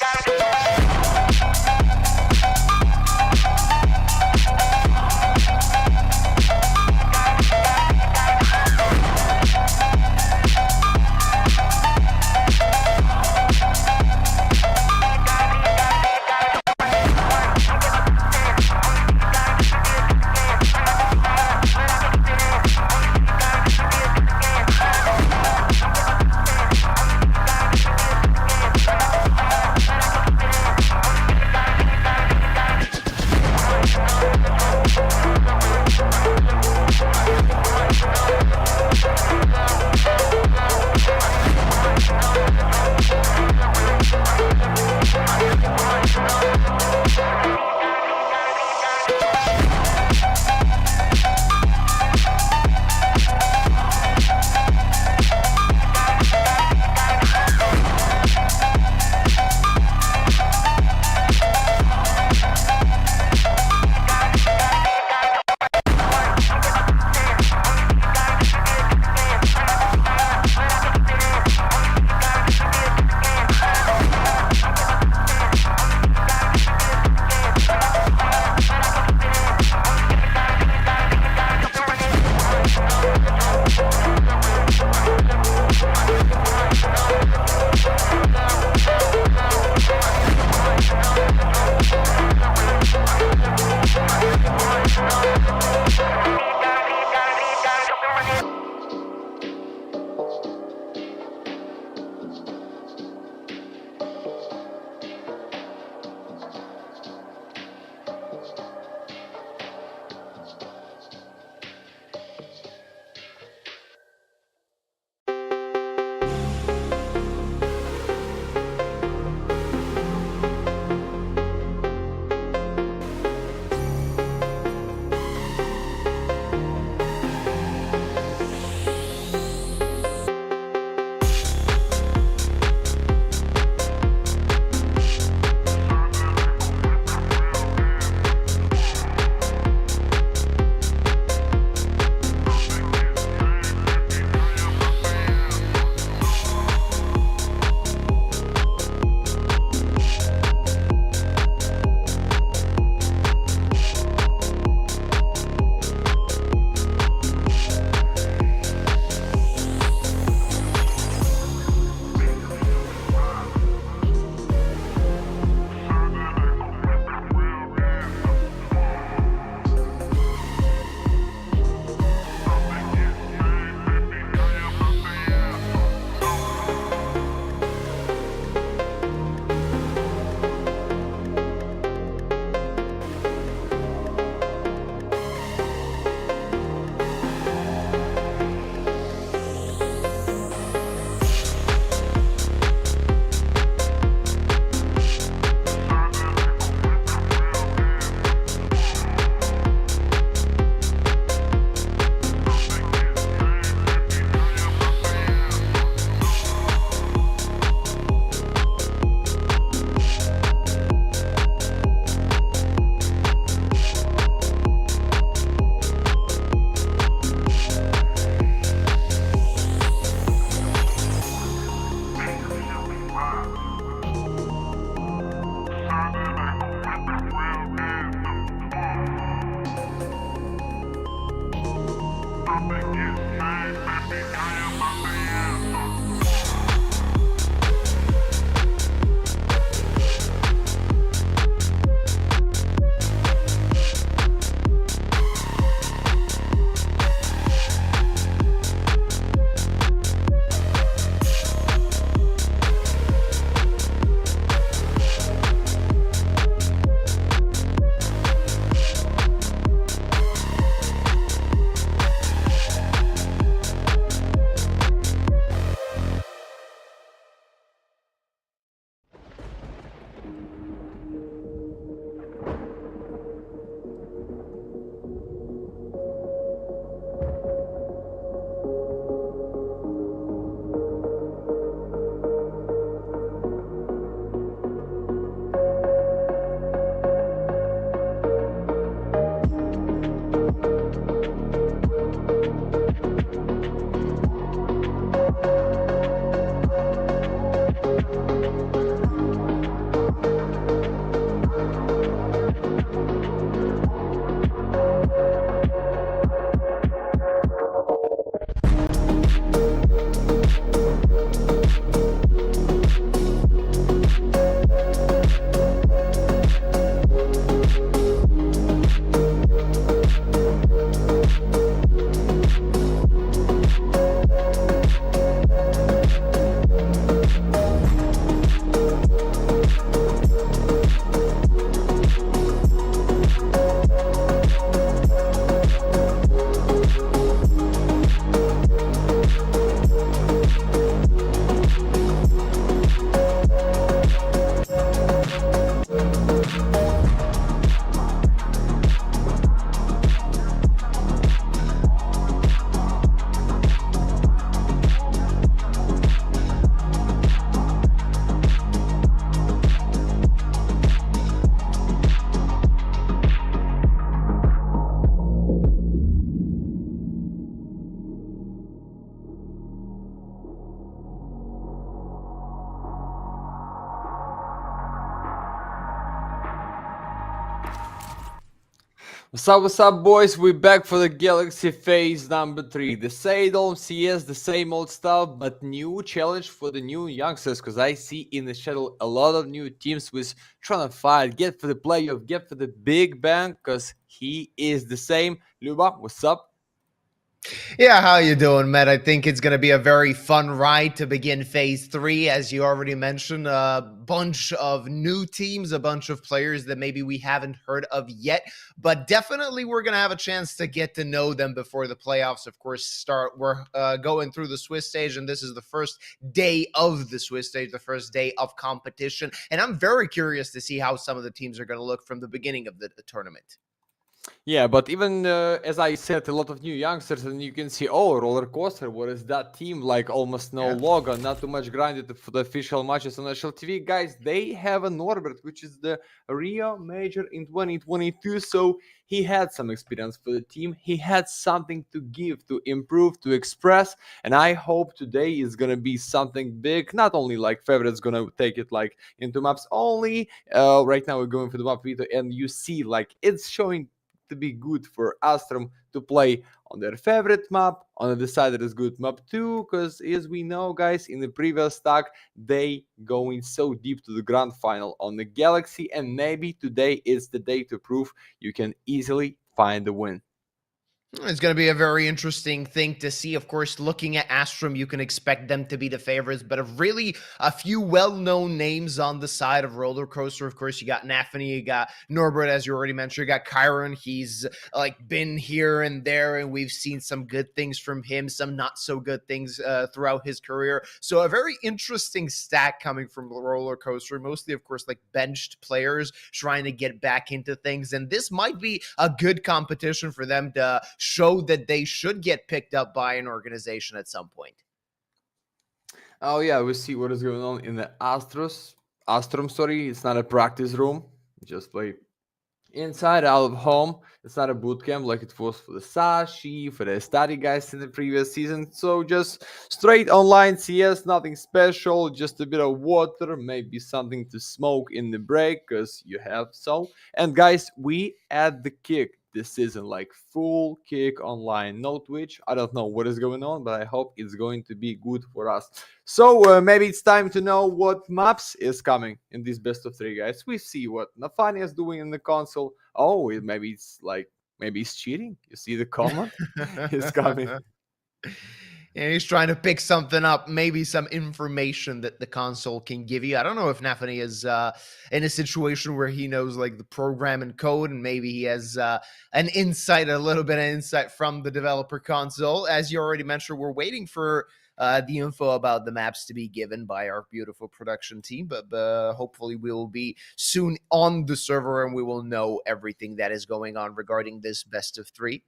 Got What's up, boys? We're back for the Galaxy phase number 3. The same old CS, the same old stuff, but new challenge for the new youngsters, because I see in the schedule a lot of new teams with trying to fight, get for the playoff, get for the big bang, because he is the same. Luba, what's up? Yeah, how you doing, Matt? I think it's going to be a very fun ride to begin phase 3. As you already mentioned, a bunch of new teams, a bunch of players that maybe we haven't heard of yet, but definitely we're going to have a chance to get to know them before the playoffs, of course, start. We're going through the Swiss stage, and this is the first day of the Swiss stage, the first day of competition, and I'm very curious to see how some of the teams are going to look from the beginning of the tournament. Yeah, but even as I said, a lot of new youngsters, and you can see, oh, roller coaster. What is that team like? Almost no Yeah. logo, not too much grinded for the official matches on national TV, guys. They have a Norbert, which is the Rio Major in 2022. So he had some experience for the team. He had something to give, to improve, to express, and I hope today is gonna be something big. Not only like favorites gonna take it like into maps only. Right now we're going for the map veto, and you see like it's showing to be good for Astrum to play on their favorite map, on a decided as good map too, because as we know, guys, in the previous stack, they going so deep to the grand final on the Galaxy, and maybe today is the day to prove you can easily find the win. It's going to be a very interesting thing to see. Of course, looking at Astrum, you can expect them to be the favorites, but really a few well-known names on the side of roller coaster. Of course, you got Nafany, you got Norbert, as you already mentioned, you got Chiron. He's like been here and there, and we've seen some good things from him, some not so good things throughout his career. So a very interesting stack coming from the roller coaster. Mostly, of course, like benched players trying to get back into things, and this might be a good competition for them to show that they should get picked up by an organization at some point. Oh yeah, we see what is going on in the Astrum. Sorry, it's not a practice room. Just play inside out of home. It's not a boot camp like it was for the Sashi, for the study guys in the previous season. So just straight online CS, nothing special, just a bit of water, maybe something to smoke in the break because you have so. And guys, we add the kick this season, like full kick online, no Twitch. I don't know what is going on, but I hope it's going to be good for us. So maybe it's time to know what maps is coming in this best of 3, guys. We see what Nafania is doing in the console. Oh, maybe it's like maybe he's cheating. You see the comment? He's coming. And he's trying to pick something up, maybe some information that the console can give you. I don't know if Nafany is in a situation where he knows like the program and code, and maybe he has an insight, a little bit of insight from the developer console. As you already mentioned, we're waiting for the info about the maps to be given by our beautiful production team, but hopefully we will be soon on the server and we will know everything that is going on regarding this best of 3.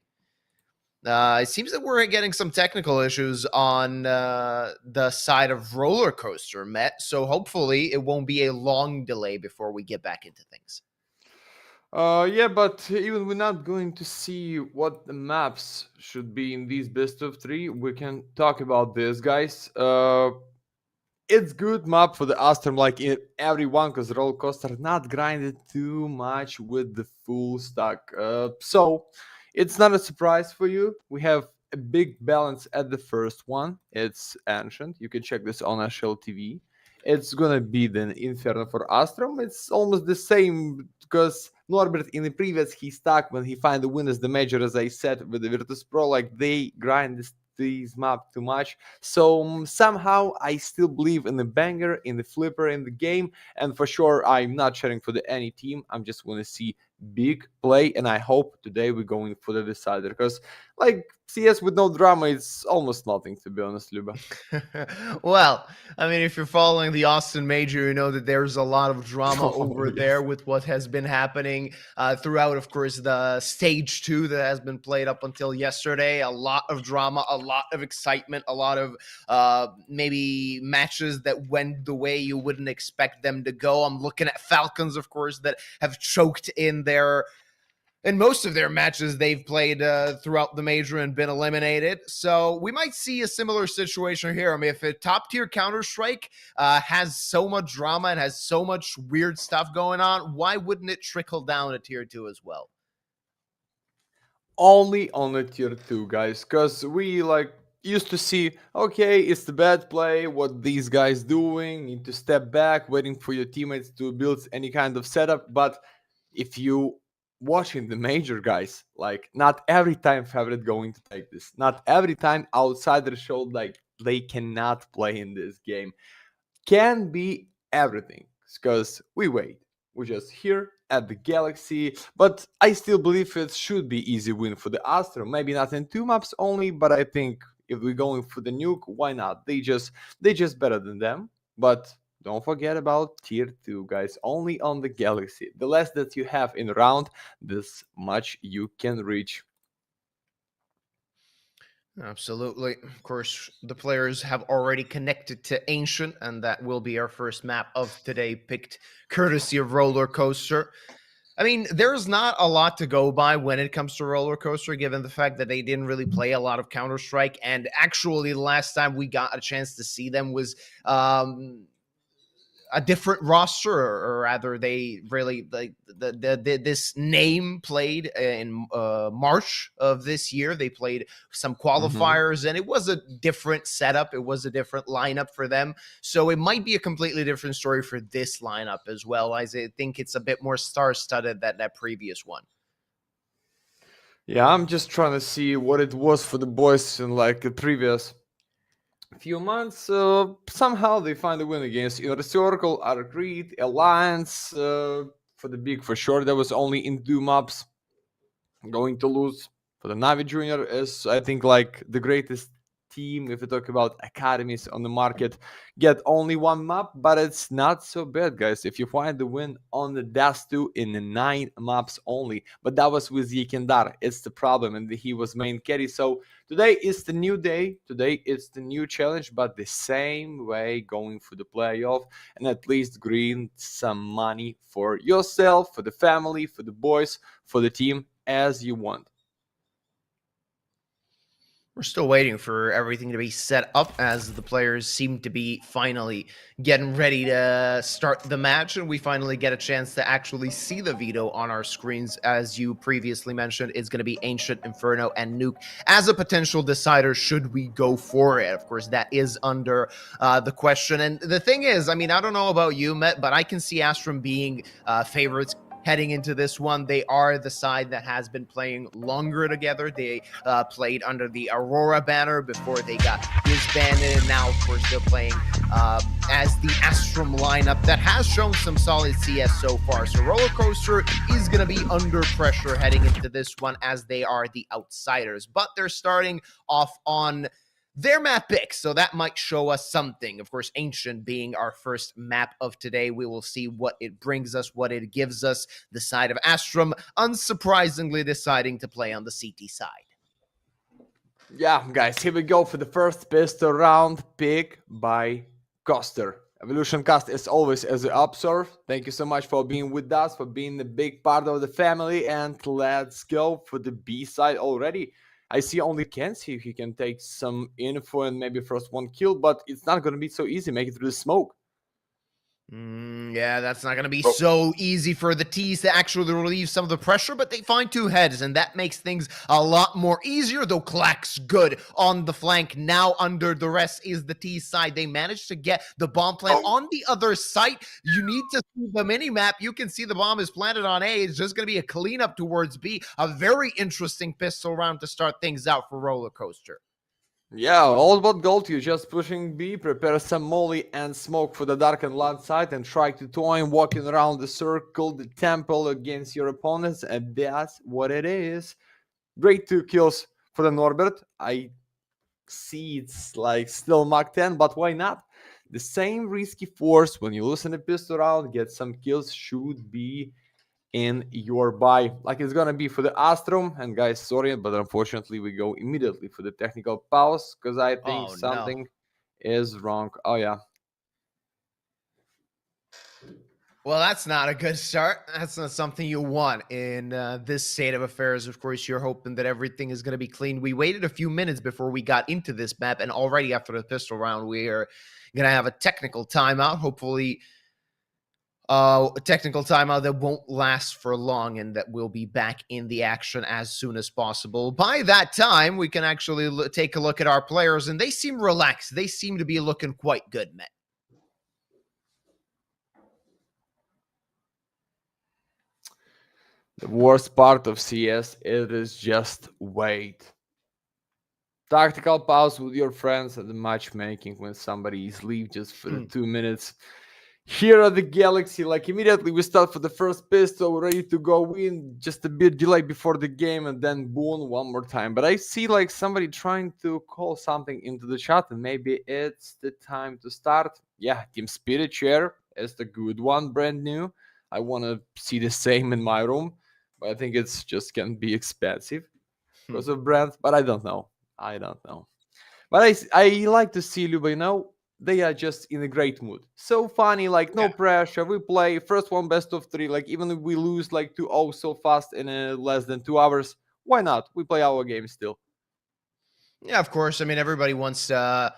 It seems that we're getting some technical issues on the side of roller coaster, Met. So hopefully it won't be a long delay before we get back into things. Yeah, but even we're not going to see what the maps should be in these best of 3. We can talk about this, guys. It's good map for the Astrum, like in everyone, because roller coaster not grinded too much with the full stack. So it's not a surprise for you. We have a big balance at the first one. It's ancient. You can check this on HL TV. It's gonna be the Inferno for Astrum. It's almost the same because Norbert in the previous he stuck when he find the winners the major, as I said with the Virtus Pro, like they grind this map too much. So somehow I still believe in the banger, in the flipper, in the game, and for sure I'm not cheering for any team. I'm just want to see big play, and I hope today we're going for the decider because like CS with no drama, it's almost nothing to be honest, Luba. Well, I mean, if you're following the Austin Major, you know that there's a lot of drama Oh over there yes. with what has been happening throughout, of course, the stage 2 that has been played up until yesterday. A lot of drama, a lot of excitement, a lot of maybe matches that went the way you wouldn't expect them to go. I'm looking at Falcons, of course, that have choked in most of their matches they've played throughout the major and been eliminated. So we might see a similar situation here. I mean, if a top tier Counter-Strike has so much drama and has so much weird stuff going on, why wouldn't it trickle down to tier 2 as well? only on the tier 2, guys, because we like used to see, okay, it's the bad play, what these guys doing, need to step back, waiting for your teammates to build any kind of setup. But if you watching the major, guys, like not every time favorite going to take this, not every time outsider showed like they cannot play in this game. Can be everything, because we wait. We're just here at the Galaxy, but I still believe it should be easy win for the Astrum. Maybe not in 2 maps only, but I think if we're going for the nuke, why not? They just better than them. But don't forget about tier 2, guys. Only on the Galaxy. The less that you have in round, this much you can reach. Absolutely. Of course, the players have already connected to Ancient, and that will be our first map of today, picked courtesy of Roller Coaster. I mean, there's not a lot to go by when it comes to Roller Coaster, given the fact that they didn't really play a lot of Counter-Strike. And actually, the last time we got a chance to see them was a different roster, or rather, they really like this name played in March of this year. They played some Mhm. qualifiers, and it was a different setup. It was a different lineup for them, so it might be a completely different story for this lineup as well. As I think it's a bit more star-studded than that previous one. Yeah, I'm just trying to see what it was for the boys in like the previous few months. Somehow they find a win against Inner Circle, Outer Creed, Alliance. For the big, for sure, that was only in 2 maps. Going to lose for the Navi Junior is, I think, like the greatest team if we talk about academies on the market. Get only 1 map, but it's not so bad, guys. If you find the win on the Das 2 in the 9 maps only, but that was with Yekindar. It's the problem, and he was main carry. So today is the new day. Today is the new challenge, but the same way going for the playoff and at least green some money for yourself, for the family, for the boys, for the team as you want. We're still waiting for everything to be set up as the players seem to be finally getting ready to start the match, and we finally get a chance to actually see the veto on our screens. As you previously mentioned, it's going to be Ancient, Inferno, and Nuke as a potential decider should we go for it. Of course, that is under the question. And the thing is, I mean, I don't know about you, Met, but I can see Astrum being favorites heading into this one. They are the side that has been playing longer together. They played under the Aurora banner before they got disbanded, and now, of course, they're playing as the Astrum lineup that has shown some solid CS so far. So Roller Coaster is going to be under pressure heading into this one as they are the outsiders, but they're starting off on their map pick, so that might show us something. Of course, Ancient being our first map of today, we will see what it brings us, what it gives us. The side of Astrum, unsurprisingly, deciding to play on the CT side. Yeah, guys, here we go for the first pistol round, pick by Coster. Evolution Cast, as always, as an observer. Thank you so much for being with us, for being a big part of the family, and let's go for the B side already. I see only Ken see if he can take some info and maybe first one kill, but it's not going to be so easy. Make it through the smoke. Yeah, that's not going to be so easy for the T's to actually relieve some of the pressure, but they find two heads, and that makes things a lot more easier, though Clack's good on the flank. Now under the rest is the T side. They managed to get the bomb plant on the other site. You need to see the mini-map. You can see the bomb is planted on A. It's just going to be a cleanup towards B. A very interesting pistol round to start things out for Roller Coaster. Yeah, all about gold. You're just pushing B, prepare some molly and smoke for the dark and light side, and try to toy walking around the circle, the temple against your opponents, and that's what it is. Great 2 kills for the Norbert. I see it's like still Mach 10, but why not? The same risky force when you loosen the pistol round, get some kills should be in your buy, like it's gonna be for the Astrum. And guys, sorry, but unfortunately we go immediately for the technical pause because I think Oh, no. something is wrong. Oh yeah. Well, that's not a good start. That's not something you want in this state of affairs. Of course, you're hoping that everything is going to be clean. We waited a few minutes before we got into this map, and already after the pistol round, we are going to have a technical timeout. Hopefully, a technical timeout that won't last for long and that will be back in the action as soon as possible. By that time, we can actually take a look at our players, and they seem relaxed. They seem to be looking quite good, Matt. The worst part of CS, it is just wait. Tactical pause with your friends and the matchmaking when somebody is leave just for the 2 minutes. Here at the Galaxy, like immediately we start for the first pistol, ready to go in, just a bit delay before the game, and then boom, one more time. But I see like somebody trying to call something into the chat, and maybe it's the time to start. Yeah, Team Spirit chair is the good one, brand new. I want to see the same in my room, but I think it's just can be expensive because of brands, but I don't know. But I like to see Luba, they are just in a great mood. So funny, like no pressure. We play first one best of 3. Like even if we lose like 2-0 so fast in less than 2 hours, why not? We play our game still. Yeah, of course. I mean, everybody wants to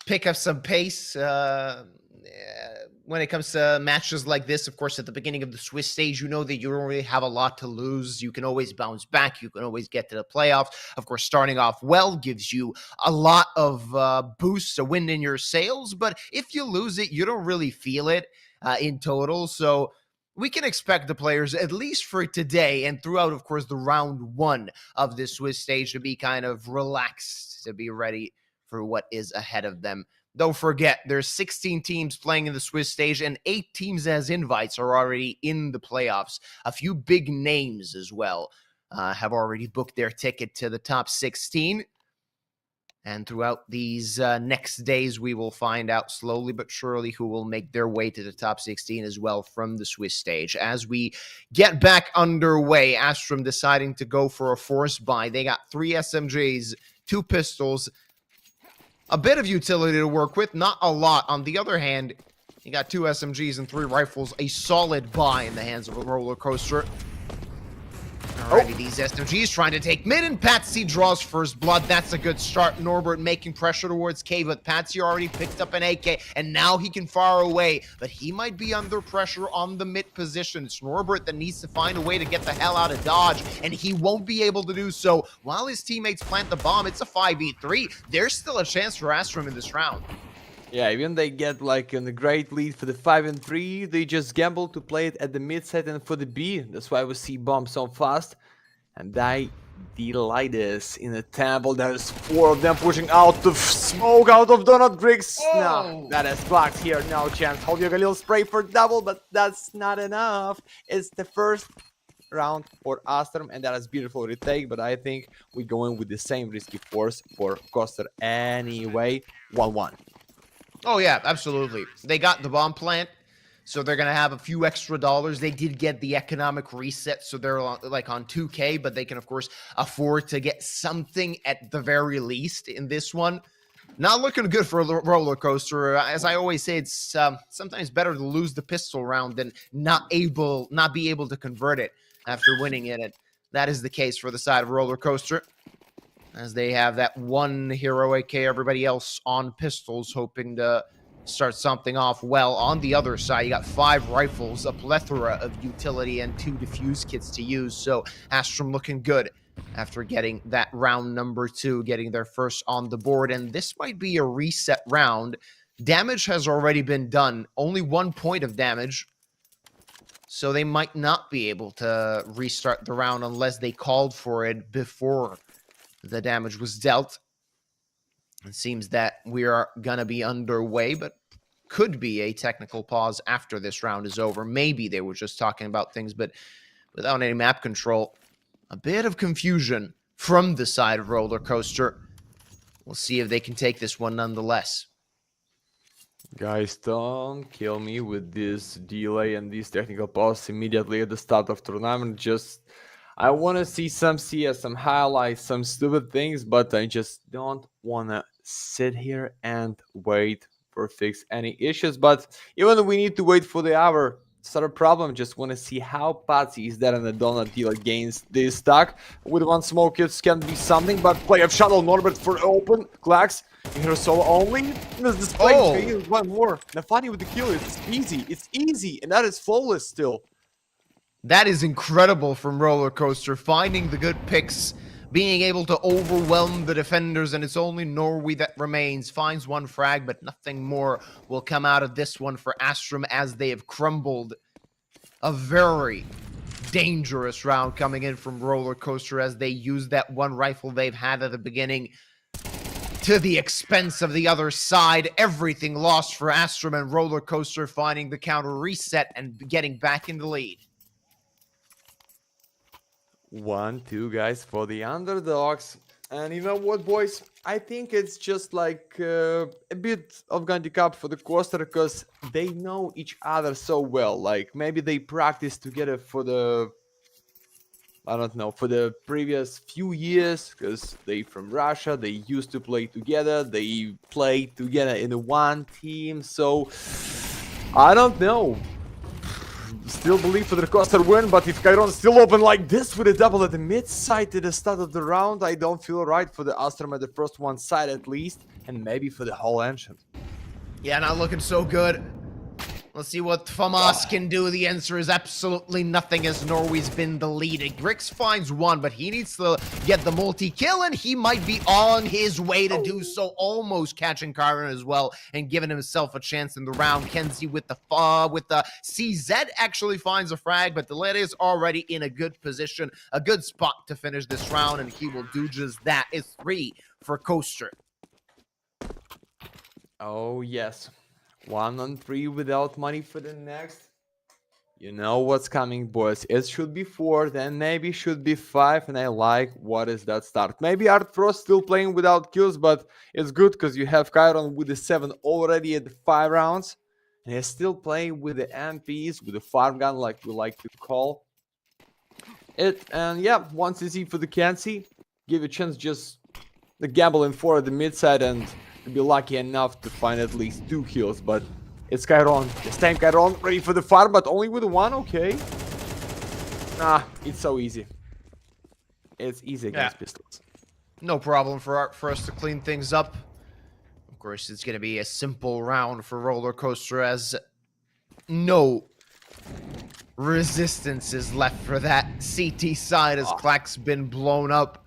pick up some pace. When it comes to matches like this, of course, at the beginning of the Swiss stage, you know that you don't really have a lot to lose. You can always bounce back. You can always get to the playoffs. Of course, starting off well gives you a lot of boosts, a wind in your sails. But if you lose it, you don't really feel it in total. So we can expect the players, at least for today and throughout, of course, the round 1 of this Swiss stage, to be kind of relaxed, to be ready for what is ahead of them. Don't forget, there's 16 teams playing in the Swiss stage, and 8 teams as invites are already in the playoffs. A few big names as well have already booked their ticket to the top 16. And throughout these next days, we will find out slowly but surely who will make their way to the top 16 as well from the Swiss stage. As we get back underway, Astrum deciding to go for a force buy. They got 3 SMGs, 2 pistols, a bit of utility to work with, not a lot. On the other hand, you got 2 SMGs and 3 rifles, a solid buy in the hands of a roller coaster. Alrighty, these SMGs trying to take mid, and Patsy draws first blood. That's a good start. Norbert making pressure towards K, but Patsy already picked up an AK, and now he can fire away, but he might be under pressure on the mid position. It's Norbert that needs to find a way to get the hell out of Dodge, and he won't be able to do so. While his teammates plant the bomb, it's a 5v3. There's still a chance for Astrum in this round. Yeah, even they get like a great lead for the 5-3, they just gamble to play it at the mid side and for the B. That's why we see bombs so fast. And they delight us in a temple. There's 4 of them pushing out of smoke, out of donut bricks. No, that is blocked here. No chance. Hold your Galil spray for double, but that's not enough. It's the first round for Astrum, and that is beautiful retake. But I think we're going with the same risky force for Koster anyway. 1-1. Oh, yeah, absolutely. They got the bomb plant, so they're going to have a few extra dollars. They did get the economic reset, so they're like on 2K, but they can, of course, afford to get something at the very least in this one. Not looking good for a roller coaster. As I always say, it's sometimes better to lose the pistol round than not be able to convert it after winning it. And that is the case for the side of roller coaster, as they have that one hero AK, everybody else on pistols, hoping to start something off well. On the other side, you got 5 rifles, a plethora of utility, and 2 defuse kits to use. So Astrum looking good after getting that round number 2, getting their first on the board. And this might be a reset round. Damage has already been done. Only 1 point of damage. So they might not be able to restart the round unless they called for it before the damage was dealt. It seems that we are going to be underway, but could be a technical pause after this round is over. Maybe they were just talking about things, but without any map control, a bit of confusion from the side of roller coaster. We'll see if they can take this one nonetheless. Guys, don't kill me with this delay and this technical pause immediately at the start of tournament. I want to see some CS, some highlights, some stupid things, but I just don't want to sit here and wait for fix any issues. But even though we need to wait for the hour, It's not a problem. Just want to see how Patsy is that on the donut deal against this stack. With one smoke, it can be something, but play of shuttle Norbert for open. Klax, hero solo only. This display is one more. Nafani with the kill. It's easy. It's easy, and that is flawless still. That is incredible from Roller Coaster, finding the good picks, being able to overwhelm the defenders, and it's only Norway that remains. Finds one frag, but nothing more will come out of this one for Astrum as they have crumbled. A very dangerous round coming in from Roller Coaster as they use that one rifle they've had at the beginning to the expense of the other side. Everything lost for Astrum, and Roller Coaster finding the counter reset and getting back in the lead. 1-2 guys for the underdogs. And you know what, boys? I think it's just like a bit of handicap for the Coaster because they know each other so well. Like maybe they practiced together for the, I don't know, for the previous few years because they from Russia. They used to play together. They played together in one team. So I don't know. Still believe for the Coaster win, but if Chiron's still open like this with a double at the mid side at the start of the round, I don't feel right for the Astrum at the first one side at least, and maybe for the whole Ancient. Yeah, not looking so good. Let's see what Famas can do. The answer is absolutely nothing as Norway's been the lead. Grix finds one, but he needs to get the multi-kill, and he might be on his way to do so, almost catching Chiron as well and giving himself a chance in the round. Kenzie with the CZ actually finds a frag, but Delete is already in a good position, a good spot to finish this round, and he will do just that. It's 3 for Coaster. Oh, yes. 1-3 without money for the next. You know what's coming, boys. It should be 4, then maybe should be 5, and I like what is that start. Maybe Art Frost still playing without kills, but it's good because you have Chiron with the 7 already at the 5 rounds, and he's still playing with the MPs, with the farm gun, like we like to call it. And yeah, once easy for the Kenzie, give you a chance just the gamble in 4 at the mid side and to be lucky enough to find at least 2 kills, but it's Chiron. This time Chiron ready for the farm, but only with 1, okay. Nah, it's so easy. It's easy against pistols. No problem for us to clean things up. Of course, it's going to be a simple round for Roller Coaster as no resistance is left for that CT side as Clack's been blown up.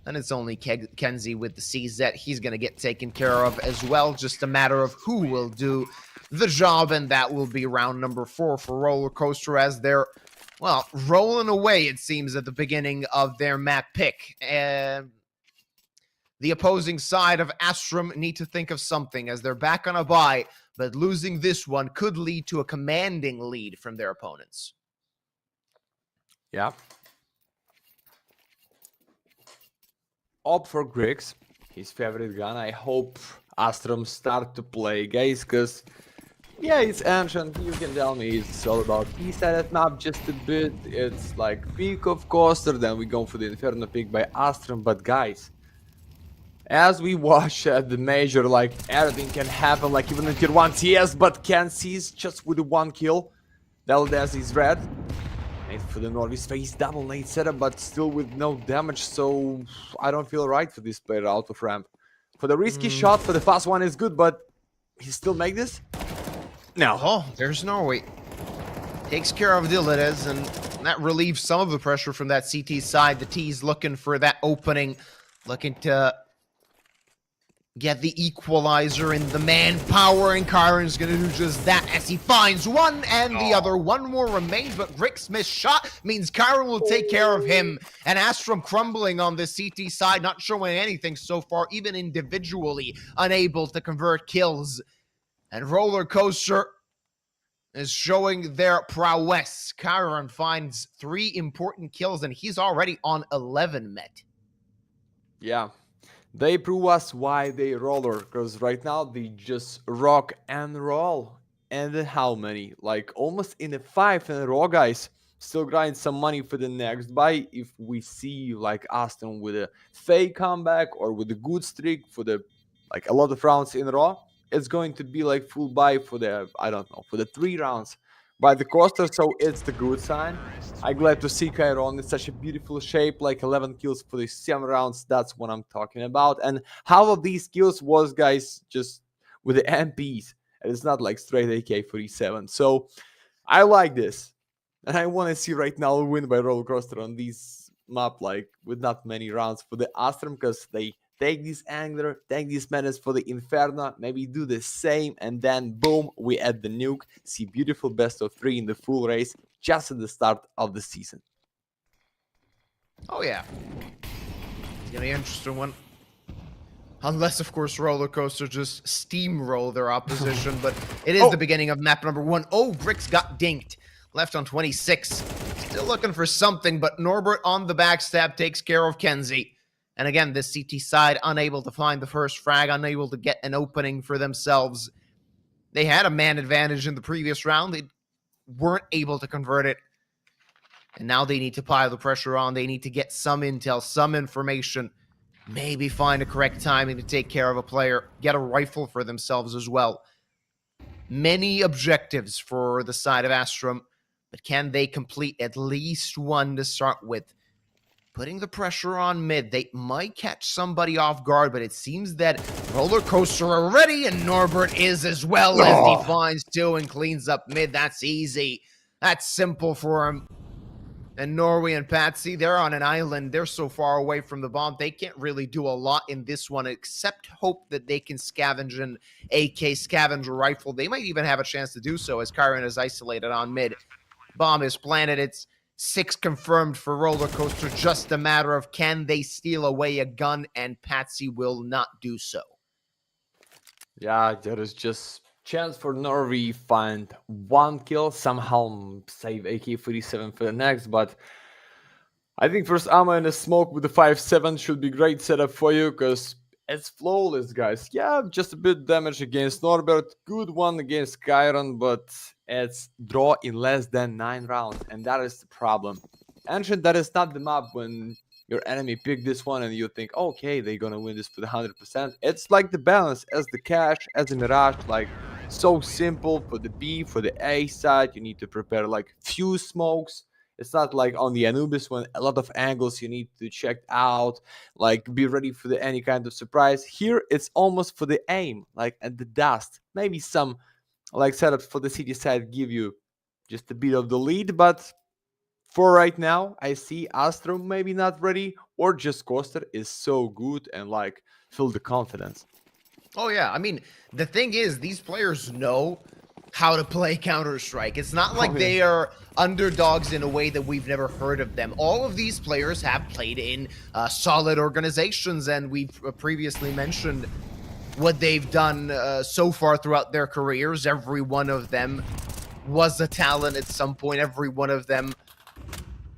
And it's only Kenzie with the CZ. He's going to get taken care of as well. Just a matter of who will do the job, and that will be round number 4 for Roller Coaster as they're, well, rolling away, it seems, at the beginning of their map pick. And the opposing side of Astrum need to think of something as they're back on a bye, but losing this one could lead to a commanding lead from their opponents. Yeah. Opt for Grix, his favorite gun. I hope Astrum start to play, guys, because yeah, it's Ancient. You can tell me it's all about P-sided map just a bit. It's like peak of Coaster, then we go for the Inferno pick by Astrum. But guys, as we watch at the major, like everything can happen, like even in tier 1 TS, but Kenzie's just with the 1 kill. Daldas is red. For the Norway's face double nade setup, but still with no damage, so I don't feel right for this player out of ramp. For the risky shot, for the fast one is good, but he still make this? No. Oh, there's Norway. Takes care of Dillides, and that relieves some of the pressure from that CT side. The T's looking for that opening, looking to get the equalizer in the manpower, and Chiron's gonna do just that as he finds one, and the other one more remains, but Rick's missed shot means Chiron will take care of him, and Astrum crumbling on the CT side, not showing anything so far, even individually unable to convert kills, and Roller Coaster is showing their prowess. Chiron finds 3 important kills, and he's already on 11 met. Yeah. They prove us why they roller, because right now they just rock and roll. And then how many? Like almost in a 5 in a row, guys. Still grind some money for the next buy. If we see like Aston with a fake comeback or with a good streak for the like a lot of rounds in a row, it's going to be like full buy for the, I don't know, for the 3 rounds. by the coaster, so it's the good sign. I'm glad to see Chiron in such a beautiful shape, like 11 kills for the 7 rounds. That's what I'm talking about. And half of these kills was, guys, just with the MPs. And it's not like straight AK-47. So I like this. And I want to see right now a win by Roller Coaster on this map, like with not many rounds for the Astrum, because they take this angler, take this menace for the Inferno, maybe do the same, and then boom, we add the nuke. See beautiful best of 3 in the full race just at the start of the season. Oh yeah, it's gonna be an interesting one. Unless, of course, Roller Coaster just steamroll their opposition, but it is the beginning of map number 1. Oh, Grix got dinked. Left on 26. Still looking for something, but Norbert on the backstab takes care of Kenzie. And again, this CT side unable to find the first frag, unable to get an opening for themselves. They had a man advantage in the previous round. They weren't able to convert it. And now they need to pile the pressure on. They need to get some intel, some information. Maybe find a correct timing to take care of a player. Get a rifle for themselves as well. Many objectives for the side of Astrum. But can they complete at least one to start with? Putting the pressure on mid. They might catch somebody off guard, but it seems that Roller Coaster are ready, and Norbert is as well, as he finds two and cleans up mid. That's easy. That's simple for him. And Norway and Patsy, they're on an island. They're so far away from the bomb. They can't really do a lot in this one except hope that they can scavenge an AK scavenger rifle. They might even have a chance to do so as Chiron is isolated on mid. Bomb is planted. It's 6 confirmed for Roller Coaster. Just a matter of can they steal away a gun, and Patsy will not do so. Yeah, there is just chance for Norway find 1 kill, somehow save AK-47 for the next, but I think first ammo and a smoke with the 5.7 should be great setup for you, because it's flawless, guys. Yeah, just a bit damage against Norbert, good one against Chiron, but it's draw in less than 9 rounds, and that is the problem. Ancient, that is not the map when your enemy pick this one and you think, okay, they're gonna win this for the 100%. It's like the balance as the cash, as the Mirage, like so simple for the B, for the A side. You need to prepare like few smokes. It's not like on the Anubis when a lot of angles you need to check out, like be ready for the any kind of surprise. Here it's almost for the aim, like at the dust. Maybe some like setups for the city side give you just a bit of the lead, but for right now, I see Astrum maybe not ready, or just Coaster is so good and like feel the confidence. Oh yeah, I mean, the thing is, these players know how to play Counter-Strike. It's not like they are underdogs in a way that we've never heard of them. All of these players have played in solid organizations, and we've previously mentioned what they've done so far throughout their careers. Every one of them was a talent at some point. Every one of them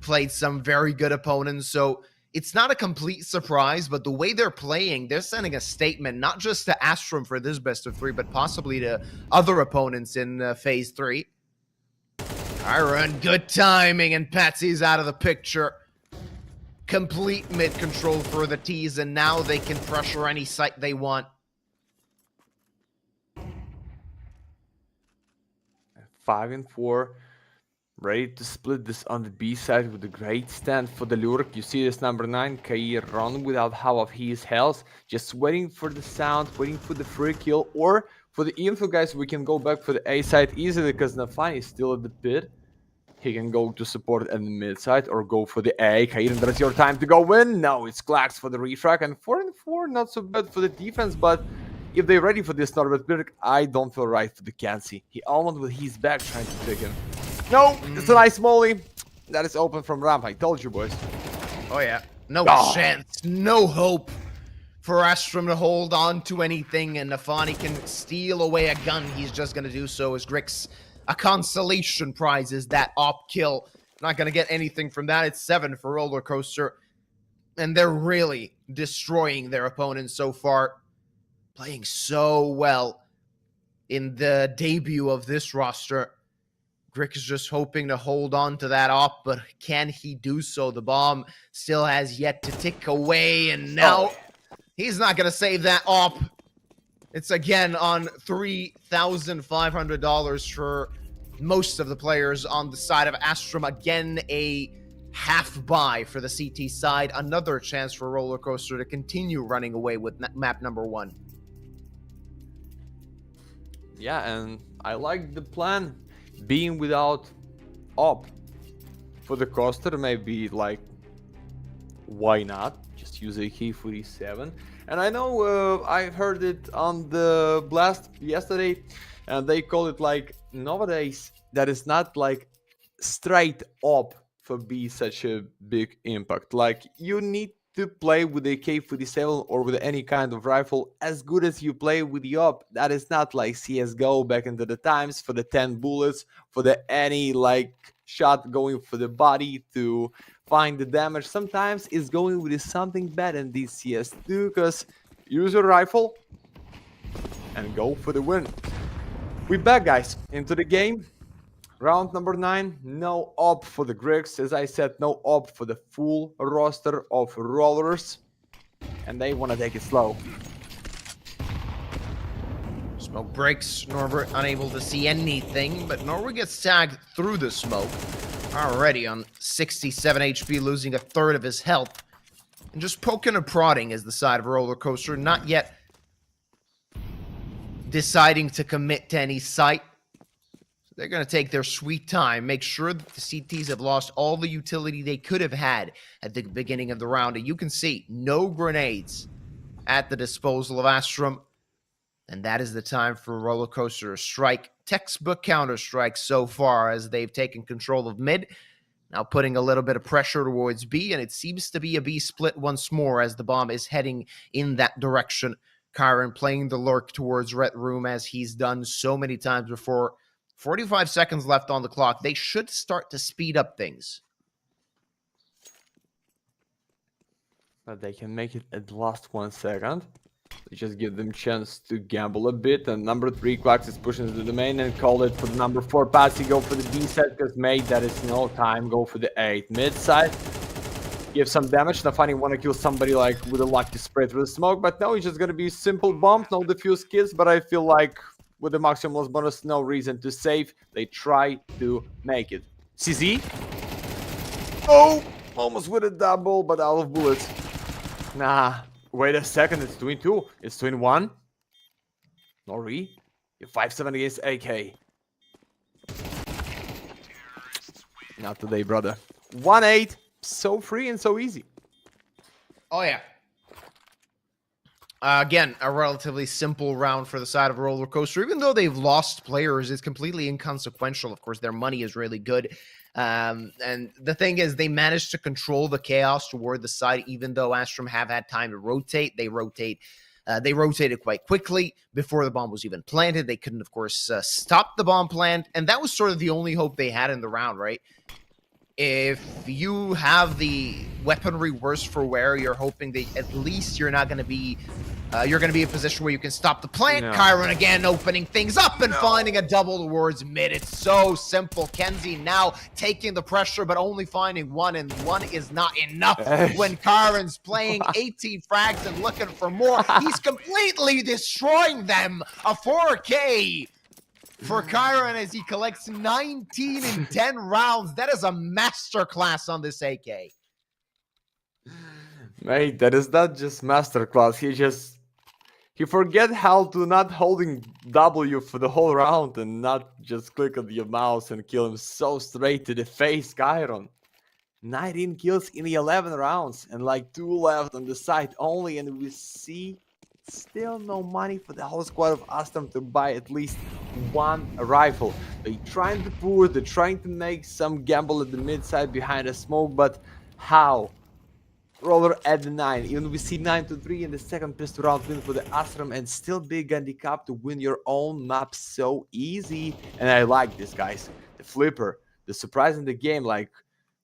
played some very good opponents. So it's not a complete surprise, but the way they're playing, they're sending a statement, not just to Astrum for this best of 3, but possibly to other opponents in phase 3. Chiron, good timing, and Patsy's out of the picture. Complete mid control for the T's, and now they can pressure any site they want. 5 and 4, ready to split this on the B side with a great stand for the Lurk. You see this number 9, Kair run without half of his health, just waiting for the sound, waiting for the free kill, or for the info, guys. We can go back for the A side easily because Nafani is still at the pit. He can go to support at the mid side or go for the A. Kair, that's your time to go win. No, it's Glax for the refrag, and 4 and 4, not so bad for the defense, but if they're ready for this Norbert Birk, I don't feel right for the Kansi. He almost with his back trying to take him. No, it's a nice molly. That is open from ramp. I told you, boys. Oh, yeah. No chance. No hope for Astrum to hold on to anything, and Nafani can steal away a gun. He's just going to do so as Grix. A consolation prize is that op kill. Not going to get anything from that. It's 7 for Roller Coaster. And they're really destroying their opponents so far. Playing so well in the debut of this roster. Grick is just hoping to hold on to that op, but can he do so? The bomb still has yet to tick away, and now he's not going to save that op. It's again on $3,500 for most of the players on the side of Astrum. Again, a half buy for the CT side. Another chance for Roller Coaster to continue running away with map number 1. Yeah, and I like the plan being without op for the coaster. Maybe like, why not just use AK-47? And I know I heard it on the blast yesterday, and they call it like nowadays that is not like straight op for be such a big impact. Like you need to play with the AK-47 or with any kind of rifle as good as you play with the op. That is not like CSGO back into the times for the 10 bullets, for the any like shot going for the body to find the damage. Sometimes it's going with something bad in this CS2, because use your rifle and go for the win. We back, guys, into the game. Round number 9, no op for the Greeks. As I said, no op for the full roster of rollers. And they want to take it slow. Smoke breaks. Norbert unable to see anything, but Norbert gets tagged through the smoke. Already on 67 HP, losing a third of his health. And just poking and prodding is the side of Roller Coaster, not yet deciding to commit to any site. They're going to take their sweet time, make sure that the CTs have lost all the utility they could have had at the beginning of the round. And you can see no grenades at the disposal of Astrum. And that is the time for Roller Coaster to strike. Textbook Counter-Strike so far, as they've taken control of mid. Now putting a little bit of pressure towards B, and it seems to be a B split once more as the bomb is heading in that direction. Kyron playing the lurk towards Red Room as he's done so many times before. 45 seconds left on the clock. They should start to speed up things. But they can make it at the last 1 second. They just give them chance to gamble a bit. And number 3, Quax is pushing into the main and call it for the number 4 pass. Go for the B side because mate, that is no time. Go for the 8 mid side. Give some damage. Nafani want to kill somebody like with a lucky spray through the smoke. But no, it's just going to be simple bump. No defuse kills. But I feel like with the maximum loss bonus, no reason to save. They try to make it. CZ. Oh, almost with a double, but out of bullets. Nah, wait a second. It's twin 2. It's twin 1. Nori, you're 5-7 against AK. Not today, brother. 1-8. So free and so easy. Oh, yeah. Again, a relatively simple round for the side of Roller Coaster. Even though they've lost players, it's completely inconsequential. Of course, their money is really good. And the thing is, they managed to control the chaos toward the side, even though Astrum have had time to rotate. They rotated quite quickly before the bomb was even planted. They couldn't, of course, stop the bomb plant. And that was sort of the only hope they had in the round, right? If you have the weaponry worse for wear, you're hoping that at least you're not going to be in a position where you can stop the plant. No. Kyron again opening things up and finding a double towards mid. It's so simple. Kenzie now taking the pressure, but only finding one, and one is not enough when Kyron's playing 18 frags and looking for more. He's completely destroying them. A 4K for Kyron as he collects 19 in 10 rounds. That is a masterclass on this AK. Mate, that is not just masterclass. He forget how to not holding W for the whole round and not just click on your mouse and kill him so straight to the face, Kyron. 19 kills in the 11 rounds and like 2 left on the side only, and we see still no money for the whole squad of Astrum to buy at least one rifle. They're trying to push, they're trying to make some gamble at the mid side behind the smoke, but how? Roller at the 9. Even we see 9-3 in the second pistol round win for the Astrum, and still big handicap to win your own map so easy. And I like this, guys. The flipper, the surprise in the game, like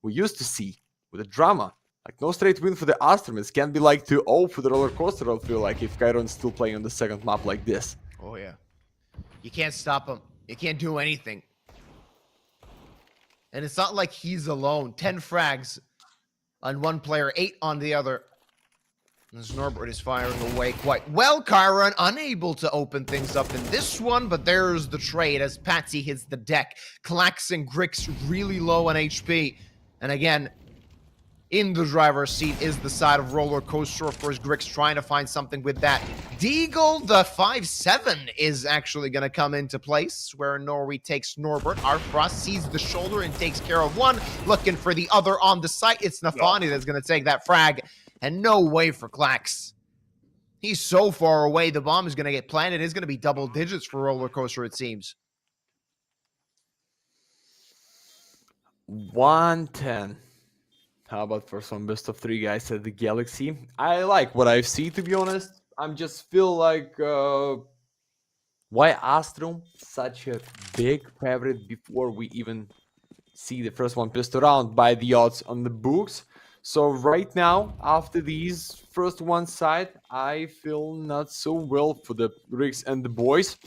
we used to see with the drama. Like no straight win for the Astrum. It can be like 2-0 for the Roller Coaster, I feel like, if Kyron's still playing on the second map like this. Oh yeah. You can't stop him. You can't do anything. And it's not like he's alone. 10 frags on one player, 8 on the other. As Norbert is firing away quite well, Chiron unable to open things up in this one, but there's the trade as Patsy hits the deck. Klax and Grix really low on HP. And again, in the driver's seat is the side of Roller Coaster. Of course, Grix trying to find something with that. Deagle, the 5-7, is actually going to come into place, where Norway takes Norbert. Arfrost sees the shoulder and takes care of one, looking for the other on the site. It's Nafani that's going to take that frag, and no way for Klax. He's so far away, the bomb is going to get planted. It's going to be double digits for Roller Coaster, it seems. 110. How about for some best of 3 guys at the Galaxy? I like what I see, to be honest. I'm just feel like why Astrum such a big favorite before we even see the first one pissed around by the odds on the books. So right now, after these first one side, I feel not so well for the Rigs and the boys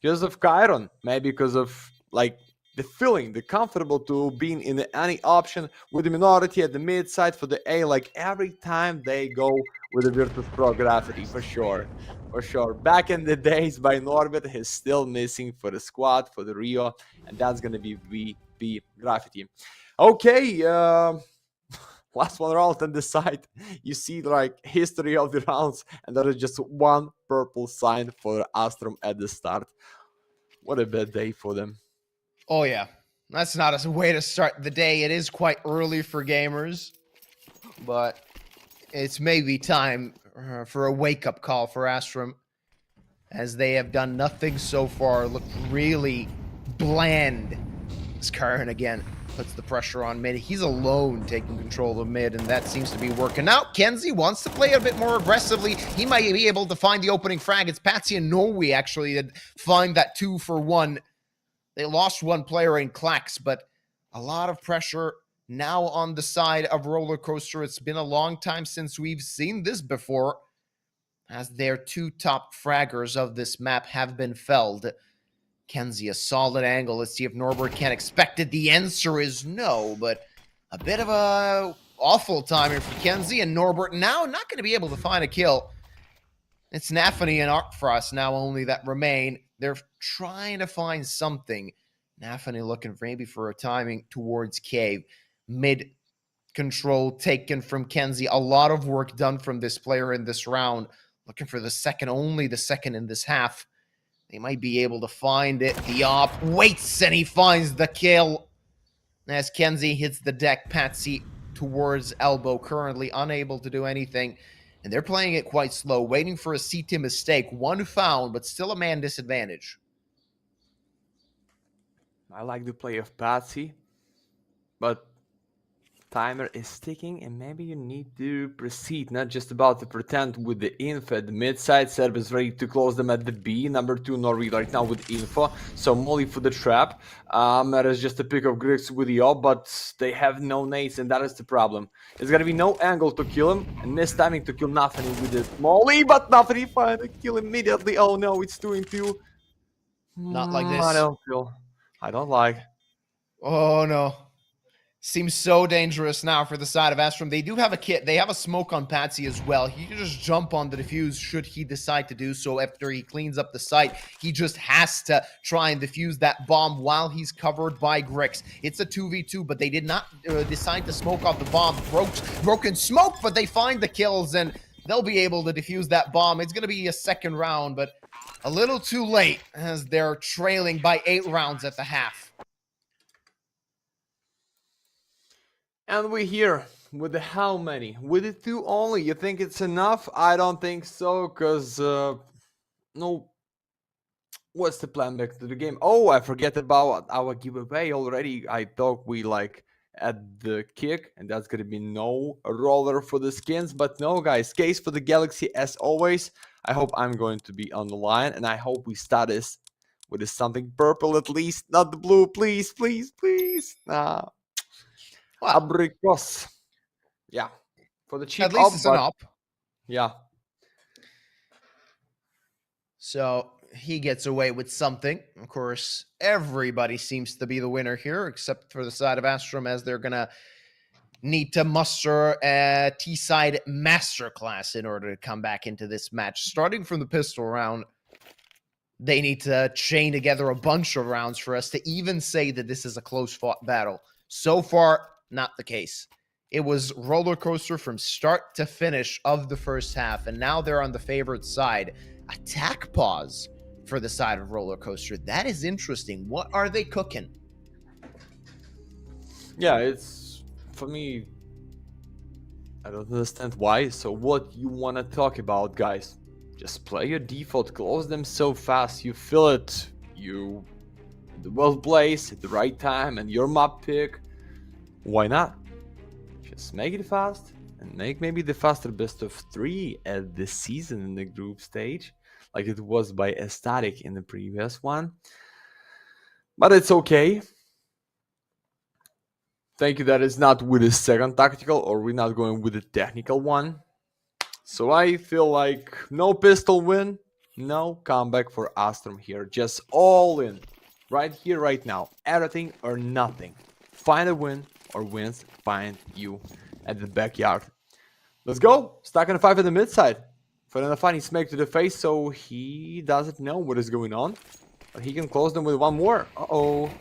because of Chiron, maybe because of like the feeling, the comfortable to being in any option with the minority at the mid side for the A. Like every time they go with the Virtus Pro Gravity, for sure. For sure. Back in the days by Norbert, he's still missing for the squad, for the Rio, and that's gonna be VP Graffiti. Okay, last one round on the side. You see like history of the rounds, and there is just one purple sign for Astrum at the start. What a bad day for them. Oh, yeah. That's not a way to start the day. It is quite early for gamers, but it's maybe time for a wake-up call for Astrum, as they have done nothing so far. Look really bland. As Karen again puts the pressure on mid. He's alone taking control of mid, and that seems to be working out. Kenzie wants to play a bit more aggressively. He might be able to find the opening frag. It's Patsy and Norway actually that find that 2-for-1. They lost one player in Klax, but a lot of pressure now on the side of Roller Coaster. It's been a long time since we've seen this before, as their 2 top fraggers of this map have been felled. Kenzie, a solid angle. Let's see if Norbert can expect it. The answer is no, but a bit of a awful timing for Kenzie, and Norbert now not going to be able to find a kill. It's Nafany and Artfrost now only that remain. They're trying to find something. Nafany looking for maybe for a timing towards Cave. Mid control taken from Kenzie. A lot of work done from this player in this round. Looking for the second, only the second in this half. They might be able to find it. The op waits and he finds the kill. As Kenzie hits the deck, Patsy towards elbow, currently unable to do anything. And they're playing it quite slow, waiting for a CT mistake. One found, but still a man disadvantage. I like the play of Patsy, but timer is ticking and maybe you need to proceed, not just about to pretend with the info at the mid-side. Serb is ready to close them at the B. Number 2 Norway right now with info, so Molly for the trap. That is just a pick of Grix with the op, but they have no nades and that is the problem. There's gonna be no angle to kill him and this timing to kill Nafany with the Molly, but Nafany finds the kill immediately. Oh no, it's 2-2. Not like this. I don't like. Oh no. Seems so dangerous now for the side of Astrum. They do have a kit. They have a smoke on Patsy as well. He can just jump on the defuse should he decide to do so after he cleans up the site. He just has to try and defuse that bomb while he's covered by Grix. It's a 2v2, but they did not decide to smoke off the bomb. Broken smoke, but they find the kills, and they'll be able to defuse that bomb. It's going to be a second round, but a little too late as they're trailing by 8 rounds at the half. And we're here with the how many? With the 2 only. You think it's enough? I don't think so, because, no. What's the plan back to the game? Oh, I forget about our giveaway already. I thought we like at the kick, and that's gonna be no roller for the skins. But no, guys, case for the Galaxy as always. I hope I'm going to be on the line, and I hope we start this with something purple at least, not the blue. Please, please, please. Nah. Well, Abricos. Yeah. For the cheap at least it's an up. Yeah. So he gets away with something. Of course, everybody seems to be the winner here, except for the side of Astrum, as they're going to need to muster a T-side masterclass in order to come back into this match. Starting from the pistol round, they need to chain together a bunch of rounds for us to even say that this is a close-fought battle. So far, not the case. It was roller coaster from start to finish of the first half, and now they're on the favorite side. Attack pause for the side of roller coaster. That is interesting. What are they cooking? Yeah, it's, for me, I don't understand why. So what you want to talk about, guys? Just play your default, close them so fast, you feel it, you the well place at the right time, and your map pick. Why not? Just make it fast, and make maybe the faster best of 3 at this season in the group stage, like it was by Aesthetic in the previous one. But it's okay. Thank you that it's not with the second tactical, or we're not going with the technical one. So I feel like no pistol win, no comeback for Astrum here. Just all in. Right here, right now. Everything or nothing. Find a win or wins find you at the backyard. Let's go. Stuck in a 5 at the mid side. For a funny smack to the face, so he doesn't know what is going on. But he can close them with one more. Uh-oh.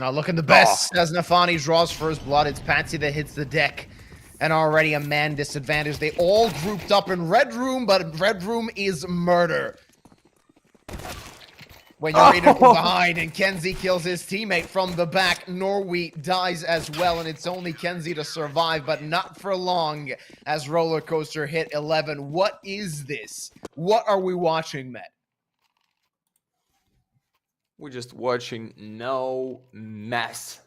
Now looking the best as Nafani draws first blood. It's Patsy that hits the deck. And already a man disadvantage. They all grouped up in red room, but red room is murder. When you're raided from behind and Kenzie kills his teammate from the back, Norway dies as well, and it's only Kenzie to survive, but not for long as Roller Coaster hit 11. What is this? What are we watching, Matt? We're just watching no mess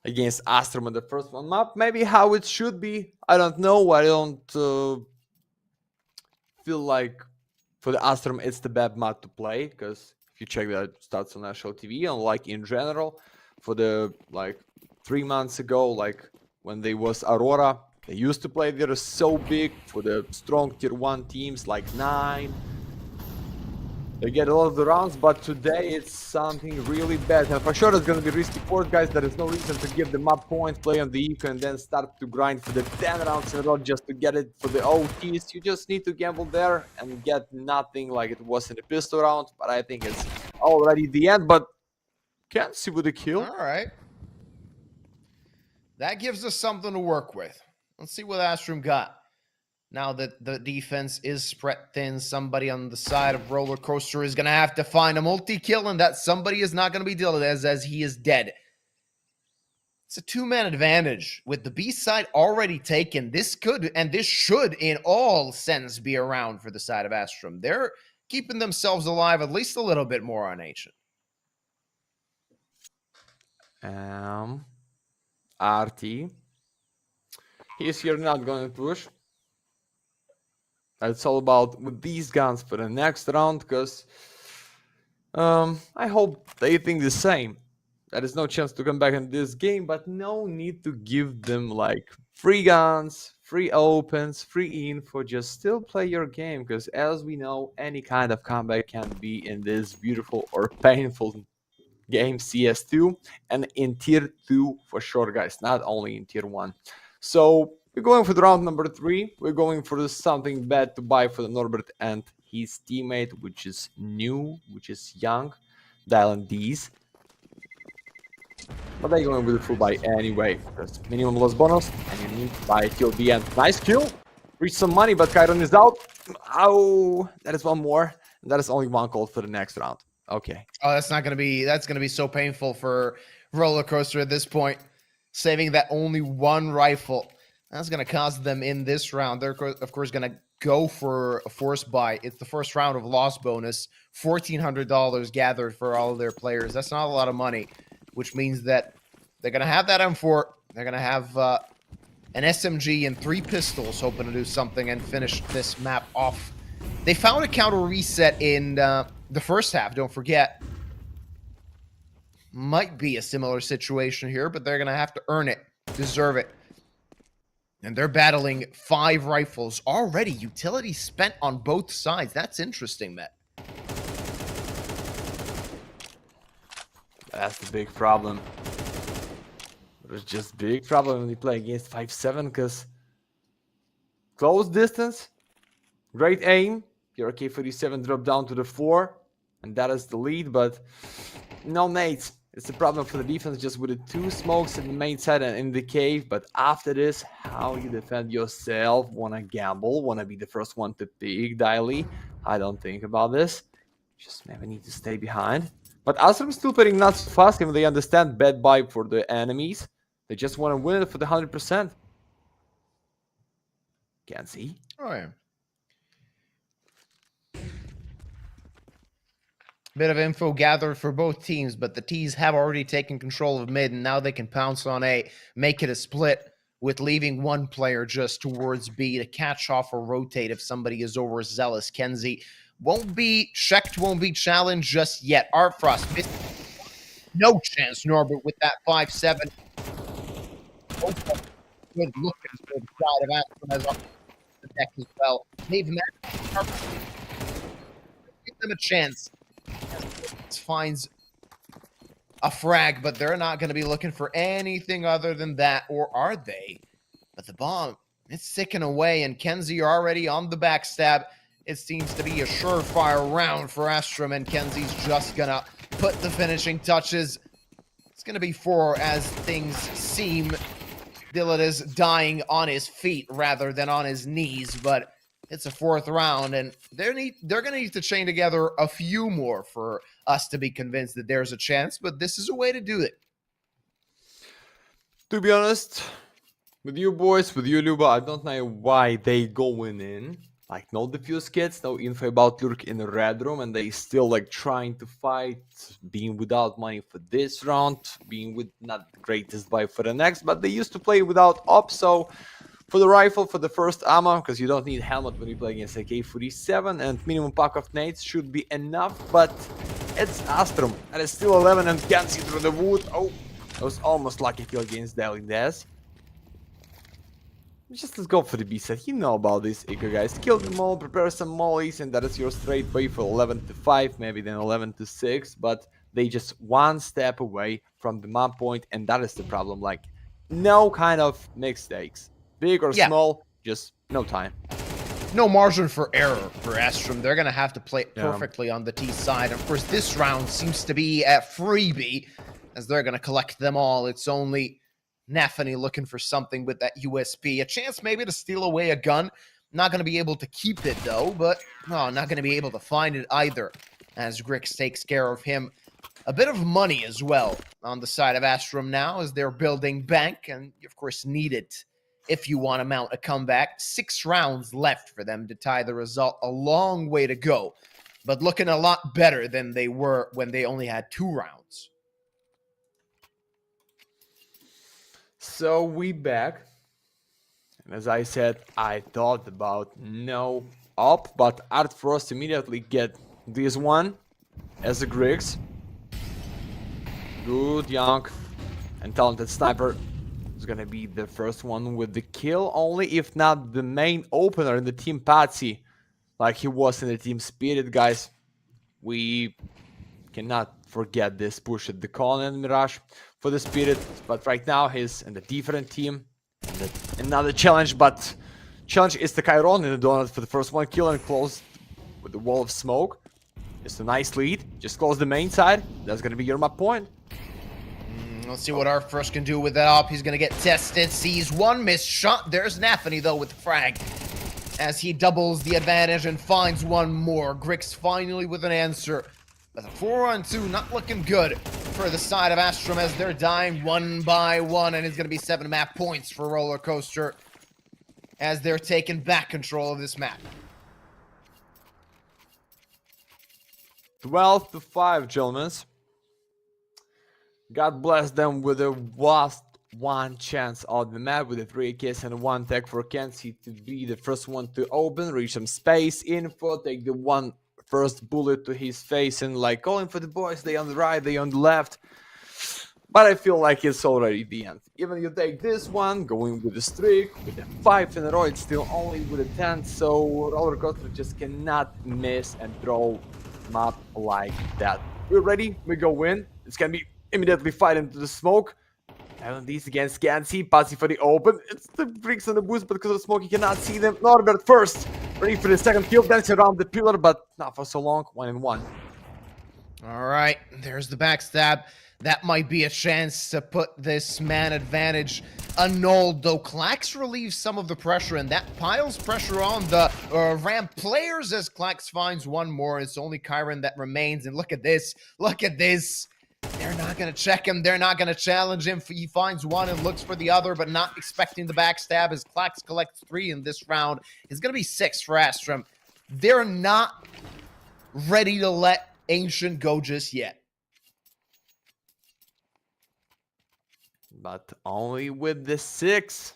against Astrum on the first one map. Maybe how it should be. I don't know. I don't feel like for the Astrum it's the bad map to play, because if you check the stats on national TV and like in general, for the like 3 months ago, like when they was Aurora, they used to play there so big for the strong tier 1 teams like 9. They get a lot of the rounds, but today it's something really bad. And for sure it's going to be risky for guys. There is no reason to give them up points, play on the eco, and then start to grind for the 10 rounds in a row just to get it for the OTs. You just need to gamble there and get nothing like it was in the pistol round. But I think it's already the end, but can't see with the kill. All right. That gives us something to work with. Let's see what Astrum got. Now that the defense is spread thin, somebody on the side of Roller Coaster is going to have to find a multi-kill, and that somebody is not going to be dealt with as he is dead. It's a 2-man advantage. With the B side already taken, this could and this should in all sense be around for the side of Astrum. They're keeping themselves alive at least a little bit more on Ancient. RT. He's here not going to push. It's all about with these guns for the next round, because I hope they think the same. There is no chance to come back in this game, but no need to give them like free guns, free opens, free info. Just still play your game, because as we know, any kind of comeback can be in this beautiful or painful game CS2 and in tier 2 for sure, guys, not only in tier 1. So we're going for the round number 3. We're going for something bad to buy for the Norbert and his teammate, which is new, which is young, Dylan D's. But they're going with the full buy anyway, because minimum loss bonus, and you need to buy till the end. Nice kill! Reach some money, but Chiron is out. Oh, that is one more. And that is only one call for the next round. Okay. Oh, that's going to be so painful for Roller Coaster at this point. Saving that only one rifle. That's going to cost them in this round. They're, of course, going to go for a force buy. It's the first round of loss bonus. $1,400 gathered for all of their players. That's not a lot of money, which means that they're going to have that M4. They're going to have an SMG and 3 pistols, hoping to do something and finish this map off. They found a counter reset in the first half, don't forget. Might be a similar situation here, but they're going to have to earn it, deserve it. And they're battling 5 rifles already. Utility spent on both sides. That's interesting, Matt. That's the big problem. It's just big problem when you play against 5-7, because close distance, great aim, your AK-47 drop down to the floor, and that is the lead, but no nades. It's a problem for the defense just with the 2 smokes in the main side and in the cave, but after this, how you defend yourself, wanna gamble, wanna be the first one to peek, Diley. I don't think about this. Just maybe need to stay behind. But Astrum still playing not so fast, even they understand bad vibe for the enemies. They just want to win it for the 100%. Can't see. Oh, yeah. Bit of info gathered for both teams, but the T's have already taken control of mid, and now they can pounce on A, make it a split, with leaving one player just towards B to catch off or rotate if somebody is overzealous. Kenzie won't be checked, won't be challenged just yet. Artfrost missed. No chance, Norbert, with that 5-7. Oh, good looking for the side of Astrum as off the deck as well. They've managed to give them a chance. Finds a frag, but they're not going to be looking for anything other than that, or are they? But the bomb, it's ticking away, and Kenzie already on the backstab. It seems to be a surefire round for Astrum, and Kenzie's just going to put the finishing touches. It's going to be 4 as things seem. Dillard is dying on his feet rather than on his knees, but it's a 4th round, and they're going to need to chain together a few more for us to be convinced that there's a chance, but this is a way to do it. To be honest, with you boys, with you, Luba, I don't know why they going in. Like, no defuse kits, no info about Lurk in the red room, and they still, like, trying to fight, being without money for this round, being with not the greatest buy for the next, but they used to play without op, so for the rifle, for the first ammo, because you don't need helmet when you play against AK-47, and minimum pack of nades should be enough, but it's Astrum, and it's still 11 and can't see through the wood. Oh, that was almost lucky kill against Deli Des. Just let's go for the B set. You know about this, Eco guys. Kill them all, prepare some mollies, and that is your straight way for 11-5, maybe then 11-6, but they just one step away from the map point, and that is the problem. Like, no kind of mistakes. Big or small, just no time. No margin for error for Astrum. They're going to have to play it perfectly on the T side. Of course, this round seems to be at freebie, as they're going to collect them all. It's only Nafany looking for something with that USP. A chance maybe to steal away a gun. Not going to be able to keep it, though, but not going to be able to find it either, as Grix takes care of him. A bit of money as well on the side of Astrum now, as they're building bank, and, of course, need it if you want to mount a comeback. 6 rounds left for them to tie the result. A long way to go, but looking a lot better than they were when they only had 2 rounds. So we back. And as I said, I thought about no op, but Artfrost immediately get this one as a Griggs. Good, young, and talented sniper. Gonna be the first one with the kill, only if not the main opener in the team Patsy, like he was in the team Spirit, guys. We cannot forget this push at the Con and Mirage for the Spirit, but right now he's in the different team. Another challenge, but challenge is the Chiron in the donut for the first one kill and close with the wall of smoke. It's a nice lead. Just close the main side. That's gonna be your map point. Let's see what Artfrost can do with that op. He's going to get tested. Sees one missed shot. There's Nafany, though, with the frag, as he doubles the advantage and finds one more. Grix finally with an answer. But the 4-on-2 not looking good for the side of Astrum, as they're dying one by one. And it's going to be 7 map points for Roller Coaster, as they're taking back control of this map. 12-5, gentlemen. God bless them with the last one chance on the map with the 3 kills and 1 tag for Kenzie to be the first one to open, reach some space, info, take the first bullet to his face and like calling for the boys, they on the right, they on the left. But I feel like it's already the end. Even you take this one, going with the streak, with the 5 in a row, it's still only with a 10, so Roller Coaster just cannot miss and throw map like that. We're ready, we go in, it's gonna be immediately fight into the smoke, And these against Gansey, passing for the open. It's the bricks on the boost, but because of smoke, he cannot see them. Norbert first, ready for the second kill, dancing around the pillar, but not for so long. 1-1. All right, there's the backstab. That might be a chance to put this man advantage annulled, though Klax relieves some of the pressure, and that piles pressure on the ramp players as Klax finds one more. It's only Kyron that remains, and look at this. Look at this. They're not going to check him. They're not going to challenge him. He finds one and looks for the other, but not expecting the backstab as Klax collects 3 in this round. It's going to be 6 for Astrum. They're not ready to let Ancient go just yet. But only with the 6.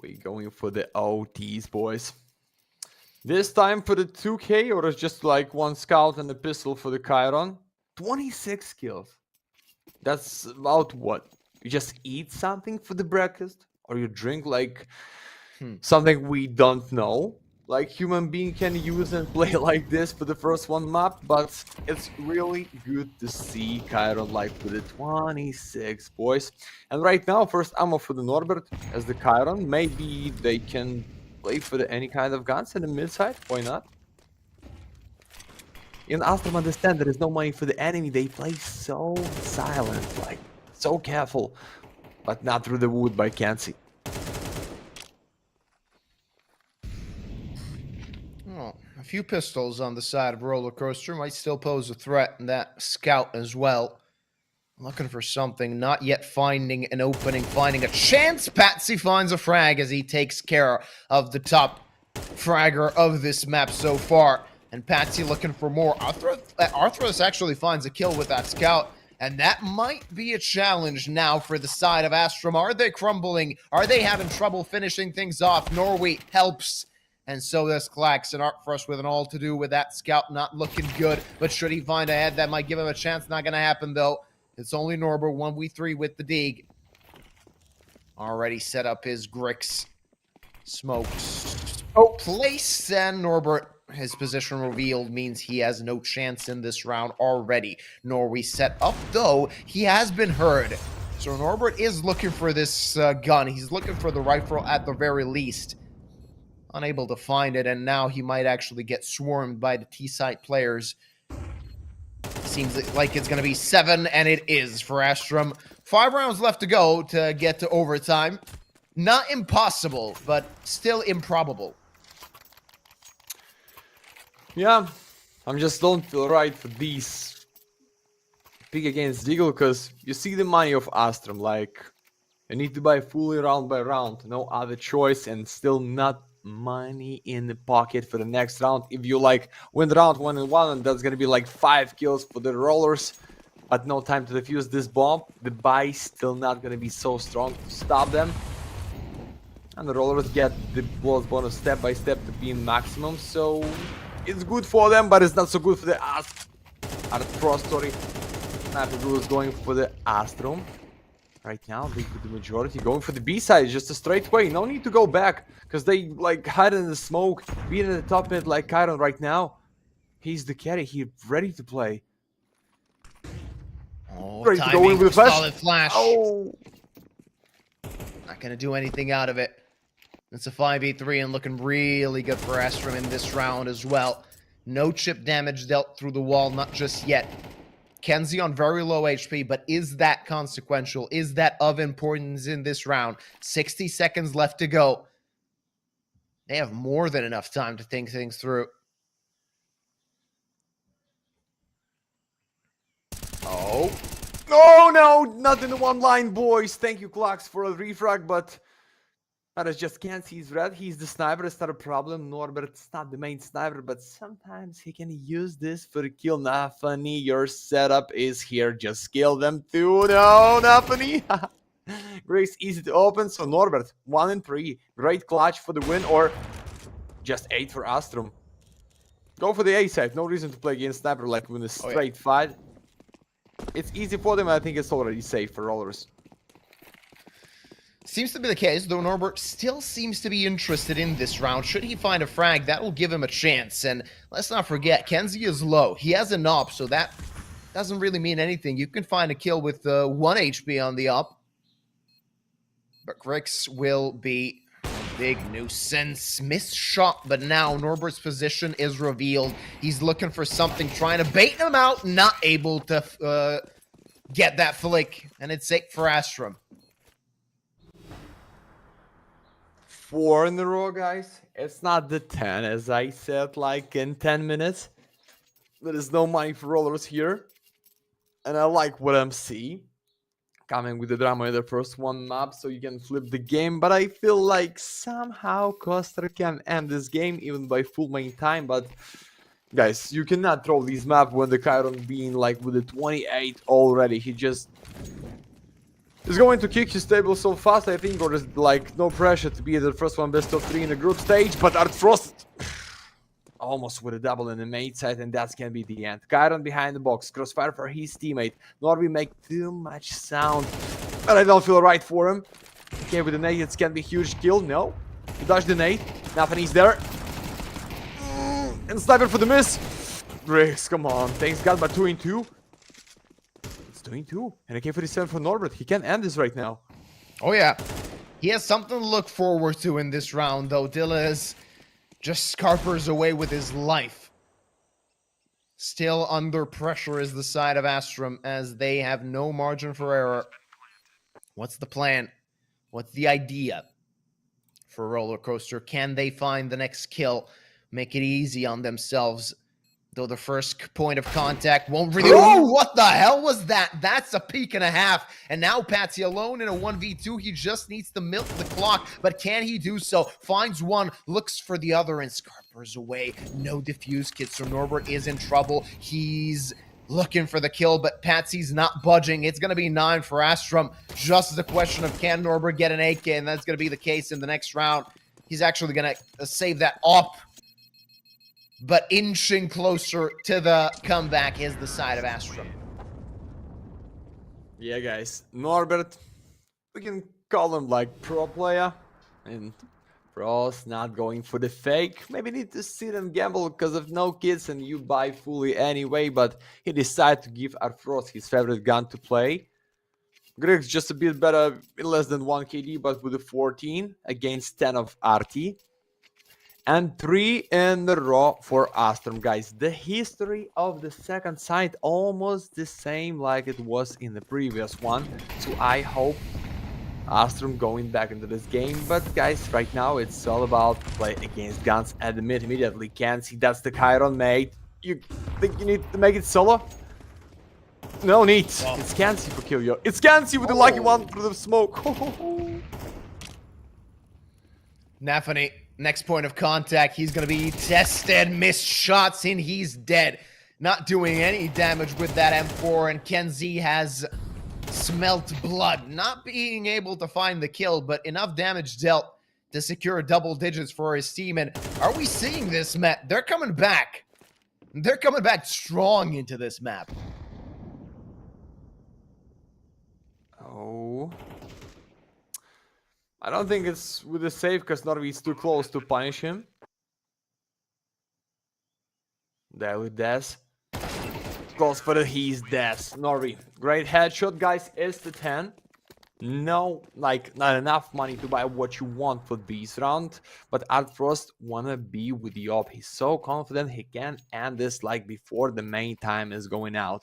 We're going for the OTs, boys. This time for the 2K, or it's just like 1 scout and a pistol for the Chiron. 26 kills. That's about what? You just eat something for the breakfast? Or you drink like something we don't know? Like human being can use and play like this for the first one map, but it's really good to see Chiron like with the 26, boys. And right now, first ammo for the Norbert as the Chiron. Maybe they can play for any kind of guns in the mid side. Why not? In Astrum, understand there is no money for the enemy. They play so silent, like so careful, but not through the wood by Kansi. A few pistols on the side of Roller Coaster might still pose a threat, and that scout as well. Looking for something, not yet finding an opening, finding a chance. Patsy finds a frag as he takes care of the top fragger of this map so far. And Patsy looking for more. Arthros actually finds a kill with that scout. And that might be a challenge now for the side of Astrum. Are they crumbling? Are they having trouble finishing things off? Norway helps. And so does Klax and Artfrost with an all to do with that scout not looking good. But should he find a head, that might give him a chance. Not going to happen, though. It's only Norbert, 1v3 with the Dig. Already set up his Grix. Smokes. Oh, place, and Norbert, his position revealed, means he has no chance in this round already. Norway set up, though, he has been heard. So Norbert is looking for this gun. He's looking for the rifle at the very least. Unable to find it, and now he might actually get swarmed by the T-site players. Seems like it's going to be 7, and it is for Astrum. 5 rounds left to go to get to overtime. Not impossible, but still improbable. Yeah, I just don't feel right for these pick against Deagle, because you see the money of Astrum, like you need to buy fully round by round, no other choice, and still not money in the pocket for the next round. If you like win round 1-1, and that's gonna be like 5 kills for the rollers, but no time to defuse this bomb, the buy still not gonna be so strong to stop them. And the rollers get the bullets bonus step by step to be in maximum, so it's good for them, but it's not so good for the Artfrost, sorry. Navigu is going for the Astrum. Right now, they do the majority going for the B side, just a straight way. No need to go back, because they like hide in the smoke, being in the top mid like Chiron right now. He's the carry, he's ready to play. Oh, ready to go in with a flash. Solid flash. Oh, not gonna do anything out of it. It's a 5v3 and looking really good for Astrum in this round as well. No chip damage dealt through the wall, not just yet. Kenzie on very low HP, but is that consequential? Is that of importance in this round? 60 seconds left to go. They have more than enough time to think things through. oh. No, not in the one line, boys. Thank you, Klax, for a refrag, but that is just can't see his red. He's the sniper, it's not a problem. Norbert's not the main sniper, but sometimes he can use this for the kill. Nafani, your setup is here. Just kill them too. No, Nafani. Grace easy to open. So Norbert, 1-3. Great clutch for the win, or just 8 for Astrum. Go for the A side. No reason to play against sniper like with a straight fight. It's easy for them. I think it's already safe for rollers. Seems to be the case, though Norbert still seems to be interested in this round. Should he find a frag, that will give him a chance. And let's not forget, Kenzie is low. He has an op, so that doesn't really mean anything. You can find a kill with 1 HP on the op. But Grix will be a big nuisance. Missed shot, but now Norbert's position is revealed. He's looking for something, trying to bait him out, not able to get that flick, and it's 8 for Astrum. 4 in a row, guys. It's not the 10, as I said, like in 10 minutes. There is no money for rollers here. And I like what I'm seeing. Coming with the drama in the first one map, so you can flip the game. But I feel like somehow Costa can end this game, even by full main time. But guys, you cannot throw these map when the Chiron being like with the 28 already. He just is going to kick his table so fast, I think, or there's like no pressure to be the first one best of 3 in the group stage. But Artfrost almost with a double in the mate side, and that's gonna be the end. Chiron behind the box, crossfire for his teammate. Norby make too much sound, but I don't feel right for him. Okay, with the nade, it's gonna be a huge kill. No, he dodged the nade. Nothing's there. And sniper for the miss. Grix, come on. Thanks God, but 2 in 2. It's 2 in 2. And a K47 for Norbert. He can end this right now. Oh, yeah. He has something to look forward to in this round, though. Dilla is just scarpers away with his life. Still under pressure is the side of Astrum, as they have no margin for error. What's the plan? What's the idea for Roller Coaster? Can they find the next kill? Make it easy on themselves. Though the first point of contact won't really... Oh, what the hell was that? That's a peak and a half. And now Patsy alone in a 1v2. He just needs to milk the clock. But can he do so? Finds one, looks for the other, and scarpers away. No defuse kit, so Norbert is in trouble. He's looking for the kill, but Patsy's not budging. It's going to be 9 for Astrum. Just the question of can Norbert get an AK, and that's going to be the case in the next round. He's actually going to save that up. But inching closer to the comeback is the side of Astrum. Yeah, guys. Norbert, we can call him like pro player. And pros not going for the fake. Maybe need to sit and gamble because of no kids and you buy fully anyway. But he decided to give Artfrost his favorite gun to play. Grig's just a bit better, less than 1 KD, but with a 14 against 10 of RT. And 3 in a row for Astrum, guys. The history of the second side almost the same like it was in the previous one. So I hope Astrum going back into this game. But guys, right now it's all about play against guns at the mid immediately. Can't see that's the Chiron, mate. You think you need to make it solo? No need. Oh. It's Kansi for kill you. It's Kansi with the lucky one through the smoke. Nafany. Next point of contact, he's going to be tested, missed shots, and he's dead. Not doing any damage with that M4, and Kenzie has smelt blood. Not being able to find the kill, but enough damage dealt to secure double digits for his team. And are we seeing this, Matt? They're coming back. They're coming back strong into this map. Oh... I don't think it's with the save because Norby is too close to punish him. There with Des. Goes for the he's Des. Norby. Great headshot, guys. Is the 10. No, like, not enough money to buy what you want for this round. But Artfrost wanna be with the op. He's so confident he can end this like before the main time is going out.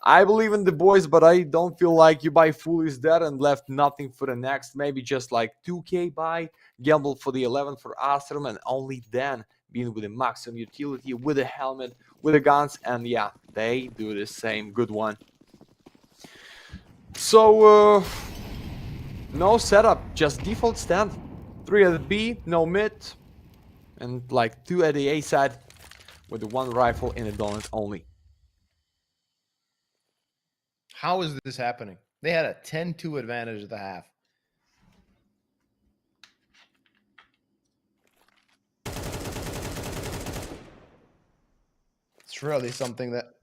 I believe in the boys, but I don't feel like you buy Foolies there and left nothing for the next. Maybe just like 2k buy, gamble for the 11 for Astrum, and only then being with the maximum utility, with a helmet, with the guns, and yeah, they do the same. Good one. So, no setup, just default stand. 3 at the B, no mid, and like 2 at the A side, with the 1 rifle in the donut only. How is this happening? They had a 10-2 advantage at the half. It's really something that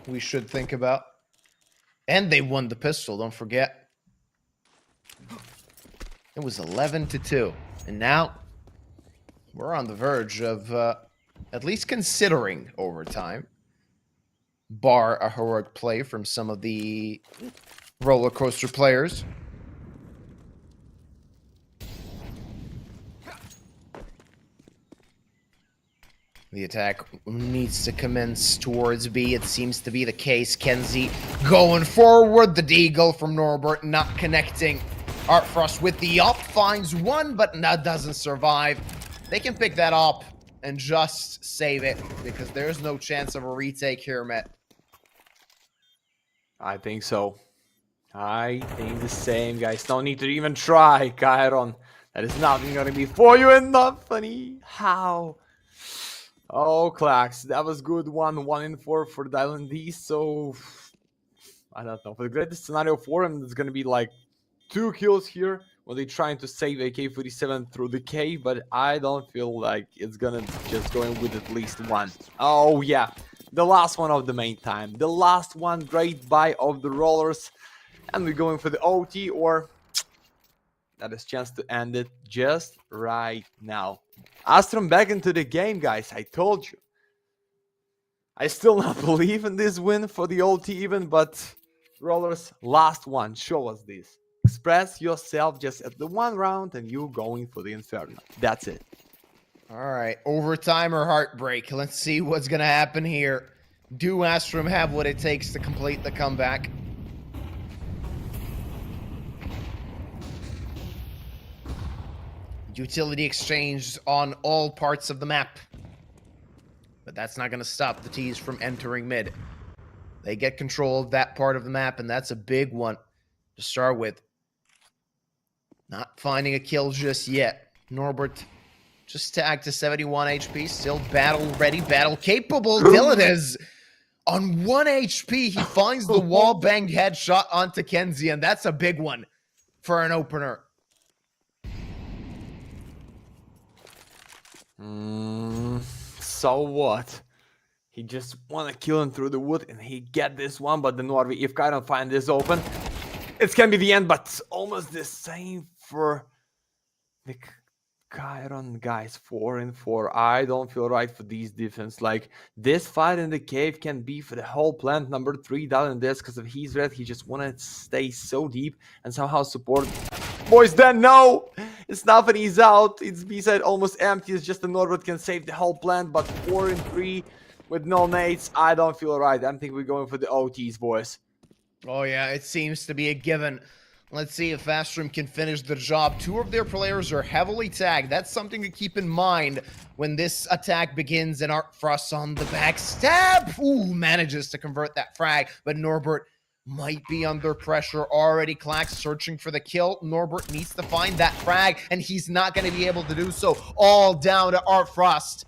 we should think about. And they won the pistol, don't forget. It was 11-2. And now we're on the verge of at least considering overtime. Bar a heroic play from some of the roller coaster players. The attack needs to commence towards B. It seems to be the case. Kenzie going forward. The deagle from Norbert not connecting. Artfrost with the up finds one, but that doesn't survive. They can pick that up and just save it because there's no chance of a retake here, Matt. I think so. I think the same, guys. No need to even try, Chiron. That is nothing gonna be for you and not funny. How? Oh, Clax, that was good one. 1 in 4 for Dylan D. So, I don't know. For the greatest scenario for him, it's gonna be like 2 kills here when they're trying to save AK-47 through the cave, but I don't feel like it's gonna just go in with at least 1. Oh, yeah. The last one of the main time. The last one, great buy of the rollers. And we're going for the OT, or that is chance to end it just right now. Astrum back into the game, guys. I told you. I still not believe in this win for the OT even, but rollers, last one. Show us this. Express yourself just at the 1 round and you going for the Inferno. That's it. All right, overtime or heartbreak. Let's see what's going to happen here. Do Astrum have what it takes to complete the comeback? Utility exchange on all parts of the map. But that's not going to stop the T's from entering mid. They get control of that part of the map, and that's a big one to start with. Not finding a kill just yet. Norbert just tagged to 71 HP, still battle ready, battle capable. Dylan is on 1 HP. He finds the wall banged headshot onto Kenzie, and that's a big one for an opener. So what? He just wanna kill him through the wood and he get this one, but the Norvi, if Chiron find this open, it's gonna be the end, but almost the same for the Chiron guys. 4 in 4. I don't feel right for these defense. Like, this fight in the cave can be for the whole plant. Number 3 down in this because if he's red, he just wanna stay so deep and somehow support. Boys, then no! It's nothing, he's out. It's B-side almost empty. It's just the Norbert can save the whole plant, but 4 in 3 with no nades, I don't feel right. I think we're going for the OTs, boys. Oh yeah, it seems to be a given. Let's see if Astrum can finish the job. 2 of their players are heavily tagged. That's something to keep in mind when this attack begins, and Artfrost on the backstab. Ooh, manages to convert that frag, but Norbert might be under pressure already. Clax searching for the kill. Norbert needs to find that frag, and he's not going to be able to do so. All down to Artfrost.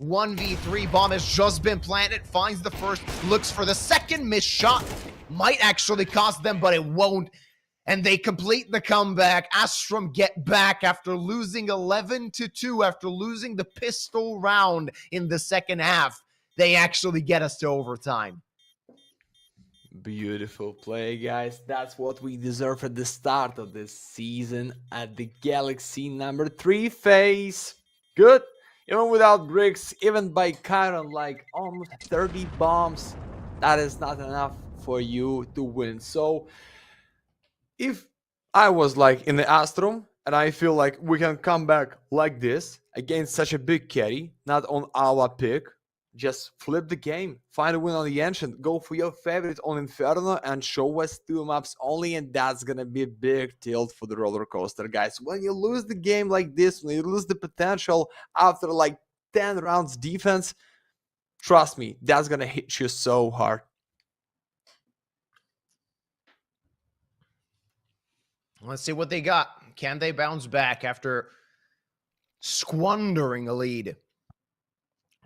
1v3 bomb has just been planted. Finds the first, looks for the second. Missed shot. Might actually cost them, but it won't. And they complete the comeback. Astrum get back after losing 11-2, after losing the pistol round in the second half. They actually get us to overtime. Beautiful play, guys. That's what we deserve at the start of this season at the Galaxy number 3 phase. Good. Even without bricks, even by Chiron, like almost 30 bombs, that is not enough for you to win. So, if I was like in the Astrum, and I feel like we can come back like this against such a big carry, not on our pick, just flip the game, find a win on the Ancient, go for your favorite on Inferno, and show us 2 maps only, and that's gonna be a big tilt for the roller coaster, guys. When you lose the game like this, when you lose the potential after like 10 rounds defense, trust me, that's gonna hit you so hard. Let's see what they got. Can they bounce back after squandering a lead?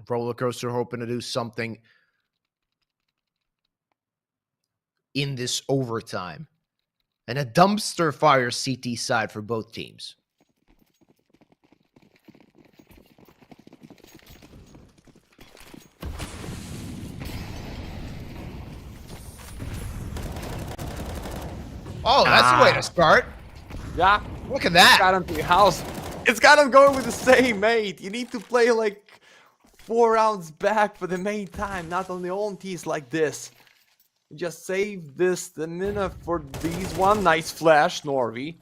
Roller coaster hoping to do something in this overtime. And a dumpster fire CT side for both teams. Oh, that's the way to start. Yeah. Look at that. Got him to your house. It's got him going with the same mate. You need to play like 4 rounds back for the main time, not on the own tees like this. Just save this stamina for these one. Nice flash, Norvi.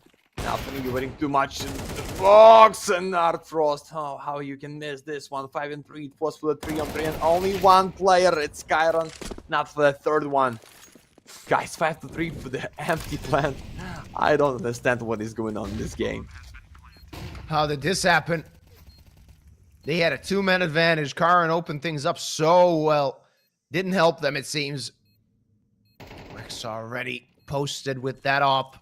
Nothing, you're waiting too much in the box, and Art Frost. Oh, how you can miss this one. 5 and 3. It was for the 3 on 3, and only one player. It's Chiron, not for the third one. Guys, 5 to 3 for the empty plant. I don't understand what is going on in this game. How did this happen? They had a 2-man advantage. Chiron opened things up so well. Didn't help them, it seems. Rick's already posted with that op.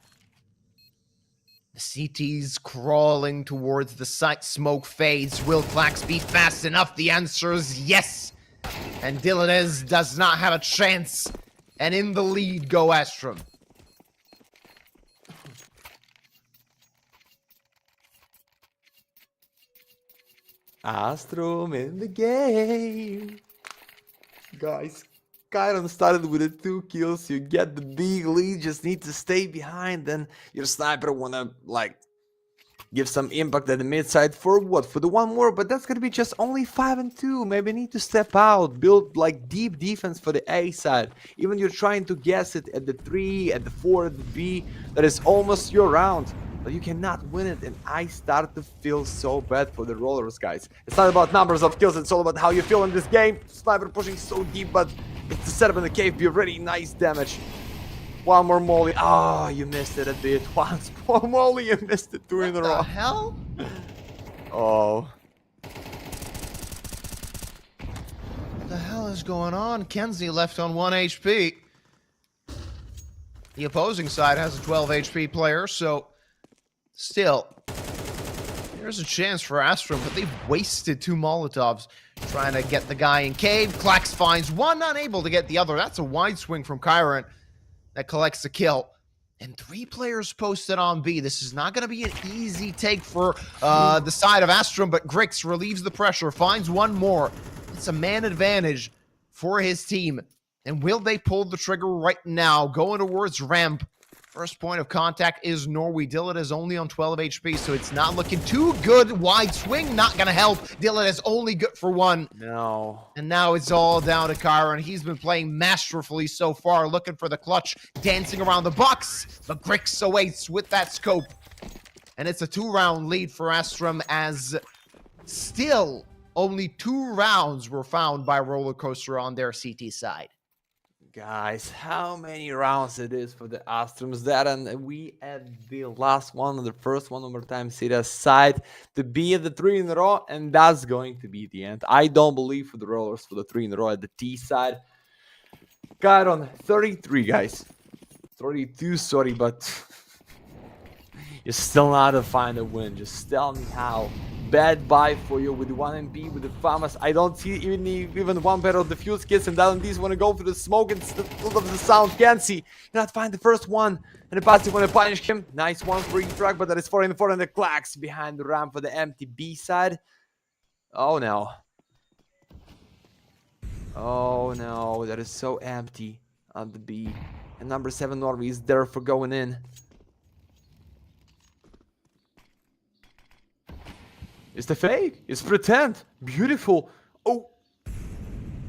The CT's crawling towards the site. Smoke fades. Will Clax be fast enough? The answer is yes. And Dylanez does not have a chance. And in the lead go Astrum. Astrum in the game. Guys, Chiron started with the 2 kills. You get the big lead, just need to stay behind. Then your sniper wanna like give some impact at the mid side for what? For the one more, but that's gonna be just only 5 and 2. Maybe need to step out, build like deep defense for the A side. Even you're trying to guess it at the 3, at the 4, at the B. That is almost your round. But you cannot win it, and I start to feel so bad for the rollers, guys. It's not about numbers of kills, it's all about how you feel in this game. Sniper pushing so deep, but it's the setup in the cave. Be ready, nice damage. One more molly. Oh, you missed it a bit. Once more molly, you missed it 2 in a row. What the hell? Oh. What the hell is going on? Kenzie left on 1 HP. The opposing side has a 12 HP player, so still, there's a chance for Astrum, but they've wasted 2 Molotovs trying to get the guy in cave. Clax finds one, unable to get the other. That's a wide swing from Chiron that collects the kill. And 3 players posted on B. This is not going to be an easy take for the side of Astrum, but Grix relieves the pressure, finds one more. It's a man advantage for his team. And will they pull the trigger right now? Going towards ramp. First point of contact is Norway. Dylan is only on 12 HP, so it's not looking too good. Wide swing, not going to help. Dylan is only good for 1. No. And now it's all down to Chiron. He's been playing masterfully so far, looking for the clutch, dancing around the box. But Grix awaits with that scope. And it's a 2-round lead for Astrum, as still only 2 rounds were found by Roller Coaster on their CT side. Guys, how many rounds it is for the Astrums that, and we at the last one, the first one more time, sit aside to be at the 3 in a row, and that's going to be the end. I don't believe for the rollers for the 3 in a row at the T side. Got on 33, guys. 32, sorry, but you're still not to find a win. Just tell me how. Bad buy for you with the 1 MP, with the FAMAS. I don't see even one pair of the fuse kits, and Dylan want to go for the smoke instead of the sound. Can't see. Cannot find the first one. And the passive want to punish him. Nice one for E-Track, but that is 4 in 4, and the Clax behind the ramp for the empty B side. Oh no. Oh no, that is so empty on the B. And number 7 Norway is there for going in. It's the fake. It's pretend. Beautiful. Oh.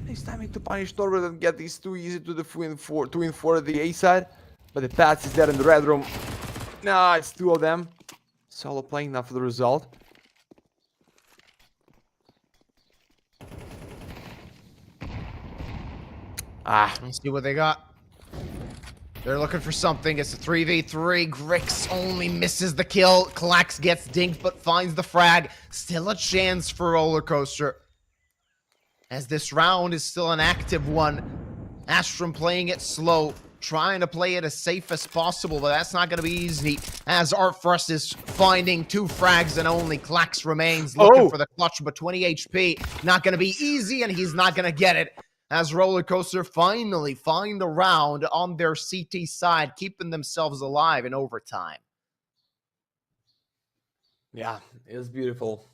Nice timing to punish Norbert and get these 2 easy to the 2 in 4 at the A side. But the pass is there in the red room. Nah, it's 2 of them. Solo playing now for the result. Let's see what they got. They're looking for something. It's a 3v3. Grix only misses the kill. Clax gets dinked but finds the frag. Still a chance for Roller Coaster, as this round is still an active one. Astrum playing it slow, trying to play it as safe as possible, but that's not going to be easy, as Artfrost is finding 2 frags and only Clax remains looking for the clutch, but 20 HP. Not going to be easy, and he's not going to get it, as Roller Coaster finally find a round on their CT side, keeping themselves alive in overtime. Yeah, it's beautiful.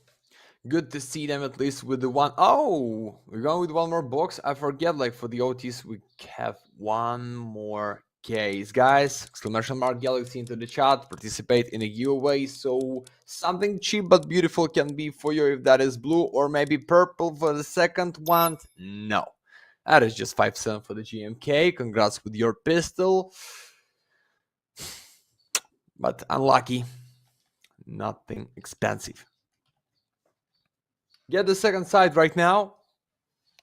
Good to see them at least with the one. Oh, we're going with one more box. I forget, like for the OTs, we have one more case. Guys, exclamation mark Galaxy into the chat. Participate in a giveaway. So something cheap but beautiful can be for you if that is blue or maybe purple for the second one. No. That is just 5-7 for the GMK. Congrats with your pistol. But unlucky. nothing expensive. Get the second side right now.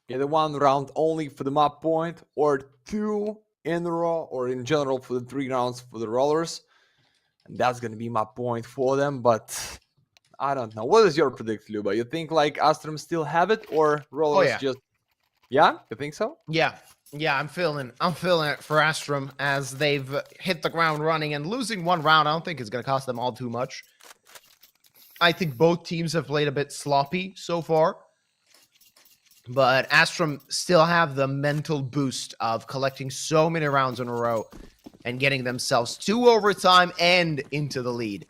Get the 1 round only for the map point, or 2 in a row, or in general for the 3 rounds for the rollers. And that's gonna be my point for them, but I don't know. What is your predict, Luba? You think like Astrum still have it, or rollers just... Yeah? You think so? Yeah, I'm feeling it for Astrum, as they've hit the ground running, and losing 1 round I don't think is going to cost them all too much. I think both teams have played a bit sloppy so far, but Astrum still have the mental boost of collecting so many rounds in a row and getting themselves to overtime and into the lead.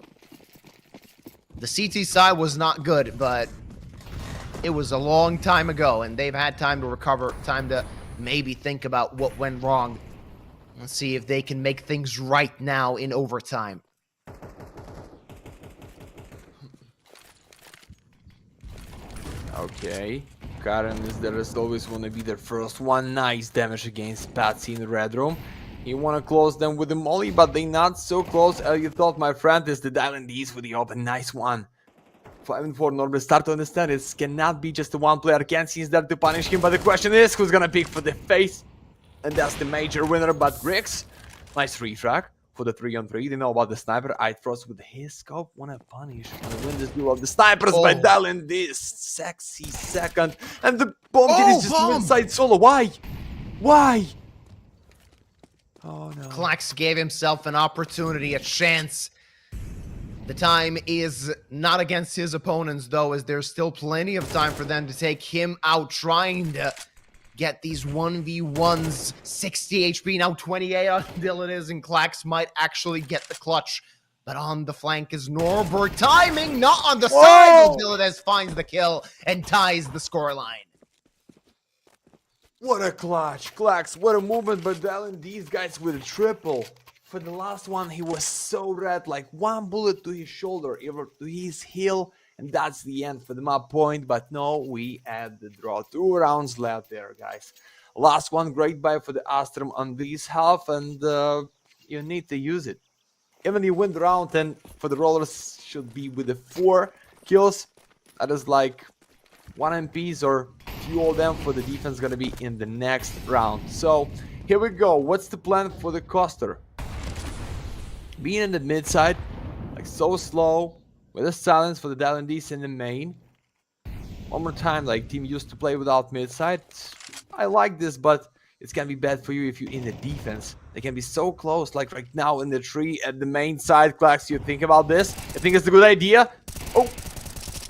The CT side was not good, but it was a long time ago, and they've had time to recover, time to maybe think about what went wrong. Let's see if they can make things right now in overtime. Okay. Karen is there as always want to be their first one. Nice damage against Patsy in the red room. You want to close them with the molly, but they not so close as you thought, my friend. Is the Diamond D's with the open. Nice one. 5 and 4 Norbert start to understand it cannot be just the one player. Kenzie is there to punish him, but the question is who's gonna pick for the face, and that's the major winner. But Griggs, nice refrag for the 3-on-3. They know about the sniper. Frost with his scope wanna punish, wanna win this duel of the snipers by dialing this sexy second, and the bomb kid is just inside solo. Why? Oh no. Klax gave himself an opportunity, a chance. The time is not against his opponents, though, as there's still plenty of time for them to take him out, trying to get these 1v1s. 60 HP, now 28 on Dylan, and Klax might actually get the clutch. But on the flank is Norbert. Timing, not on the side. Dylan finds the kill and ties the scoreline. What a clutch. Klax, what a movement, but Dylan, these guys with a triple. For the last one, he was so red, like 1 bullet to his shoulder, either to his heel, and that's the end for the map point. But no, we had the draw. 2 rounds left there, guys. Last one, great buy for the Astrum on this half, and you need to use it. Even you win the round, and for the rollers should be with the 4 kills. That is like 1 MPs or few of them for the defense gonna be in the next round. So here we go. What's the plan for the Coaster? Being in the mid side, like so slow, with a silence for the Dalandis in the main. One more time, like team used to play without mid side. I like this, but it's gonna be bad for you if you're in the defense. They can be so close, like right now in the tree at the main side. Klax, you think about this? I think it's a good idea.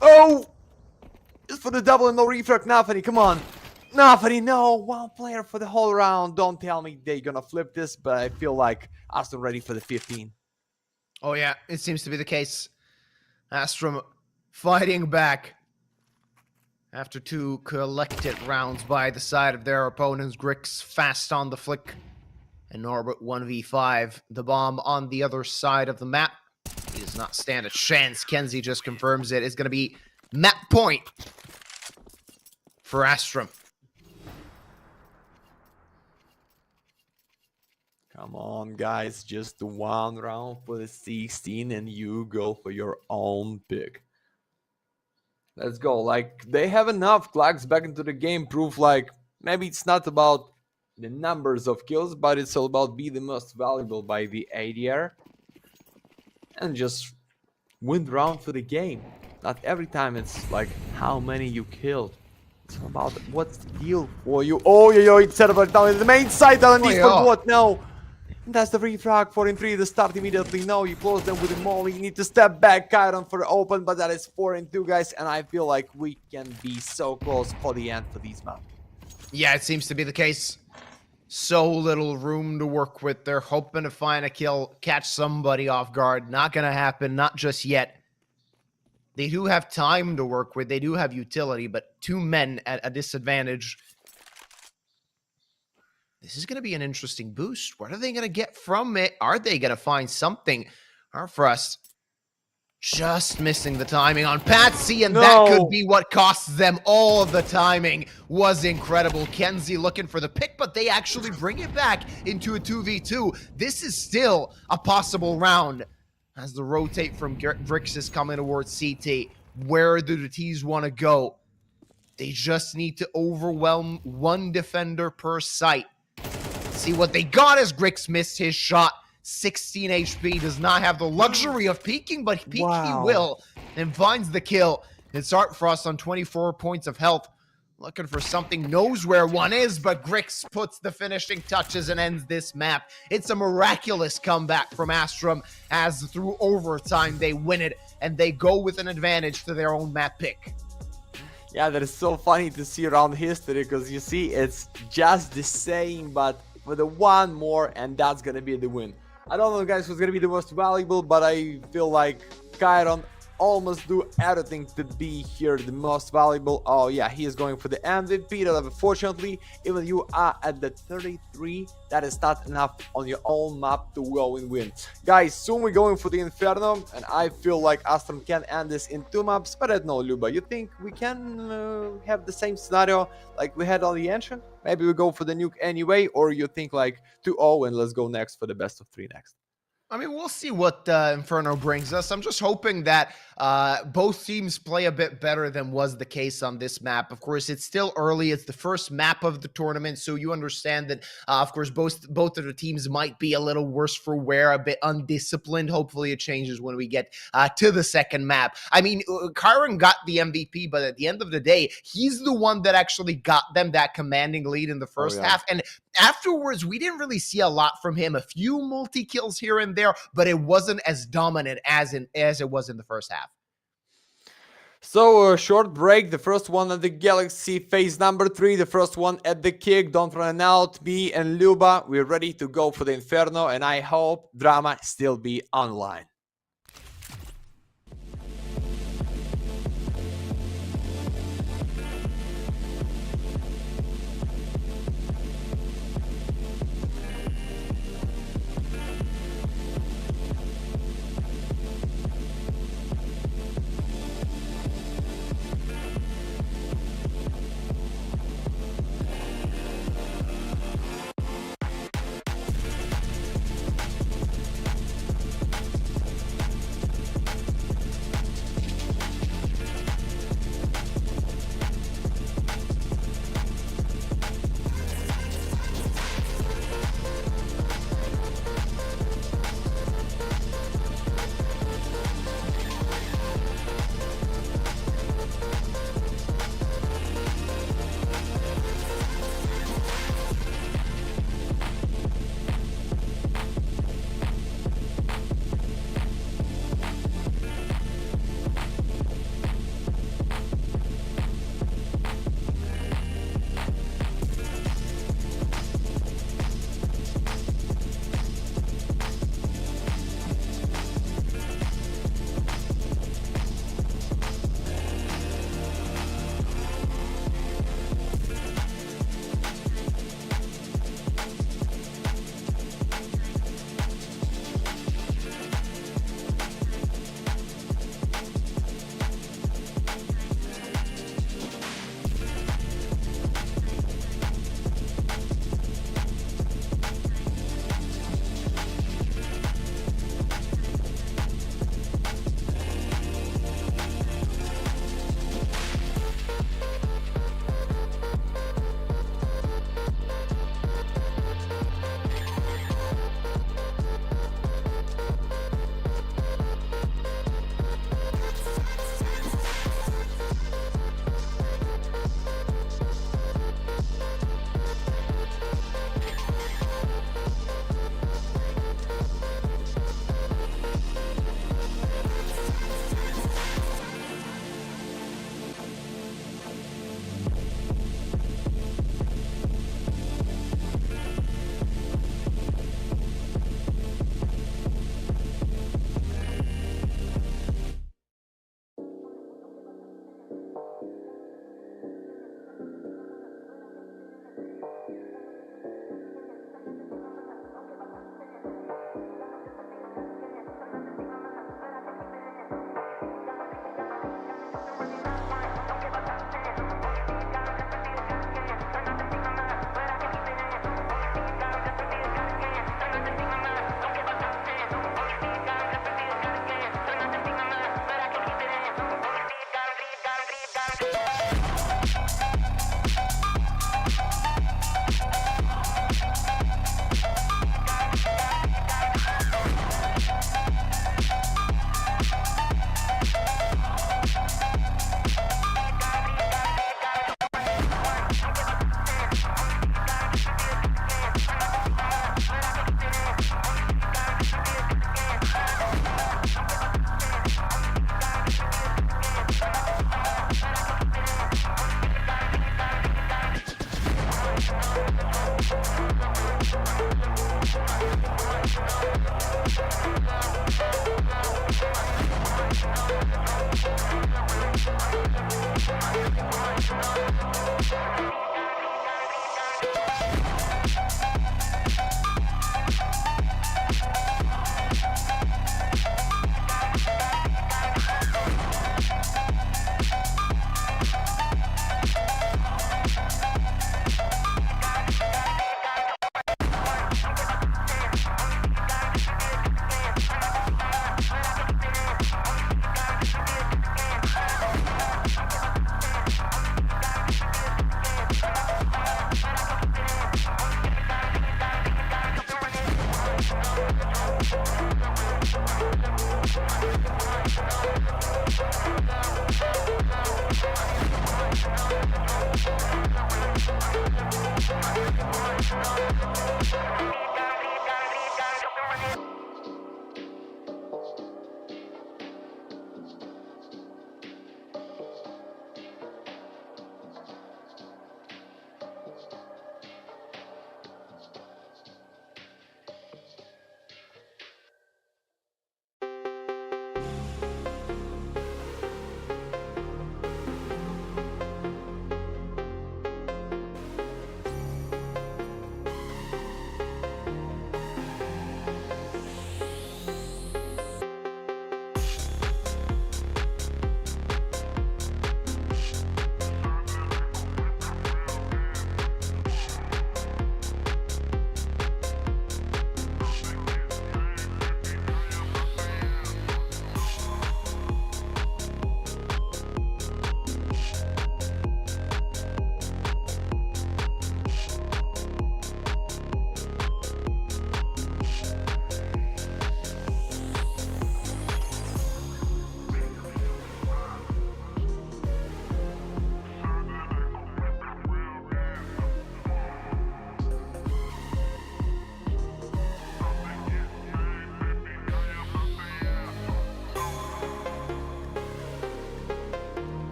Oh! Just for the double and no refrag. Nafani, come on. Nafani, no. 1 player for the whole round. Don't tell me they're gonna flip this, but I feel like Astrum ready for the 15. Oh yeah, it seems to be the case. Astrum fighting back after 2 collected rounds by the side of their opponents. Grix fast on the flick, and Norbert 1v5. The bomb on the other side of the map. He does not stand a chance. Kenzie just confirms it. It's going to be map point for Astrum. Come on, guys. Just 1 round for the 16, and you go for your own pick. Let's go. Like, they have enough. Klax back into the game. Proof, like, maybe it's not about the numbers of kills, but it's all about be the most valuable by the ADR. And just win the round for the game. Not every time it's like how many you killed. It's all about what's the deal for you. Oh, it's set up down in the main side. Down for what? No. That's the refrag. 4 and 3. The start immediately. No, you close them with the molly. You need to step back, Chiron, for the open, but that is 4 and 2, guys. And I feel like we can be so close for the end for these maps. Yeah, it seems to be the case. So little room to work with. They're hoping to find a kill, catch somebody off guard. Not gonna happen, not just yet. They do have time to work with. They do have utility, but 2 men at a disadvantage. This is going to be an interesting boost. What are they going to get from it? Are they going to find something? Frost just missing the timing on Patsy, and that could be what costs them all. The timing was incredible. Kenzie looking for the pick, but they actually bring it back into a 2v2. This is still a possible round. as the rotate from Grix is coming towards CT. Where do the T's want to go? They just need to overwhelm one defender per site. See what they got as Grix missed his shot. 16 HP, does not have the luxury of peeking, but peek he will, and finds the kill. It's Art Frost on 24 points of health. Looking for something, knows where one is, but Grix puts the finishing touches and ends this map. It's a miraculous comeback from Astrum, as through overtime they win it, and they go with an advantage to their own map pick. Yeah, that is so funny to see around history, because you see, it's just the same, but for the one more, and that's gonna be the win. I don't know, guys, who's gonna be the most valuable, but I feel like Chiron almost do everything to be here the most valuable. Oh yeah, he is going for the MVP. That unfortunately, even you are at the 33, that is not enough on your own map to go and win. Guys, soon we're going for the Inferno, and I feel like Astrum can end this in 2 maps, but I don't know, Luba, you think we can have the same scenario like we had on the Ancient? Maybe we go for the nuke anyway, or you think like 2-0 and let's go next for the best of 3 next? I mean, we'll see what Inferno brings us. I'm just hoping that both teams play a bit better than was the case on this map. Of course, it's still early. It's the first map of the tournament, so you understand that, of course, both of the teams might be a little worse for wear, a bit undisciplined. Hopefully, it changes when we get to the second map. I mean, Chiron got the MVP, but at the end of the day, he's the one that actually got them that commanding lead in the first half. And afterwards, we didn't really see a lot from him. A few multi-kills here and there, but it wasn't as dominant as it was in the first half. So a short break, the first one at the Galaxy phase number 3, the first one at the kick. Don't run out. Me and Luba, we're ready to go for the Inferno, and I hope Drama still be online.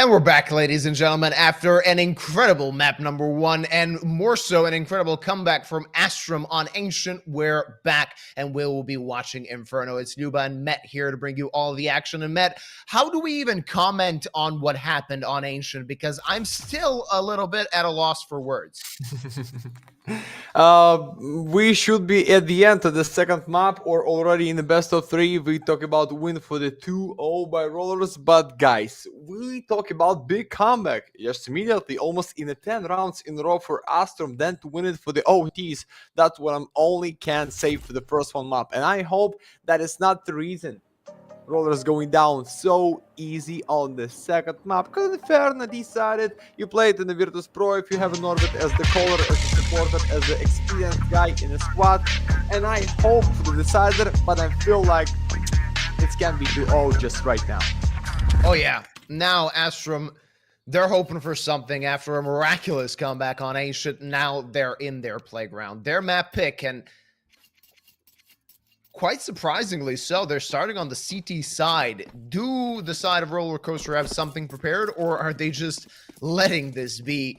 And we're back, ladies and gentlemen, after an incredible map number 1, and more so an incredible comeback from Astrum on Ancient. We're back, and we will be watching Inferno. It's Nuba and Met here to bring you all the action. And Met, how do we even comment on what happened on Ancient? Because I'm still a little bit at a loss for words. We should be at the end of the second map or already in the best of 3. We talk about win for the 2-0 by Rollers, but guys, we talk about big comeback just immediately, almost in the 10 rounds in a row for Astrum, then to win it for the OTs. That's what I'm only can say for the first one map, and I hope that is not the reason Rollers going down so easy on the second map, because Inferno decided you play it in the Virtus Pro if you have an Orbit as the caller, as the supporter, as the experienced guy in the squad, and I hope for the decider, but I feel like it can be 2-0 just right now. Oh yeah, now Astrum, they're hoping for something after a miraculous comeback on Ancient. Now they're in their playground, their map pick, and quite surprisingly so, they're starting on the CT side. Do the side of Roller Coaster have something prepared, or are they just letting this be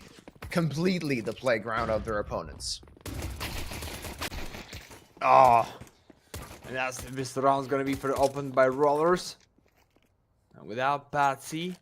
completely the playground of their opponents? Oh, and that's this round's gonna be for opened by Rollers. And without Patsy,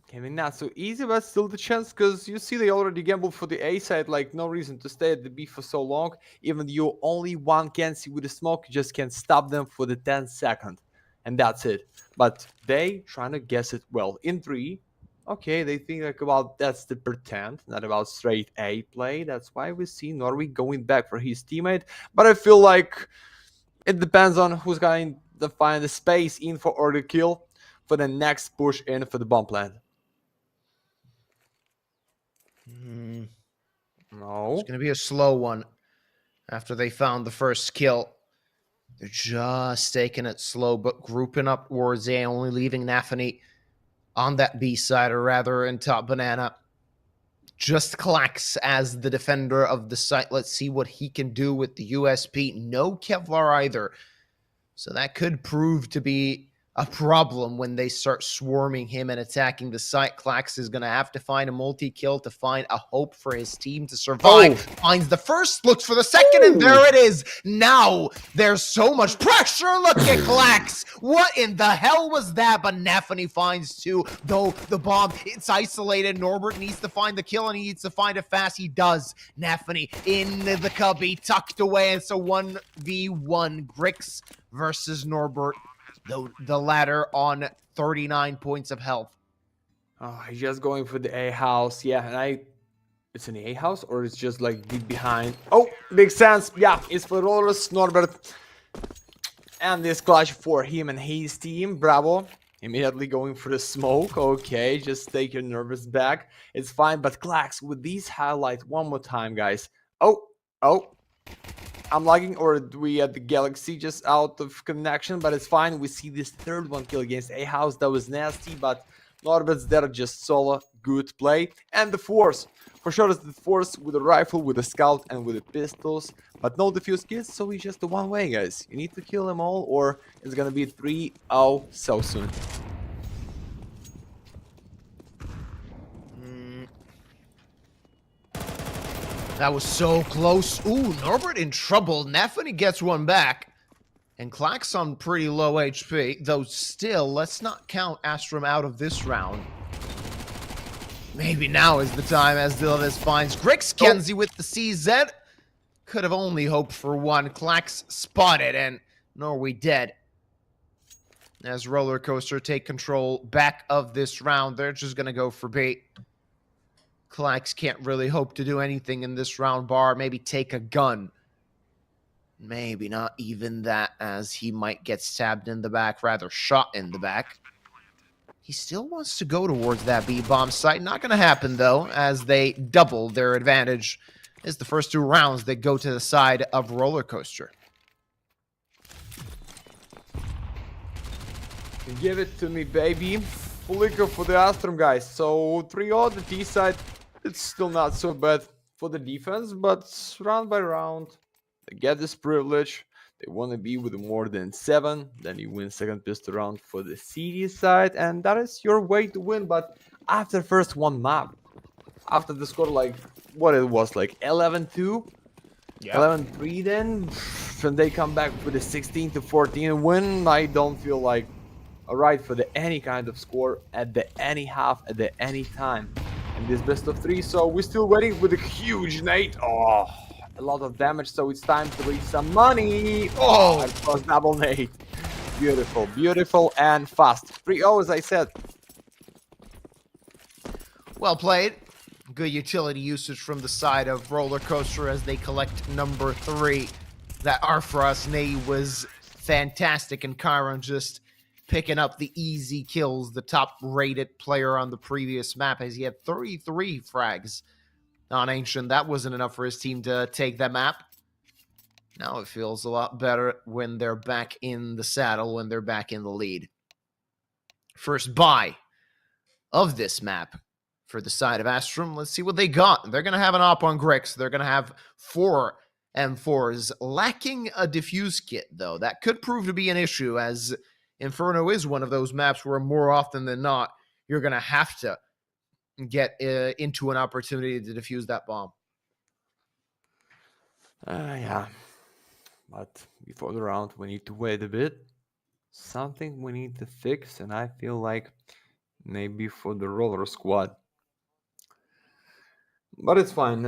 can be not so easy, but still the chance, because you see they already gambled for the A side, like no reason to stay at the B for so long. Even you only one can see with the smoke, you just can't stop them for the 10 second, and that's it. But they trying to guess it well. In 3, okay, they think like about that's the pretend, not about straight A play. That's why we see Norway going back for his teammate. But I feel like it depends on who's going to find the space info or the kill for the next push in for the bomb plant. No. It's going to be a slow one after they found the first kill. They're just taking it slow, but grouping up towards A, only leaving Nafany on that B side, or rather in top banana. Just Klax as the defender of the site. Let's see what he can do with the USP. No Kevlar either. So that could prove to be a problem when they start swarming him and attacking the site. Klax is going to have to find a multi-kill to find a hope for his team to survive. Finds the first, looks for the second, and there it is. Now there's so much pressure. Look at Klax. What in the hell was that? But Nafany finds 2, though the bomb, it's isolated. Norbert needs to find the kill, and he needs to find it fast. He does. Nafany in the cubby, tucked away. It's a 1v1. Grix versus Norbert. The latter on 39 points of health. Oh, he's just going for the A house. Yeah, and it's an A house, or it's just like deep behind. Oh, big sense. Yeah, it's for Rollers, Norbert. And this clutch for him and his team. Bravo. Immediately going for the smoke. Okay, just take your nervous back. It's fine, but Klax with these highlights one more time, guys. Oh. I'm lagging, or we at the Galaxy just out of connection, but it's fine. We see this third one kill against A house. That was nasty, but Norbert's there just solo. Good play. And the Force. For sure, it's the Force with a rifle, with a scout, and with the pistols. But no defuse kits, so it's just the one way, guys. You need to kill them all, or it's gonna be 3-0 so soon. That was so close. Ooh, Norbert in trouble. Nafany gets one back. And Klax on pretty low HP. Though still, let's not count Astrum out of this round. Maybe now is the time as Dilvis finds Grix Kenzie with the CZ. Could have only hoped for one. Klax spotted, and Norway dead. As Roller Coaster take control back of this round, they're just going to go for bait. Klax can't really hope to do anything in this round, bar maybe take a gun. Maybe not even that, as he might get stabbed in the back, rather shot in the back. He still wants to go towards that B-bomb site. Not going to happen, though, as they double their advantage. It's the first 2 rounds that go to the side of Roller Coaster. Give it to me, baby. Flicker for the Astrum, guys. So 3-0 the T side. It's still not so bad for the defense, but round by round, they get this privilege They want to be with more than 7. Then you win second pistol round for the CD side, and that is your way to win. But after first one map, after the score, like what it was, like 11-2, Yeah. 11-3, then when they come back with a 16-14 win, I don't feel like alright for the any kind of score at the any half at the any time in this best of 3. So we're still waiting with a huge nade. Oh, a lot of damage, so it's time to reach some money. Oh, it was double nade. Beautiful, beautiful and fast. 3-0, as I said. Well played. Good utility usage from the side of Roller Coaster as they collect number 3. That Arfros nade was fantastic, and Chiron just picking up the easy kills, the top-rated player on the previous map, as he had 33 frags on Ancient. That wasn't enough for his team to take that map. Now it feels a lot better when they're back in the saddle, when they're back in the lead. First buy of this map for the side of Astrum. Let's see what they got. They're going to have an op on Grix. They're going to have 4 M4s, lacking a diffuse kit, though. That could prove to be an issue, as Inferno is one of those maps where more often than not, you're going to have to get into an opportunity to defuse that bomb. Yeah. But before the round, we need to wait a bit. Something we need to fix, and I feel like maybe for the roller squad. But it's fine.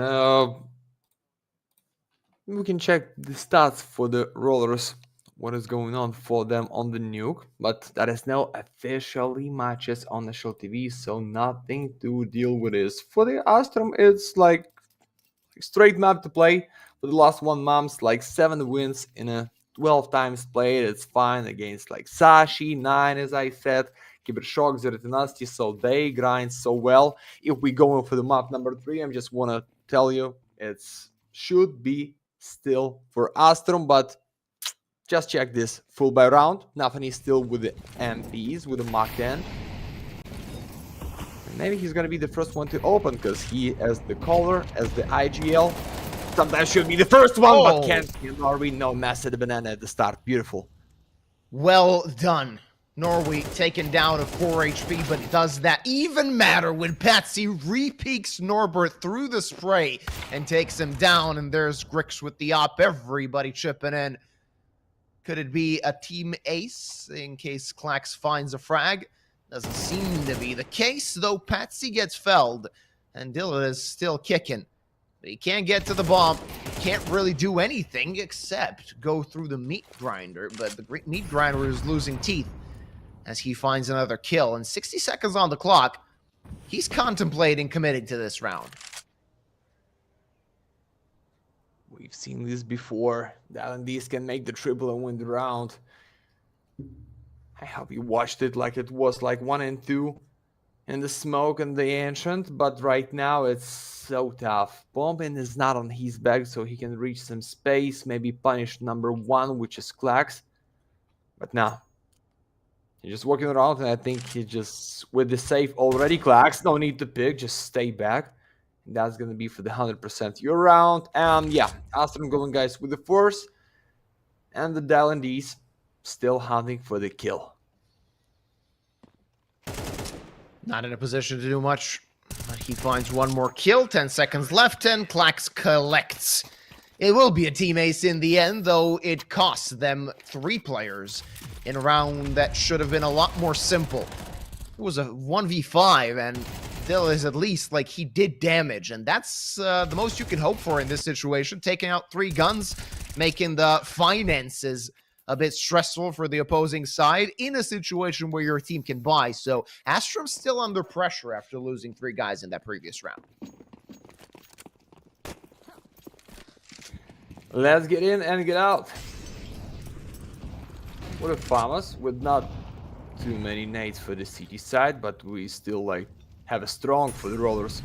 We can check the stats for the rollers, what is going on for them on the nuke, but that is no officially matches on national TV, so nothing to deal with this. For the Astrum, it's like straight map to play. For the last 1 month, like 7 wins in a 12 times played. It's fine against like Sashi, 9 as I said, Kybershock, Zeratinasti, so they grind so well. If we go in for the map number 3, I just want to tell you it's should be still for Astrum, but just check this full by round. Nothing is still with the MPs, with the Mach 10. And maybe he's gonna be the first one to open, because he, as the caller, as the IGL, sometimes should be the first one, but can't. Norway, no mess at the banana at the start. Beautiful. Well done. Norway taken down at 4 HP, but does that even matter when Patsy re-peeks Norbert through the spray and takes him down? And there's Grix with the op, everybody chipping in. Could it be a team ace in case Klax finds a frag? Doesn't seem to be the case, though Patsy gets felled, and Dylan is still kicking. But he can't get to the bomb. He can't really do anything except go through the meat grinder, but the meat grinder is losing teeth as he finds another kill. And 60 seconds on the clock, he's contemplating committing to this round. We've seen this before. These can make the triple and win the round. I hope you watched it like it was like 1 and 2 in the smoke and the ancient, but right now it's so tough. Bombin is not on his back, so he can reach some space, maybe punish number 1, which is Klax. But now, he's just walking around, and I think he just, with the safe already, Klax, no need to pick, just stay back. And that's going to be for the 100% your round. And yeah, Astrum going, guys, with the force. And the Dylan still hunting for the kill. Not in a position to do much, but he finds one more kill. 10 seconds left, and Klax collects. It will be a team ace in the end, though it costs them 3 players in a round that should have been a lot more simple. It was a 1v5, and Dill is at least, like, he did damage, and that's the most you can hope for in this situation. Taking out 3 guns, making the finances a bit stressful for the opposing side in a situation where your team can buy. So Astrum's still under pressure after losing 3 guys in that previous round. Let's get in and get out. What a farmers with not too many nades for the city side, but we still like have a strong for the rollers.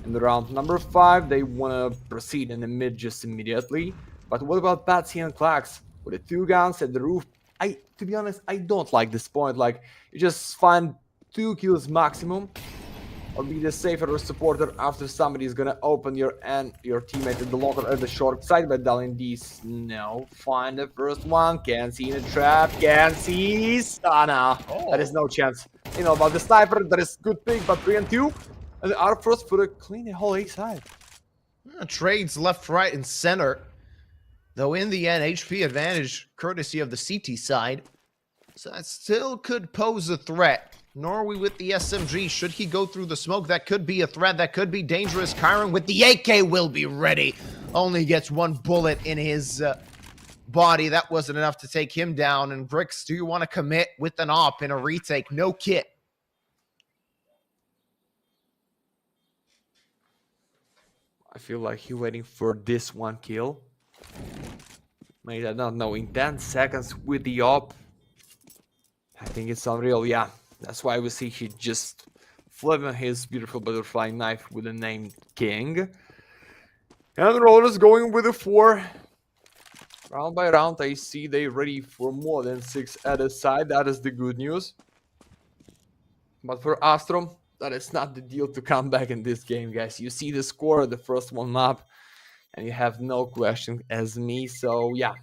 In the round number 5, they want to proceed in the mid just immediately. But what about Patsy and Klax? With the 2 guns at the roof, to be honest, I don't like this point. Like, you just find 2 kills maximum, or be the safer supporter after somebody is gonna open your teammate in the locker at the short side by dialing these. No, find the first one. Can't see in the trap. Can't see. Ah, no, there is no chance. You know about the sniper. That is good pick, but 3 and 2, and the R first for a clean the whole A side. Trades left, right, and center. Though in the end, HP advantage courtesy of the CT side. So that still could pose a threat. Norway with the SMG. Should he go through the smoke? That could be a threat. That could be dangerous. Kyron with the AK will be ready. Only gets one bullet in his body. That wasn't enough to take him down. And Grix, do you want to commit with an op in a retake? No kit. I feel like he's waiting for this one kill. Maybe I don't know. In 10 seconds with the op, I think it's unreal. Yeah, that's why we see he just flipping his beautiful butterfly knife with the name King. And Rollers going with a 4. Round by round, I see they ready for more than 6 at a side. That is the good news. But for Astrum, that is not the deal to come back in this game, guys. You see the score of the first one map, and you have no question as me. So yeah,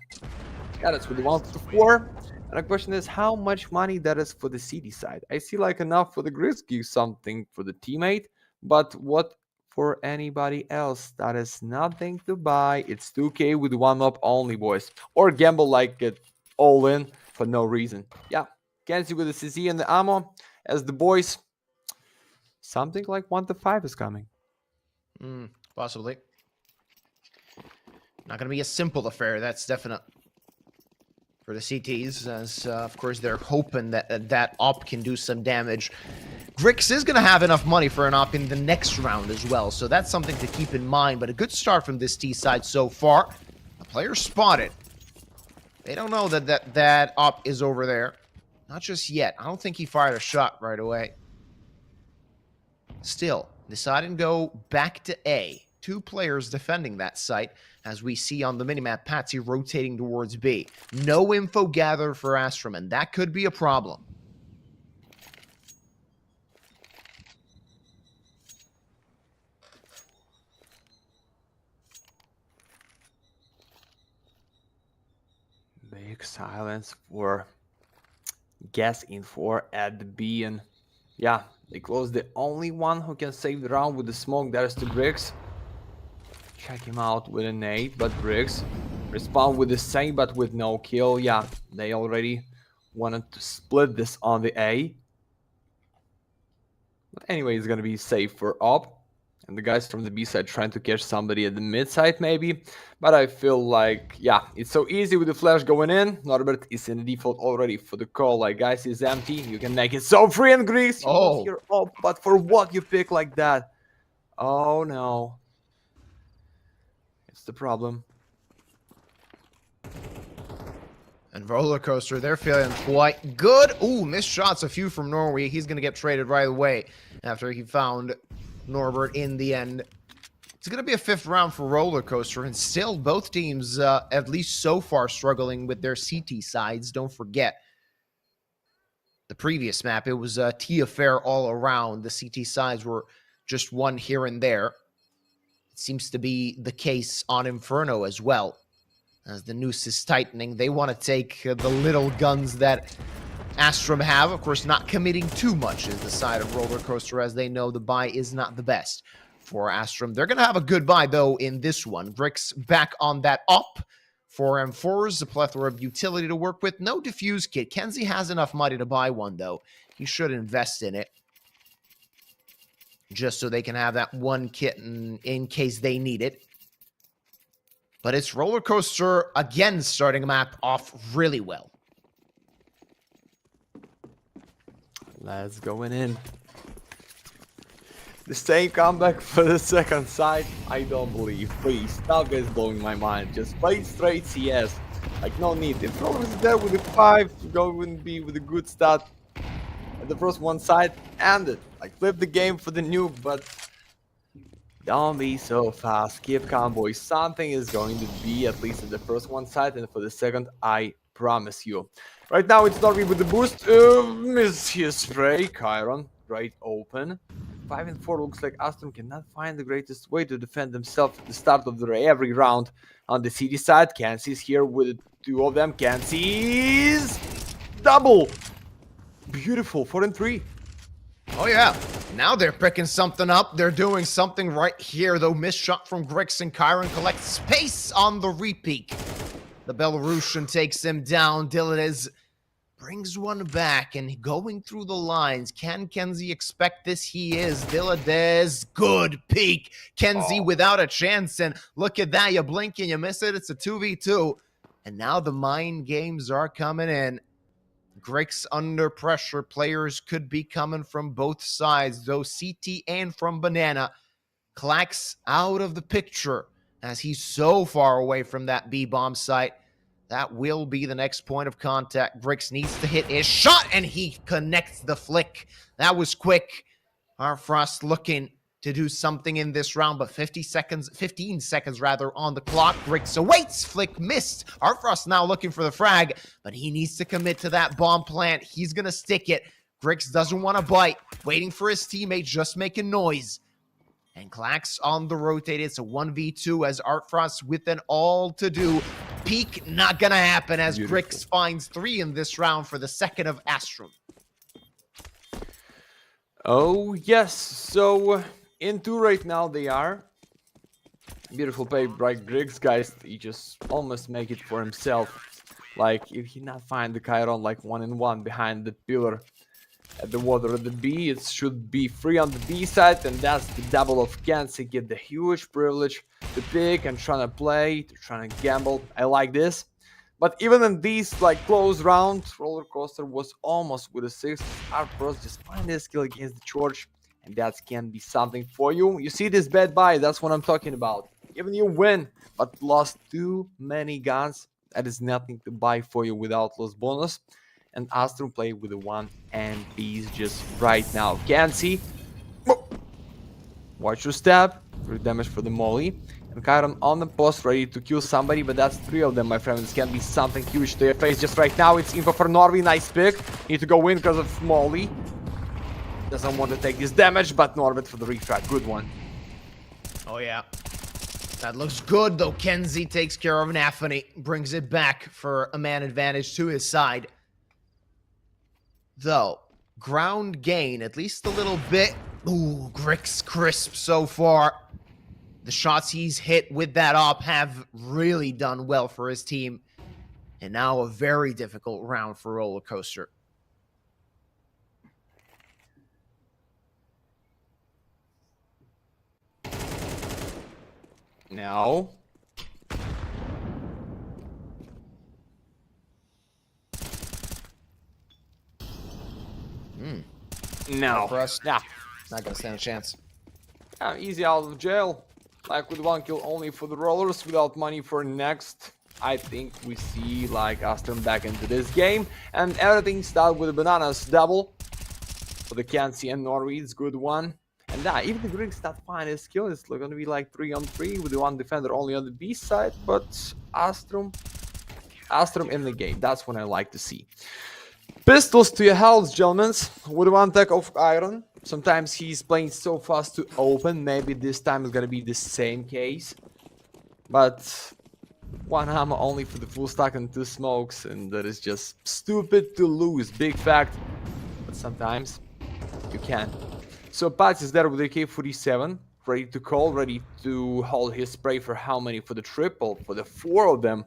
that's with the 1 to 4. And the question is, how much money that is for the CD side? I see like enough for the Grizzly, something for the teammate, but what for anybody else? That is nothing to buy. It's 2K with 1 up only, boys. Or gamble like it all in for no reason. Yeah, Kenzie with the CZ and the ammo. As the boys, something like 1 to 5 is coming. Possibly. Not going to be a simple affair, that's definite. For the CTs, as of course they're hoping that that op can do some damage. Grix is going to have enough money for an op in the next round as well, so that's something to keep in mind. But a good start from this T side so far. A player spotted. They don't know that op is over there. Not just yet. I don't think he fired a shot right away. Still, deciding to go back to A. 2 players defending that site, as we see on the minimap, Patsy rotating towards B. No info gathered for Astrum, and that could be a problem. Big silence for gas info at the B, and yeah, they close the only one who can save the round with the smoke. That is the Grix. Check him out with a nade, but Grix respond with the same, but with no kill. Yeah, they already wanted to split this on the A. But anyway, it's gonna be safe for op. And the guys from the B side trying to catch somebody at the mid side maybe. But I feel like, yeah, it's so easy with the flash going in. Norbert is in the default already for the call. Like, guys, is empty. You can make it so free and Greece. Oh, You're up, but for what you pick like that? Oh no. It's the problem. And Roller Coaster, they're feeling quite good. Ooh, missed shots, a few from Norway. He's going to get traded right away after he found Norbert in the end. It's going to be a 5th round for Roller Coaster, and still both teams, at least so far, struggling with their CT sides. Don't forget, the previous map, it was a T affair all around. The CT sides were just one here and there. It seems to be the case on Inferno as well. As the noose is tightening, they want to take the little guns that Astrum have. Of course, not committing too much is the side of Roller Coaster, as they know the buy is not the best for Astrum. They're going to have a good buy, though, in this one. Grix back on that up. 4 M4s, a plethora of utility to work with. No defuse kit. Kenzie has enough money to buy one, though. He should invest in it, just so they can have that one kit in case they need it. But it's Roller Coaster, again, starting a map off really well. Let's go in. The same comeback for the second side. I don't believe. Please, stop guys blowing my mind. Just play straight CS. Like, no need. If Roller is there with a 5, go wouldn't be with a good start at the first one side. And it. Like, flip the game for the nuke, but don't be so fast. Keep calm, boys. Something is going to be at least at the first one side, and for the second, I promise you. Right now, it's Norby with the boost. Miss his spray. Chiron, right open. 5 and 4. Looks like Astrum cannot find the greatest way to defend themselves at the start of every round. On the city side, Kansi's here with 2 of them. Kansi's double. Beautiful, 4 and 3. Oh yeah, now they're picking something up. They're doing something right here, though. Missed shot from Grix, and Chiron collects space on the repeat. The Belarusian takes him down. Diladez brings one back and going through the lines. Can Kenzie expect this? He is. Diladez, good peek. Kenzie without a chance, and look at that. You blink and you miss it. It's a 2v2. And now the mind games are coming in. Grix under pressure. Players could be coming from both sides, though CT and from Banana. Clax out of the picture as he's so far away from that B-bomb site. That will be the next point of contact. Grix needs to hit his shot, and he connects the flick. That was quick. Arfrost looking to do something in this round, but 15 seconds rather on the clock. Grix awaits, flick missed. Arfrost now looking for the frag, but he needs to commit to that bomb plant. He's gonna stick it. Grix doesn't want to bite, waiting for his teammate, just making noise. And Clax on the rotate. It's a 1v2 as Artfrost with an all to do. Peak not gonna happen as Grix finds 3 in this round for the second of Astrum. Oh yes, so in 2 right now they are. Beautiful play by Grix, guys. He just almost make it for himself. Like if he not find the Chiron like 1-1 behind the pillar at the water at the B, it should be free on the B side, and that's the double of Kenzie. Get the huge privilege to pick and trying to play, to trying to gamble. I like this. But even in these like close rounds, Roller Coaster was almost with a 6. Arpros just find his skill against the George, and that can be something for you. You see this bad buy, that's what I'm talking about. Even you win, but lost too many guns, that is nothing to buy for you without loss bonus. And Astrum play with the 1 and B's just right now. Kenzie, watch your stab, good damage for the molly. And Chiron on the post, ready to kill somebody, but that's 3 of them, my friend. This can be something huge to your face just right now. It's info for Norby, nice pick. Need to go in because of molly. Doesn't want to take this damage, but Norbert for the retry, good one. Oh yeah. That looks good, though. Kenzie takes care of Nafany, brings it back for a man advantage to his side. Though, ground gain, at least a little bit. Ooh, Grix crisp so far. The shots he's hit with that op have really done well for his team. And now a very difficult round for Roller Coaster. Now. No. For us, Yeah. not gonna stand a chance. Yeah, easy out of jail. Like with 1 kill only for the rollers, without money for next. I think we see like Astrum back into this game. And everything started with a bananas double. For the Kenzie and Norweeds, good one. And yeah, even the Griggs not find his skill. It's gonna be like 3-on-3 with the 1 defender only on the B side. But Astrum in the game. That's what I like to see. Pistols to your health, gentlemen, with 1 tech of iron. Sometimes he's playing so fast to open. Maybe this time is gonna be the same case. But 1 ammo only for the full stack and 2 smokes, and that is just stupid to lose. Big fact. But sometimes you can. So Pats is there with the AK-47, ready to call, ready to hold his spray for how many? For the triple, for the 4 of them.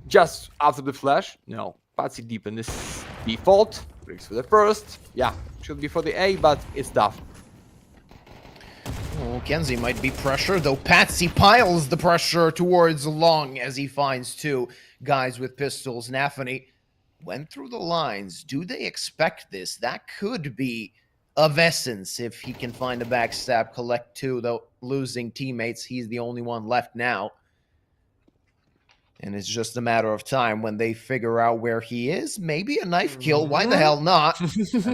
Just after the flash? No. Patsy deep in this default. Briggs for the first. Yeah, should be for the A, but it's tough. Oh, Kenzie might be pressure, though Patsy piles the pressure towards Long as he finds 2 guys with pistols. Nafany went through the lines. Do they expect this? That could be of essence if he can find a backstab, collect 2, though losing teammates. He's the only one left now. And it's just a matter of time when they figure out where he is. Maybe a knife kill. Why the hell not?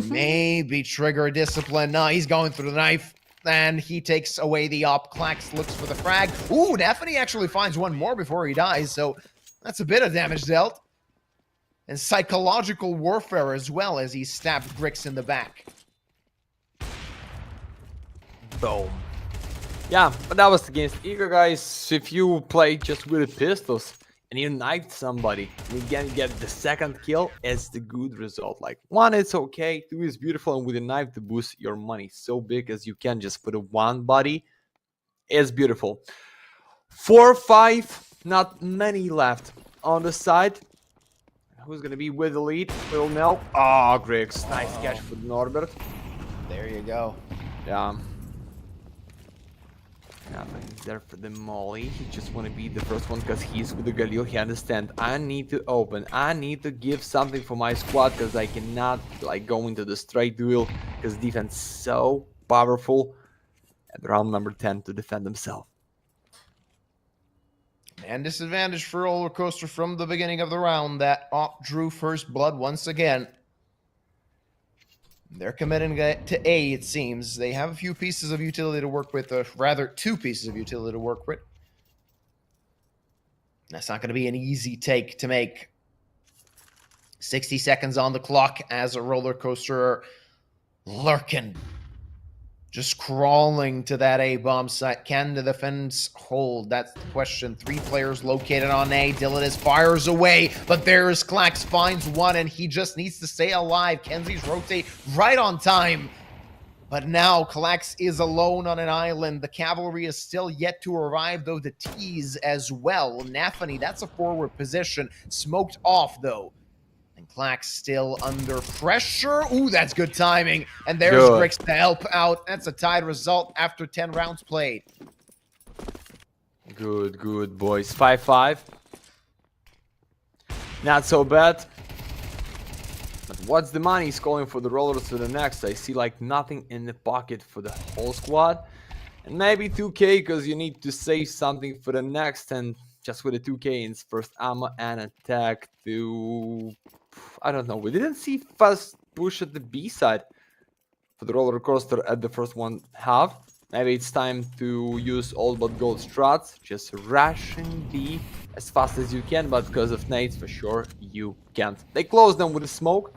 Maybe trigger discipline. No, he's going through the knife. And he takes away the op. Clax looks for the frag. Ooh, Nafany actually finds 1 more before he dies. So that's a bit of damage dealt. And psychological warfare as well as he stabbed Grix in the back. Boom. Yeah, but that was against Eager, guys. If you play just with the pistols and you knife somebody, and you can get the second kill, it's the good result. Like, 1, it's okay, 2 is beautiful, and with a knife to boost your money so big as you can just put a one body, it's beautiful. 4, 5, not many left on the side. Who's gonna be with the lead? We'll know. Oh, Griggs, nice catch for Norbert. There you go. Yeah. Yeah, but he's there for the molly. He just want to be the first one because he's with the Galil. He understands. I need to open. I need to give something for my squad because I cannot like go into the straight duel because defense so powerful at round number 10 to defend himself. Man disadvantage for Roller Coaster from the beginning of the round. That Op drew first blood once again. They're committing to A, it seems. They have a few pieces of utility to work with, or rather 2 pieces of utility to work with. That's not going to be an easy take to make. 60 seconds on the clock as a Roller Coaster lurking. Just crawling to that A-bomb site. Can the defense hold? That's the question. 3 players located on A. Dylan fires away, but there's Klax, finds one, and he just needs to stay alive. Kenzie's rotate right on time. But now Klax is alone on an island. The cavalry is still yet to arrive, though the T's as well. Nafany, that's a forward position. Smoked off, though. And Klax still under pressure. Ooh, that's good timing. And there's Grix to help out. That's a tied result after 10 rounds played. Good, good, boys. 5-5. Not so bad. But what's the money he's calling for the rollers to the next? I see like nothing in the pocket for the whole squad. And maybe 2k because you need to save something for the next. And just with the 2k in first ammo and attack to... I don't know. We didn't see fast push at the B side for the roller coaster at the first one half. Maybe it's time to use all but gold strats. Just rushing B as fast as you can, but because of nades, for sure you can't. They close them with a smoke.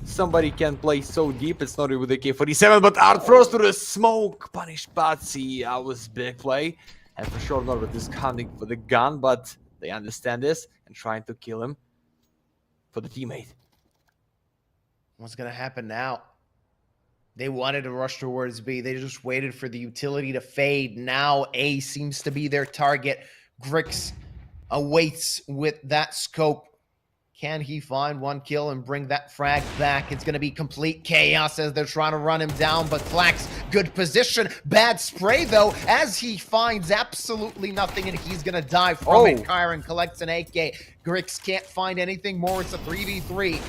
Somebody can play so deep. It's not with the K47, but Art Frost to the smoke. Punish Patsy. That was big play. And for sure Norbert is hunting for the gun, but they understand this and trying to kill him for the teammate. What's going to happen now? They wanted to rush towards B. They just waited for the utility to fade. Now A seems to be their target. Grix awaits with that scope. Can he find one kill and bring that frag back? It's going to be complete chaos as they're trying to run him down, but Klax, good position. Bad spray, though, as he finds absolutely nothing, and he's going to die from it. Kyron collects an AK. Grix can't find anything more. It's a 3v3.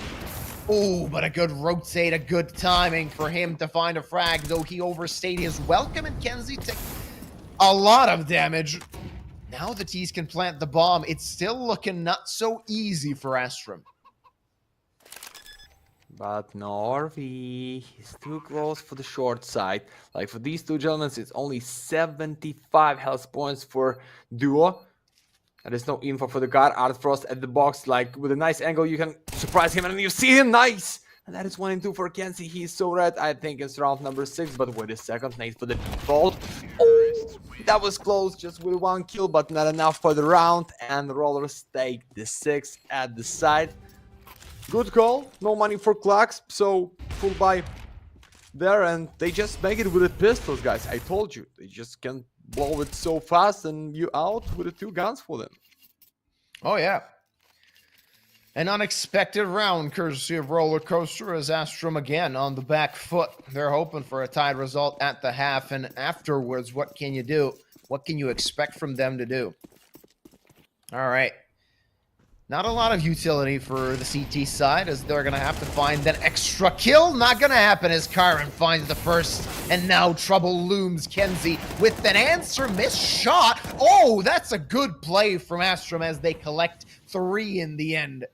Oh, but a good rotate, a good timing for him to find a frag, though he overstayed his welcome, and Kenzie took a lot of damage. Now the T's can plant the bomb. It's still looking not so easy for Astrum. But Norvi, he's too close for the short side. Like for these two gentlemen, it's only 75 health points for Duo. There is no info for the guard. Art Frost at the box, like with a nice angle, you can surprise him and you see him. Nice! And that is 1 and 2 for Kenzie. He's so red. I think it's round number 6, but wait a second. Nate for the default. Oh, that was close, just with 1 kill, but not enough for the round. And the rollers take the 6 at the side. Good call. No money for Klax, so full buy there. And they just make it with the pistols, guys. I told you. They just can blow it so fast and you out with the 2 guns for them. Oh, yeah. An unexpected round, courtesy of Roller Coaster, as Astrum again on the back foot. They're hoping for a tied result at the half, and afterwards, what can you do? What can you expect from them to do? All right. Not a lot of utility for the CT side, as they're going to have to find that extra kill. Not going to happen as Kyron finds the first, and now trouble looms. Kenzie with an answer miss shot. Oh, that's a good play from Astrum as they collect 3 in the end.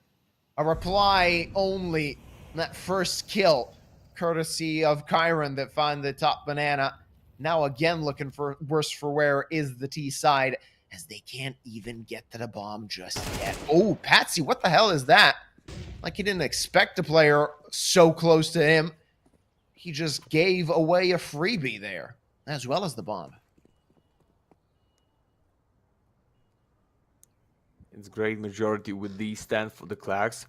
A reply only, that first kill, courtesy of Kyron that found the top banana. Now again looking for worse for wear is the T side, as they can't even get to the bomb just yet. Oh, Patsy, what the hell is that? Like he didn't expect a player so close to him. He just gave away a freebie there. as well as the bomb. It's great majority with these stand for the Clags.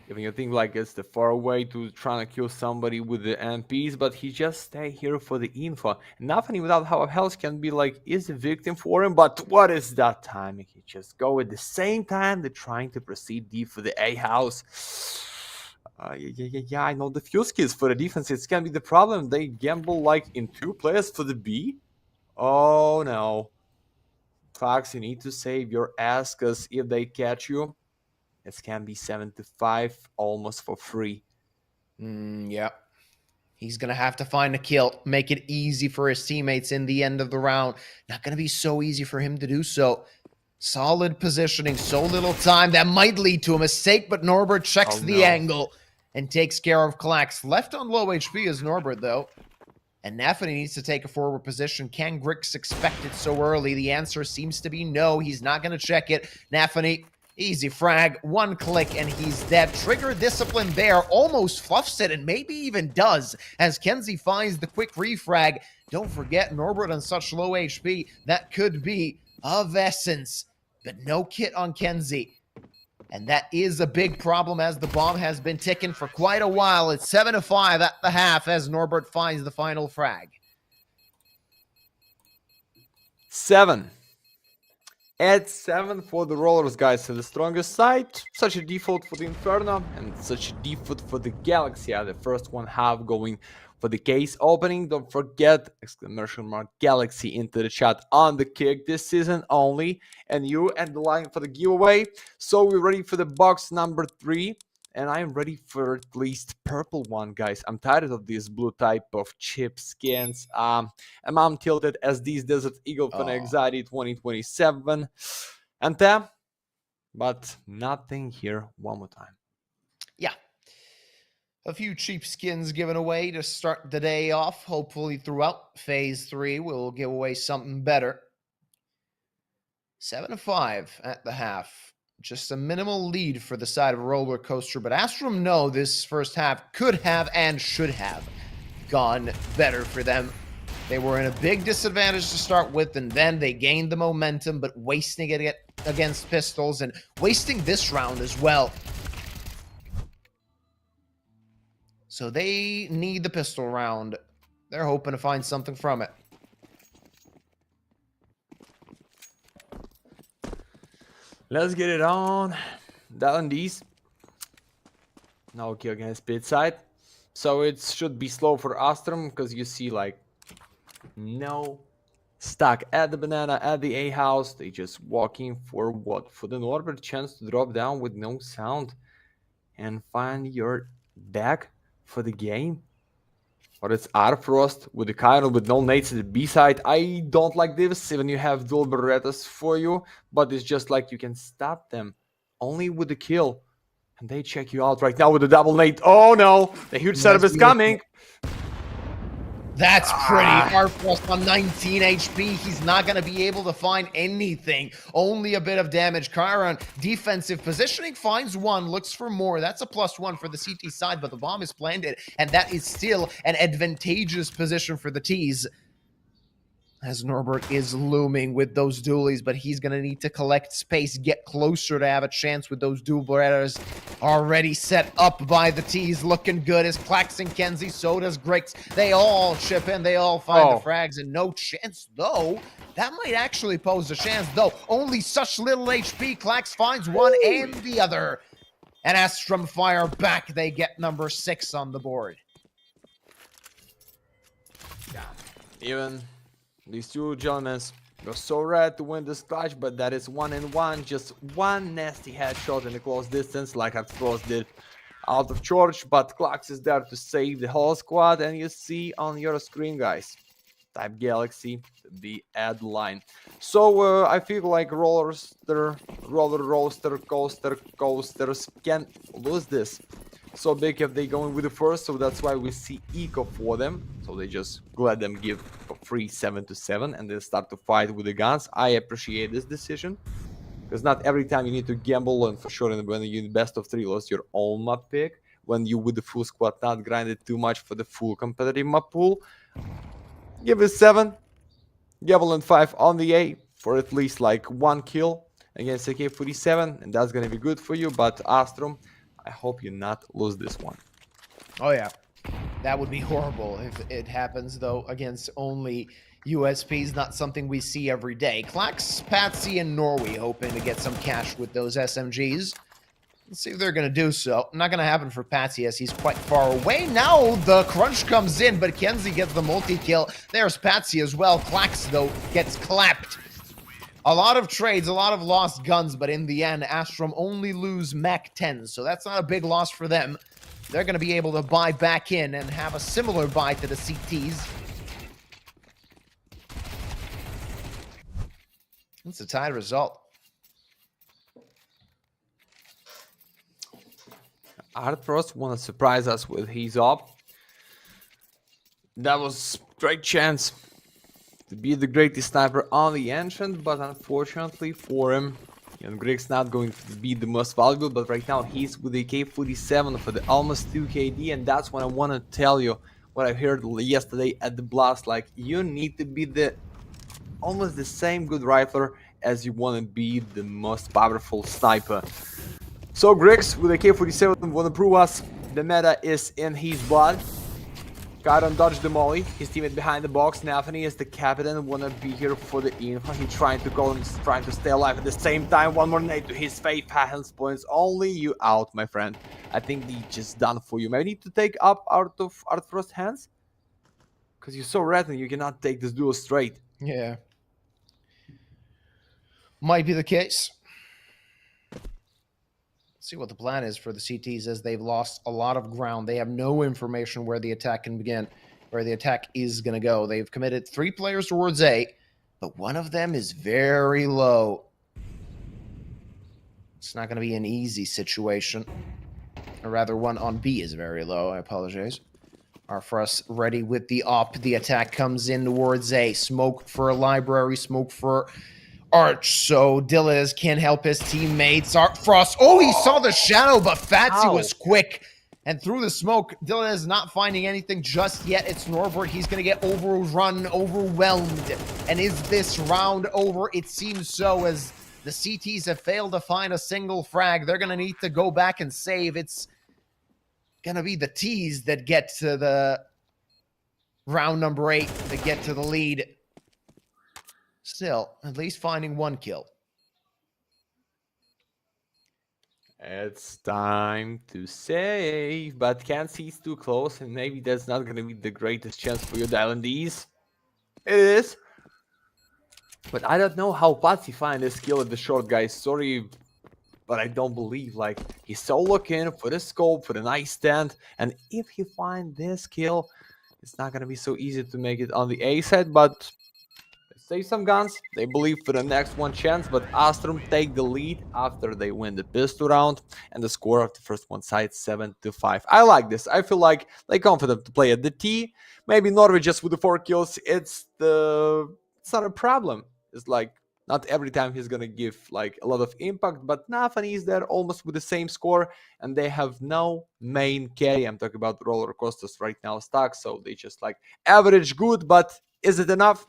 Even you think like it's the far away to trying to kill somebody with the MPs, but he just stay here for the info. Nothing without how health can be like is a victim for him, but what is that timing? He just go at the same time they're trying to proceed deep for the A house. Yeah, I know the fuse kills for the defense. It's gonna be the problem. They gamble like in 2 players for the B. Oh no. Fox, you need to save your ass, because if they catch you, it can be 7-5 almost for free. Yeah. He's going to have to find a kill, make it easy for his teammates in the end of the round. Not going to be so easy for him to do so. Solid positioning, so little time. That might lead to a mistake, but Norbert checks the angle and takes care of Klax. Left on low HP is Norbert, though. And Nafany needs to take a forward position. Can Grix expect it so early? The answer seems to be no. He's not going to check it. Nafany, easy frag. 1 click and he's dead. Trigger discipline there. Almost fluffs it and maybe even does as Kenzie finds the quick refrag. Don't forget Norbert on such low HP. That could be of essence. But no kit on Kenzie. And that is a big problem as the bomb has been ticking for quite a while. It's 7-5 at the half as Norbert finds the final frag. 7. At 7 for the Rollers, guys. So the strongest side, such a default for the Inferno, and such a default for the Galaxy. The first one half going for the case opening. Don't forget, exclamation mark Galaxy into the chat on the kick this season only. And you and the line for the giveaway. So we're ready for the box number 3. And I'm ready for at least purple one, guys. I'm tired of this blue type of chip skins. And I'm tilted as these Desert Eagle for Anxiety 2027. And but nothing here one more time. Yeah. A few cheap skins given away to start the day off. Hopefully throughout Phase 3, we'll give away something better. 7-5 at the half. Just a minimal lead for the side of Roller Coaster, but Astrum know this first half could have and should have gone better for them. They were in a big disadvantage to start with, and then they gained the momentum, but wasting it against pistols and wasting this round as well. So they need the pistol round. They're hoping to find something from it. Let's get it on. Down these. No kill against pit side. So it should be slow for Astrum, because you see like no stuck at the banana at the A house. They just walking for what? For the Norbert chance to drop down with no sound and find your back for the game. Or it's Arfrost with the Chiron with no nades at the B side. I don't like this even you have dual Berettas for you, but it's just like you can stop them only with the kill. And they check you out right now with the double nade. Oh no, the huge setup is coming. That's pretty. Arfrost on 19 HP. He's not going to be able to find anything. Only a bit of damage. Chiron, defensive positioning, finds 1, looks for more. That's a +1 for the CT side, but the bomb is planted, and that is still an advantageous position for the T's. As Norbert is looming with those dualies, but he's going to need to collect space, get closer to have a chance with those dual Berettas already set up by the T's. Looking good as Klax and Kenzie, so does Grix. They all chip in, they all find the frags, and no chance, though. That might actually pose a chance, though. Only such little HP. Klax finds 1 and the other. And Astrum fire back. They get number 6 on the board. Yeah, even these two gentlemen were so rare to win this clutch, but that is 1-1. Just one nasty headshot in the close distance, like Frost did out of charge. But Klax is there to save the whole squad, and you see on your screen, guys, type Galaxy, the ad line. So I feel like roller coasters can lose this so big if they going with the first, so that's why we see eco for them. So they just let them give a free 7-7 and then start to fight with the guns. I appreciate this decision, because not every time you need to gamble, and for sure when you best of 3 lost your own map pick, when you with the full squad not grinded too much for the full competitive map pool. Give it 7. Javelin 5 on the A for at least like 1 kill against AK-47, and that's gonna be good for you. But Astrum, I hope you not lose this one. Oh yeah, that would be horrible if it happens though against only USPs, not something we see every day. Klax, Patsy, and Norway hoping to get some cash with those SMGs. Let's see if they're going to do so. Not going to happen for Patsy as he's quite far away. Now the crunch comes in, but Kenzie gets the multi-kill. There's Patsy as well. Klax, though, gets clapped. A lot of trades, a lot of lost guns, but in the end, Astrum only lose Mac 10, so that's not a big loss for them. They're going to be able to buy back in and have a similar buy to the CTs. It's a tied result. Artfrost want to surprise us with his op. That was great chance to be the greatest sniper on the Ancient, but unfortunately for him, Grig's not going to be the most valuable, but right now he's with the AK-47 for the almost 2 KD, and that's what I want to tell you, what I heard yesterday at the blast, like, you need to be the almost the same good rifler as you want to be the most powerful sniper. So Griggs with AK-47 want to prove us the meta is in his blood. Kyron dodged the molly. His teammate behind the box. Nathany is the captain. Wanna be here for the info. He's trying to call him, trying to stay alive at the same time. One more nade to his face. Hands points. Only you out, my friend. I think he just done for you. Maybe need to take up out of Artfrost's hands. Because you're so red and you cannot take this duel straight. Yeah. Might be the case. See what the plan is for the CTs as they've lost a lot of ground. They have no information where the attack can begin, where the attack is going to go. They've committed 3 players towards A, but one of them is very low. It's not going to be an easy situation. Or rather, one on B is very low. I apologize. Artfrost ready with the op. The attack comes in towards A. Smoke for a library. Smoke for Arch, so Dillaz can't help his teammates. Artfrost, oh, he saw the shadow, but Fatsy was quick. And through the smoke, Dillaz not finding anything just yet. It's Norbert. He's going to get overrun, overwhelmed. And is this round over? It seems so, as the CTs have failed to find a single frag. They're going to need to go back and save. It's going to be the Ts that get to the round number 8, that get to the lead. Still, at least finding 1 kill. It's time to save, but can't see it's too close, and maybe that's not gonna be the greatest chance for you, Dylan D's. It is. But I don't know how Patsy find this kill at the short, guys. Sorry, but I don't believe, like, he's so looking for the scope, for the nice stand, and if he find this kill, it's not gonna be so easy to make it on the A side, but save some guns. They believe for the next one chance, but Astrum take the lead after they win the pistol round, and the score of the first one side 7-5. I like this. I feel like they're confident to play at the T. Maybe Norway just with the 4 kills. It's not a problem. It's like not every time he's gonna give like a lot of impact, but Nathany is there almost with the same score, and they have no main carry. I'm talking about roller coasters right now stuck, so they just like average good, but is it enough?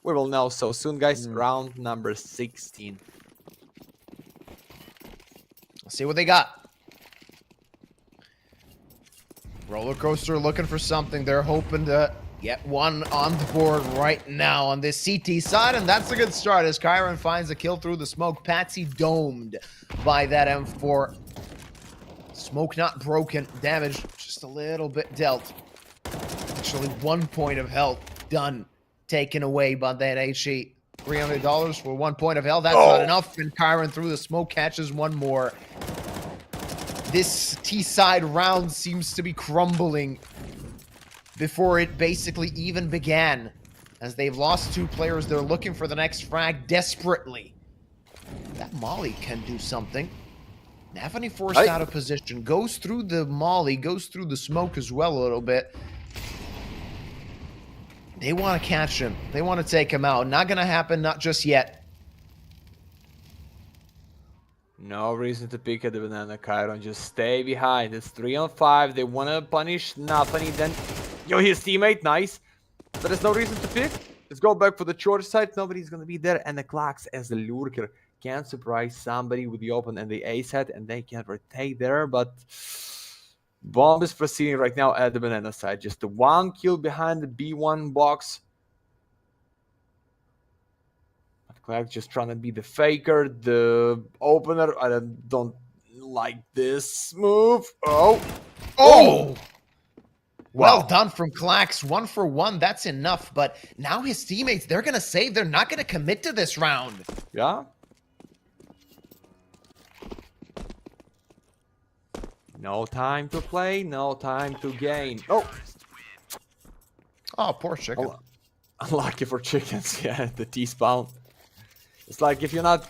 We will know so soon, guys. Round number 16. Let's see what they got. Roller coaster looking for something. They're hoping to get one on the board right now on this CT side, and that's a good start as Kyron finds a kill through the smoke. Patsy domed by that M4. Smoke not broken. Damage just a little bit dealt. Actually, 1 point of health done. Taken away by that HE. $300 for 1 point of health. That's not enough. And Kyron through the smoke catches one more. This T-side round seems to be crumbling before it basically even began. As they've lost 2 players, they're looking for the next frag desperately. That Molly can do something. Nathany forced out of position. Goes through the Molly. Goes through the smoke as well a little bit. They want to catch him. They want to take him out. Not going to happen, not just yet. No reason to pick at the banana, Kyron. Just stay behind. It's 3 on 5. They want to punish Nathany. Then, yo, his teammate, nice. There is no reason to pick. Let's go back for the short side. Nobody's gonna be there, and the Klax as the lurker can surprise somebody with the open and the A side, and they can rotate there. But bomb is proceeding right now at the banana side. Just the one kill behind the B1 box. Klax just trying to be the faker, the opener. I don't like this move. Oh! Well done from Klax. 1 for 1. That's enough. But now his teammates, they're going to save. They're not going to commit to this round. Yeah. No time to play. No time to gain. Oh, poor chicken. Unlucky for chickens. Yeah, the T-spawn. It's like if you're not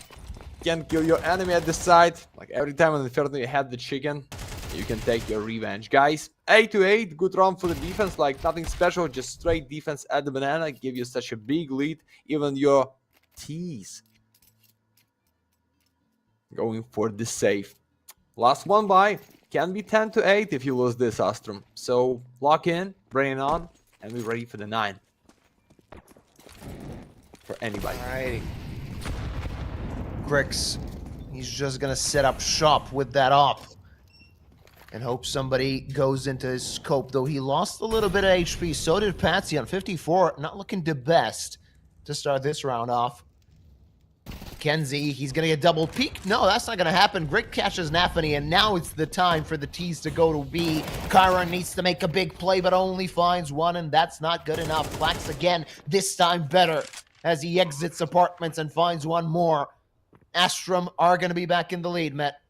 can kill your enemy at the side, like every time on the Inferno you have the chicken, you can take your revenge. Guys, 8-8, good round for the defense, like nothing special, just straight defense at the banana, give you such a big lead, even your T's going for the save. Last one by, can be 10-8 if you lose this Astrum. So lock in, bring it on, and we're ready for the 9. For anybody. Alrighty. Grix, he's just gonna set up shop with that op and hope somebody goes into his scope, though he lost a little bit of HP. So did Patsy on 54, not looking the best to start this round off. Kenzie, he's gonna get double peek. No, that's not gonna happen. Grix catches Nafany, and now it's the time for the T's to go to B. Chiron needs to make a big play, but only finds one, and that's not good enough. Klax again, this time better, as he exits apartments and finds one more. Astrum are going to be back in the lead, Matt.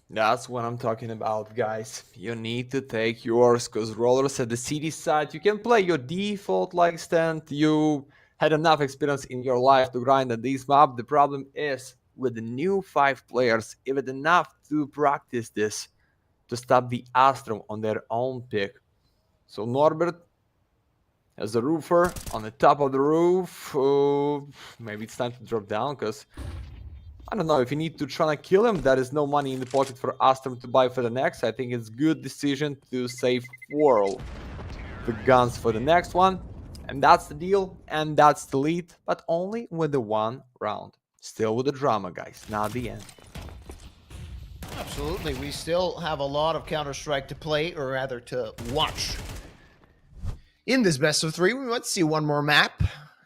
That's what I'm talking about, guys. You need to take yours, because rollers at the city side, you can play your default like stand. You had enough experience in your life to grind at this map. The problem is, with the new 5 players, even enough to practice this, to stop the Astrum on their own pick. So Norbert, as a roofer on the top of the roof, maybe it's time to drop down, because I don't know if you need to try to kill him. There is no money in the pocket for Astrum to buy for the next. I think it's good decision to save 4 the guns for the next one, and that's the deal, and that's the lead, but only with the 1 round. Still with the drama, guys, not the end. Absolutely, we still have a lot of Counter-Strike to play, or rather to watch. In this best of 3, we might see one more map.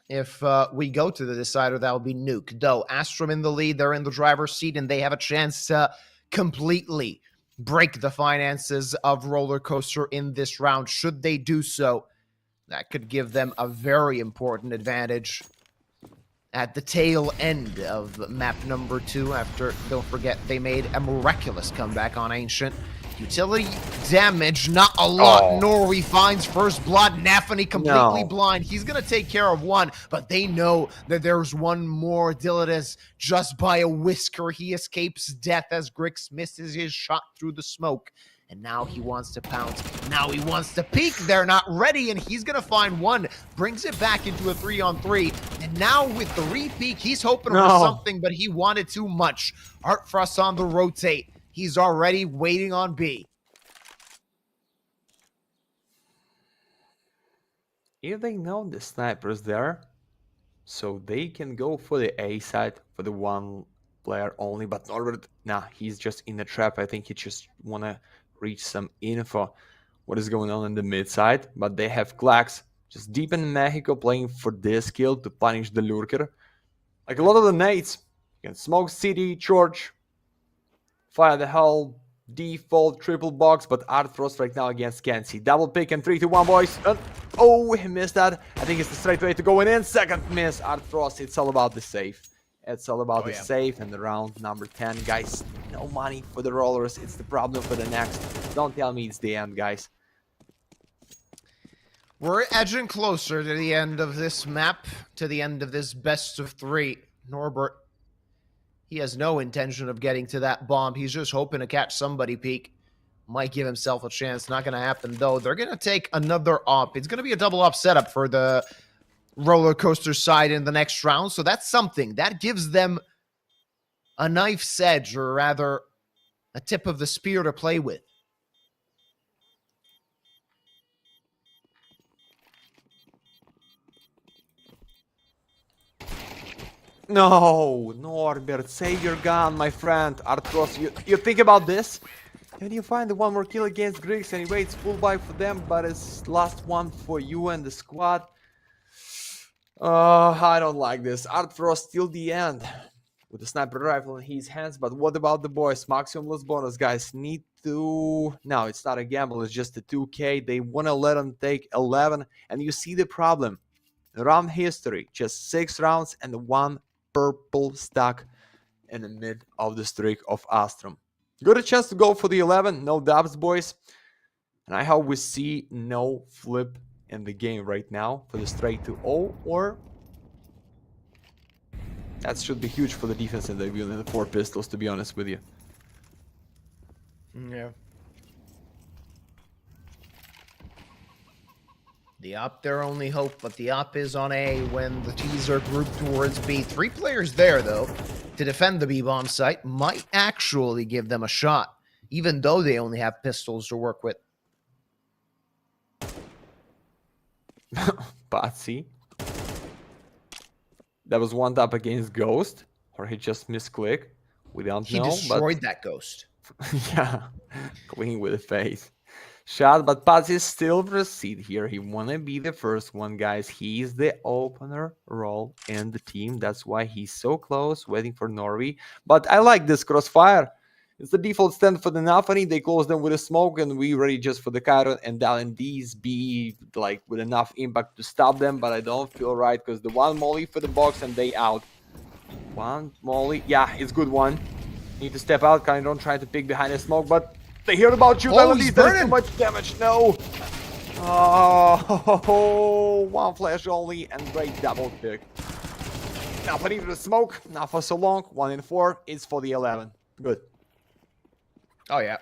If we go to the decider, that will be Nuke. Though Astrum in the lead, they're in the driver's seat, and they have a chance to completely break the finances of Roller Coaster in this round. Should they do so, that could give them a very important advantage at the tail end of map number 2. After, don't forget, they made a miraculous comeback on Ancient. Utility damage, not a lot. Norway finds first blood. Nafany completely blind. He's going to take care of one, but they know that there's one more. Dilytus, just by a whisker, he escapes death as Grix misses his shot through the smoke. And now he wants to pounce. Now he wants to peek. They're not ready, and he's going to find one. Brings it back into a 3-on-3. And now with the re-peek, he's hoping for something, but he wanted too much. Art Frost on the rotate. He's already waiting on B. If they know the sniper's there, so they can go for the A side for the 1 player only, but Norbert, nah, he's just in the trap. I think he just want to reach some info what is going on in the mid side, but they have Klax just deep in Mexico playing for this kill to punish the lurker. Like a lot of the nades, you can smoke city, church, fire the whole default triple box, but Art Frost right now against Kenzie. Double pick and 3-2-1, boys. Oh, he missed that. I think it's the straight way to go in. Second miss, Art Frost. It's all about the save. It's all about the save and the round number 10, guys. No money for the rollers. It's the problem for the next. Don't tell me it's the end, guys. We're edging closer to the end of this map, to the end of this best of 3. Norbert, he has no intention of getting to that bomb. He's just hoping to catch somebody peek. Might give himself a chance. Not going to happen, though. They're going to take another op. It's going to be a double op setup for the Roller Coaster side in the next round. So that's something. That gives them a knife's edge, or rather a tip of the spear to play with. No, Norbert, save your gun, my friend. Artros, you think about this? And you find the one more kill against Griggs anyway, it's full buy for them, but it's last one for you and the squad. I don't like this. Artros till the end with the sniper rifle in his hands, but what about the boys? Maximum loss bonus, guys. Need to... No, it's not a gamble, it's just a 2k. They want to let them take 11, and you see the problem. Round history, just 6 rounds and 1 purple stack in the mid of the streak of Astrum. Got a chance to go for the 11, no dubs, boys. And I hope we see no flip in the game right now for the straight to 0, or that should be huge for the defense in the 4 pistols, to be honest with you. Yeah. The op their only hope, but the op is on A when the T's are grouped towards B. 3 players there, though, to defend the B-bomb site might actually give them a shot, even though they only have pistols to work with. Patsy. That was one tap against Ghost, or he just misclicked. We don't know. He destroyed that Ghost. Yeah, clean with the face. Shot, but Patsy still proceed here. He wanna be the first one, guys. He's the opener role in the team. That's why he's so close, waiting for Norway. But I like this crossfire. It's the default stand for the Nafani. They close them with a smoke, and we ready just for the Chiron and Dallin D's be like with enough impact to stop them. But I don't feel right because the one molly for the box and they out. One molly, yeah, it's good one. Need to step out. Chiron trying to pick behind the smoke, but they hear about you. Oh, he's There's burning. too much damage. No. Oh, one flash only and great double pick. Nafani for the smoke. Not for so long. 1 in 4. It's for the 11. Good. Oh, yeah.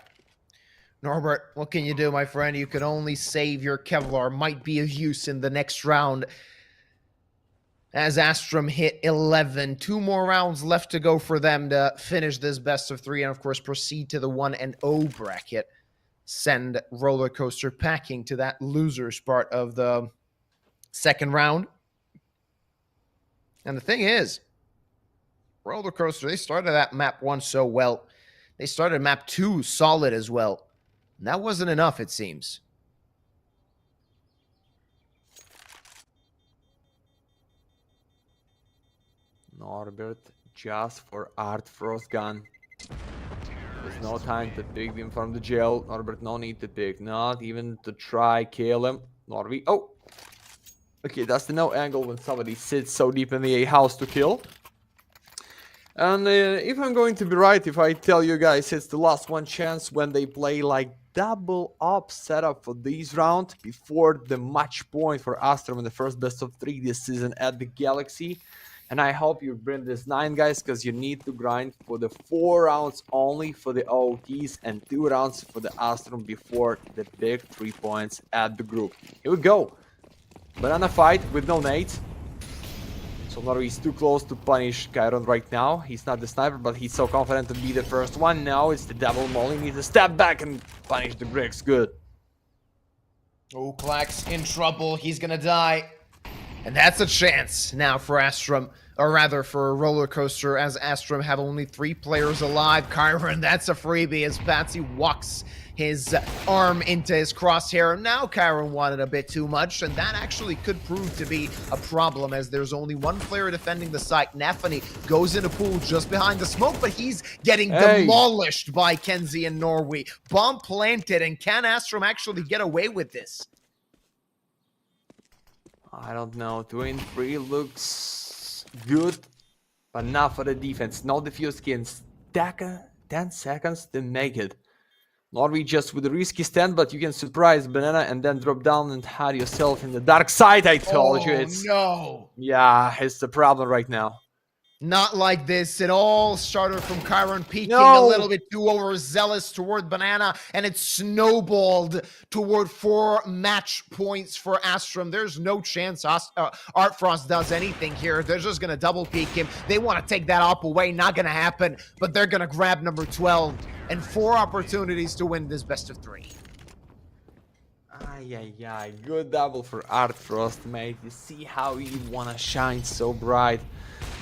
Norbert, what can you do, my friend? You can only save your Kevlar. Might be of use in the next round. As Astrum hit 11. 2 more rounds left to go for them to finish this best of 3 and, of course, proceed to the 1-0 bracket. Send Roller Coaster packing to that losers part of the second round. And the thing is, Roller Coaster, they started that map 1 so well. They started map 2 solid as well. And that wasn't enough, it seems. Norbert just for Art Frost gun. There's no time to pick him from the jail. Norbert, no need to pick. Not even to try kill him. Norbert. Oh! Okay, that's the no angle when somebody sits so deep in the A house to kill. And if I'm going to be right, if I tell you guys it's the last one chance when they play like double up setup for this round before the match point for Astrum in the first best of 3 this season at the Galaxy. And I hope you bring this 9, guys, because you need to grind for the 4 rounds only for the OTs and 2 rounds for the Astrum before the big 3 points at the group. Here we go. Banana fight with no nades. So Norway is too close to punish Chiron right now. He's not the sniper, but he's so confident to be the first one. Now it's the double molly. Needs to step back and punish the bricks. Good. Oh, Klax in trouble. He's gonna die. And that's a chance now for Astrum, or rather for Roller Coaster, as Astrum have only 3 players alive. Chiron, that's a freebie as Patsy walks his arm into his crosshair. Now Chiron wanted a bit too much, and that actually could prove to be a problem as there's only 1 player defending the site. Nafani goes in a pool just behind the smoke, but he's getting demolished by Kenzie and Norway. Bomb planted, and can Astrum actually get away with this? I don't know. 2 in 3 looks good, but not for the defense. No defuse skins. 10 seconds to make it. Norway just with a risky stand, but you can surprise Banana and then drop down and hide yourself in the dark side. I told you it's... no. Yeah, it's the problem right now. Not like this. It all started from Chiron peeking No. a little bit too overzealous toward Banana, and it snowballed toward 4 match points for Astrum. There's no chance Art Frost does anything here. They're just going to double peek him. They want to take that op away. Not going to happen, but they're going to grab number 12 and 4 opportunities to win this best of 3. Ay. Good double for Art Frost, mate. You see how you want to shine so bright.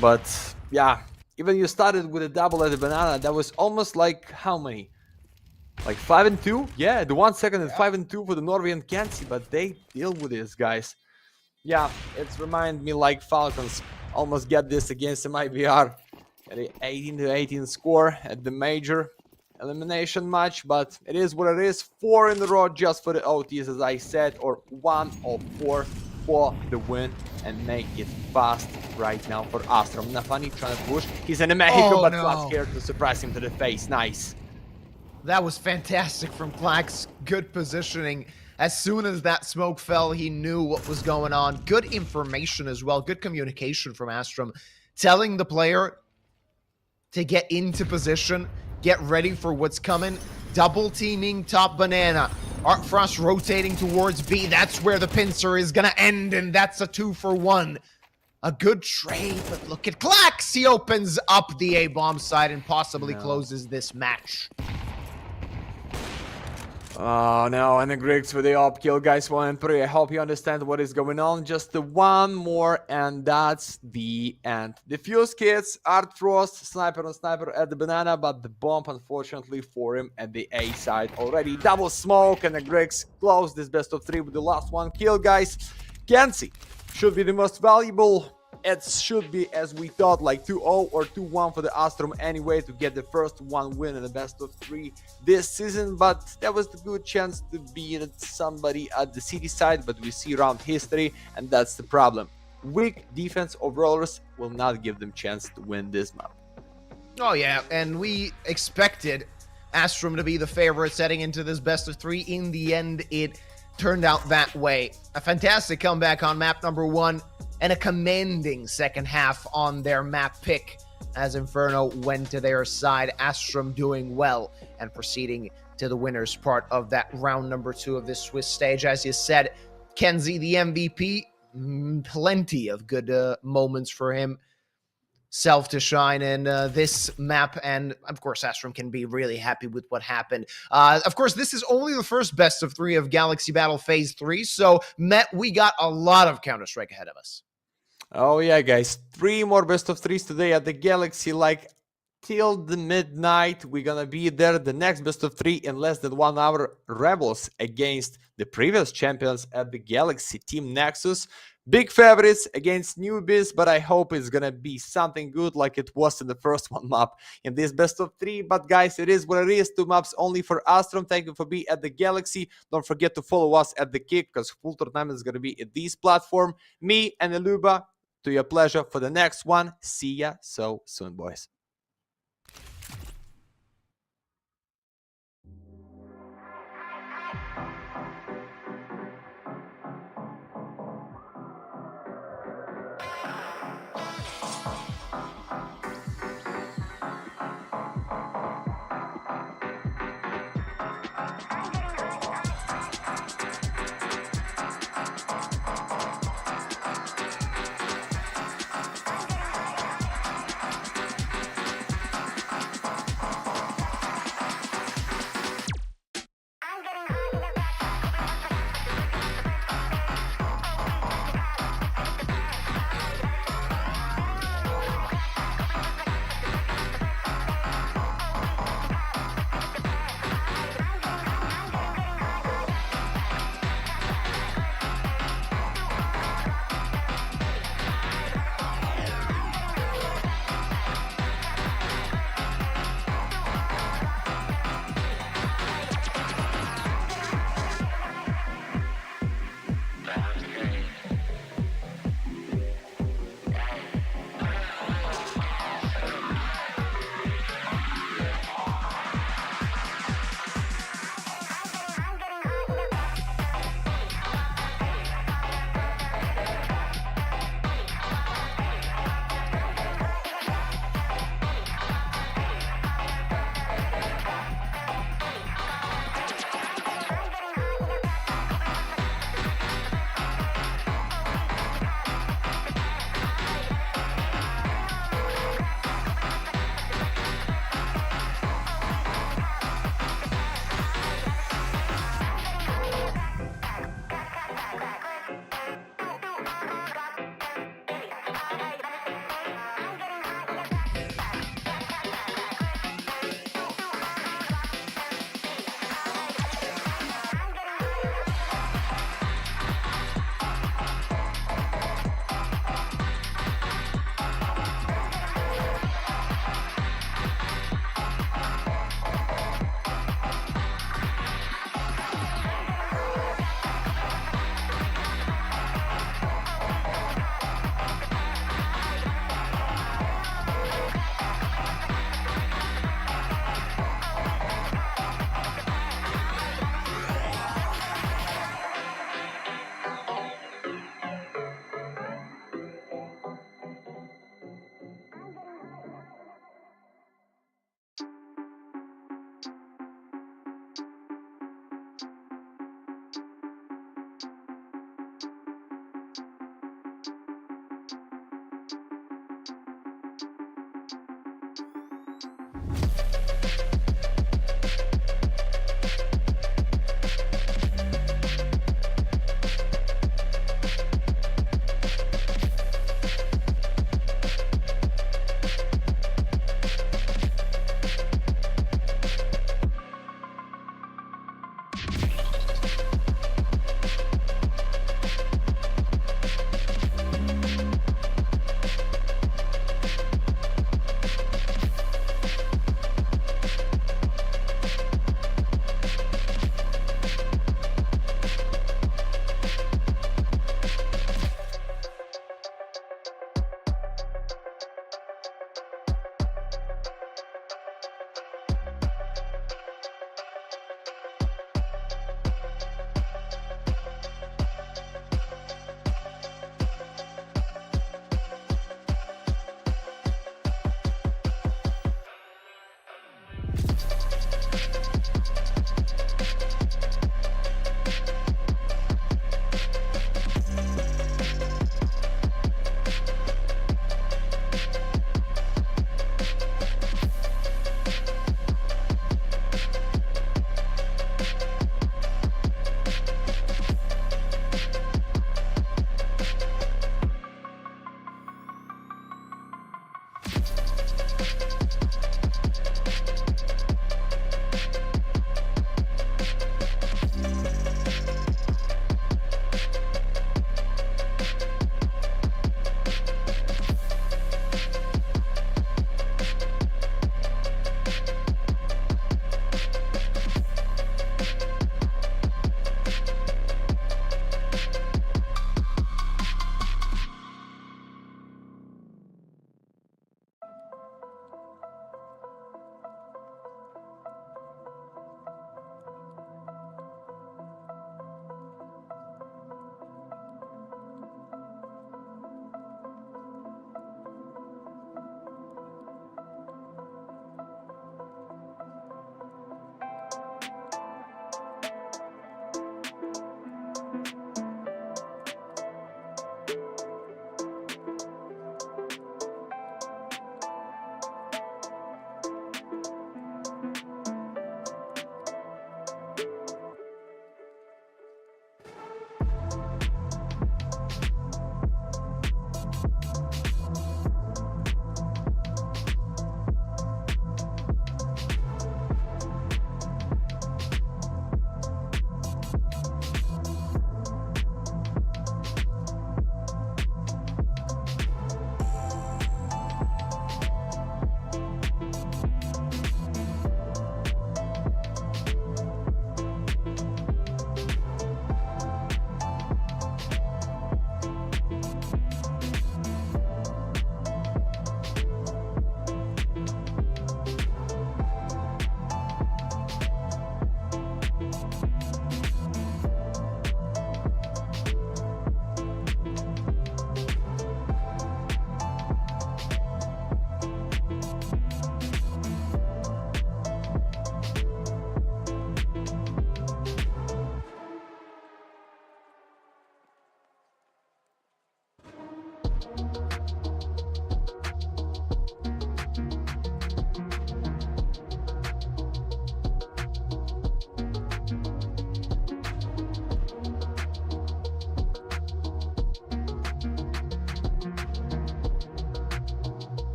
But yeah, even you started with a double at the banana, that was almost like how many? Like 5 and 2? Yeah, the 1 second and 5 and 2 for the Norwegian Kenzie, but they deal with this, guys. Yeah, it's remind me like Falcons almost get this against MIBR at the 18-18 score at the major elimination match, but it is what it is. 4 in a row just for the OTs, as I said, or 1 of 4 for the win and make it fast right now for Astrum. Nafani trying to push. He's in the Mexico, but not scared to surprise him to the face. Nice. That was fantastic from Clax. Good positioning. As soon as that smoke fell, he knew what was going on. Good information as well. Good communication from Astrum. Telling the player to get into position, get ready for what's coming. Double teaming top banana. Art Frost rotating towards B. That's where the pincer is going to end, and that's a 2-for-1. A good trade, but look at Clax. He opens up the A-bomb side and possibly closes this match. Oh no, and the Griggs with the up kill, guys. 1 and 3. I hope you understand what is going on. Just the one more, and that's the end. The Fuse kids, Art Frost, sniper on sniper at the banana, but the bomb, unfortunately, for him at the A side already. Double smoke, and the Griggs close this best of 3 with the last 1 kill, guys. Kenzie should be the most valuable. It should be, as we thought, like 2-0 or 2-1 for the Astrum anyway to get the first 1 win in the best of 3 this season, but that was the good chance to beat somebody at the city side, but we see around history, and that's the problem. Weak defense overallers will not give them chance to win this map. Oh yeah, and we expected Astrum to be the favorites heading into this best of 3. In the end, it turned out that way. A fantastic comeback on map number 1. And a commanding second half on their map pick as Inferno went to their side. Astrum doing well and proceeding to the winner's part of that round number 2 of this Swiss stage. As you said, Kenzie the MVP, plenty of good moments for him. Self to shine in this map, and of course Astrum can be really happy with what happened. Of course, this is only the first best of 3 of Galaxy Battle Phase 3, so we got a lot of Counter-Strike ahead of us. Oh yeah, guys, 3 more best of 3s today at the Galaxy, like till the midnight. We're gonna be there. The next best of 3 in less than 1 hour. Rebels against the previous champions at the Galaxy, Team Nexus. Big favorites against newbies, but I hope it's gonna be something good like it was in the first one map in this best of 3. But guys, it is what it is. 2 maps only for Astrum. Thank you for being at the Galaxy. Don't forget to follow us at the Kick, because full tournament is gonna be at this platform. Me and Eluba, to your pleasure for the next one. See ya so soon, boys.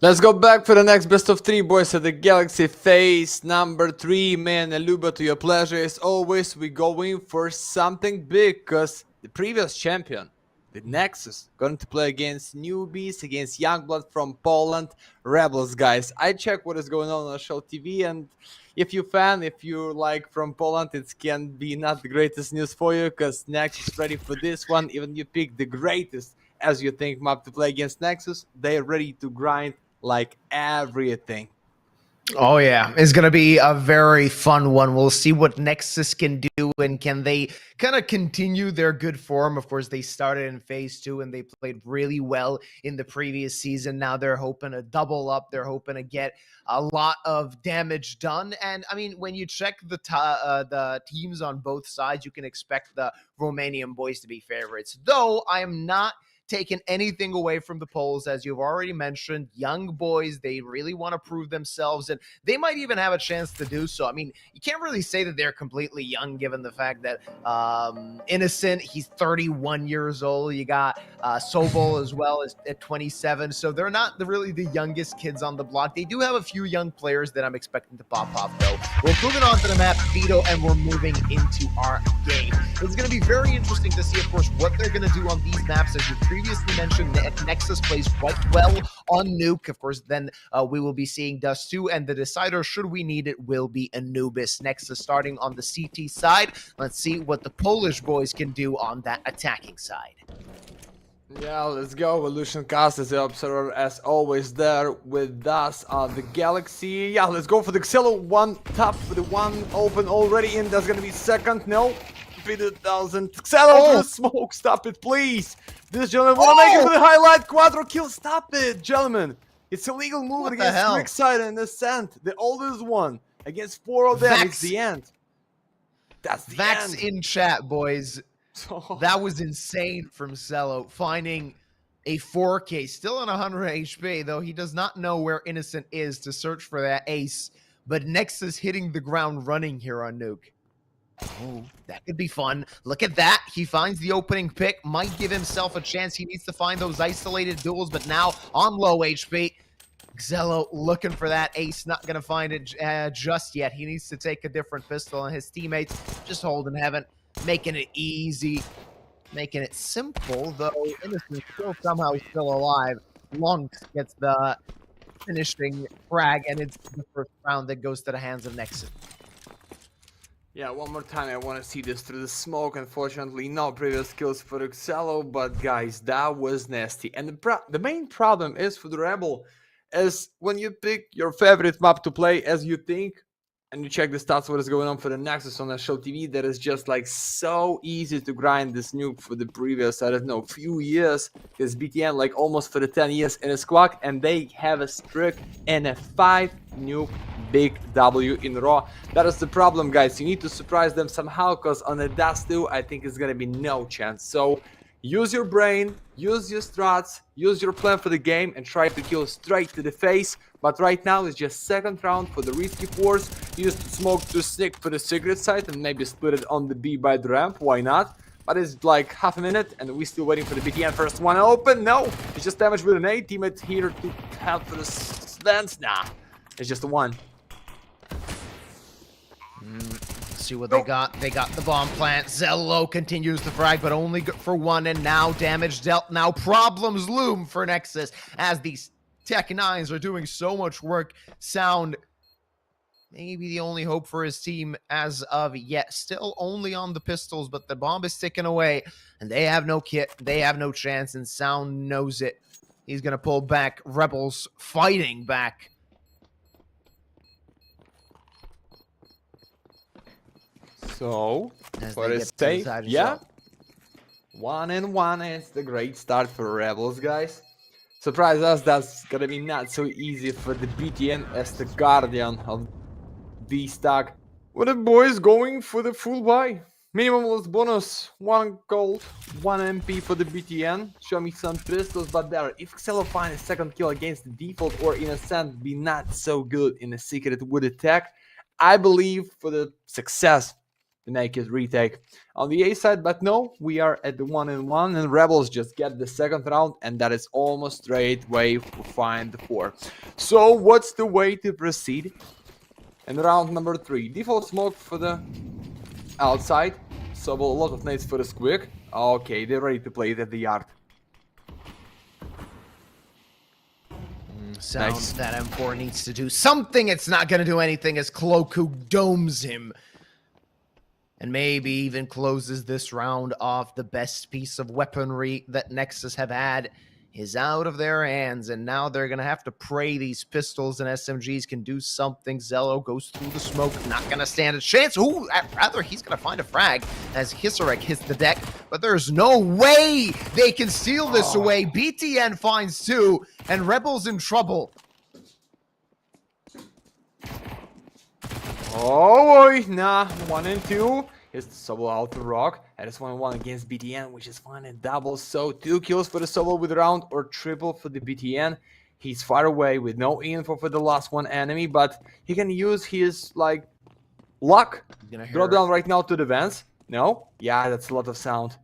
Let's go back for the next best of 3, boys, at the Galaxy phase number 3. Man, Aluba, to your pleasure as always. We go in for something big, because the previous champion, the Nexus, going to play against newbies, against Youngblood from Poland, Rebels, guys. I check what is going on Show TV, and if you fan, if you like from Poland, it can be not the greatest news for you, because Nexus is ready for this one. Even you pick the greatest, as you think, map to play against Nexus, they're ready to grind like everything. Oh yeah, it's gonna be a very fun one. We'll see what Nexus can do, and can they kind of continue their good form. Of course, they started in phase 2 and they played really well in the previous season. Now they're hoping to double up. They're hoping to get a lot of damage done. And I mean, when you check the teams on both sides, you can expect the Romanian boys to be favorites. Though I am not taken anything away from the Poles, as you've already mentioned. Young boys, they really want to prove themselves, and they might even have a chance to do so. I mean, you can't really say that they're completely young, given the fact that Innocent, he's 31 years old. You got Sobol as well as at 27, so they're not really the youngest kids on the block. They do have a few young players that I'm expecting to pop off, though. We're moving on to the map, Vito, and we're moving into our game. It's going to be very interesting to see, of course, what they're going to do on these maps. As you previously mentioned, Nexus plays quite well on Nuke. Of course, then we will be seeing Dust 2, and the decider, should we need it, will be Anubis. Nexus starting on the CT side. Let's see what the Polish boys can do on that attacking side. Yeah, let's go. Evolution Cast is the observer, as always, there with us on the Galaxy. Yeah, let's go for the Xelo. One top for the one open already in. That's gonna be second. No, 3,000. Xelo, the smoke. Stop it, please. This gentleman wanna make it for the highlight. Quadro kill. Stop it, gentlemen. It's illegal movement against Quickside and Ascent, the oldest one, against 4 of them. It's the end. That's the Vax end. in chat, boys. That was insane from Cello, finding a 4K, still on 100 HP, though he does not know where Innocent is to search for that ace. But Nexus hitting the ground running here on Nuke. Oh, that could be fun. Look at that. He finds the opening pick, might give himself a chance. He needs to find those isolated duels, but now on low HP. Xello looking for that ace, not going to find it just yet. He needs to take a different pistol, and his teammates just holding heaven, making it easy, making it simple, though Innocent still somehow still alive. Lunks gets the finishing frag, and it's the first round that goes to the hands of Nexus. Yeah, one more time, I want to see this through the smoke. Unfortunately, no previous kills for Xello, but guys, that was nasty. And the main problem is for the Rebel, is when you pick your favorite map to play as you think, and you check the stats, what is going on for the Nexus on the show TV, that is just like so easy to grind this nuke for the previous, I don't know, few years. Because BTN like almost for the 10 years in a squad, and they have a streak and a 5 nuke big W in a row. That is the problem, guys. You need to surprise them somehow, because on the Dust 2, I think it's gonna be no chance. So use your brain, use your strats, use your plan for the game, and try to kill straight to the face. But right now it's just second round for the risky force. Use smoke to sneak for the secret side and maybe split it on the B by the ramp. Why not? But it's like half a minute and we're still waiting for the BTN first one open. No, it's just damage with an A. Teammate here to help for the Svens. Nah, it's just a one. See what they got. They got the bomb plant. Xello continues to frag, but only for one. And now damage dealt. Now problems loom for Nexus as these Tech 9s are doing so much work. Sound maybe the only hope for his team as of yet. Still only on the pistols, but the bomb is ticking away. And they have no kit. They have no chance. And Sound knows it. He's going to pull back. Rebels fighting back. So, As for they a get to the safe, side yeah. shot. 1-1, it's the great start for Rebels, guys. Surprise us, that's gonna be not so easy for the BTN as the guardian of the stack. With the boys going for the full buy. Minimalist bonus, 1 gold, 1 MP for the BTN. Show me some pistols, but there, if Xello finds a second kill against the default or Innocent be not so good in a secret wood attack, I believe for the success to make it retake on the A side, but no, we are at the 1-1 and Rebels just get the second round, and that is almost straight way to find the 4. So what's the way to proceed in round number 3? Default smoke for the outside, so a lot of nades for the squig. Okay, they're ready to play it at the yard. Sound Nice. that M4 needs to do something. It's not going to do anything as Cloaku domes him. And maybe even closes this round off. The best piece of weaponry that Nexus have had is out of their hands. And now they're going to have to pray these pistols and SMGs can do something. Xello goes through the smoke. Not going to stand a chance. Ooh, rather, he's going to find a frag as Hisarek hits the deck. But there's no way they can steal this away. BTN finds 2, and Rebels in trouble. Oh boy, nah, 1 and 2. Here's the solo out the rock. And it's 1-1 against BTN, which is fine and double. So 2 kills for the solo with round or triple for the BTN. He's far away with no info for the last one enemy, but he can use his like luck. Drop down right now to the vents. No? Yeah, that's a lot of sound.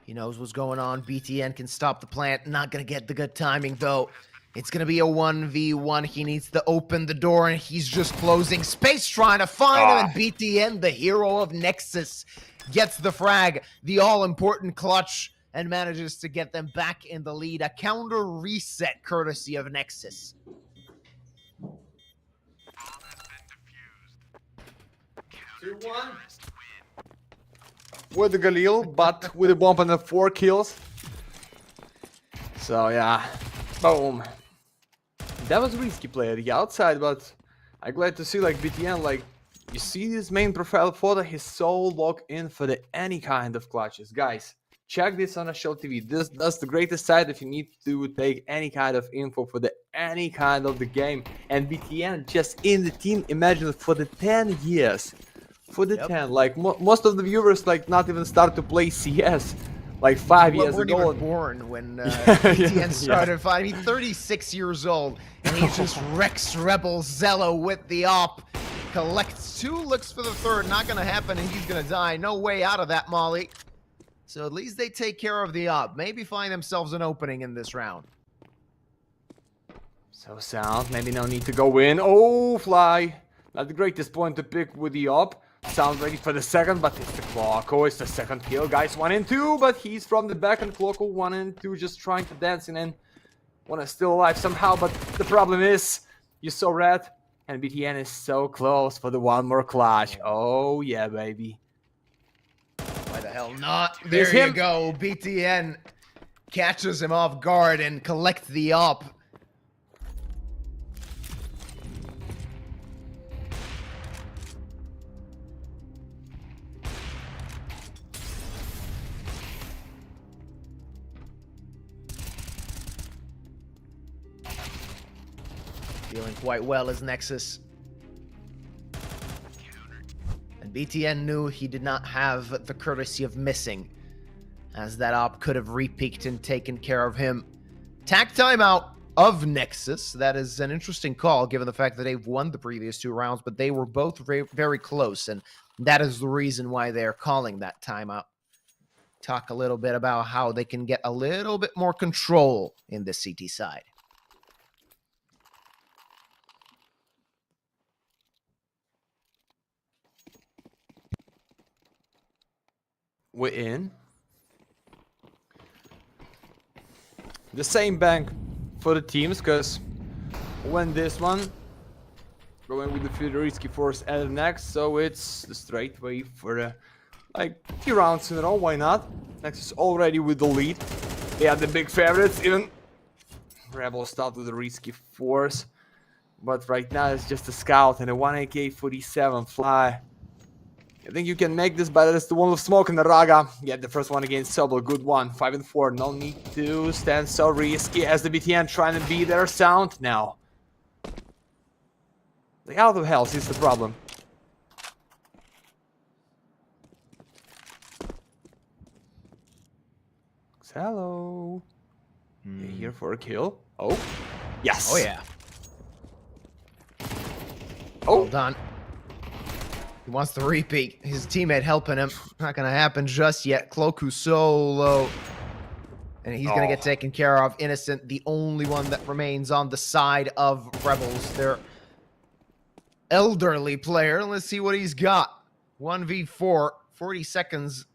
He knows what's going on. BTN can stop the plant. Not going to get the good timing, though. It's going to be a 1v1. He needs to open the door, and he's just closing space trying to find him. And BTN, the hero of Nexus, gets the frag, the all-important clutch, and manages to get them back in the lead. A counter reset courtesy of Nexus. With the Galil, but with a bomb and the 4 kills. So yeah, boom. That was risky play at the outside, but I'm glad to see like BTN, like you see this main profile photo, he's so locked in for the any kind of clutches. Guys, check this on a show TV. That's the greatest side if you need to take any kind of info for the any kind of the game. And BTN just in the team, imagine for the 10 years. For the 10, like most of the viewers like not even start to play CS. like 5 We years weren't ago. even born when Yeah, BTN started fighting. He's 36 years old, and he just wrecks Rebel Zello with the op. Collects 2, looks for the 3rd. Not going to happen, and he's going to die. No way out of that, Molly. So at least they take care of the op. Maybe find themselves an opening in this round. So Sound, maybe no need to go in. Oh, Fly. Not the greatest point to pick with the op. Sound ready for the second, but it's the Clocko. It's the second kill. Guys, 1 and 2, but he's from the back, and Clocko 1 and 2 just trying to dance in and want to still alive somehow. But the problem is, you saw red, and BTN is so close for the one more clutch. Oh, yeah, baby. Why the hell not? There's There you him. go. BTN catches him off guard and collects the op. Feeling quite well as Nexus. And BTN knew he did not have the courtesy of missing, as that op could have re-peeked and taken care of him. Tack timeout of Nexus. That is an interesting call, given the fact that they've won the previous 2 rounds, but they were both very close, and that is the reason why they're calling that timeout. Talk a little bit about how they can get a little bit more control in the CT side. We're in. The same bank for the teams, because when this one going with the Federici Force and next, so it's the straight way for the like 2 rounds in a row. Why not? Nexus already with the lead. They are the big favorites. Even Rebels start with the risky Force, but right now it's just a scout and a 1 AK-47 Fly. I think you can make this, but it's the one with smoke and the Raga. Yeah, the first one against Sobel, good one. 5 and 4, no need to stand so risky as the BTN trying to be their Sound now. Like, how the hell is the problem? Hello. You here for a kill? Oh, yes. Oh, yeah. Oh, Well done. He wants the repeat. His teammate helping him. Not going to happen just yet. Cloaku so low. And he's going to get taken care of. Innocent, the only one that remains on the side of Rebels. Their elderly player. Let's see what he's got. 1v4. 40 seconds.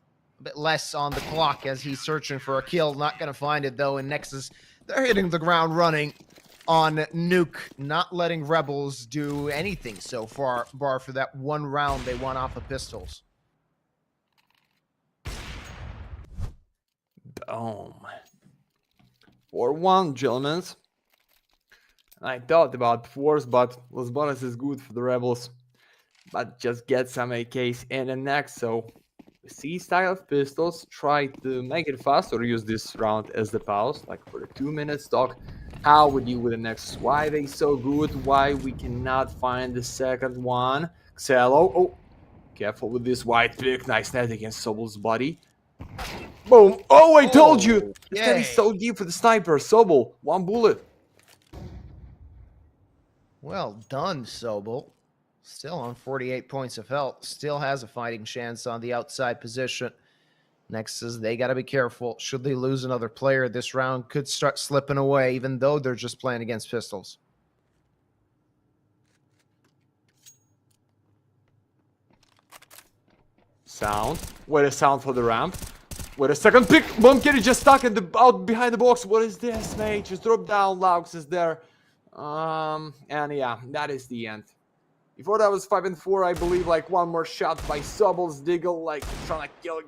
A bit less on the clock as he's searching for a kill. Not going to find it, though. In Nexus, they're hitting the ground running on Nuke, not letting Rebels do anything so far, bar for that 1 round they won off of pistols. boom. 4-1, gentlemen. I thought about Force, but Los Bonus is good for the Rebels. But just get some AKs in the next, so C style of pistols, try to make it fast or use this round as the pause, like for the 2-minute stock. How would you with the next? Why they so good? Why we cannot find the second one? Xelo, oh, careful with this white pick. Nice net against Sobel's body. Boom! Oh, I told you! This guy is so deep for the sniper. Sobel, 1 bullet. Well done, Sobel. Still on 48 points of health. Still has a fighting chance on the outside position. Nexus, they got to be careful. Should they lose another player this round, could start slipping away, even though they're just playing against pistols. Sound. Wait a sound for the ramp. Wait a second. Pick. Bomb Kitty just stuck in the out behind the box. What is this, mate? Just drop down. Laux is there. And yeah, that is the end. Before that was 5 and 4, I believe. Like 1 more shot by Sobel's Diggle, like trying to kill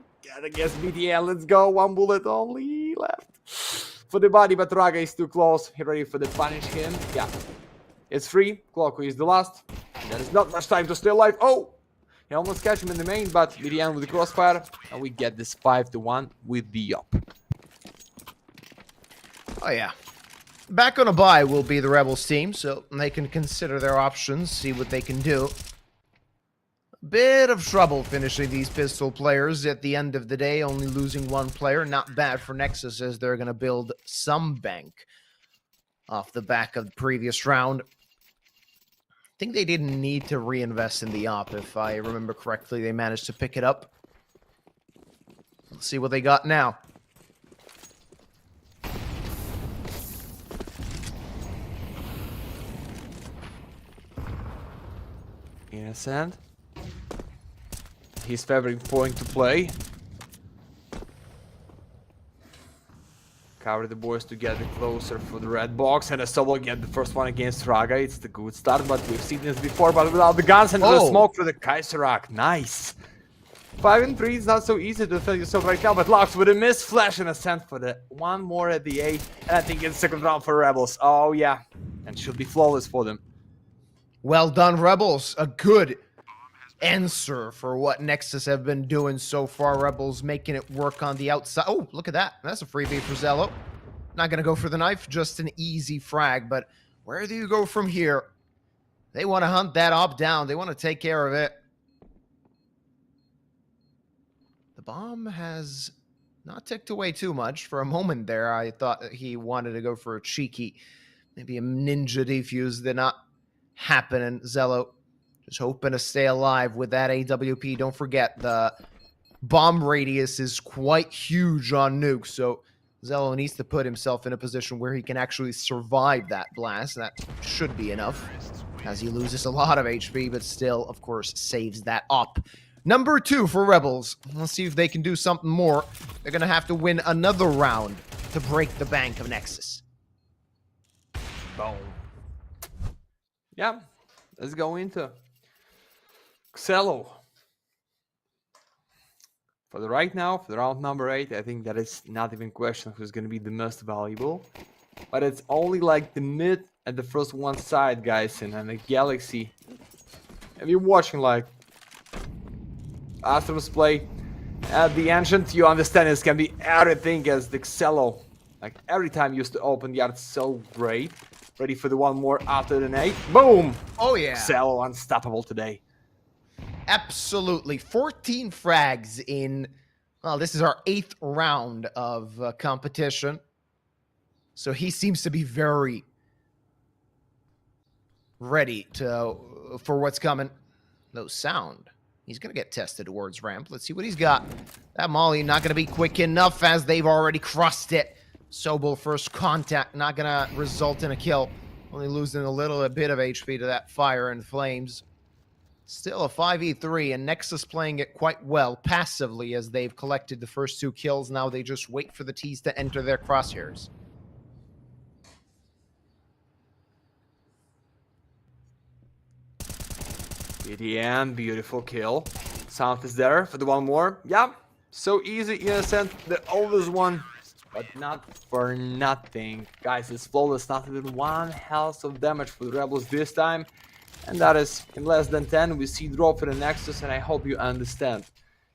against BTN. Let's go. 1 bullet only left for the body, but Raga is too close. He ready for the punish him. Yeah, it's free. Clocko is the last. There is not much time to stay alive. Oh, he almost catch him in the main, but BTN with the crossfire, and we get this 5-1 with the up. Oh, yeah. Back on a bye will be the Rebels team, so they can consider their options, see what they can do. bit of trouble finishing these pistol players at the end of the day, only losing one player. Not bad for Nexus, as they're going to build some bank off the back of the previous round. I think they didn't need to reinvest in the op, if I remember correctly. They managed to pick it up. Let's see what they got now. Innocent. His favorite point to play. Cover the boys to get it closer for the red box, and a solo get the first one against Raga. It's the good start, but we've seen this before, but without the guns and the smoke for the Kaiserak. Nice. 5 and 3 is not so easy to defend yourself right now, but Locks with a miss, flash and ascent for the one more at the 8, and I think it's second round for Rebels. Oh yeah, and should be flawless for them. Well done, Rebels. A good answer for what Nexus have been doing so far. Rebels making it work on the outside. Oh, look at that. That's a freebie for Zello. Not going to go for the knife, just an easy frag. But where do you go from here? They want to hunt that op down. They want to take care of it. The bomb has not ticked away too much. For a moment there, I thought that he wanted to go for a cheeky, maybe a ninja defuse. Did not happen. And Zello just hoping to stay alive with that AWP. Don't forget, the bomb radius is quite huge on Nuke, so Zello needs to put himself in a position where he can actually survive that blast. That should be enough, as he loses a lot of HP, but still, of course, saves that op. Number 2 for Rebels. Let's see if they can do something more. They're going to have to win another round to break the bank of Nexus. Boom. Yeah, let's go into Xello. For the right now, for the round number 8, I think that is not even question who's going to be the most valuable. But it's only like the mid and the first one side, guys, and the Galaxy. If you're watching like Astrum's play at the Ancient, you understand this can be everything as the Xello. Like every time used to open the art so great. Ready for the one more after the nade. Boom! Oh yeah. Xello unstoppable today. Absolutely. 14 frags in, well, this is our 8th round of competition. So he seems to be very ready for what's coming. No sound. He's going to get tested towards ramp. Let's see what he's got. That Molly not going to be quick enough, as they've already crossed it. Sobel first contact, not going to result in a kill. Only losing a little bit of HP to that fire and flames. Still a 5v3, and Nexus playing it quite well passively, as they've collected the first 2 kills. Now they just wait for the T's to enter their crosshairs. BDM, beautiful kill. Sound is there for the one more. Yeah, so easy, innocent, the oldest one, but not for nothing. Guys, it's flawless, not even 1 health of damage for the Rebels this time. And that is in less than 10. We see drop for the Nexus, and I hope you understand.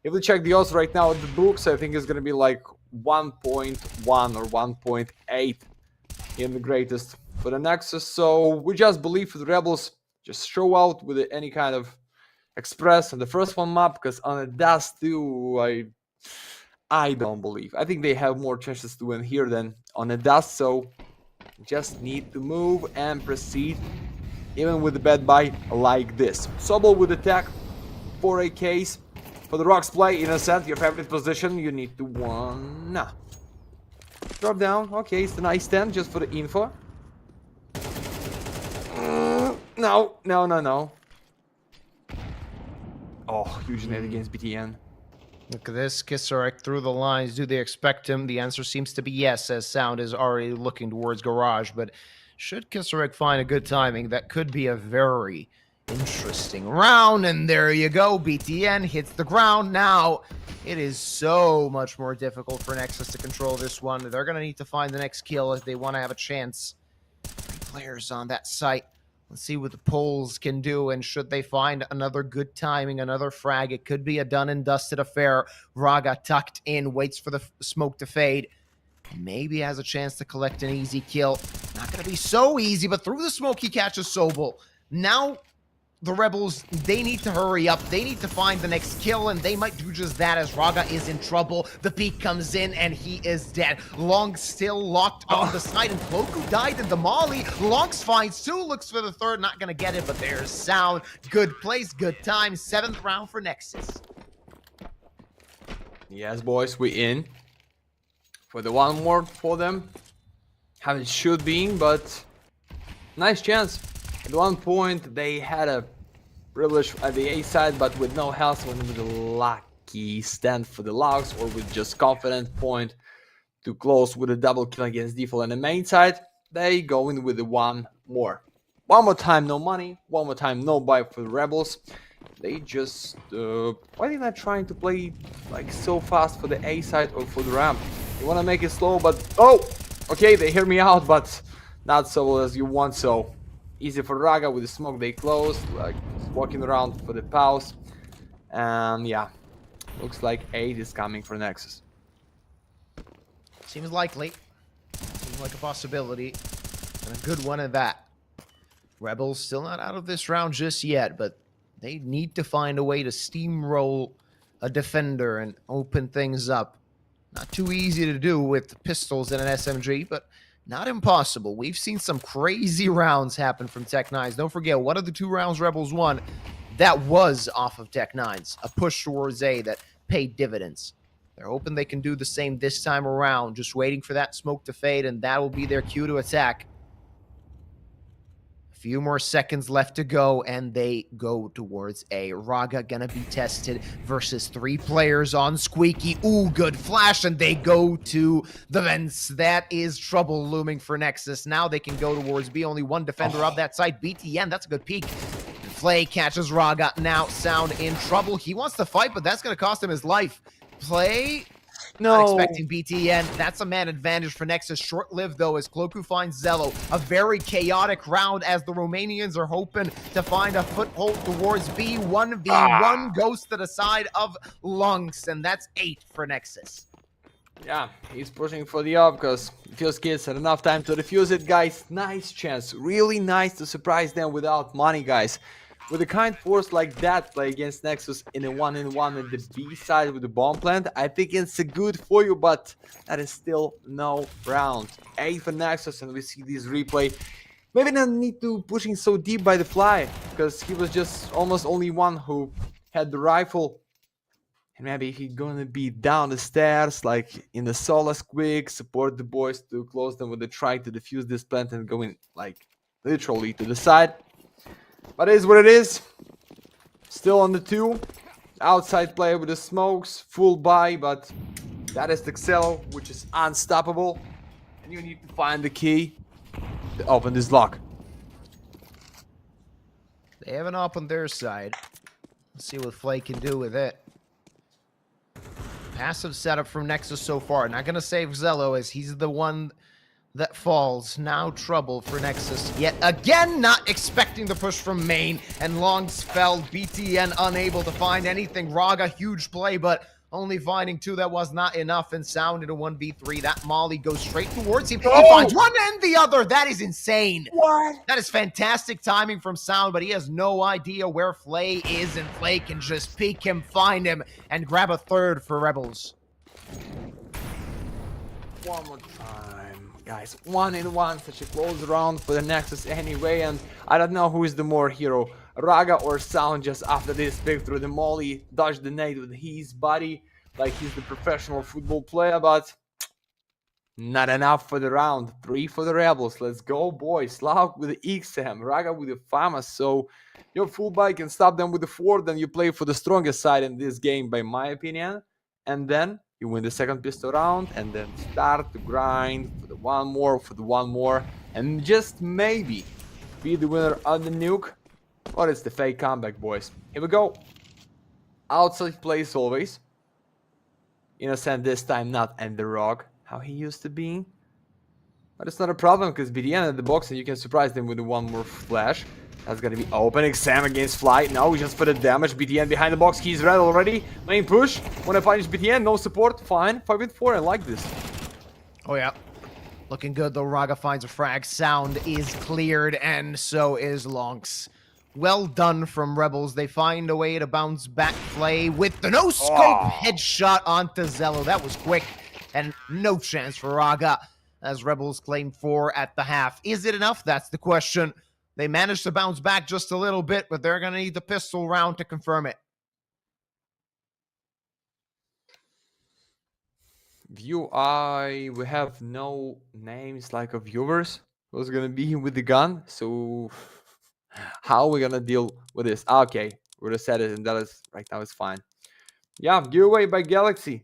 If we check the odds right now at the books, I think it's going to be like 1.1 or 1.8 in the greatest for the Nexus. So we just believe for the Rebels, just show out with any kind of express on the first one map, because on the Dust 2, I don't believe. I think they have more chances to win here than on the Dust, so just need to move and proceed. Even with the bad buy like this. Sobel with attack for a case. For the Rocks play, Innocent, your favorite position, you need to drop down. Okay, it's a nice 10 just for the info. No. Oh, huge net against BTN. Look at this. Kisarek through the lines. Do they expect him? The answer seems to be yes, as Sound is already looking towards Garage, but should Kisarek find a good timing, that could be a very interesting round. And there you go. BTN hits the ground. Now, it is so much more difficult for Nexus to control this one. They're going to need to find the next kill if they want to have a chance. 3 players on that site. Let's see what the Poles can do, and should they find another good timing, another frag, it could be a done and dusted affair. Raga tucked in, waits for the smoke to fade. Maybe has a chance to collect an easy kill. Not going to be so easy, but through the smoke he catches Sobel. Now the Rebels, they need to hurry up. They need to find the next kill, and they might do just that as Raga is in trouble. The peek comes in, and he is dead. Long still locked on the side, and Cloku died in the molly. Longs finds two, looks for the third, not gonna get it, but there's Sound. Good place, good time. 7th round for Nexus. Yes, boys, we in. For the one more for them. How it should be, but nice chance. At one point, they had a privilege at the A side, but with no health, went with a lucky stand for the logs, or with just confident point to close with a double kill against default on the main side. They go in with the one more. One more time, no money. One more time, no buy for the Rebels. They just why are they not trying to play like so fast for the A side or for the ramp? You want to make it slow, but oh, okay, they hear me out, but not so well as you want. So easy for Raga with the smoke. They close, like walking around for the pause, and yeah, looks like 8 is coming for Nexus. Seems likely. Seems like a possibility. And a good one at that. Rebels still not out of this round just yet, but they need to find a way to steamroll a defender and open things up. Not too easy to do with pistols and an SMG, but not impossible. We've seen some crazy rounds happen from Tech9's. Don't forget, one of the 2 rounds Rebels won, that was off of Tech9's. A push towards A that paid dividends. They're hoping they can do the same this time around, just waiting for that smoke to fade, and that will be their cue to attack. A few more seconds left to go, and they go towards A. Raga gonna be tested versus 3 players on Squeaky. Ooh, good flash, and they go to the vents. That is trouble looming for Nexus. Now they can go towards B. Only 1 defender of that side. BTN, that's a good peek. Flay catches Raga. Now Sound in trouble. He wants to fight, but that's gonna cost him his life. Play. Not expecting BTN. That's a man advantage for Nexus. Short-lived, though, as Cloku finds Zello. A very chaotic round as the Romanians are hoping to find a foothold towards B. 1v1 goes to the side of Lunks, and that's 8 for Nexus. Yeah, he's pushing for the up because Fuse Kids had enough time to defuse it, guys. Nice chance. Really nice to surprise them without money, guys. With a kind force like that, play against Nexus in a 1-in-1 at the B side with the bomb plant, I think it's a good for you, but that is still no round. 8 for Nexus, and we see this replay. Maybe not need to pushing so deep by the fly, because he was just almost only one who had the rifle. And maybe he's gonna be down the stairs, like in the Solace quick, support the boys to close them with the try to defuse this plant and going like literally to the side. But it is what it is. Still on the 2. Outside player with the smokes, full buy, but that is the Xelo, which is unstoppable. And you need to find the key to open this lock. They have an op on their side. Let's see what Flay can do with it. Passive setup from Nexus so far. Not going to save Zello as he's the one that falls. Now trouble for Nexus yet again, not expecting the push from main, and Longs fell. BTN unable to find anything. Raga, huge play, but only finding 2. That was not enough, and Sound in a 1v3. That molly goes straight towards him. He finds one and the other. That is insane. What? That is fantastic timing from Sound, but he has no idea where Flay is, and Flay can just peek him, find him, and grab a 3rd for Rebels. One more time, guys. 1-in-1, such a close round for the Nexus anyway, and I don't know who is the more hero, Raga or Sound. Just after this pick through the molly, dodged the nade with his body, like he's the professional football player, but not enough for the round. 3 for the Rebels. Let's go, boys. Slav with the XM, Raga with the FAMAS. So your full buy can stop them with the 4, then you play for the strongest side in this game, by my opinion, and then you win the second pistol round, and then start to grind for the one more, and just maybe be the winner of the nuke. Or it's the fake comeback, boys. Here we go. Outside plays always. Innocent this time, not and the rock, how he used to be. But it's not a problem, because BDN at the box, and you can surprise them with the one more flash. That's gonna be open. Exam against Fly. No, just for the damage. BTN behind the box. He's red already. Main push. Wanna punish BTN. No support. Fine. 5-4. I like this. Oh, yeah. Looking good, though. Raga finds a frag. Sound is cleared, and so is Lonks. Well done from Rebels. They find a way to bounce back play with the no-scope headshot onto Zello. That was quick and no chance for Raga as Rebels claim 4 at the half. Is it enough? That's the question. They managed to bounce back just a little bit, but they're going to need the pistol round to confirm it. We have no names like of viewers who's gonna be with the gun, so how are we gonna deal with this? Okay, we're gonna set it, and that is right now it's fine. Yeah, giveaway by Galaxy.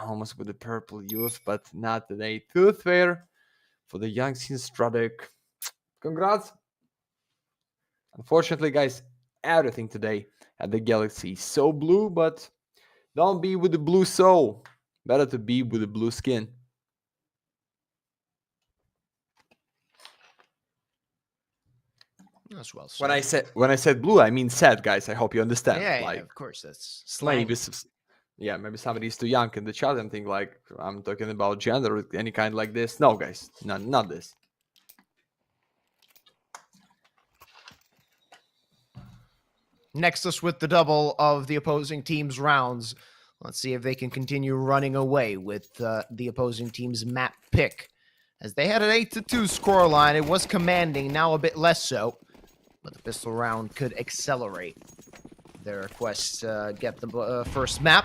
Almost with the purple youth, but not today. Tooth fair for the young Stratic. Congrats. Unfortunately, guys, everything today at the Galaxy so blue, but don't be with the blue soul. Better to be with the blue skin. That's well said. When I said blue, I mean sad, guys. I hope you understand. Yeah, like, of course, that's slang. Maybe somebody's too young in the chat and think like I'm talking about gender or any kind like this. No, guys, not this. Nexus with the double of the opposing team's rounds. Let's see if they can continue running away with the opposing team's map pick. As they had an 8-2 scoreline, it was commanding, now a bit less so. But the pistol round could accelerate their quest to get the first map.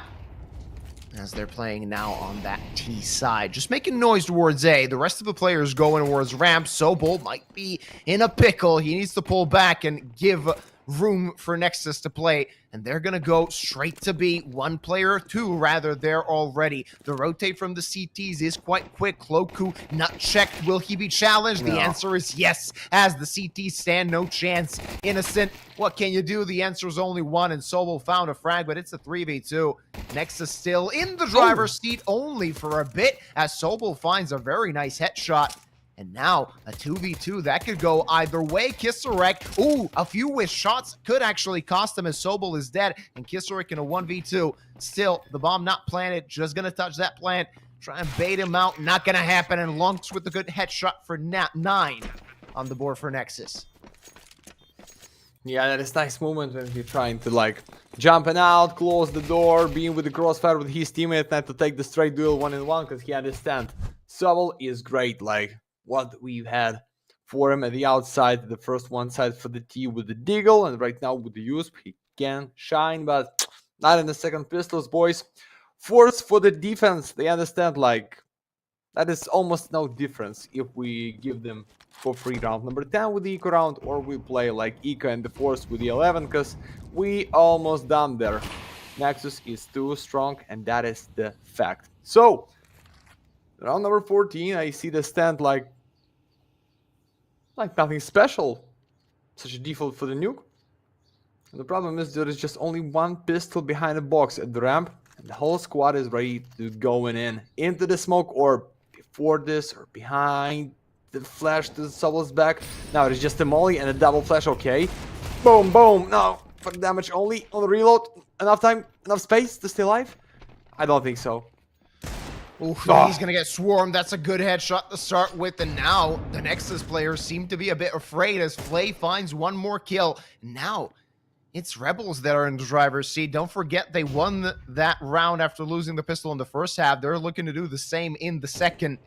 As they're playing now on that T side. Just making noise towards A. The rest of the players going towards ramp. Sobol might be in a pickle. He needs to pull back and give room for Nexus to play, and they're gonna go straight to B. One player, two rather, there already. The rotate from the CTs is quite quick. Cloku not checked. Will he be challenged? No. The answer is yes, as the CTs stand no chance. Innocent, what can you do? The answer is only one, and Sobol found a frag, but it's a 3v2. Nexus still in the driver's seat only for a bit, as Sobol finds a very nice headshot. And now, a 2v2, that could go either way. Kisarek, ooh, a few wish shots could actually cost him as Sobol is dead. And Kisarek in a 1v2. Still, the bomb not planted, just gonna touch that plant. Try and bait him out, not gonna happen. And Lunks with a good headshot for 9 on the board for Nexus. Yeah, that is nice moment when he's trying to like jumping out, close the door, being with the crossfire with his teammate, not to take the straight duel 1-on-1 because he understands. Sobol is great, like what we've had for him at the outside, the first one side for the T with the Deagle, and right now with the USP, he can shine, but not in the second pistols, boys. Force for the defense, they understand like that is almost no difference if we give them for free round number 10 with the eco round, or we play like eco and the force with the 11, because we almost done there. Nexus is too strong, and that is the fact. So round number 14, I see the stand like nothing special. Such a default for the nuke. And the problem is there is just only one pistol behind the box at the ramp, and the whole squad is ready to going into the smoke, or before this, or behind the flash to Sobol's back. Now it is just a molly and a double flash. Okay, boom, boom. No, for the damage only on the reload. Enough time, enough space to stay alive? I don't think so. Ooh, he's gonna get swarmed. That's a good headshot to start with, and now the Nexus players seem to be a bit afraid as Flay finds one more kill. Now it's Rebels that are in the driver's seat. Don't forget they won that round after losing the pistol in the first half. They're looking to do the same in the second.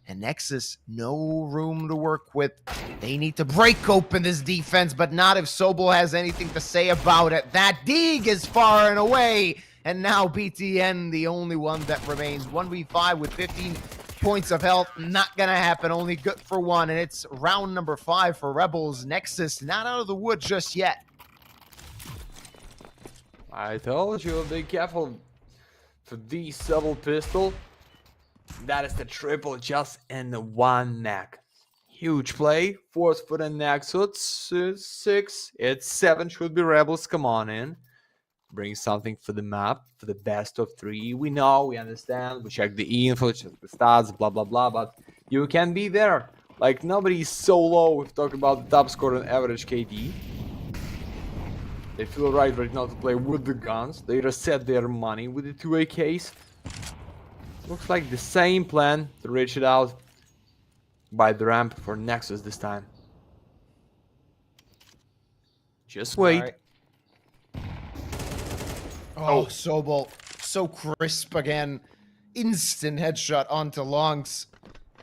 And Nexus, no room to work with. They need to break open this defense, but not if Sobol has anything to say about it. That dig is far and away. And now BTN, the only one that remains. 1v5 with 15 points of health. Not gonna happen, only good for one. And it's round number 5 for Rebels. Nexus not out of the wood just yet. I told you, be careful for the double pistol. That is the triple just in the one neck. Huge play. Force for the Nexus. 6. It's 7. Should be Rebels. Come on in. Bring something for the map. For the best of 3. We know, we understand. We check the info, check the stats, blah, blah, blah. But you can be there. Like, nobody is so low. We've talked about the top score and average KD. They feel right now to play with the guns. They reset their money with the 2 AKs. Looks like the same plan to reach it out by the ramp for Nexus this time. Just wait. Right. Oh, Sobol, so crisp again. Instant headshot onto Longs.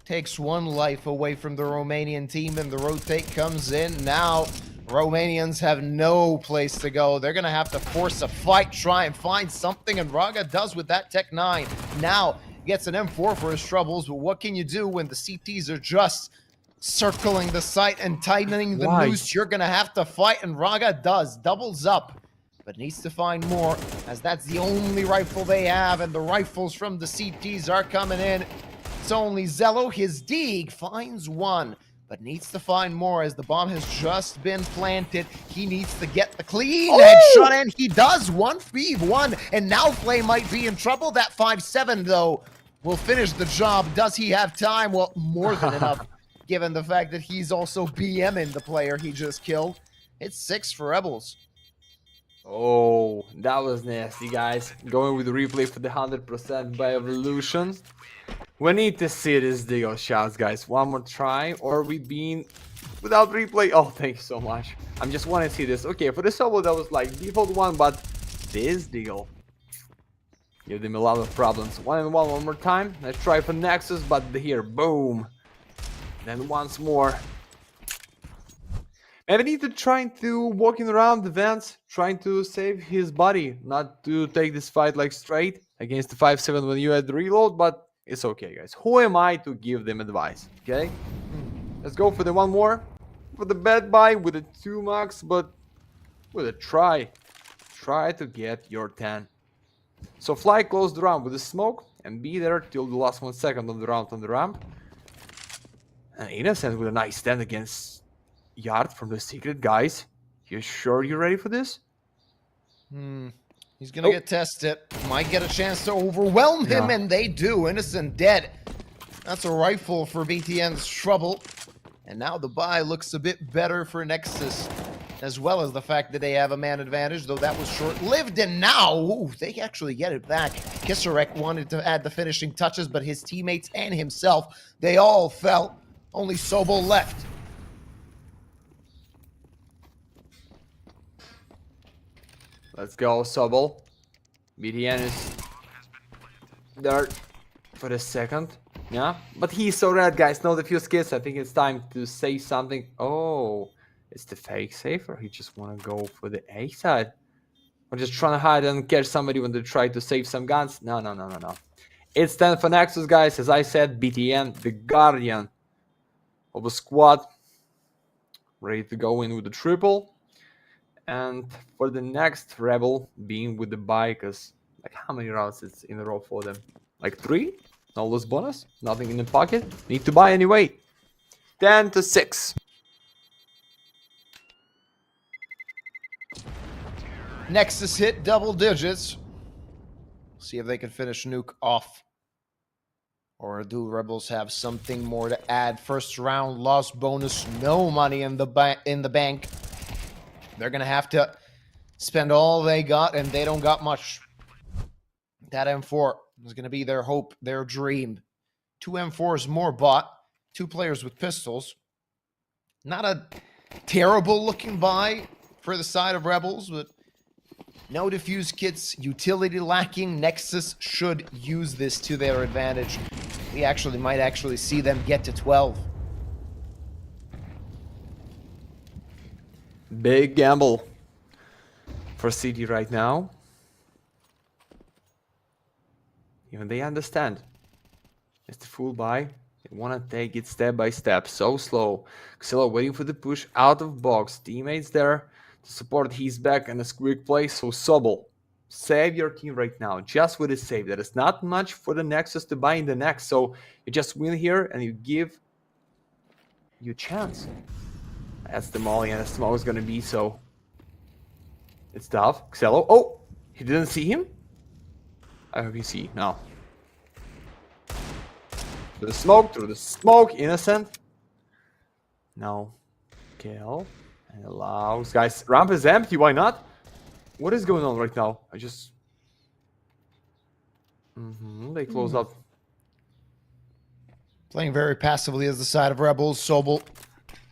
Takes one life away from the Romanian team, and the rotate comes in. Now, Romanians have no place to go. They're going to have to force a fight, try and find something, and Raga does with that Tech 9. Now, gets an M4 for his troubles, but what can you do when the CTs are just circling the site and tightening the Why? noose? You're going to have to fight, and Raga does. Doubles up, but needs to find more, as that's the only rifle they have, and the rifles from the CTs are coming in. It's only Zello. His Deeg finds one, but needs to find more as the bomb has just been planted. He needs to get the clean headshot, and he does. 1v1, and now Flame might be in trouble. That 5-7, though, will finish the job. Does he have time? Well, more than enough, given the fact that he's also BMing the player he just killed. It's 6 for Rebels. Oh, that was nasty, guys. Going with the replay for the 100% by Evolution. We need to see this deal shots, guys. One more try, or we been without replay. Oh, thank you so much. I'm just want to see this. Okay, for the solo, that was like default one, but this deal give them a lot of problems. 1-1 one more time. Let's try for Nexus, but here, boom. Then once more. Maybe need to try to walking around the vents, trying to save his body, not to take this fight like straight against the 5-7 when you had the reload, but it's okay, guys. Who am I to give them advice, okay? Let's go for the one more. For the bad buy with a 2 max, but with a try. Try to get your 10. So fly close the round with the smoke and be there till the last 1 second on the round on the ramp. And Innocent with a nice stand against Yard from the secret, guys. You sure you're ready for this? He's gonna get tested. Might get a chance to overwhelm him, and they do. Innocent dead. That's a rifle for BTN's trouble. And now the buy looks a bit better for Nexus, as well as the fact that they have a man advantage, though that was short-lived. And now, ooh, they actually get it back. Kisarek wanted to add the finishing touches, but his teammates and himself, they all fell. Only Sobol left. Let's go, Sobol. BTN is there for the second. Yeah, but he's so red, guys. No defuse kits. I think it's time to say something. Oh, it's the fake safer. He just want to go for the A side. Or just trying to hide and catch somebody when they try to save some guns. No. It's 10 for Nexus, guys. As I said, BTN, the guardian of the squad. Ready to go in with the triple. And for the next Rebel, being with the buy, because like how many rounds it's in a row for them? Like 3? No loss bonus? Nothing in the pocket? Need to buy anyway. 10-6. Nexus hit double digits. See if they can finish Nuke off. Or do Rebels have something more to add? First round loss bonus, no money in the bank. They're gonna have to spend all they got, and they don't got much. That M4 is gonna be their hope, their dream. 2 M4s more bought, 2 players with pistols. Not a terrible looking buy for the side of Rebels, but no defuse kits, utility lacking. Nexus should use this to their advantage. We might actually see them get to 12. Big gamble for City right now. Even they understand. It's the full buy. They want to take it step by step. So slow. Xilla waiting for the push out of box. Teammates there to support his back and a quick play. So Sobol, save your team right now. Just with a save. That is not much for the Nexus to buy in the next. So you just win here and you give you a chance. That's the molly, and the smoke is gonna be so. It's tough. Xello. Oh, he didn't see him. I hope you see now. Through the smoke, Innocent. No, kill and allows. Guys, ramp is empty. Why not? What is going on right now? I just. They close up. Playing very passively as the side of Rebels. Sobol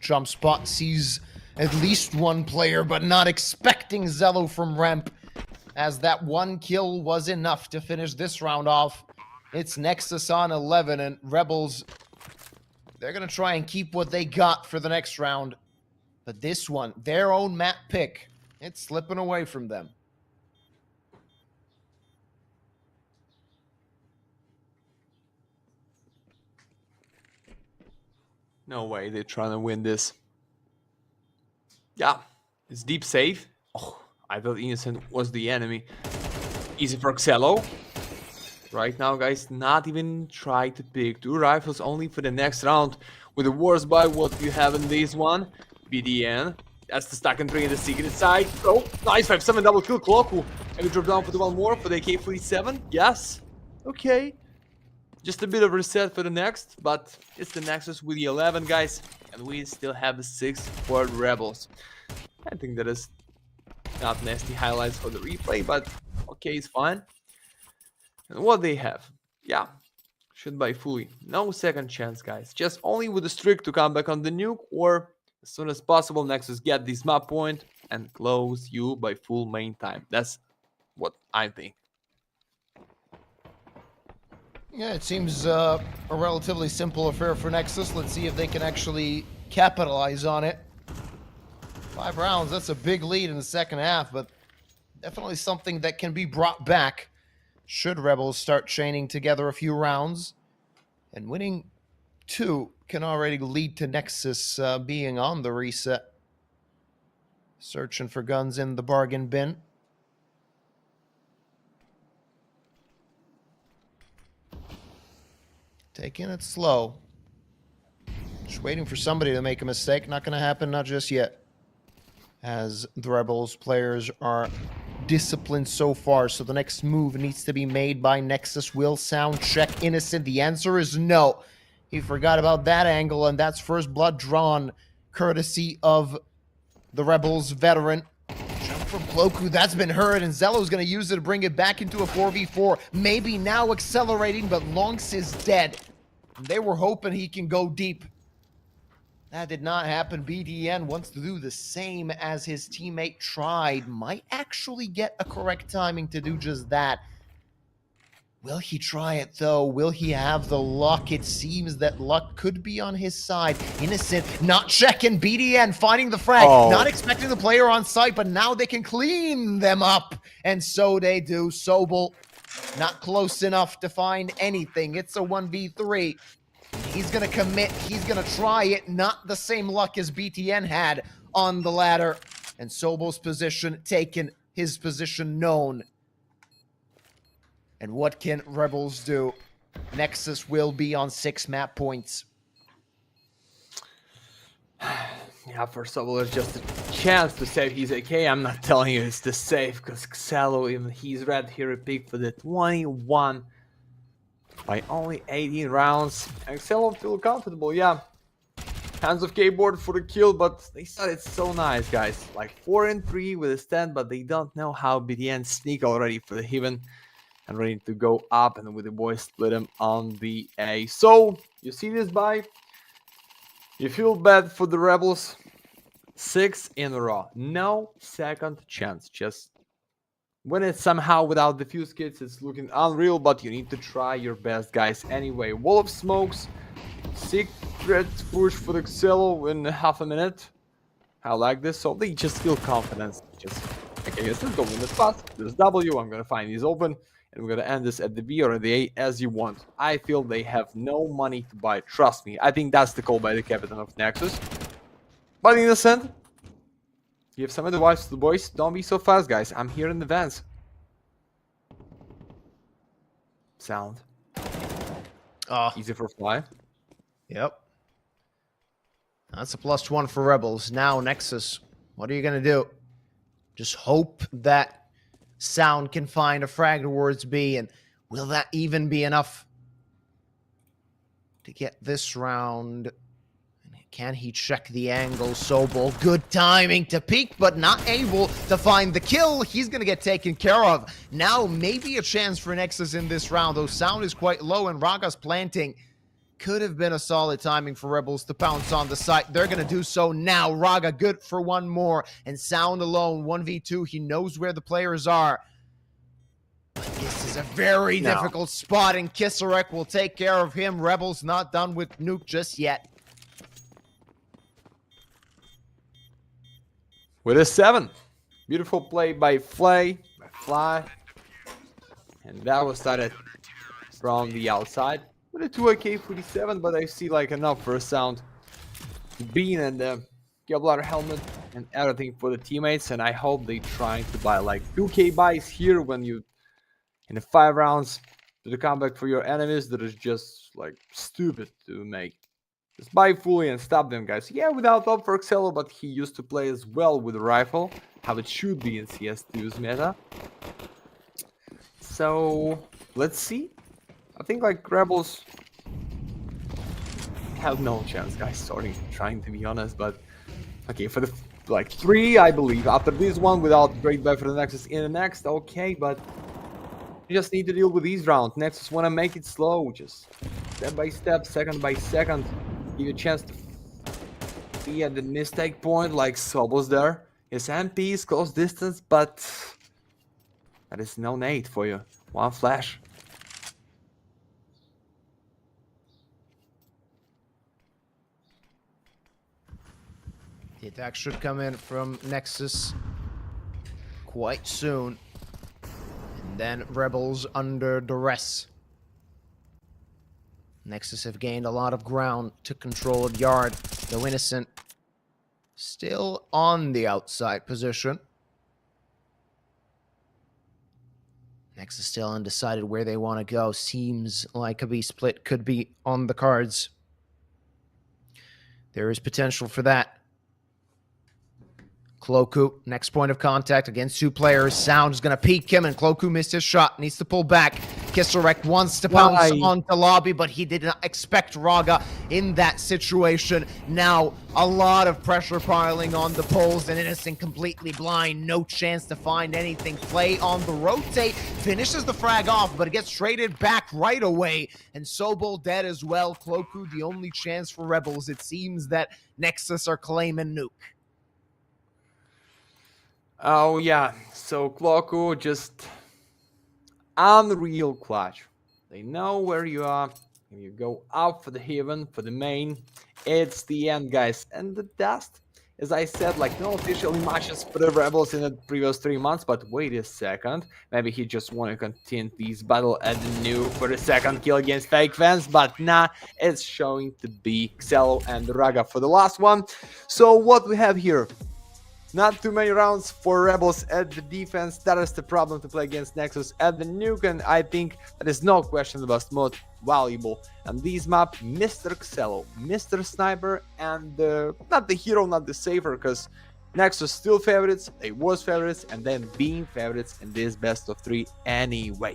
jump spot, sees at least one player, but not expecting Zello from ramp, as that one kill was enough to finish this round off. It's Nexus on 11, and Rebels, they're going to try and keep what they got for the next round. But this one, their own map pick, it's slipping away from them. No way they're trying to win this. Yeah, it's deep safe. Oh, I thought Innocent was the enemy. Easy for Xello. Right now, guys, not even try to pick 2 rifles only for the next round. With the worst buy, what you have in this one? BDN. That's the stack and 3 in the secret side. Oh, nice 5-7 double kill. Cloku. And we drop down for the one more for the AK-47. Yes. Okay. Just a bit of reset for the next, but it's the Nexus with the 11, guys. And we still have the 6 for the Rebels. I think that is not nasty highlights for the replay, but okay, it's fine. And what they have, yeah, should buy fully. No second chance, guys. Just only with the streak to come back on the nuke, or as soon as possible, Nexus get this map point and close you by full main time. That's what I think. Yeah, it seems a relatively simple affair for Nexus. Let's see if they can actually capitalize on it. 5 rounds, that's a big lead in the second half, but definitely something that can be brought back should Rebels start chaining together a few rounds. And winning 2 can already lead to Nexus being on the reset. Searching for guns in the bargain bin. Taking it slow. Just waiting for somebody to make a mistake. Not going to happen, not just yet. As the Rebels players are disciplined so far, so the next move needs to be made by Nexus. Will sound check Innocent? The answer is no. He forgot about that angle, and that's first blood drawn courtesy of the Rebels veteran. Jump from Cloku, that's been heard, and Zello's going to use it to bring it back into a 4v4. Maybe now accelerating, but Lonks is dead. They were hoping he can go deep. That did not happen. BDN wants to do the same as his teammate tried. Might actually get a correct timing to do just that. Will he try it, though? Will he have the luck? It seems that luck could be on his side. Innocent not checking. BDN finding the frag. Oh. Not expecting the player on site, but now they can clean them up. And so they do. Sobel not close enough to find anything. It's a 1v3. He's going to commit. He's going to try it. Not the same luck as BTN had on the ladder. And Sobel's position taken. His position known. And what can Rebels do? Nexus will be on 6 map points. Yeah, for Sobel, it's just a chance to save his AK. I'm not telling you it's the save, because Xello, even he's red here, pick for the 21 by only 18 rounds. And Xello feel comfortable, yeah. Hands of keyboard for the kill, but they started so nice, guys. Like 4 and 3 with a stand, but they don't know how BDN sneak already for the Heaven. And ready to go up, and with the boys split him on the A. So, you see this buy? You feel bad for the Rebels. 6 in a row. No second chance. Just win it somehow without the fuse kits. It's looking unreal, but you need to try your best, guys. Anyway, wall of smokes. Secret push for the Xello in half a minute. I like this. So they just feel confidence. Just, okay, let's go in the spot. There's W. I'm going to find these open. And we're going to end this at the B or the A as you want. I feel they have no money to buy. Trust me. I think that's the call by the captain of Nexus. But Innocent, give some advice to the boys. Don't be so fast, guys. I'm here in the vents. Sound. Easy for fly. Yep. That's a +1 for Rebels. Now, Nexus, what are you going to do? Just hope that Sound can find a frag towards B, and will that even be enough to get this round? Can he check the angle? Sobel, good timing to peek, but not able to find the kill. He's going to get taken care of. Now, maybe a chance for Nexus in this round, though Sound is quite low, and Raga's planting. could have been a solid timing for Rebels to pounce on the site. They're going to do so now. Raga good for one more, and Sound alone, 1v2. He knows where the players are. But this is a very difficult spot, and Kisarek will take care of him. Rebels not done with Nuke just yet. With a 7. Beautiful play by Fly. And that was started from the outside. With a 2 AK-47, but I see like enough for a Sound. Bean and the Kevlar helmet and everything for the teammates. And I hope they trying to buy like 2K buys here when you, in the 5 rounds, to the comeback for your enemies. That is just like stupid to make. Just buy fully and stop them, guys. Yeah, without up for Xelo, but he used to play as well with a rifle, how it should be in CS2's meta. So, let's see. I think like Rebels have no chance, guys. Sorry, trying to be honest, but okay, for the like 3, I believe. After this one, without great buy for the Nexus in the next, okay, but you just need to deal with these rounds. Nexus want to make it slow, just step by step, second by second. Give you a chance to be at the mistake point like Sobos there. His MP is close distance, but that is no nade for you. One flash. The attack should come in from Nexus quite soon. And then Rebels under duress. Nexus have gained a lot of ground to control a yard, though Innocent still on the outside position. Nexus still undecided where they want to go. Seems like a B split could be on the cards. There is potential for that. Cloaku, next point of contact against 2 players. Sound is going to peek him, and Cloaku missed his shot. Needs to pull back. Kisarek wants to pounce onto Lobby, but he did not expect Raga in that situation. Now, a lot of pressure piling on the poles, and Innocent completely blind. No chance to find anything. Play on the rotate. Finishes the frag off, but it gets traded back right away. And Sobol dead as well. Cloaku, the only chance for Rebels. It seems that Nexus are claiming Nuke. Oh yeah, so Cloaku just unreal clutch. They know where you are. And you go out for the heaven, for the main. It's the end, guys. And the dust, as I said, like no official matches for the Rebels in the previous 3 months. But wait a second, maybe he just want to continue this battle at the new for the second kill against fake fans. But nah, it's showing to be Xelo and Raga for the last one. So what we have here? Not too many rounds for Rebels at the defense. That is the problem to play against Nexus at the nuke, and I think that is no question the most valuable. And these map, Mr. Xelo, Mr. Sniper, and not the hero, not the saver, because Nexus still favorites, they was favorites, and then being favorites in this best of 3 anyway.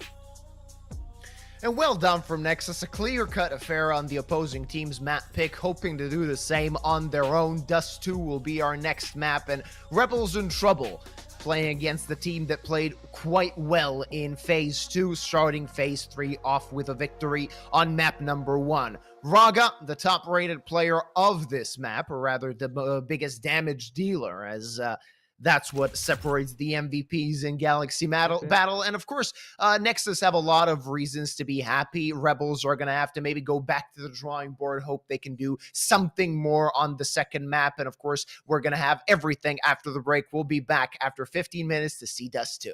And well done from Nexus, a clear-cut affair on the opposing team's map pick, hoping to do the same on their own. Dust 2 will be our next map, and Rebels in trouble, playing against the team that played quite well in Phase 2, starting Phase 3 off with a victory on map number 1. Raga, the top-rated player of this map, or rather the biggest damage dealer, as that's what separates the MVPs in Galaxy Battle. And of course, Nexus have a lot of reasons to be happy. Rebels are going to have to maybe go back to the drawing board, hope they can do something more on the second map. And of course, we're going to have everything after the break. We'll be back after 15 minutes to see Dust 2.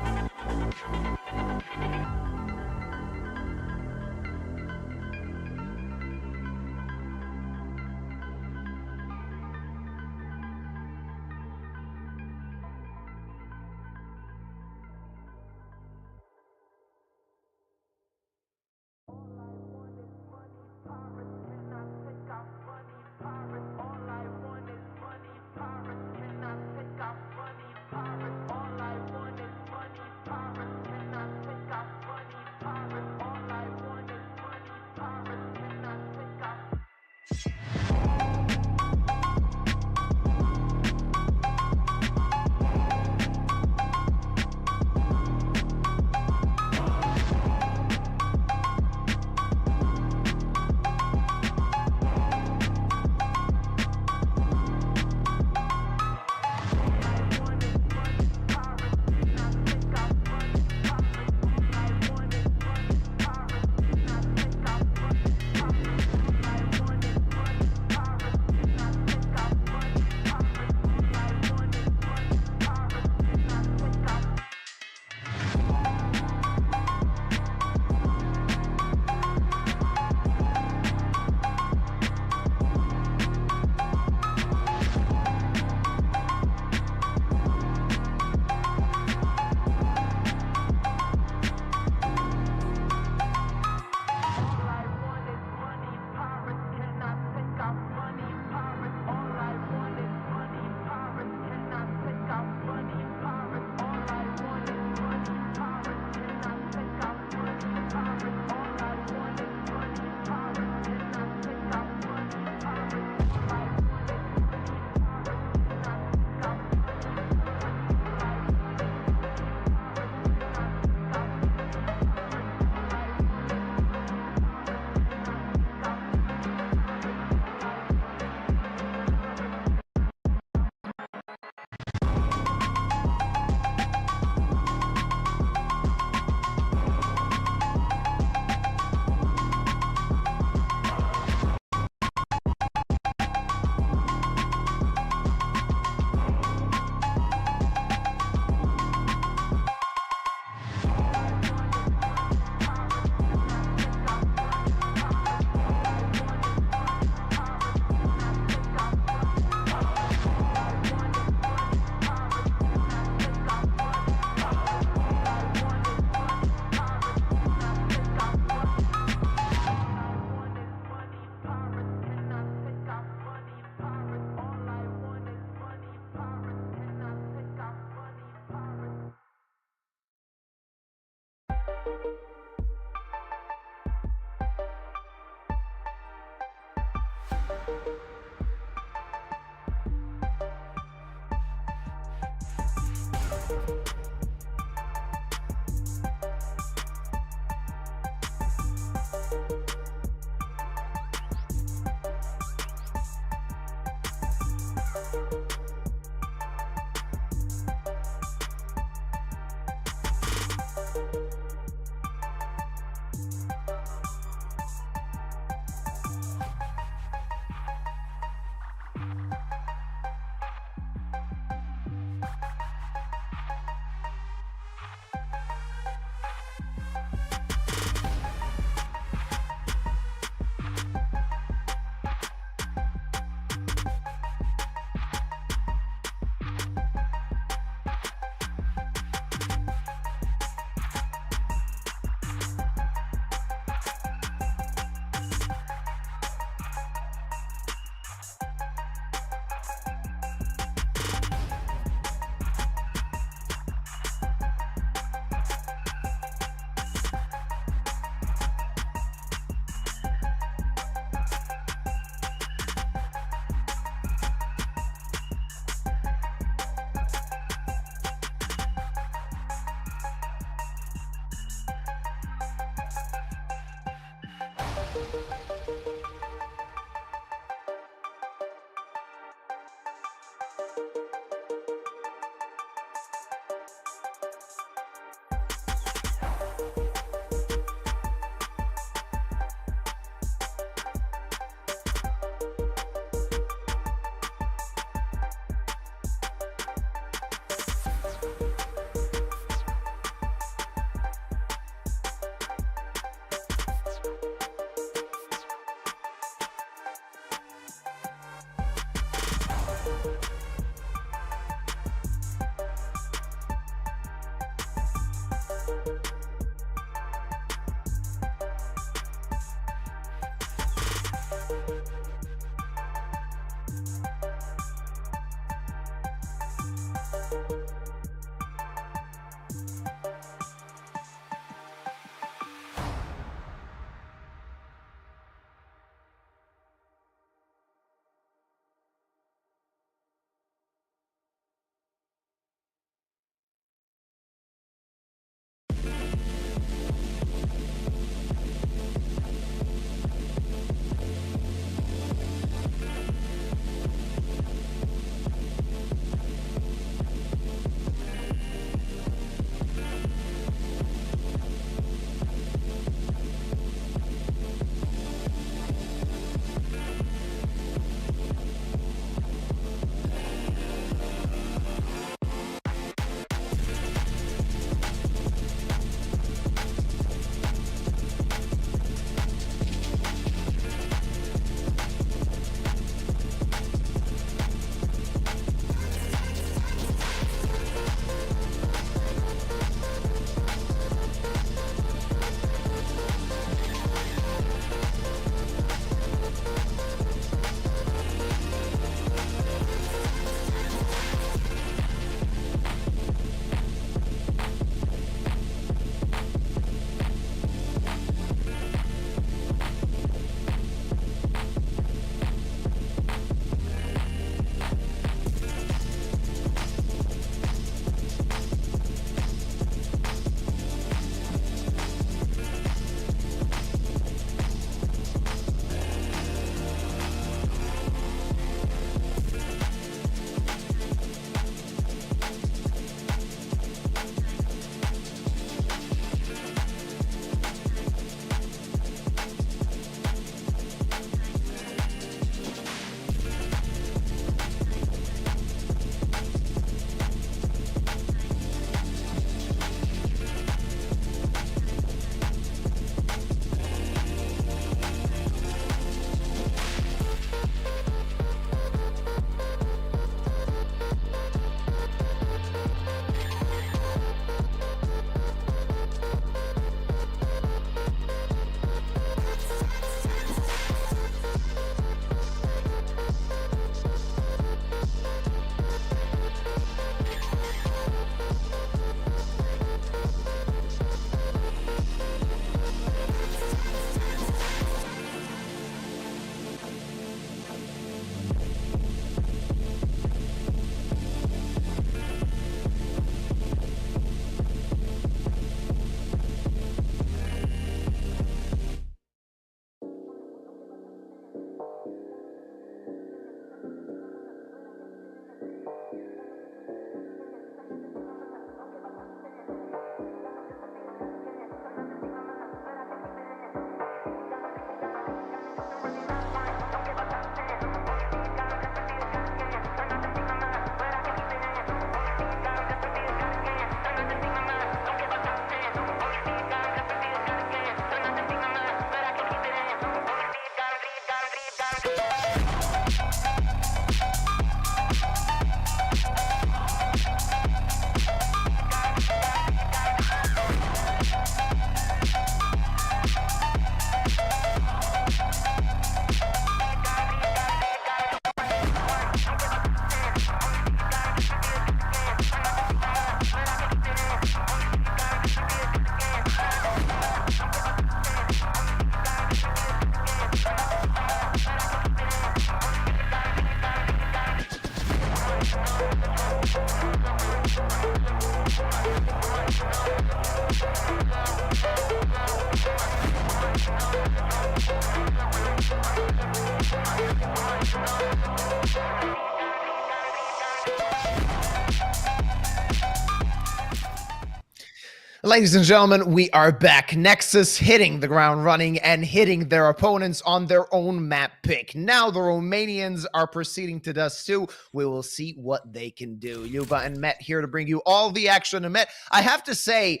Ladies and gentlemen, we are back. Nexus hitting the ground running and hitting their opponents on their own map pick. Now the Romanians are proceeding to Dust 2. We will see what they can do. Yuba and Met here to bring you all the action. And Met, I have to say,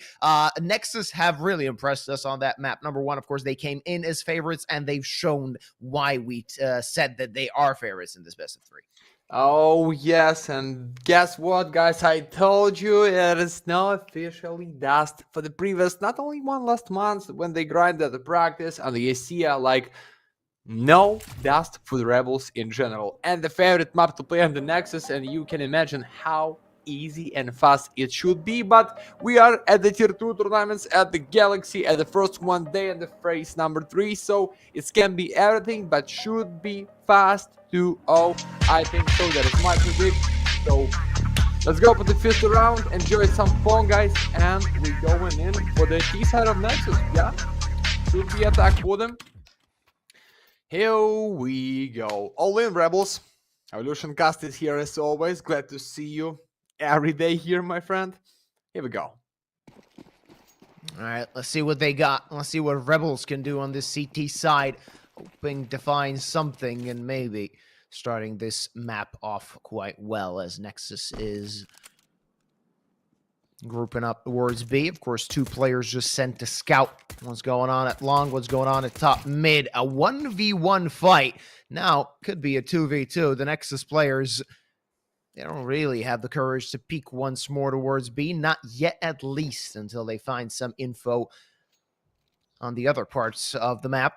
Nexus have really impressed us on that map. Number one, of course, they came in as favorites, and they've shown why we said that they are favorites in this best of 3. Oh, yes, and guess what, guys? I told you it is now officially dust for the previous, not only one last month when they grinded the practice and the ASEA, like, no dust for the Rebels in general. And the favorite map to play on the Nexus, and you can imagine how easy and fast it should be. But we are at the tier 2 tournaments at the Galaxy, at the first one day and the phase number 3, so it can be everything but should be fast 2-0. I think so. That is my predict. So let's go for the first round, enjoy some fun, guys, and we're going in for the T side of Nexus. Yeah, should be attack for them. Here we go. All in, Rebels. Evolution Cast is here as always. Glad to see you every day here, my friend. Here we go. All right, let's see what they got. Let's see what Rebels can do on this CT side. Hoping to find something and maybe starting this map off quite well as Nexus is grouping up towards B. Of course, 2 players just sent to scout what's going on at long, what's going on at top mid. A 1v1 fight. Now, could be a 2v2. The Nexus players, they don't really have the courage to peek once more towards B. Not yet, at least, until they find some info on the other parts of the map.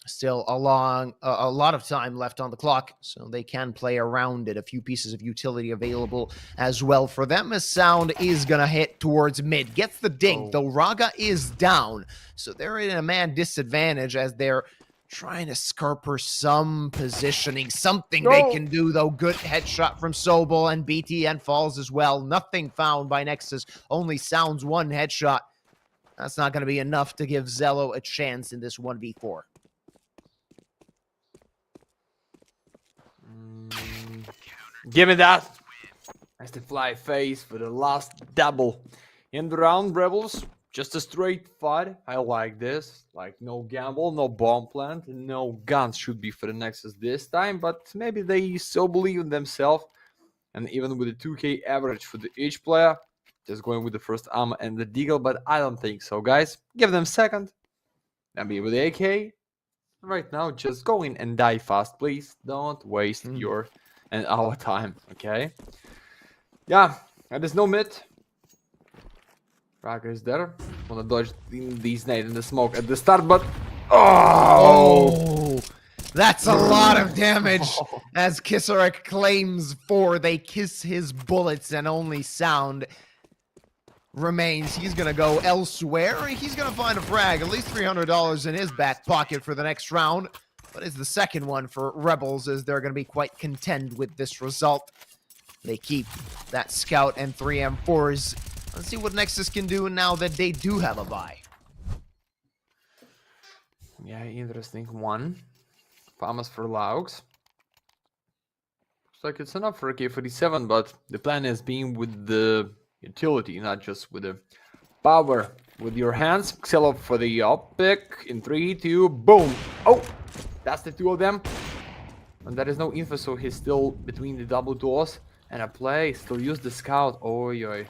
Still a lot of time left on the clock, so they can play around it. A few pieces of utility available as well for them, as Sound is going to hit towards mid. Gets the dink, though Raga is down, so they're in a man disadvantage as they're trying to scarper some positioning. Something they can do, though. Good headshot from Sobel, and BTN falls as well. Nothing found by Nexus, only Sound's 1 headshot. That's not going to be enough to give Zello a chance in this 1v4. Give me that. That's the fly face for the last double in the round, Rebels. Just a straight fight. I like this. Like, no gamble, no bomb plant, no guns should be for the Nexus this time. But maybe they so believe in themselves. And even with the 2k average for each player, just going with the first ammo and the deagle. But I don't think so, guys. Give them second. And be with the AK. Right now, just go in and die fast, please. Don't waste your and our time, okay? Yeah, and there's no mid. Raga is there. Wanna dodge these nades in the smoke at the start, but oh, that's a lot of damage. As Kisarek claims 4, they kiss his bullets and only Sound remains. He's gonna go elsewhere. He's gonna find a frag, at least $300 in his back pocket for the next round. But it's the second one for Rebels, as they're going to be quite content with this result. They keep that scout and 3 M4s. Let's see what Nexus can do now that they do have a buy. Yeah, interesting one. Famous for Laux. Looks like it's enough for a K47, but the plan is being with the utility, not just with the power. With your hands, Xelo for the up pick in 3, 2, boom. Oh! That's the 2 of them. And there is no info, so he's still between the double doors. And a play, still use the scout. Oh, yoy.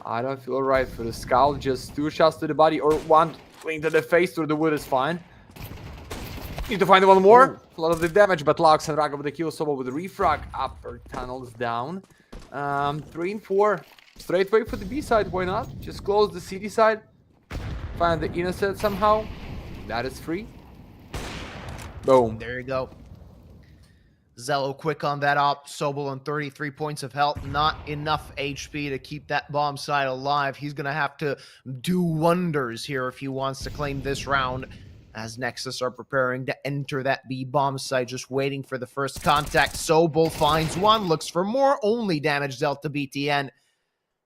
I don't feel right for the scout. Just 2 shots to the body or 1 wing to the face through the wood is fine. Need to find 1 more. A lot of the damage, but Laux and Raga with the kill. Sobo with the refrag. Upper tunnels down. 3 and 4. Straight away for the B side, why not? Just close the city side. Find the innocent somehow. That is free. Boom. There you go. Zello quick on that op. Sobel on 33 points of health. Not enough HP to keep that bomb side alive. He's going to have to do wonders here if he wants to claim this round, as Nexus are preparing to enter that B bomb site, just waiting for the first contact. Sobel finds 1, looks for more. Only damage dealt to BTN.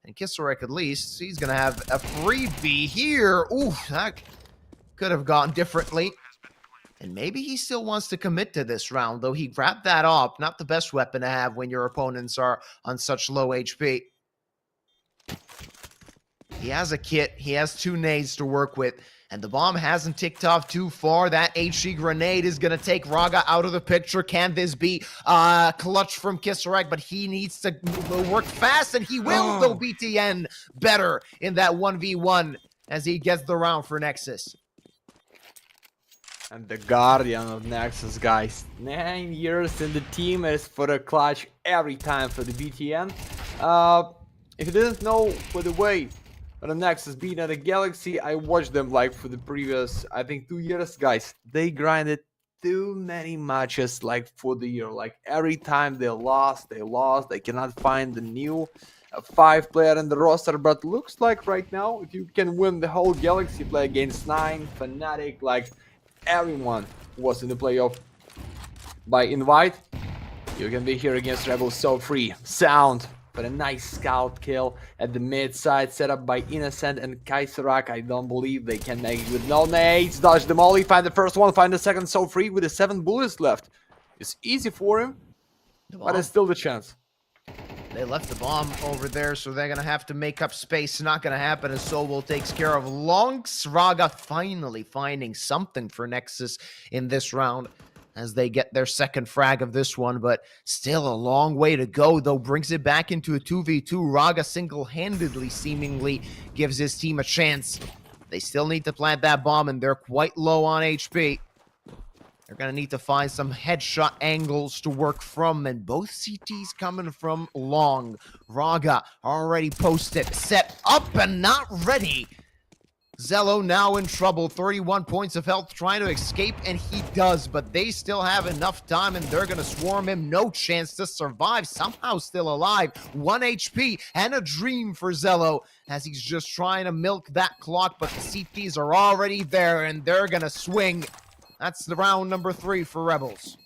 And Kisarek, at least, he's going to have a freebie here. Ooh, that could have gone differently. And maybe he still wants to commit to this round, though he grabbed that off. Not the best weapon to have when your opponents are on such low HP. He has a kit. He has 2 nades to work with. And the bomb hasn't ticked off too far. That HE grenade is going to take Raga out of the picture. Can this be clutch from Kisarek? But he needs to work fast, and he will, though BTN better in that 1v1 as he gets the round for Nexus. And the guardian of Nexus, guys. 9 years in the team is for the clutch every time for the BTN. If you didn't know, by the way, on the Nexus being at the Galaxy, I watched them like for the previous, I think, 2 years, guys. They grinded too many matches like for the year. Like every time they lost. They cannot find the new 5-player in the roster. But looks like right now, if you can win the whole Galaxy, play against 9, Fnatic, like everyone who was in the playoff by invite, you can be here against Rebels so free. Sound. But a nice scout kill at the mid side, set up by Innocent and Kaiserak. I don't believe they can make it with no nades. Dodge the molly, find the first one, find the second, so free with the 7 bullets left. It's easy for him, but there's still the chance. They left the bomb over there, so they're going to have to make up space. Not going to happen as Sobel takes care of Lonks. Raga finally finding something for Nexus in this round, as they get their second frag of this one, but still a long way to go, though. Brings it back into a 2v2. Raga single-handedly, seemingly, gives his team a chance. They still need to plant that bomb, and they're quite low on HP. They're going to need to find some headshot angles to work from, and both CTs coming from long. Raga already posted, set up, and not ready. Zello now in trouble, 31 points of health, trying to escape, and he does, but they still have enough time, and they're going to swarm him. No chance to survive, somehow still alive. 1 HP, and a dream for Zello, as he's just trying to milk that clock, but the CTs are already there, and they're going to swing. That's the round number 3 for Rebels.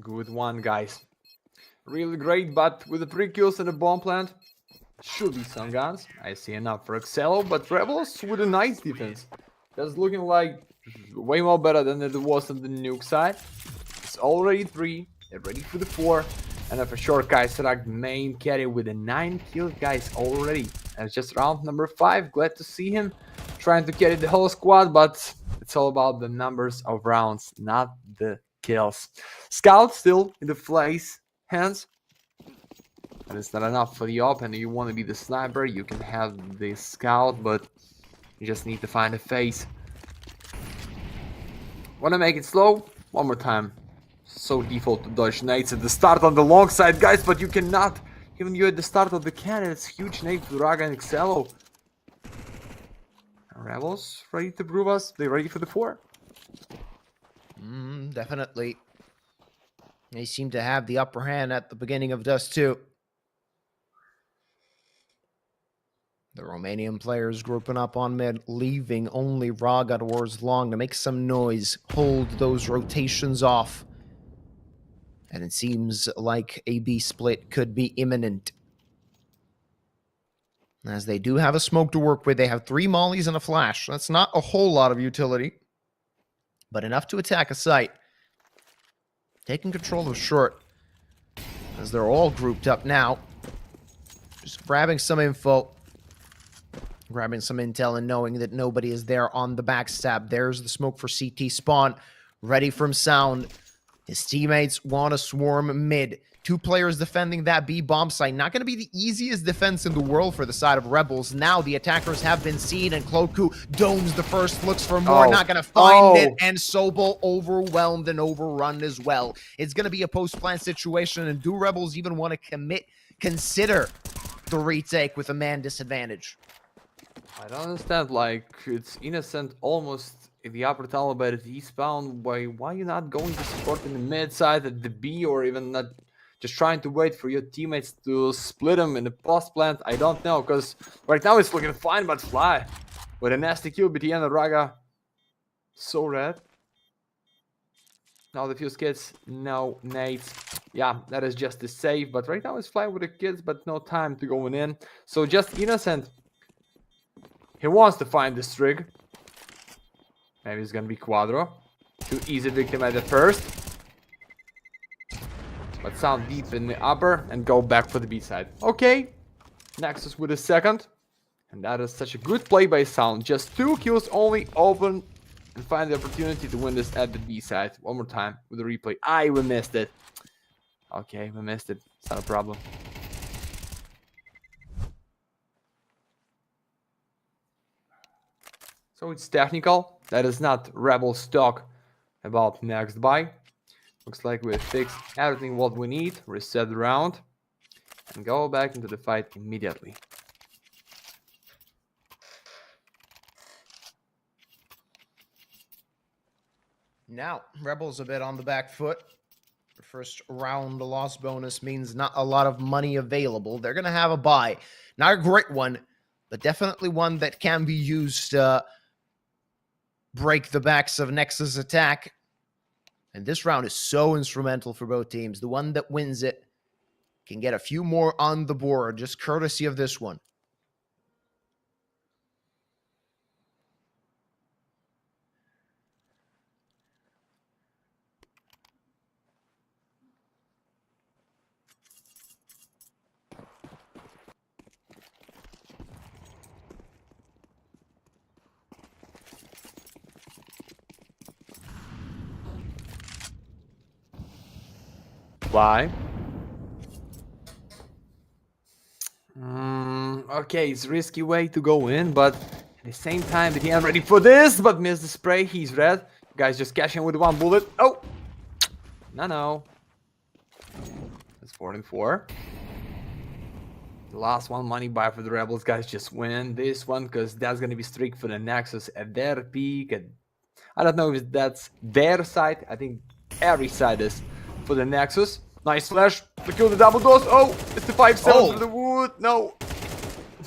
Good one, guys. Really great, but with the 3 kills and a bomb plant, should be some guns. I see enough for Excello, but Rebels with a nice defense. That's looking like way more better than it was on the nuke side. It's already 3. They're ready for the 4. And then for sure, Kaiserak main carry with a 9 kills, guys, already. And it's just round number 5. Glad to see him trying to carry the whole squad, but it's all about the numbers of rounds, not the kills. Scout still in the Flay's hands. But it's not enough for the open. You want to be the sniper, you can have the scout, but you just need to find a face. Want to make it slow? One more time. So default to dodge nades at the start on the long side, guys, but you cannot. Even you at the start of the cannon, it's huge nade to Raga and Excello. Rebels ready to prove us? They ready for the 4? Definitely. They seem to have the upper hand at the beginning of Dust 2. The Romanian players grouping up on mid, leaving only Raga towards long to make some noise, hold those rotations off. And it seems like a B split could be imminent. As they do have a smoke to work with, they have 3 mollies and a flash. That's not a whole lot of utility, but enough to attack a site. Taking control of short, as they're all grouped up now. Just grabbing some info. Grabbing some intel and knowing that nobody is there on the backstab. There's the smoke for CT spawn. Ready from sound. His teammates want to swarm mid. 2 players defending that B bomb site. Not going to be the easiest defense in the world for the side of Rebels. Now the attackers have been seen, and Cloku domes the first, looks for more. Not going to find it, and Sobel overwhelmed and overrun as well. It's going to be a post-plant situation, and do Rebels even want to consider the retake with a man disadvantage? I don't understand, like, it's Innocent almost in the upper tower, but at eastbound. Why you not going to support in the mid side at the B, or even not just trying to wait for your teammates to split them in the post plant? I don't know, because right now it's looking fine, but Fly with a nasty kill, BTN and Raga so red. Now the fuse kits, no nades. Yeah, that is just a save, but right now it's Fly with the kids, but no time to going in. So just Innocent. He wants to find this trig. Maybe it's gonna be Quadro. Too easy victim at the first. But sound deep in the upper and go back for the B side. Okay. Nexus with a second. And that is such a good play by Sound. Just 2 kills only, open and find the opportunity to win this at the B side. One more time with the replay. We missed it. Okay, we missed it. It's not a problem. So it's technical. That is not Rebels talk about next buy. Looks like we fixed everything what we need. Reset the round. And go back into the fight immediately. Now, Rebels a bit on the back foot. The first round, the loss bonus means not a lot of money available. They're going to have a buy. Not a great one, but definitely one that can be used to break the backs of Nexus attack. And this round is so instrumental for both teams. The one that wins it can get a few more on the board, just courtesy of this one. Why? Okay, it's a risky way to go in, but at the same time, the team ready for this, but missed the spray. He's red. Guys just catch him with 1 bullet. Oh! No. It's 4-4. The last one, money buy for the Rebels. Guys, just win this one, because that's going to be strict for the Nexus at their peak. I don't know if that's their side. I think every side is for the Nexus. Nice flash to kill the double dose. Oh, it's the 5-7 to the wood. No.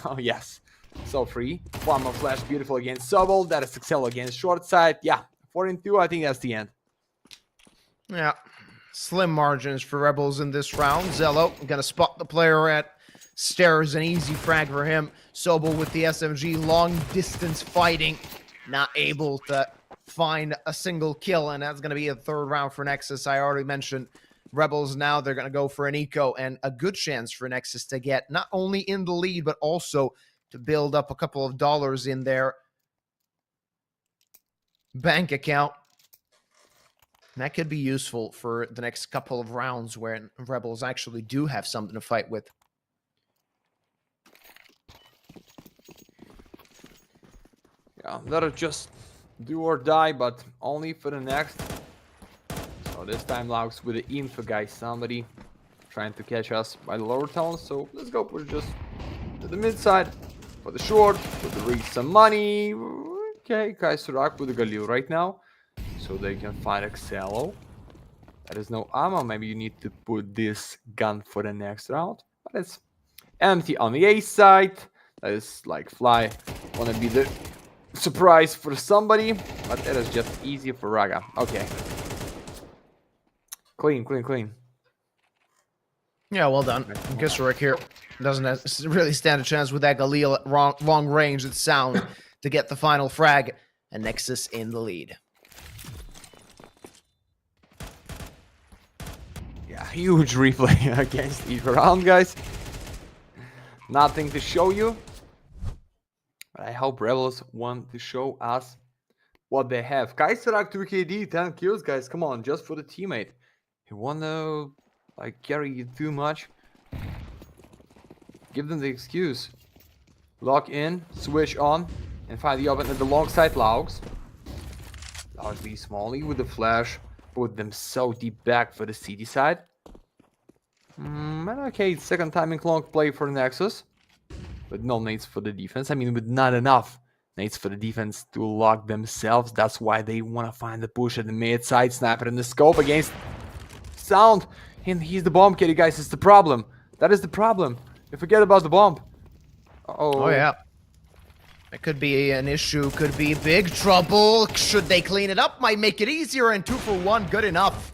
Oh, yes. So free. One more flash. Beautiful against Sobol. That is Excel against short side. Yeah. 4-2. I think that's the end. Yeah. Slim margins for Rebels in this round. Zello going to spot the player at stairs. An easy frag for him. Sobol with the SMG. Long distance fighting. Not able to find a single kill. And that's going to be a 3rd round for Nexus. I already mentioned Rebels now, they're going to go for an eco, and a good chance for Nexus to get not only in the lead, but also to build up a couple of dollars in their bank account. And that could be useful for the next couple of rounds where Rebels actually do have something to fight with. Yeah, that'll just do or die, but only for the next. So this time Laux with the info guy, somebody trying to catch us by the lower town. So let's go push just to the mid side for the short, for the reach some money. Okay, Kaiserak with the Galil right now, so they can find Excello. There is no ammo. Maybe you need to put this gun for the next round, but it's empty on the A side. That is like Fly wanna be the surprise for somebody, but it is just easy for Raga. Okay. Clean. Yeah, well done. Kaiserak here doesn't really stand a chance with that Galil at long range. It's Sound to get the final frag, and Nexus in the lead. Yeah, huge replay against each round, guys. Nothing to show you, but I hope Rebels want to show us what they have. Kaiserak 2KD, 10 kills, guys. Come on, just for the teammate. You wanna like carry you too much? Give them the excuse. Lock in, switch on, and find the open at the long side. Laux be Smalley with the flash. Put them so deep back for the CD side. And okay, 2nd time in long play for Nexus. With no nades for the defense. I mean, with not enough nades for the defense to lock themselves. That's why they want to find the push at the mid side. Sniper in the scope against Sound. And he's the bomb carry, guys. It's the problem. That is the problem. You forget about the bomb. Oh, yeah. It could be an issue. Could be big trouble. Should they clean it up? Might make it easier. And 2 for 1. Good enough.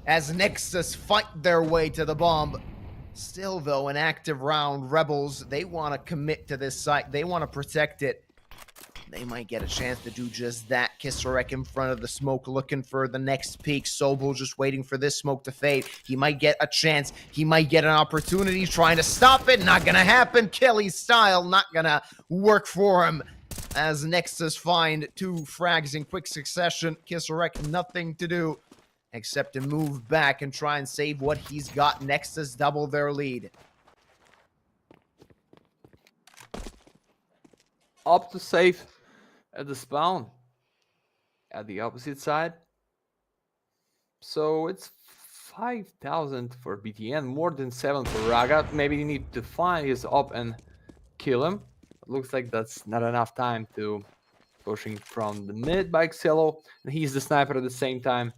As Nexus fight their way to the bomb. Still, though, an active round. Rebels, they want to commit to this site. They want to protect it. they might get a chance to do just that. Kisarek in front of the smoke, looking for the next peak. Sobel just waiting for this smoke to fade. He might get a chance. He might get an opportunity, trying to stop it. Not gonna happen. Kelly style, not gonna work for him. As Nexus find 2 frags in quick succession. Kisarek, nothing to do except to move back and try and save what he's got. Nexus double their lead. Up to safe at the spawn at the opposite side. So it's 5,000 for BTN, more than 7 for Raga. Maybe you need to find his op and kill him. It looks like that's not enough time to pushing from the mid by Xello, and he's the sniper at the same time.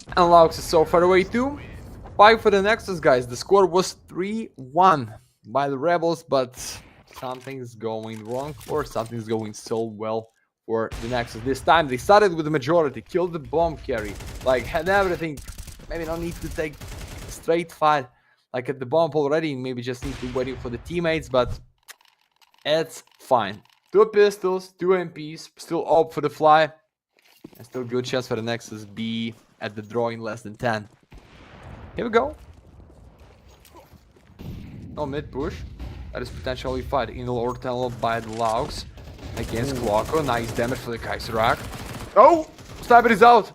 And Laux is so far away too. 5 for the Nexus, guys. The score was 3-1 by the Rebels, but something's going wrong, or something's going so well for the Nexus. This time they started with the majority, killed the bomb carry, like had everything. Maybe don't need to take straight fight like at the bomb already, maybe just need to waiting for the teammates, but it's fine. 2 pistols, 2 MPs, still up for the fly, and still good chance for the Nexus be at the draw in less than 10. Here we go. No mid push. That is potentially fight in the lower tunnel by the Laux against Klocko. Nice damage for the Kaiserak. Oh! Sniper is out!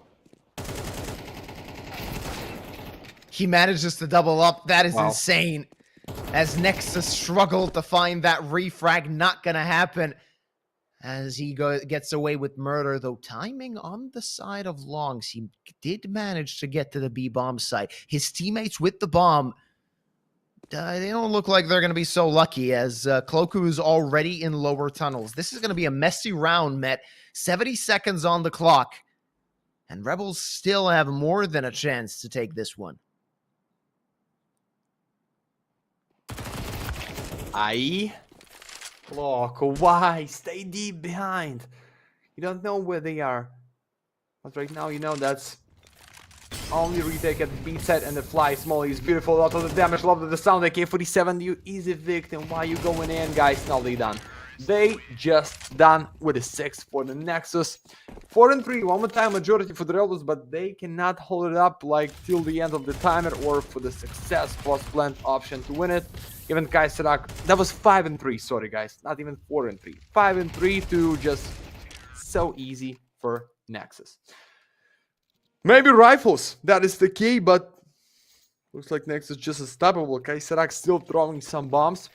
He manages to double up. That is Wow. insane. As Nexus struggled to find that refrag, not gonna happen. As he gets away with murder, though timing on the side of Longs. He did manage to get to the B-bomb site. His teammates with the bomb, they don't look like they're going to be so lucky, as Cloku is already in lower tunnels. This is going to be a messy round, Met. 70 seconds on the clock. And Rebels still have more than a chance to take this one. Aye. Klocko, why? Stay deep behind. You don't know where they are. But right now, you know that's only retake at the B side, and the fly small is beautiful. A lot of the damage, love the sound. AK-47, you easy victim. Why you going in, guys? Now they done. They just done with a 6 for the Nexus. 4-3, one more time majority for the Rebels, but they cannot hold it up like till the end of the timer or for the success post plant option to win it. Even Kaiserak, that was 5-3, sorry guys, not even 4-3. 5-3 to just so easy for Nexus. Maybe rifles, that is the key, but looks like Nexus just unstoppable. Kaiserak still throwing some bombs.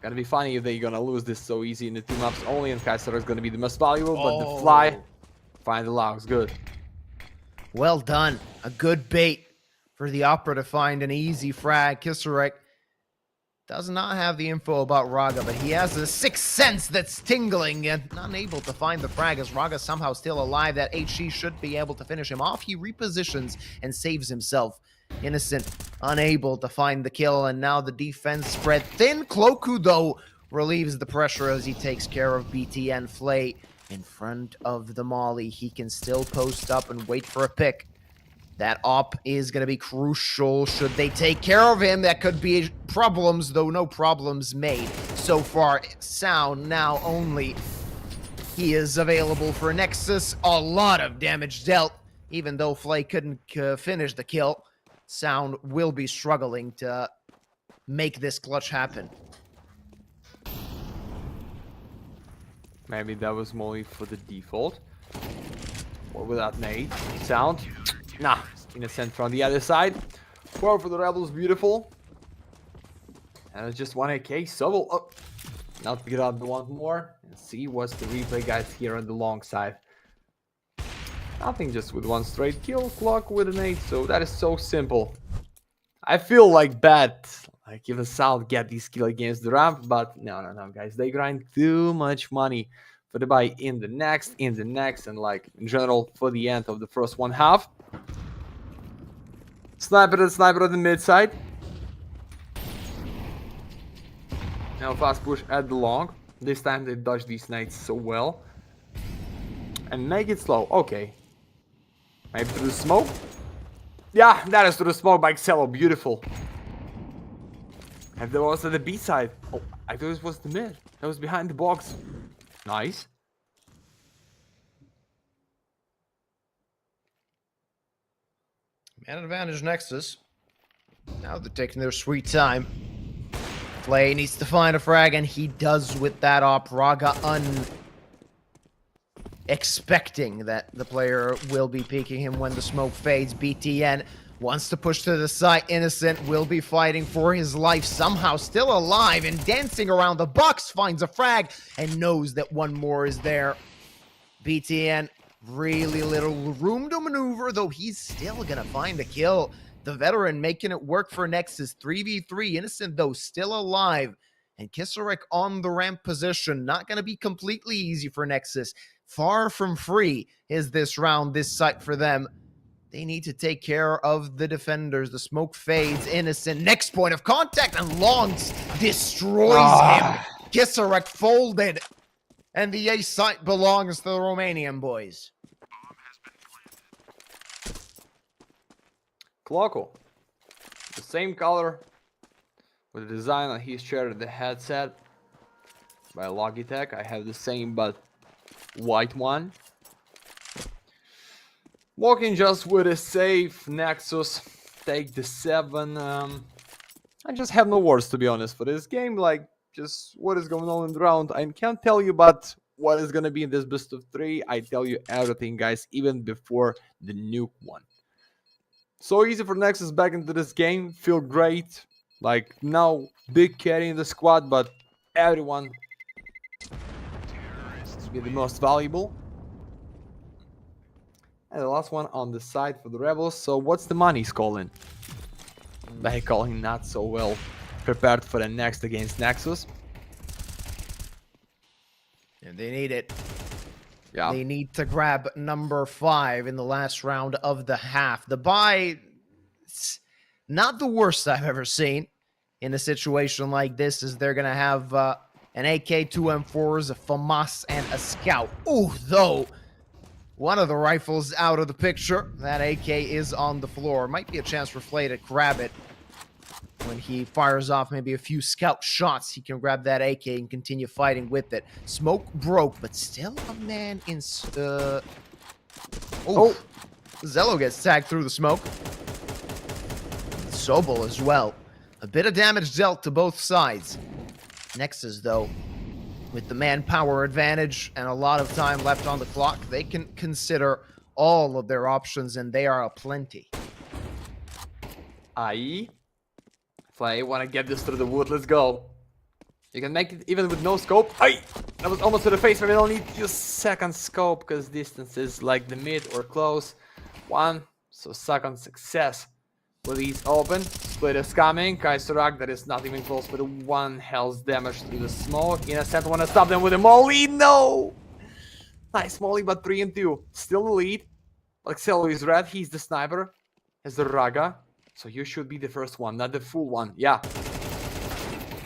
Gonna be funny if they're gonna lose this so easy in the team ups only, and Kaiserak is gonna be the most valuable, but the fly, find the Laux, good. Well done. A good bait for the Opera to find an easy frag. Kisarek does not have the info about Raga, but he has a sixth sense that's tingling and unable to find the frag, as Raga somehow still alive. That HE should be able to finish him off. He repositions and saves himself. Innocent, unable to find the kill, and now the defense spread thin. Cloku, though, relieves the pressure as he takes care of BTN. Flay in front of the Molly. He can still post up and wait for a pick. That op is going to be crucial. Should they take care of him, that could be problems, though no problems made. So far, Sound now only. He is available for Nexus. A lot of damage dealt, even though Flay couldn't finish the kill. Sound will be struggling to make this clutch happen. Maybe that was Molly for the default. Or without nade. Sound. Nah, innocent from the other side. 4 for the Rebels, beautiful. And it's just 1 AK. So, oh, now to get out the one more and see what's the replay, guys, here on the long side. Nothing, just with 1 straight kill, clock with an 8. So that is so simple. I feel like bad, like if a Sound get this kill against the ramp, but no, guys, they grind too much money for the buy in the next, and like in general for the end of the first 1 half. Sniper on the mid side. Now fast push at the long. This time they dodge these nades so well. And make it slow. Okay. Maybe through the smoke? Yeah, that is through the smoke by Xello. Beautiful. And there was the B side. Oh, I thought it was the mid. That was behind the box. Nice. Man advantage Nexus. Now they're taking their sweet time. Flay needs to find a frag, and he does with that op. Raga expecting that the player will be peeking him when the smoke fades. BTN wants to push to the side. Innocent will be fighting for his life, somehow still alive and dancing around the box. Finds a frag and knows that one more is there. BTN, really little room to maneuver, though he's still gonna find the kill. The veteran making it work for Nexus. 3v3. Innocent, though, still alive. And Kisarek on the ramp position. Not going to be completely easy for Nexus. Far from free is this round, this site for them. They need to take care of the defenders. The smoke fades. Innocent. Next point of contact. And Longs destroys him. Kisarek folded. And the A site belongs to the Romanian boys. Cloco. The same color with the design that he's shared in the headset by Logitech. I have the same but white one. Walking just with a safe Nexus. Take the 7. I just have no words, to be honest, for this game. Like, just what is going on in the round. I can't tell you but what is going to be in this best of 3. I tell you everything, guys, even before the nuke one. So easy for Nexus back into this game. Feel great. Like, now big carry in the squad, but everyone to be the most valuable. And the last one on the side for the Rebels. So what's the money's calling? They calling not so well prepared for the next against Nexus. And they need it. Yeah. They need to grab number 5 in the last round of the half. The buy, not the worst I've ever seen in a situation like this, is they're going to have an AK, 2 M4s, a FAMAS, and a Scout. Ooh, though, one of the rifles out of the picture. That AK is on the floor. Might be a chance for Flay to grab it. When he fires off maybe a few scout shots, he can grab that AK and continue fighting with it. Smoke broke, but still a man in... Oh, Zello gets tagged through the smoke. Sobel as well. A bit of damage dealt to both sides. Nexus, though, with the manpower advantage and a lot of time left on the clock, they can consider all of their options, and they are aplenty. Aye. Flay, wanna get this through the wood, let's go. You can make it even with no scope. Aye! That was almost to the face, but we don't need to use second scope because distance is like the mid or close. 1, so second success. Release open, split is coming. Kaiserak, that is not even close for the 1 health damage through the smoke. Innocent wanna stop them with a molly, no! Nice molly, but 3 and 2. Still the lead. Alexelo is red, he's the sniper. Has the Raga. So you should be the first one, not the full one. Yeah.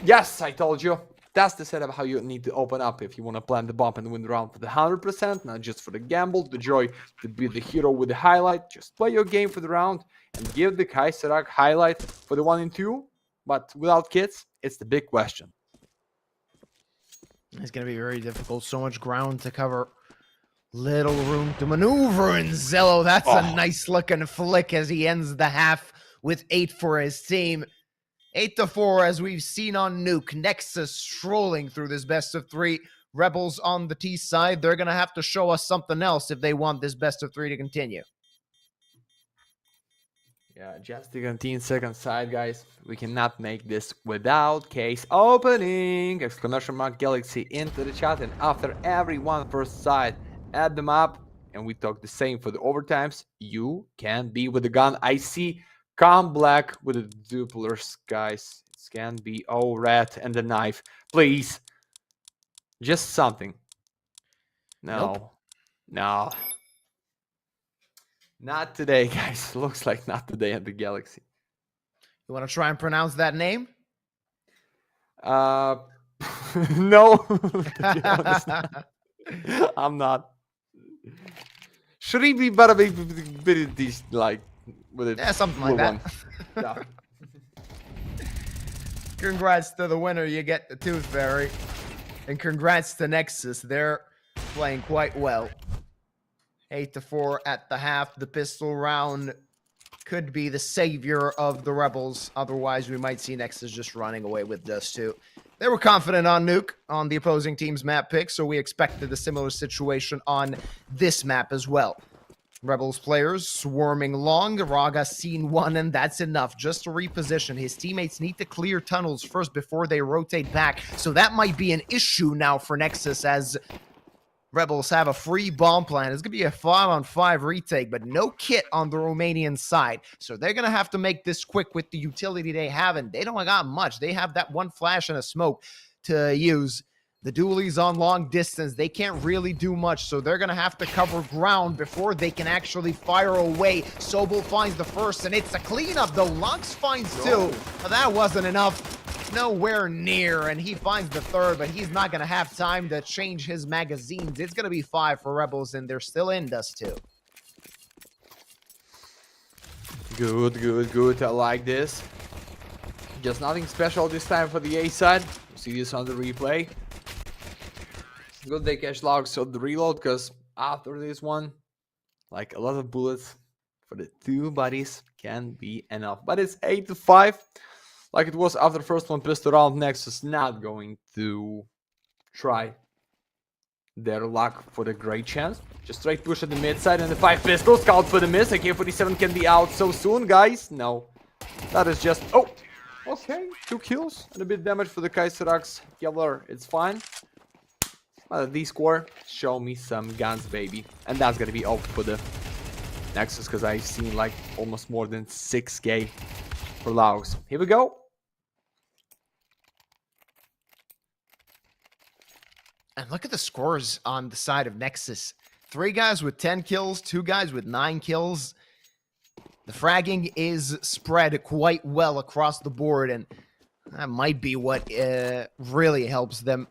Yes, I told you. That's the setup how you need to open up if you want to plant the bomb and win the round for the 100%, not just for the gamble, the joy to be the hero with the highlight. Just play your game for the round and give the Kaiserak highlight for the 1 and 2. But without kits, it's the big question. It's going to be very difficult. So much ground to cover. Little room to maneuver. And Zello, that's a nice looking flick as he ends the half with 8 for his team. 8-4 as we've seen on Nuke. Nexus strolling through this best of 3. Rebels on the T side. They're going to have to show us something else if they want this best of 3 to continue. Yeah, just the 10-second side, guys. We cannot make this without case opening. Exclamation mark Galaxy into the chat. And after everyone first side, add them up. And we talk the same for the overtimes. You can be with the gun. I see Come black with the duplers, guys. It can be all red and the knife. Please. Just something. No. Nope. No. Not today, guys. Looks like not today at the Galaxy. You want to try and pronounce that name? No. To be honest, I'm not. Should he be better with these, like, with it? Yeah, something like that. Yeah. Congrats to the winner. You get the Tooth Fairy. And congrats to Nexus. They're playing quite well. 8-4 at the half. The pistol round could be the savior of the Rebels. Otherwise, we might see Nexus just running away with this too. They were confident on Nuke on the opposing team's map pick, so we expected a similar situation on this map as well. Rebels players swarming long. Raga seen one, and that's enough just to reposition. His teammates need to clear tunnels first before they rotate back, so that might be an issue now for Nexus as Rebels have a free bomb plan. It's going to be a 5-on-5 retake, but no kit on the Romanian side. So they're going to have to make this quick with the utility they have, and they don't got much. They have that one flash and a smoke to use. The dualies on long distance, they can't really do much, so they're going to have to cover ground before they can actually fire away. Sobel finds the first, and it's a cleanup, though. Lux finds two, but that wasn't enough. Nowhere near, and he finds the third, but he's not going to have time to change his magazines. It's going to be 5 for Rebels, and they're still in Dust 2. Good. I like this. Just nothing special this time for the A side. See this on the replay. Good they catch logs on the reload, because after this one, like a lot of bullets for the two buddies can be enough. But it's 8-5. Like it was after the first one pistol round. Nexus not going to try their luck for the great chance. Just straight push at the mid side, and the 5 pistols. Scout for the miss. AK-47 can be out so soon, guys. No. That is just... Oh! Okay. 2 kills and a bit damage for the Kaiserax Kevlar. It's fine. But the score, show me some guns, baby. And that's gonna be all for the Nexus, because I've seen like almost more than 6k for logs. Here we go. And look at the scores on the side of Nexus. 3 guys with 10 kills, 2 guys with 9 kills. The fragging is spread quite well across the board, and that might be what really helps them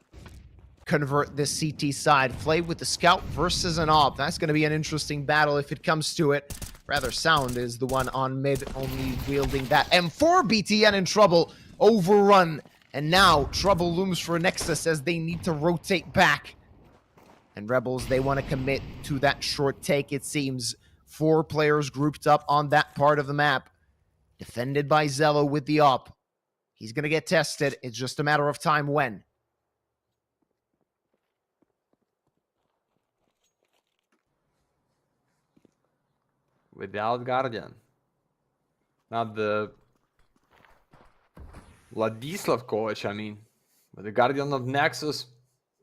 convert this CT side. Play with the scout versus an op. That's going to be an interesting battle if it comes to it. Rather, Sound is the one on mid, only wielding that M4. BTN in trouble. Overrun. And now trouble looms for Nexus as they need to rotate back. And Rebels, they want to commit to that short take, it seems. 4 players grouped up on that part of the map. Defended by Zello with the op. He's going to get tested. It's just a matter of time when. Without Guardian. Not the Vladislav coach, I mean. But the Guardian of Nexus.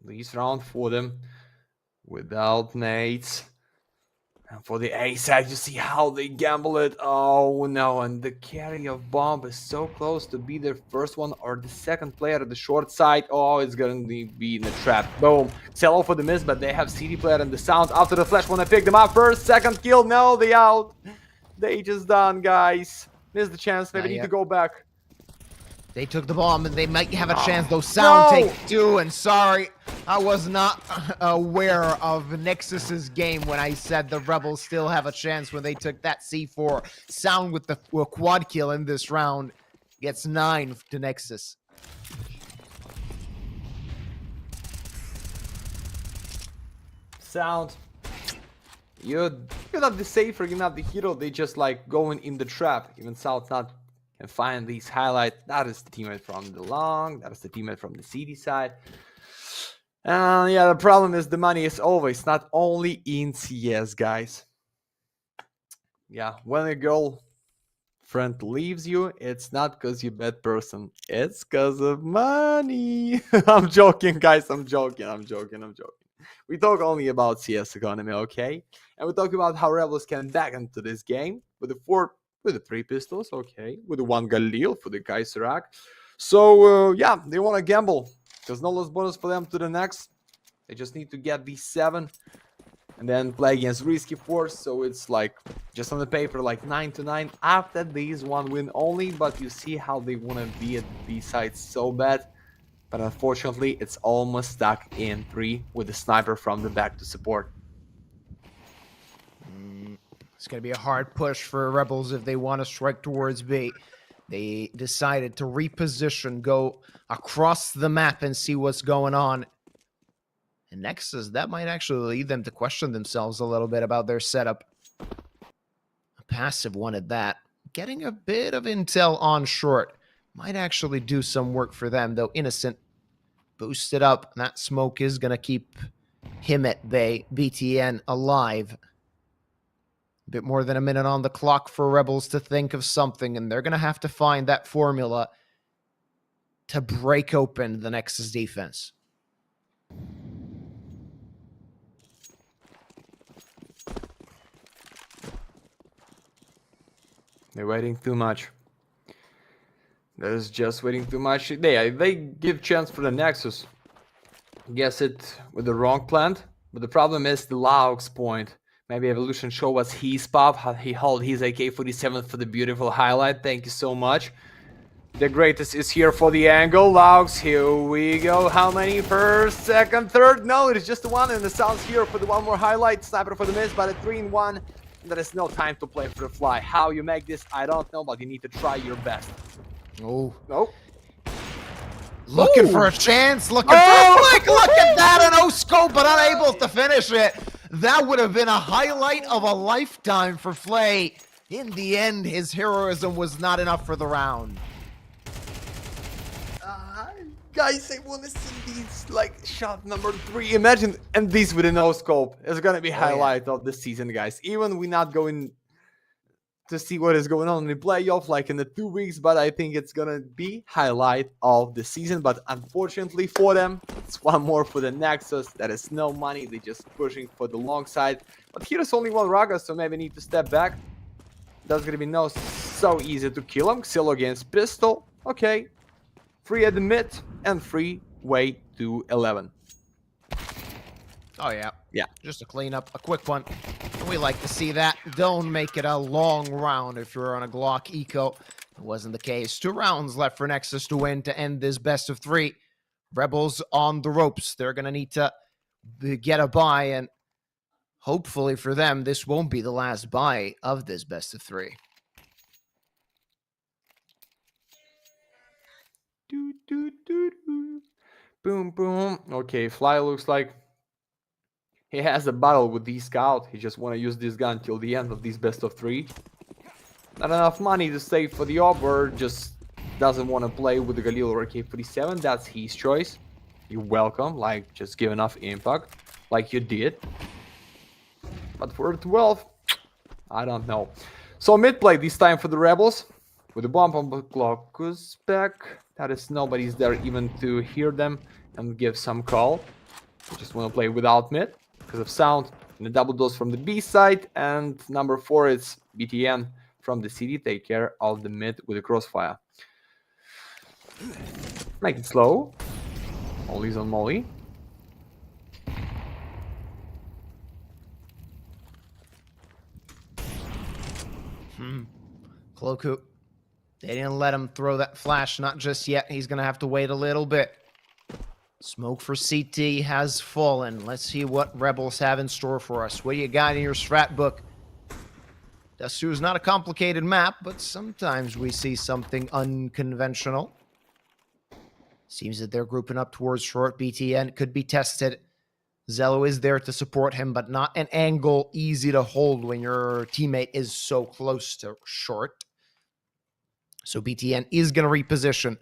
Leads round for them. Without nades. And for the A side, you see how they gamble it. Oh no, and the carry of bomb is so close to be their first one or the second player at the short side. Oh, it's gonna be in the trap. Boom. Sell off for the miss, but they have CD player and the Sounds after the flash wanna pick them up first. Second kill, no, they out. They just done, guys. Missed the chance, maybe need to go back. They took the bomb, and they might have a chance, though. Sound No! take 2, and sorry, I was not aware of Nexus's game when I said the Rebels still have a chance when they took that C4. Sound with the quad kill in this round gets 9 to Nexus. Sound. You're not the safer, you're not the hero. They just like going in the trap. Even South not can find these highlights. That is the teammate from the long. That is the teammate from the CD side. And yeah, the problem is the money is always not only in CS, guys. Yeah, when a girlfriend leaves you, it's not because you're a bad person. It's because of money. I'm joking, guys. I'm joking. We talk only about CS economy, okay? And we talk about how Rebels can back into this game with the 3 pistols, okay? With the 1 Galil for the Kaiserac. So, yeah, they want to gamble. There's no loss bonus for them to the next. They just need to get these 7 and then play against Risky Force. So it's like, just on the paper, like 9-9 after these 1 win only. But you see how they want to be at B side so bad. But unfortunately, it's almost stuck in 3 with the sniper from the back to support. It's going to be a hard push for Rebels if they want to strike towards B. They decided to reposition, go across the map and see what's going on. And Nexus, that might actually lead them to question themselves a little bit about their setup. A passive one at that. Getting a bit of intel on short might actually do some work for them, though Innocent boosted up. That smoke is going to keep him at bay, BTN alive. A bit more than a minute on the clock for Rebels to think of something, and they're going to have to find that formula to break open the Nexus defense. They're waiting too much. There's just waiting too much. They give chance for the Nexus. Guess it with the wrong plant, but the problem is the Laux point. Maybe Evolution show us his pop, how he held his AK-47 for the beautiful highlight. Thank you so much. The greatest is here for the angle. Laux, here we go. How many? First, second, third? No, it is just the one, and the sounds here for the one more highlight. Sniper for the miss, but a 3-in-1. There is no time to play for the fly. How you make this, I don't know, but you need to try your best. Oh. Nope. Looking for a chance, looking for a flick. Look at that, an O-scope, but unable to finish it. That would have been a highlight of a lifetime for Flay. In the end, his heroism was not enough for the round. Guys, I want to see these, like, shot number 3. Imagine, and these with a no-scope. It's going to be highlight of the season, guys. Even we're not going to see what is going on in the playoff, like in the 2 weeks, but I think it's going to be highlight of the season. But unfortunately for them, it's one more for the Nexus. That is no money. They're just pushing for the long side. But here's only one Raga, so maybe need to step back. That's going to be so easy to kill him. Xillo against pistol. Okay. 3 at the mid and 3 way to 11. Oh, yeah. Yeah. Just a cleanup, a quick one. We like to see that. Don't make it a long round if you're on a Glock Eco. It wasn't the case. 2 rounds left for Nexus to win to end this best of 3. Rebels on the ropes. They're going to need to get a bye, and hopefully for them, this won't be the last bye of this best of 3. Boom, boom. Okay, Fly looks like he has a battle with the scout. He just want to use this gun till the end of this best of 3. Not enough money to save for the Auber. Just doesn't want to play with the Galil or AK-47. That's his choice. You're welcome. Like, just give enough impact like you did. But for 12, I don't know. So mid play this time for the Rebels. With the bomb on the clock back. That is nobody's there even to hear them and give some call. I just want to play without mid because of sound. And a double dose from the B side. And number 4 is BTN from the CD. Take care of the mid with a crossfire. Make it slow. Molly's on Molly. Cloaku. They didn't let him throw that flash, not just yet. He's going to have to wait a little bit. Smoke for CT has fallen. Let's see what Rebels have in store for us. What do you got in your strat book? Desu is not a complicated map, but sometimes we see something unconventional. Seems that they're grouping up towards short. BTN could be tested. Zello is there to support him, but not an angle easy to hold when your teammate is so close to short. So BTN is going to reposition.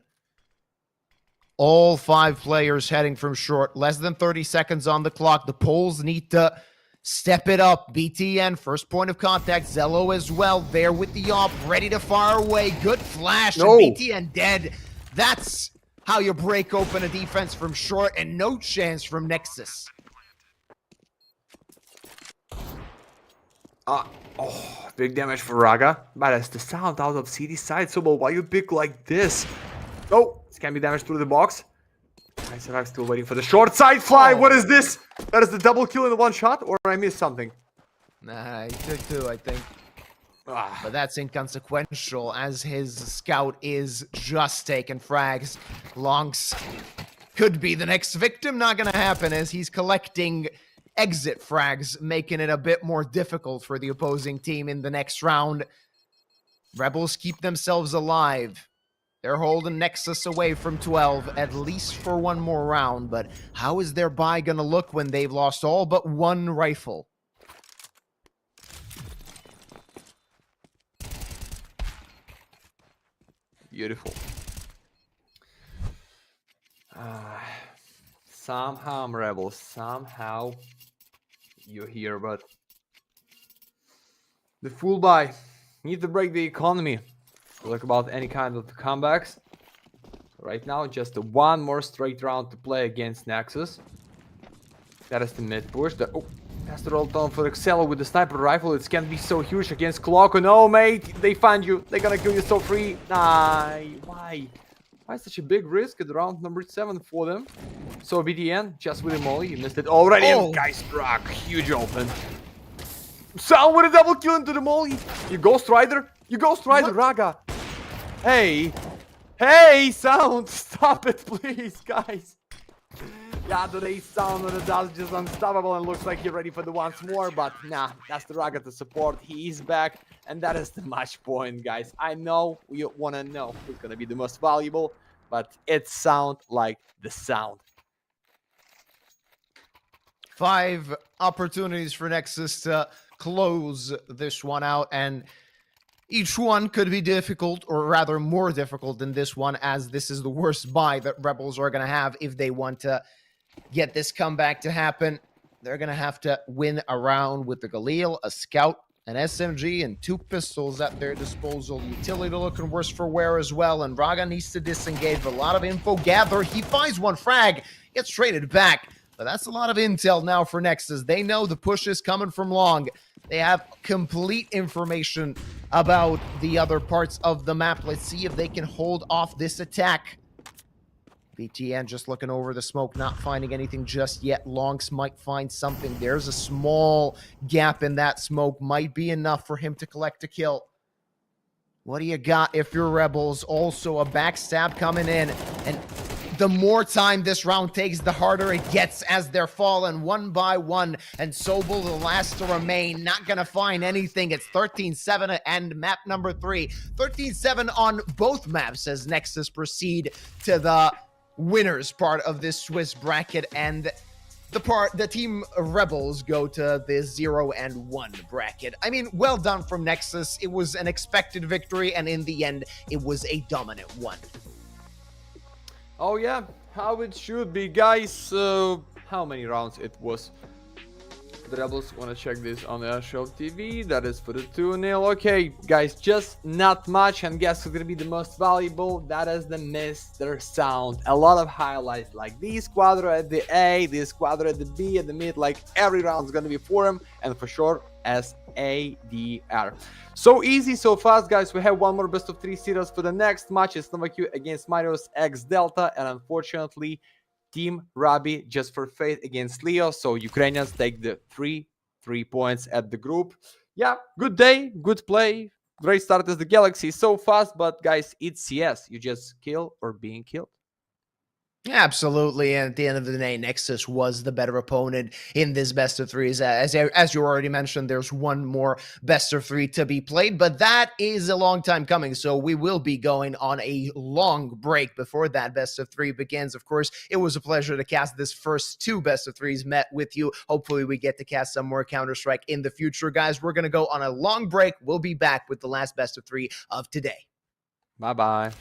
All 5 players heading from short. Less than 30 seconds on the clock. The Poles need to step it up. BTN, first point of contact. Zello as well, there with the op, ready to fire away. Good flash, No. and BTN dead. That's how you break open a defense from short, and no chance from Nexus. Big damage for Raga. But as the sound out of CD side, so why you pick like this? Oh, this can be damaged through the box. Nice, I'm still waiting for the short side fly. What is this? That is the double kill in the one shot, or I missed something? Nah, he took 2, I think. Ah. But that's inconsequential as his scout is just taking frags. Longs could be the next victim. Not going to happen as he's collecting exit frags, making it a bit more difficult for the opposing team in the next round. Rebels keep themselves alive. They're holding Nexus away from 12, at least for one more round, but how is their buy gonna look when they've lost all but one rifle? Beautiful. Somehow, Rebels, somehow you're here, but the full buy. Need to break the economy. Talk about any kind of comebacks. Right now, just one more straight round to play against Nexus. That is the mid push. That's the roll down for Excel with the sniper rifle. It can be so huge against Clock. No, mate, they find you. They're gonna kill you so free. Nah, why? Why such a big risk at round number 7 for them? So BDN, just with a molly, you missed it already. Oh. And guys, rock, huge open. Sound with a double kill into the molly. You Ghost Rider. You Ghost Rider, Raga. Hey. Hey, Sound, stop it, please, guys. Yeah, today's Sound on the dust is just unstoppable and looks like he's ready for the once more, but nah, that's the Raga to support. He is back, and that is the match point, guys. I know you want to know who's going to be the most valuable, but it sounds like the Sound. 5 opportunities for Nexus to close this one out, and each one could be difficult, or rather more difficult than this one, as this is the worst buy that Rebels are going to have if they want to get this comeback to happen. They're going to have to win a round with the Galil, a Scout, an SMG, and 2 pistols at their disposal. Utility looking worse for wear as well, and Raga needs to disengage. A lot of info gathered. He finds one frag, gets traded back. But that's a lot of intel now for Nexus. They know the push is coming from long. They have complete information about the other parts of the map. Let's see if they can hold off this attack. BTN just looking over the smoke, not finding anything just yet. Longs might find something. There's a small gap in that smoke. Might be enough for him to collect a kill. What do you got if you're Rebels? Also a backstab coming in, and the more time this round takes, the harder it gets as they're falling one by one. And Sobel, the last to remain, not going to find anything. It's 13-7 to end map number 3. 13-7 on both maps as Nexus proceed to the winners part of this Swiss bracket. And the team Rebels go to the 0-1 bracket. I mean, well done from Nexus. It was an expected victory, and in the end, it was a dominant one. Oh yeah, how it should be, guys. How many rounds it was? The Rebels want to check this on the Astrum TV. That is for the 2-0. Okay, guys, just not much. And guess who's gonna be the most valuable? That is the Mr. Sound. A lot of highlights, like this Squadron at the A, this Squadron at the B, at the mid. Like every round is gonna be for him, and for sure as ADR. So easy, so fast, guys. We have one more best of 3 series for the next match. It's Novaq against Marius X Delta, and unfortunately, Team Rabi just for fate against Leo. So Ukrainians take the 3 points at the group. Yeah, good day, good play. Great start as the Galaxy. So fast, but guys, it's CS. You just kill or being killed. Absolutely, and at the end of the day, Nexus was the better opponent in this best of 3s. As you already mentioned, there's one more best of 3 to be played, but that is a long time coming, so we will be going on a long break before that best of 3 begins. Of course, it was a pleasure to cast this first 2 best of 3s met with you. Hopefully, we get to cast some more Counter-Strike in the future, guys. We're going to go on a long break. We'll be back with the last best of 3 of today. Bye-bye.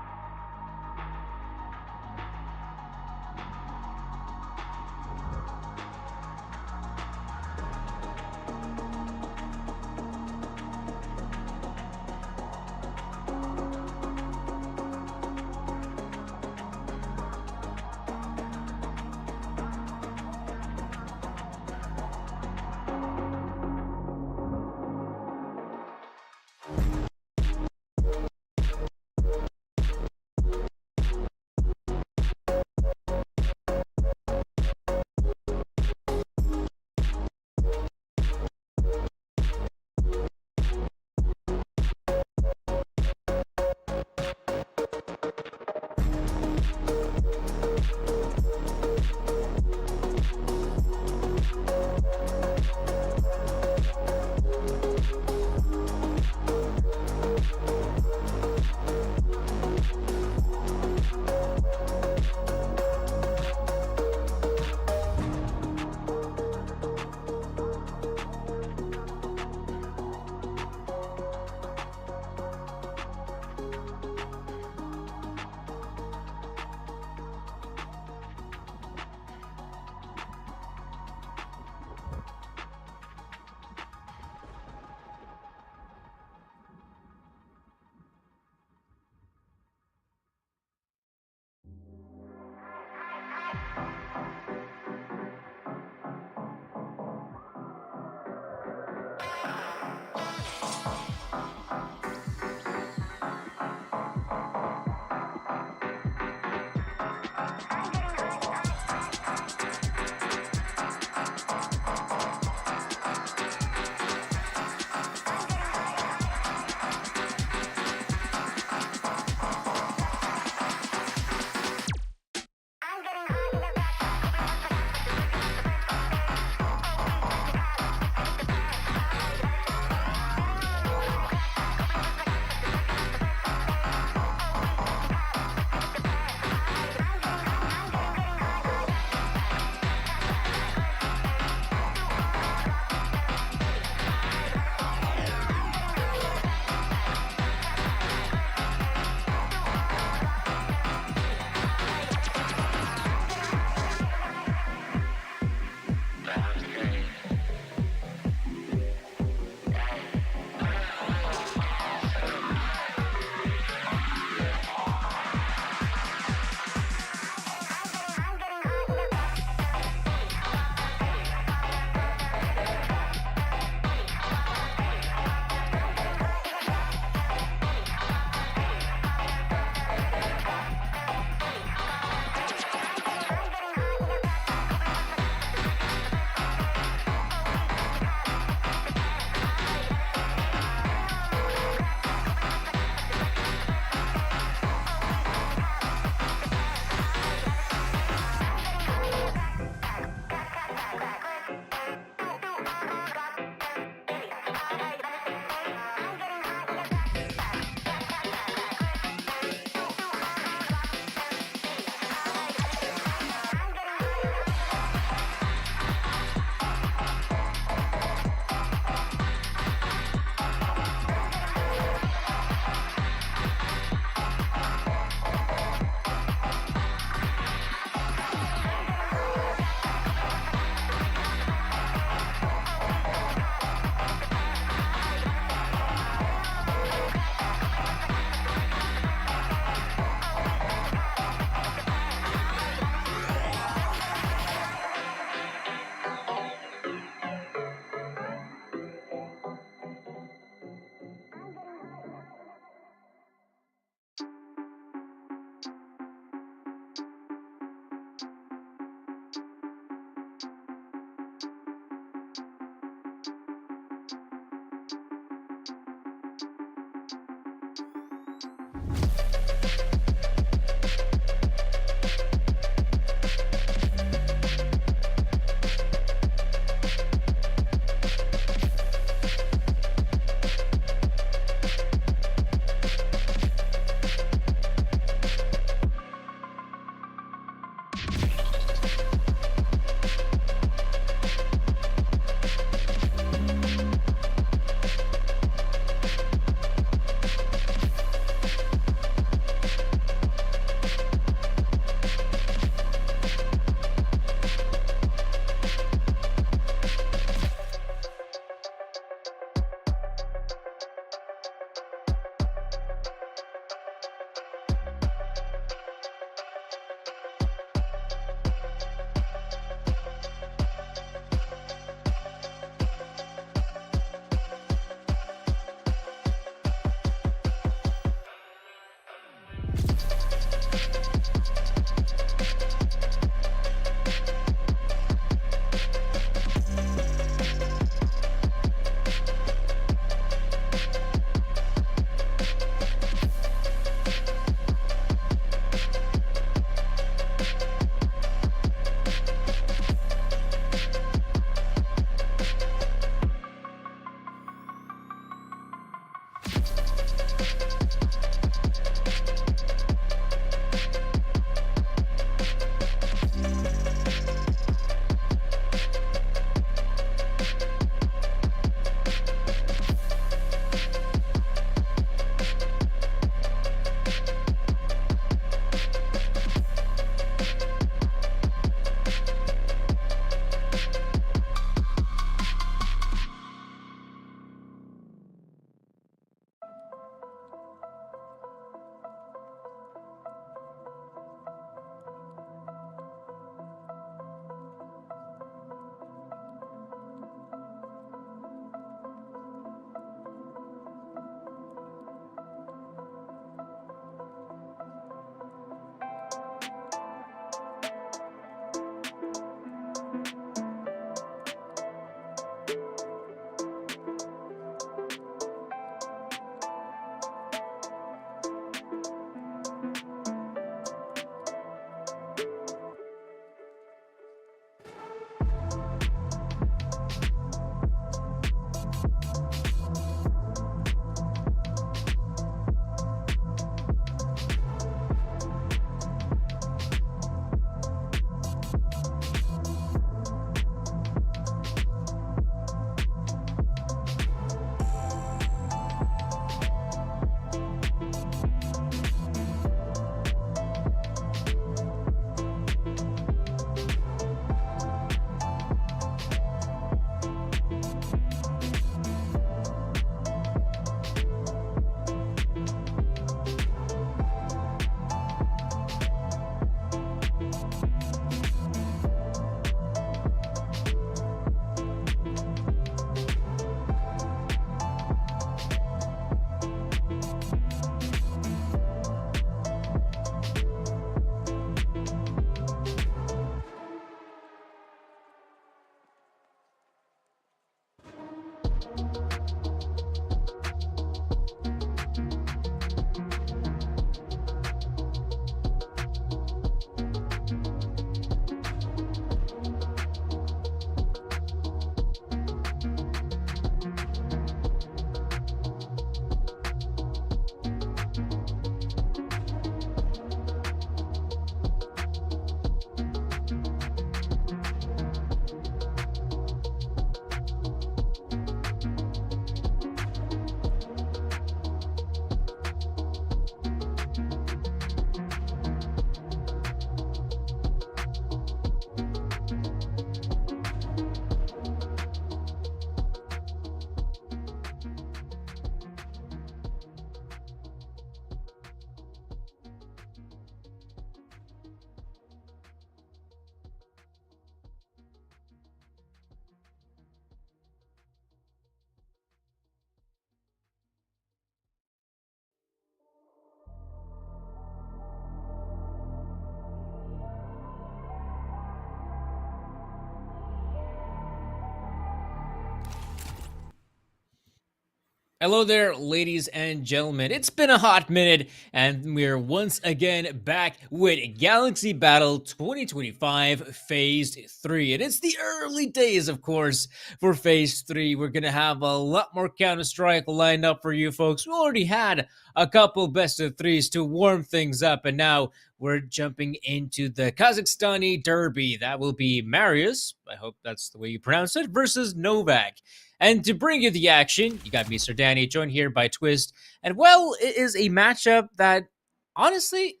Hello there, ladies and gentlemen. It's been a hot minute, and we're once again back with Galaxy Battle 2025 Phase 3. And it's the early days, of course, for Phase 3. We're going to have a lot more Counter-Strike lined up for you folks. We already had a couple best of threes to warm things up, and now we're jumping into the Kazakhstani Derby. That will be Marius, I hope that's the way you pronounce it, versus Novaq. And to bring you the action, you got me, Sir Danny, joined here by Twist. And well, it is a matchup that honestly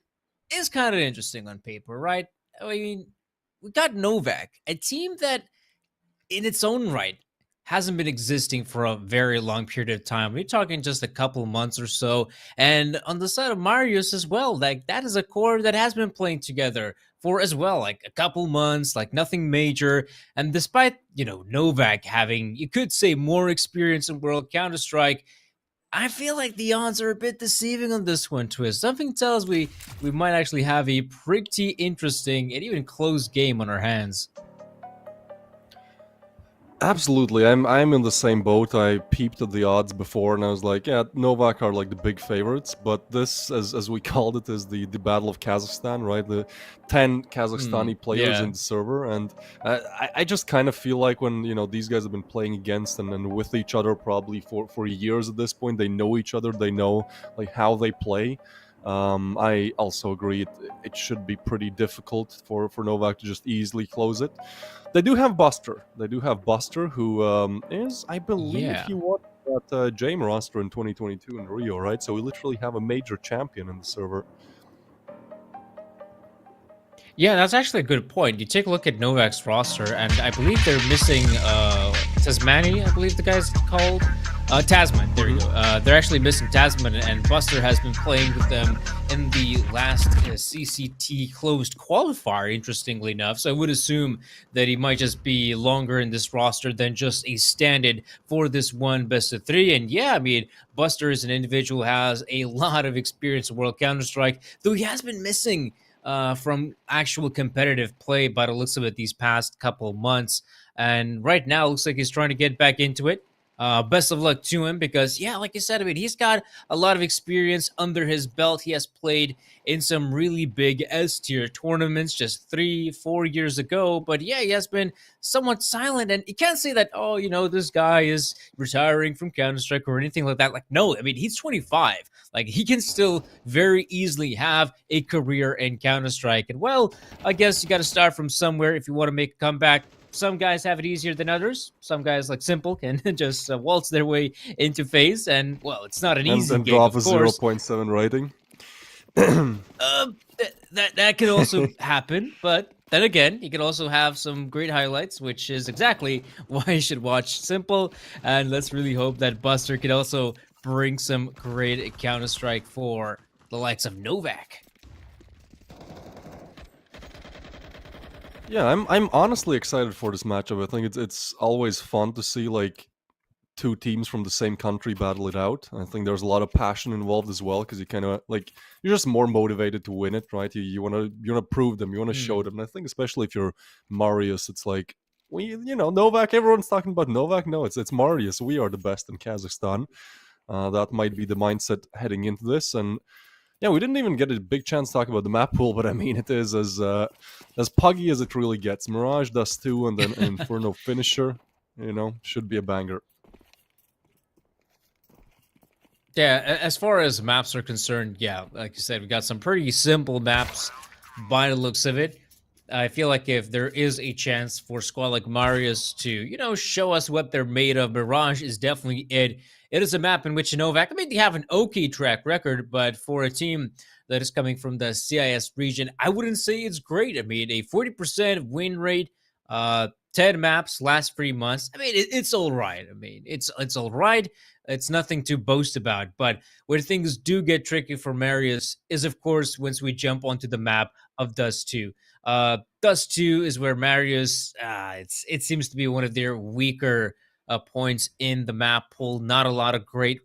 is kind of interesting on paper, right? I mean, we got Novaq, a team that in its own right hasn't been existing for a very long period of time. We're talking just a couple months or so. And on the side of Marius as well, like that is a core that has been playing together for as well, like a couple months, like nothing major. And despite, Novaq having, you could say, more experience in World Counter-Strike, I feel like the odds are a bit deceiving on this one, Twist. Something tells we might actually have a pretty interesting and even close game on our hands. Absolutely, I'm in the same boat. I peeped at the odds before, and I was like, yeah, Novaq are like the big favorites. But this, as we called it, is the Battle of Kazakhstan, right? The 10 Kazakhstani players in the server, and I just kind of feel like when these guys have been playing against and with each other probably for years at this point, they know each other, they know like how they play. I also agree it should be pretty difficult for Novaq to just easily close it. They do have Buster. Who is, I believe, he won that Jame roster in 2022 in Rio, right? So we literally have a major champion in the server. Yeah, that's actually a good point. You take a look at Novaq's roster, and I believe they're missing Tasmani, I believe the guy's called. Tasman, there you go. They're actually missing Tasman, and Buster has been playing with them in the last CCT closed qualifier, interestingly enough. So I would assume that he might just be longer in this roster than just a stand-in for this one best of three. And yeah, I mean, Buster is an individual who has a lot of experience in World Counter-Strike, though he has been missing from actual competitive play by the looks of it these past couple months. And right now, it looks like he's trying to get back into it. Best of luck to him because, yeah, like I said, I mean, he's got a lot of experience under his belt. He has played in some really big S-tier tournaments just 3-4 years ago. But, yeah, he has been somewhat silent. And you can't say that, this guy is retiring from Counter-Strike or anything like that. Like, no, I mean, he's 25. Like, he can still very easily have a career in Counter-Strike. And, well, I guess you got to start from somewhere if you want to make a comeback. Some guys have it easier than others. Some guys, like Simple, can just waltz their way into phase. And, well, it's not an easy game, drop of a course. 0.7 rating. That could also happen. But then again, you can also have some great highlights, which is exactly why you should watch Simple. And let's really hope that Buster can also bring some great Counter-Strike for the likes of Novaq. Yeah, I'm honestly excited for this matchup. I think it's always fun to see like two teams from the same country battle it out. I think there's a lot of passion involved as well because you kind of like you're just more motivated to win it, right? You want to prove them, you want to show them. And I think especially if you're Marius, it's like Novaq. Everyone's talking about Novaq. No, it's Marius. We are the best in Kazakhstan. That might be the mindset heading into this. And yeah, we didn't even get a big chance to talk about the map pool, but I mean, it is as puggy as it really gets. Mirage does 2, and then an Inferno finisher, should be a banger. Yeah, as far as maps are concerned, yeah, like you said, we got some pretty simple maps by the looks of it. I feel like if there is a chance for a squad like Marius to, show us what they're made of, Mirage is definitely it. It is a map in which Novaq, I mean, they have an okay track record, but for a team that is coming from the CIS region, I wouldn't say it's great. I mean, a 40% win rate, 10 maps last 3 months. I mean, it's all right. I mean, it's all right. It's nothing to boast about. But where things do get tricky for Marius is, of course, once we jump onto the map of Dust 2. Dust 2 is where Marius, it seems to be one of their weaker points in the map pool. Not a lot of great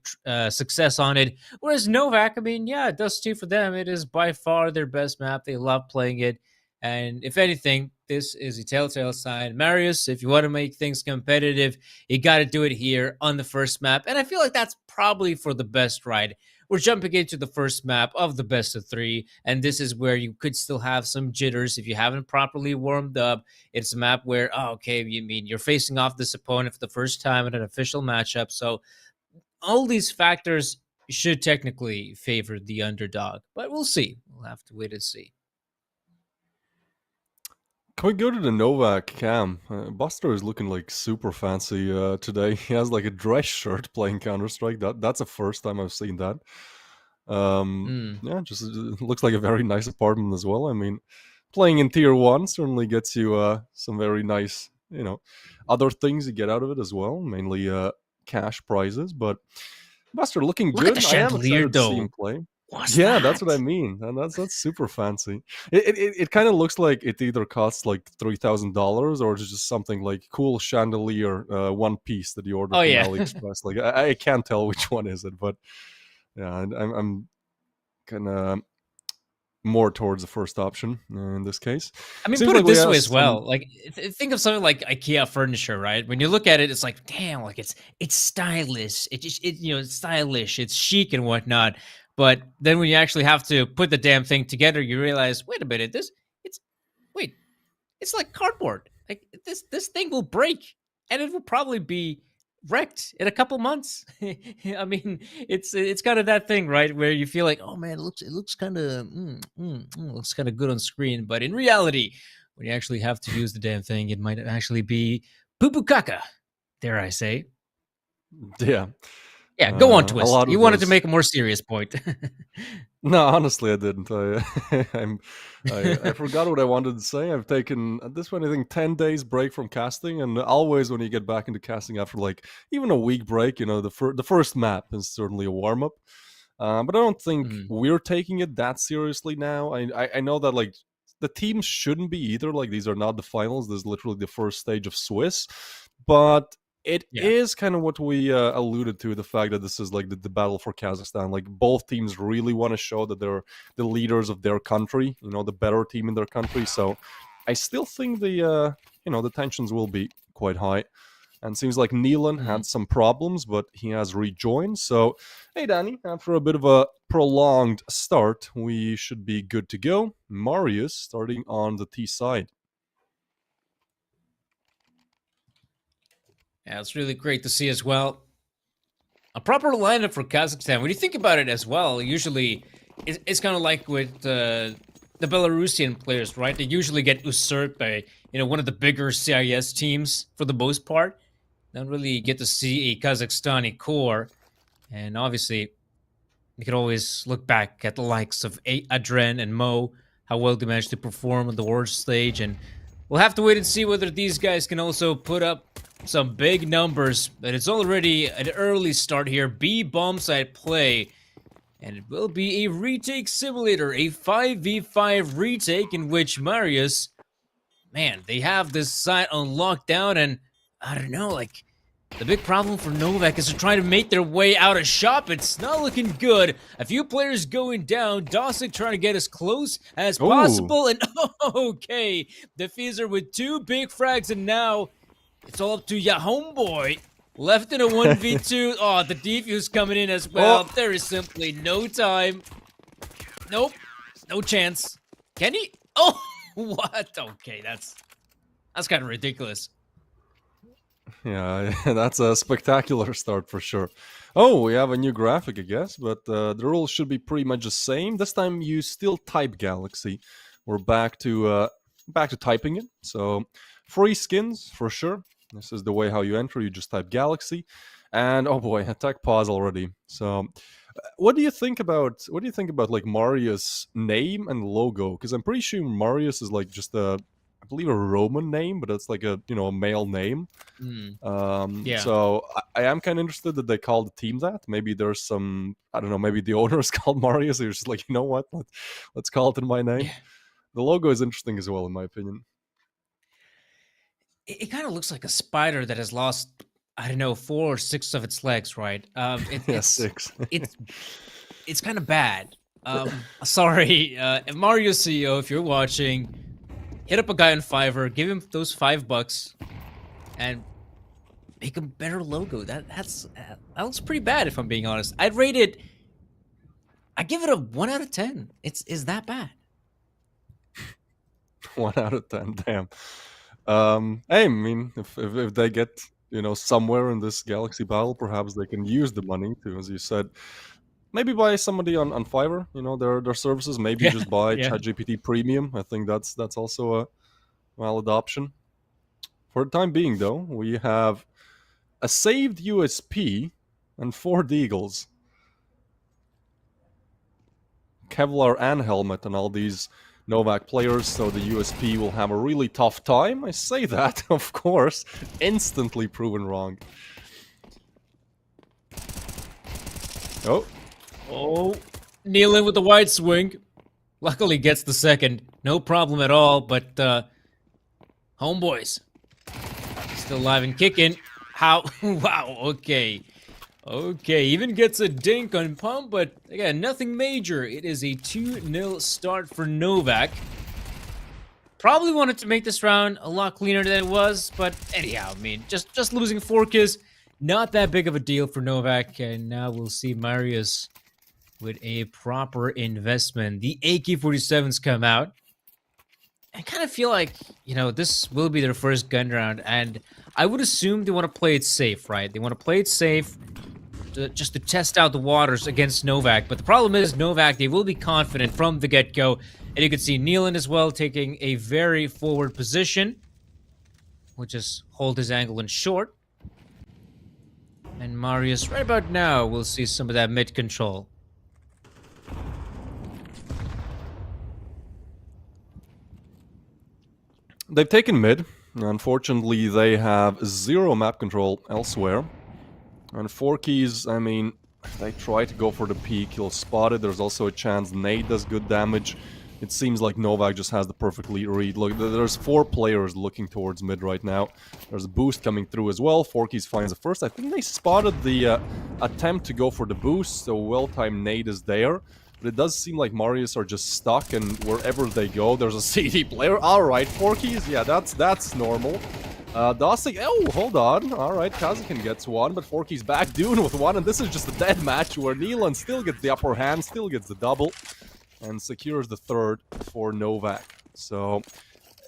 success on it. Whereas Novaq, I mean, yeah, Dust 2 for them, it is by far their best map. They love playing it. And if anything, this is a telltale sign. Marius, if you want to make things competitive, you got to do it here on the first map. And I feel like that's probably for the best, right? We're jumping into the first map of the best of 3, and this is where you could still have some jitters if you haven't properly warmed up. It's a map where, oh, okay, you mean you're facing off this opponent for the first time in an official matchup. So all these factors should technically favor the underdog, but we'll see. We'll have to wait and see. Can we go to the Novaq cam? Buster is looking like super fancy today. He has like a dress shirt playing Counter-Strike. That's the first time I've seen that. Yeah, just looks like a very nice apartment as well. I mean, playing in Tier 1 certainly gets you some very nice, other things you get out of it as well, mainly cash prizes. But Buster looking Look good. at the I am chandelier, excited to see him though. play. What's Yeah, that? that's what I mean, and that's super fancy. It kind of looks like it either costs like $3,000 or it's just something like cool chandelier, one piece that you order Oh, from yeah. AliExpress. Like I can't tell which one is it, but yeah, I'm kind of more towards the first option in this case. I mean, Seems put like it we this have way as some. well. Like, think of something like IKEA furniture, right? When you look at it, it's like, damn, like it's stylish. It's stylish. It's chic and whatnot. But then when you actually have to put the damn thing together, you realize, wait a minute, it's like cardboard. Like this thing will break, and it will probably be wrecked in a couple months. I mean, it's kind of that thing, right, where you feel like, oh man, it looks kind of looks kind of good on screen, but in reality, when you actually have to use the damn thing, it might actually be poo poo caca. Dare I say? Yeah, Yeah, go on, a Twist. lot You of wanted to those. make a more serious point. No, honestly, I didn't. I forgot what I wanted to say. I've taken at this point, I think, 10 days break from casting, and always when you get back into casting after like even a week break, the first map is certainly a warm up. But I don't think we're taking it that seriously now. I know that like the teams shouldn't be either. Like these are not the finals. This is literally the first stage of Swiss, but it Yeah. is kind of what we alluded to, the fact that this is like the battle for Kazakhstan. Like both teams really want to show that they're the leaders of their country, the better team in their country. So I still think the tensions will be quite high. And seems like Neelan had some problems, but he has rejoined. So, hey, Danny, after a bit of a prolonged start, we should be good to go. Marius starting on the T side. Yeah, it's really great to see as well. A proper lineup for Kazakhstan. When you think about it as well, usually it's kind of like with the Belarusian players, right? They usually get usurped by one of the bigger CIS teams for the most part. Don't really get to see a Kazakhstani core, and obviously you can always look back at the likes of Adren and Mo, how well they managed to perform on the world stage, and we'll have to wait and see whether these guys can also put up some big numbers. But it's already an early start here. B bomb site play. And it will be a retake simulator. A 5v5 retake in which Marius, man, they have this site on lockdown. And I don't know, like, the big problem for Novaq is to try to make their way out of shop. It's not looking good. A few players going down. Dawson trying to get as close as possible. And okay, Diffuser with 2 big frags. And now it's all up to ya homeboy. Left in a 1v2. Oh, the defuse coming in as well. Oh. There is simply no time. Nope. No chance. Can he? Oh, what? Okay, that's kind of ridiculous. Yeah, that's a spectacular start for sure. Oh, we have a new graphic, I guess, but the rules should be pretty much the same. This time you still type Galaxy. We're back to typing it. So free skins for sure. This is the way how you enter. You just type Galaxy, and oh boy, attack pause already. So, what do you think about like Marius' name and logo? Because I'm pretty sure Marius is like just I believe a Roman name, but it's like a a male name. Yeah. So I am kind of interested that they call the team that. Maybe there's some, I don't know, maybe the owner is called Marius. They're just like, you know what, let's call it in my name. Yeah. The logo is interesting as well, in my opinion. It kind of looks like a spider that has lost, I don't know, 4 or 6 of its legs, right? Yeah, 6. It's kind of bad. Sorry, Mario CEO, if you're watching, hit up a guy on Fiverr, give him those $5, and make a better logo. That looks pretty bad if I'm being honest. I give it a 1 out of 10. Is that bad? 1 out of 10. Damn. Hey, I mean, if they get somewhere in this Galaxy battle, perhaps they can use the money to, as you said, maybe buy somebody on Fiverr. Their services. Maybe Yeah, just buy yeah. ChatGPT Premium. I think that's also a valid option. For the time being, though, we have a saved USP and 4 deagles, Kevlar and helmet, and all these Novaq players, so the USP will have a really tough time. I say that, of course, instantly proven wrong. Oh, Oh, Nealon with the wide swing. Luckily gets the second. No problem at all, but homeboys still alive and kicking. How? Wow, okay. Okay, even gets a dink on Pump, but again, nothing major. It is a 2-0 start for Novaq. Probably wanted to make this round a lot cleaner than it was, but anyhow, I mean, just losing 4 kills, not that big of a deal for Novaq. And now we'll see Marius with a proper investment. The AK-47s come out. I kind of feel like, this will be their first gun round, and I would assume they want to play it safe, right? They want to play it safe just to test out the waters against Novaq. But the problem is, Novaq, they will be confident from the get-go. And you can see Nealon as well taking a very forward position. We'll just hold his angle in short. And Marius, right about now, we'll see some of that mid-control. they've taken mid. Unfortunately, they have 0 map control elsewhere. And 4 keys, I mean, they try to go for the peak. He'll spot it. There's also a chance Nate does good damage. It seems like Novaq just has the perfect lead read. Look, there's 4 players looking towards mid right now. There's a boost coming through as well. 4 keys finds the first. I think they spotted the attempt to go for the boost, so well-timed nade is there. But it does seem like Marius are just stuck, and wherever they go, there's a CD player. Alright, 4 keys, yeah, that's normal. Dosig, oh, hold on. Alright, Kazakin gets 1, but 4 keys back, Dune with 1, and this is just a dead match where Nealon still gets the upper hand, still gets the double, and secures the 3rd for Novaq. So,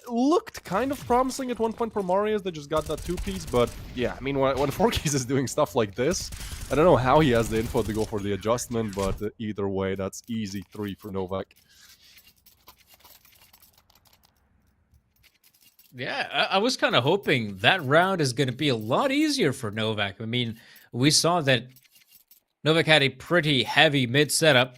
looked kind of promising at one point for Marius. They just got that 2-piece, but yeah, I mean, when 4 keys is doing stuff like this, I don't know how he has the info to go for the adjustment, but either way, that's easy 3 for Novaq. Yeah, I was kind of hoping that round is going to be a lot easier for Novaq. I mean, we saw that Novaq had a pretty heavy mid setup.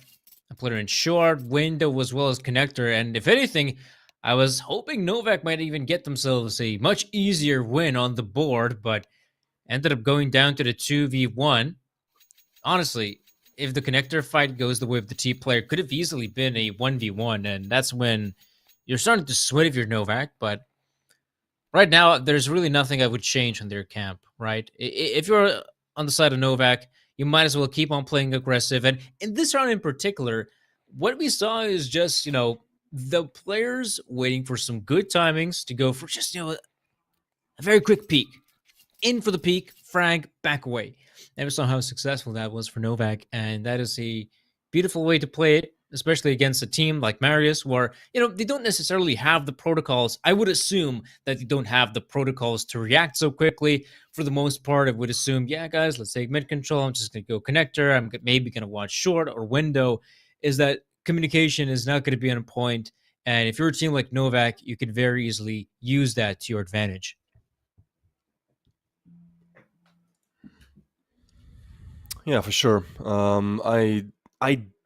I put her in short, window, as well as connector, and if anything, I was hoping Novaq might even get themselves a much easier win on the board, but ended up going down to the 2v1. Honestly, if the connector fight goes the way of the T player, could have easily been a 1v1, and that's when you're starting to sweat if you're Novaq, but right now, there's really nothing I would change on their camp, right? If you're on the side of Novaq, you might as well keep on playing aggressive. And in this round in particular, what we saw is just, the players waiting for some good timings to go for just, a very quick peek. In for the peak, frag, back away. And we saw how successful that was for Novaq. And that is a beautiful way to play it, especially against a team like Marius, where, they don't necessarily have the protocols. I would assume that they don't have the protocols to react so quickly. For the most part, I would assume, yeah, guys, let's take mid control. I'm just going to go connector. I'm maybe going to watch short or window. Is that communication is not going to be on point. And if you're a team like Novaq, you could very easily use that to your advantage. Yeah, for sure. I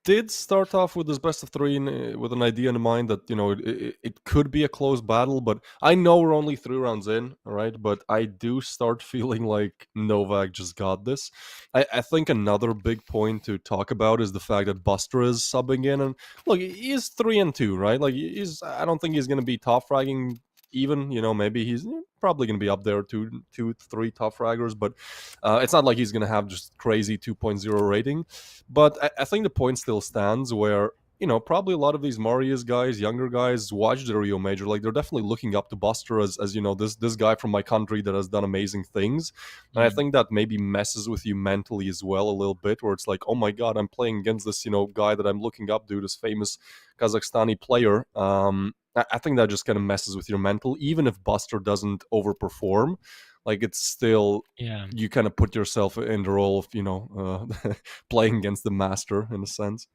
did start off with this best of 3 with an idea in mind that it could be a close battle, but I know we're only 3 rounds in, all right? But I do start feeling like Novaq just got this. I think another big point to talk about is the fact that Buster is subbing in, and look, he's 3-2, right? Like I don't think he's gonna be top fragging. Even, maybe he's probably going to be up there, 2-3 top fraggers, but it's not like he's going to have just crazy 2.0 rating. But I think the point still stands where you know, probably a lot of these Marius guys, younger guys, watch the Rio Major. Like, they're definitely looking up to Buster as you know, this guy from my country that has done amazing things. And I think that maybe messes with you mentally as well a little bit, where it's like, oh my god, I'm playing against this, you know, guy that I'm looking up to, this famous Kazakhstani player. I think that just kind of messes with your mental, even if Buster doesn't overperform. Like, it's still, Yeah. you kind of put yourself in the role of, you know, playing against the master in a sense.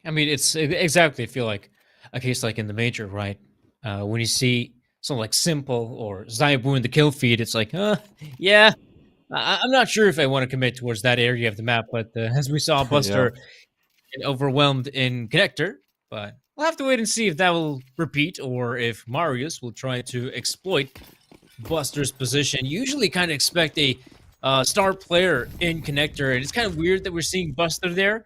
I mean, it's exactly, I feel like a case like in the major, right? When you see something like Simple or Zaibu in the kill feed, it's like, yeah, I'm not sure if I want to commit towards that area of the map. But as we saw, Yeah. Buster get overwhelmed in Connector. But we'll have to wait and see if that will repeat or if Marius will try to exploit Buster's position. Usually kind of expect a star player in Connector, and it's kind of weird that we're seeing Buster there.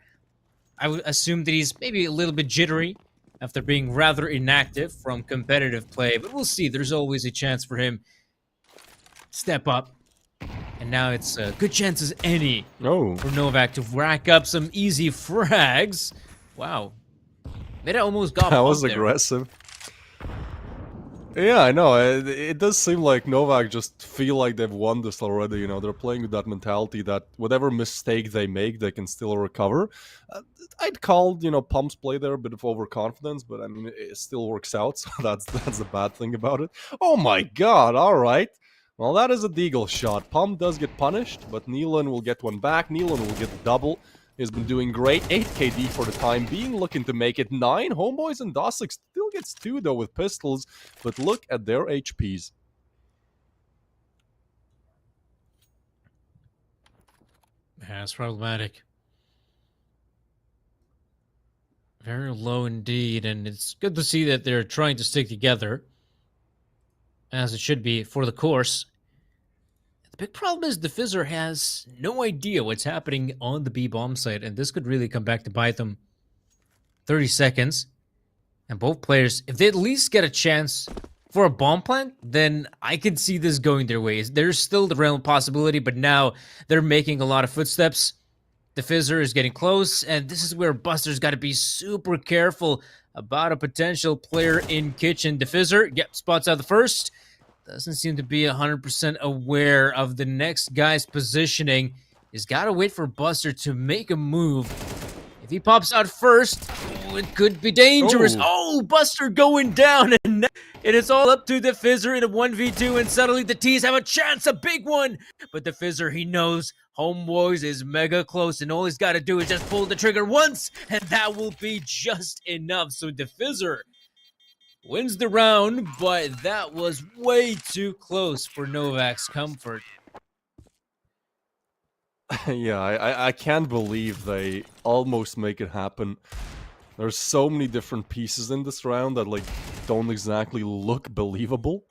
I would assume that he's maybe a little bit jittery after being rather inactive from competitive play, but we'll see. There's always a chance for him to step up. And now it's a good chance as any Oh. for Novaq to rack up some easy frags. Wow. Meta almost got That was bumped there. aggressive. Yeah, I know. It does seem like Novaq just feel like they've won this already. You know, they're playing with that mentality that whatever mistake they make, they can still recover. I'd call, you know, Pump's play there a bit of overconfidence, but I mean, it still works out. So that's the bad thing about it. Oh my god! All right. Well, that is a deagle shot. Pump does get punished, but Nealon will get one back. Nealon will get the double. He's been doing great. 8 KD for the time being, looking to make it 9. Homeboys and Dosik still gets 2 though with pistols, but look at their HPs. Yeah, it's problematic. Very low indeed, and it's good to see that they're trying to stick together, as it should be for the course. The big problem is the Fizzer has no idea what's happening on the B-bomb site, and this could really come back to bite them. 30 seconds, and both players, if they at least get a chance for a bomb plant, then I can see this going their ways. There's still the realm of possibility, but now they're making a lot of footsteps. The Fizzer is getting close, and this is where Buster's got to be super careful about a potential player in Kitchen. The Fizzer, yep, spots out the first. Doesn't seem to be 100% aware of the next guy's positioning. He's got to wait for Buster to make a move. If he pops out first, it could be dangerous. Oh, Buster going down, and it is all up to the Fizzer in a 1v2, and suddenly the T's have a chance, a big one. But the Fizzer, he knows Homeboys is mega close, and all he's got to do is just pull the trigger once, and that will be just enough. So the Fizzer wins the round, but that was way too close for Novaq's comfort. Yeah, I can't believe they almost make it happen. There's so many different pieces in this round that, like, don't exactly look believable.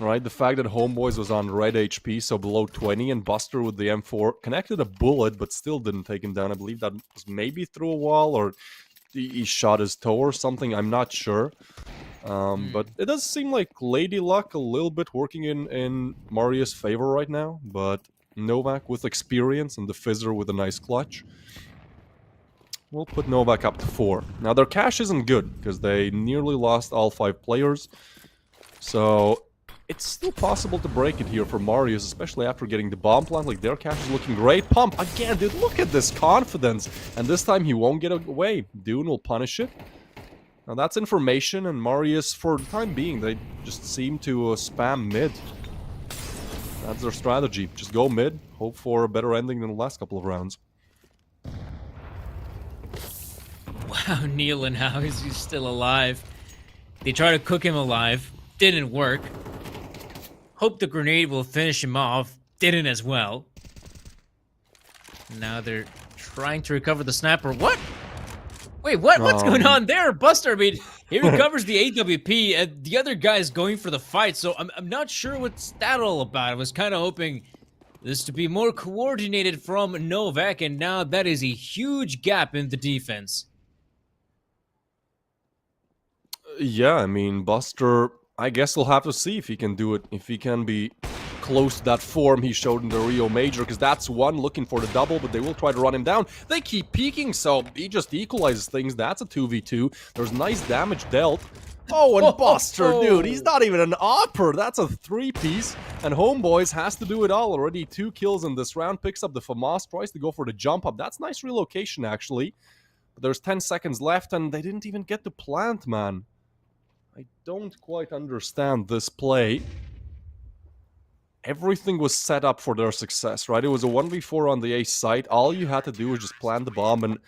Right, the fact that Homeboys was on red HP, so below 20, and Buster with the M4 connected a bullet, but still didn't take him down. I believe that was maybe through a wall, or he shot his toe or something, I'm not sure. But it does seem like Lady Luck a little bit working in Marius' favor right now, but Novaq with experience and the Fizzer with a nice clutch. We'll put Novaq up to 4. Now their cash isn't good, because they nearly lost all 5 players. So it's still possible to break it here for Marius, especially after getting the bomb plant. Like, their cash is looking great. Pump, again, dude, look at this confidence. And this time he won't get away. Dune will punish it. Now that's information, and Marius, for the time being, they just seem to spam mid. That's their strategy. Just go mid, hope for a better ending than the last couple of rounds. Wow, Neil and how is he still alive? They try to cook him alive. Didn't work. Hope the grenade will finish him off. Didn't as well. Now they're trying to recover the sniper. What? Wait, what? What's going on there? Buster, I mean, he recovers the AWP, and the other guy is going for the fight, so I'm not sure what's that all about. I was kind of hoping this to be more coordinated from Novaq, and now that is a huge gap in the defense. Yeah, I mean, Buster, I guess we'll have to see if he can do it, if he can be close to that form he showed in the Rio Major, because that's one looking for the double, but they will try to run him down. They keep peeking, so he just equalizes things. That's a 2v2. There's nice damage dealt. Oh, and Buster, dude, he's not even an opper. That's a 3-piece, and Homeboys has to do it all. Already 2 kills in this round, picks up the FAMAS, tries to go for the jump up. That's nice relocation, actually. But there's 10 seconds left, and they didn't even get to plant, man. I don't quite understand this play. Everything was set up for their success, right? It was a 1v4 on the A site. All you had to do was just plant the bomb and...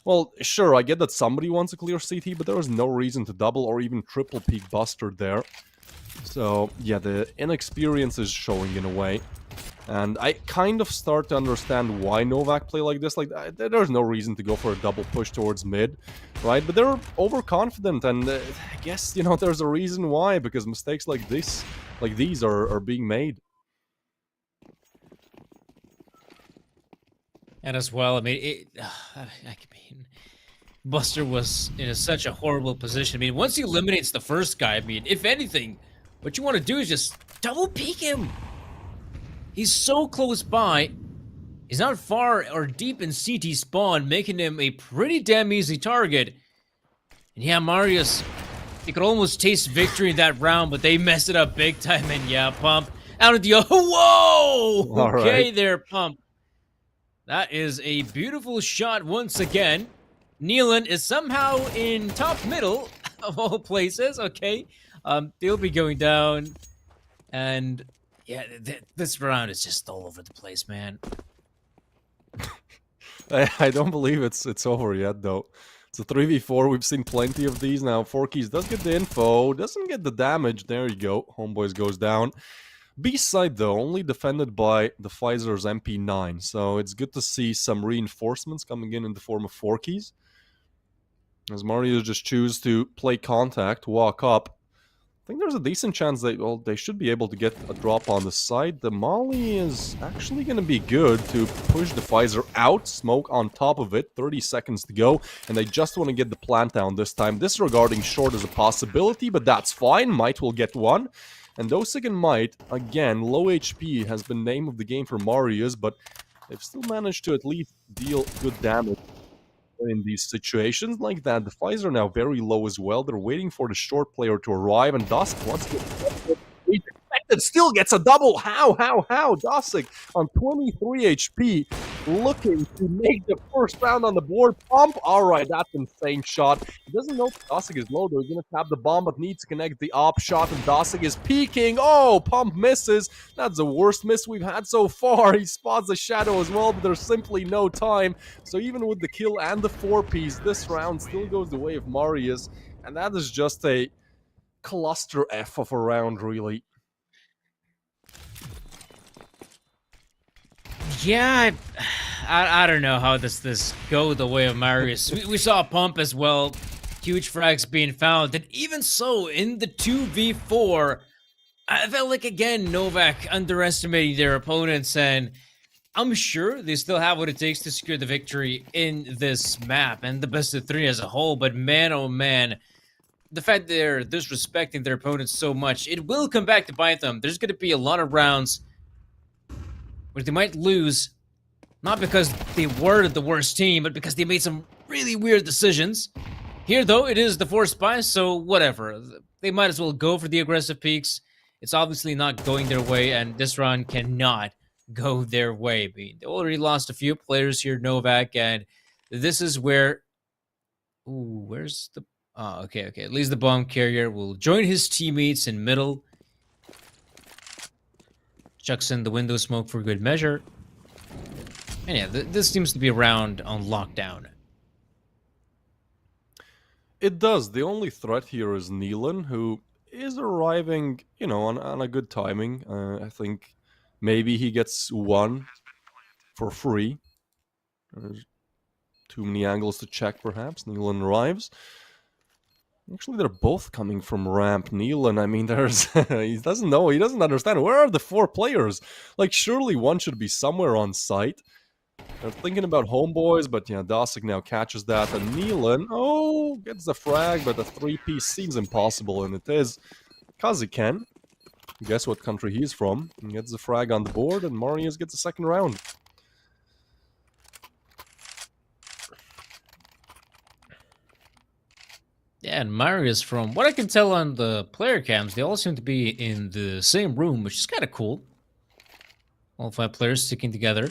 Well, sure, I get that somebody wants a clear CT, but there was no reason to double or even triple peek Buster there. So, yeah, the inexperience is showing in a way. And I kind of start to understand why Novaq play like this. Like, there's no reason to go for a double push towards mid, right? But they're overconfident, and I guess, you know, there's a reason why, because mistakes like this, like these are being made. And as well, I mean, Buster was in such a horrible position. I mean, once he eliminates the first guy, I mean, if anything, what you want to do is just double peek him. He's so close by. He's not far or deep in CT spawn, making him a pretty damn easy target. And yeah, Marius, he could almost taste victory in that round, but they messed it up big time. And yeah, Pump out of the... Whoa! All Okay right. there, Pump. That is a beautiful shot once again. Nealon is somehow in top middle of all places. Okay, they'll be going down, and yeah, this round is just all over the place, man. I don't believe it's over yet, though. It's a 3v4. We've seen plenty of these now. Forkeys does get the info, doesn't get the damage. There you go. Homeboys goes down. B side, though, only defended by the Pfizer's MP9, so it's good to see some reinforcements coming in the form of Forkeys. As Marius just choose to play contact, walk up. I think there's a decent chance they should be able to get a drop on the side. The Molly is actually going to be good to push the Pfizer out, smoke on top of it, 30 seconds to go, and they just want to get the plant down this time. Disregarding short is a possibility, but that's fine. Might will get one. And Dosig and Might, again, low HP has been name of the game for Marius, but they've still managed to at least deal good damage in these situations like that. The Pfizer are now very low as well. They're waiting for the short player to arrive, and Dusk wants to... Still gets a double. How? Dosig on 23 HP, looking to make the first round on the board. Pump. All right, that's an insane shot. He doesn't know Dosig is low, though. He's going to tap the bomb, but needs to connect the op shot, and Dosig is peeking. Oh, Pump misses. That's the worst miss we've had so far. He spots the shadow as well, but there's simply no time. So even with the kill and the 4-piece, this round still goes the way of Marius, and that is just a cluster F of a round, really. Yeah, I don't know how this go the way of Marius. We saw Pump as well, huge frags being found, and even so, in the 2v4, I felt like, again, Novaq underestimating their opponents, and I'm sure they still have what it takes to secure the victory in this map, and the best of 3 as a whole, but man, oh man, the fact they're disrespecting their opponents so much, it will come back to bite them. There's going to be a lot of rounds where they might lose, not because they were the worst team, but because they made some really weird decisions. Here, though, it is the 4 spies, so whatever. They might as well go for the aggressive peaks. It's obviously not going their way, and this round cannot go their way. I mean, they already lost a few players here, Novaq, and this is where... Ooh, where's the... Oh, okay. At least the bomb carrier will join his teammates in middle. Chucks in the window smoke for good measure. And yeah, this seems to be a round on lockdown. It does. The only threat here is Nealon, who is arriving, you know, on a good timing. I think maybe he gets one for free. There's too many angles to check, perhaps. Nealon arrives. Actually, they're both coming from ramp. Nealon, I mean, there's... he doesn't know, he doesn't understand. Where are the 4 players? Like, surely one should be somewhere on site. They're thinking about Homeboys, but yeah, Dosig now catches that. And Nealon, oh, gets the frag, but the 3-piece seems impossible, and it is. Because he can. guess what country he's from. He gets the frag on the board, and Marius gets the second round. Yeah, and Marius, from what I can tell on the player cams, they all seem to be in the same room, which is kind of cool. All 5 players sticking together.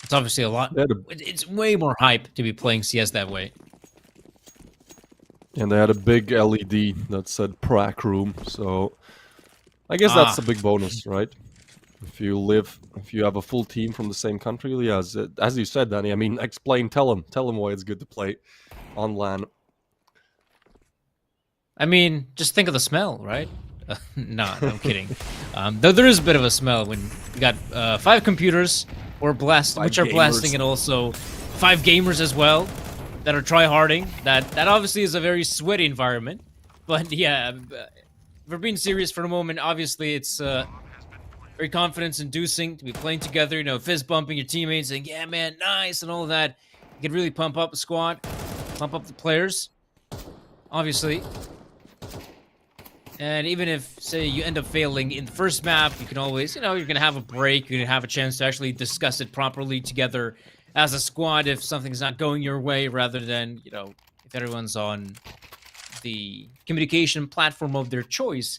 It's obviously a lot. It's way more hype to be playing CS that way. And they had a big LED that said prac room, so I guess that's a big bonus, right? If you have a full team from the same country, yeah, as you said, Danny, I mean, tell them why it's good to play on LAN. I mean, just think of the smell, right? No, I'm kidding. Though there is a bit of a smell when you got 5 computers which are blasting, and also 5 gamers as well that are tryharding. That obviously is a very sweaty environment. But yeah, if we're being serious for a moment, obviously it's very confidence-inducing to be playing together. You know, fist bumping your teammates, saying, "Yeah, man, nice," and all that. You can really pump up a squad, pump up the players. Obviously. And even if, say, you end up failing in the first map, you can always, you're going to have a break. You're going to have a chance to actually discuss it properly together as a squad if something's not going your way, rather than, if everyone's on the communication platform of their choice.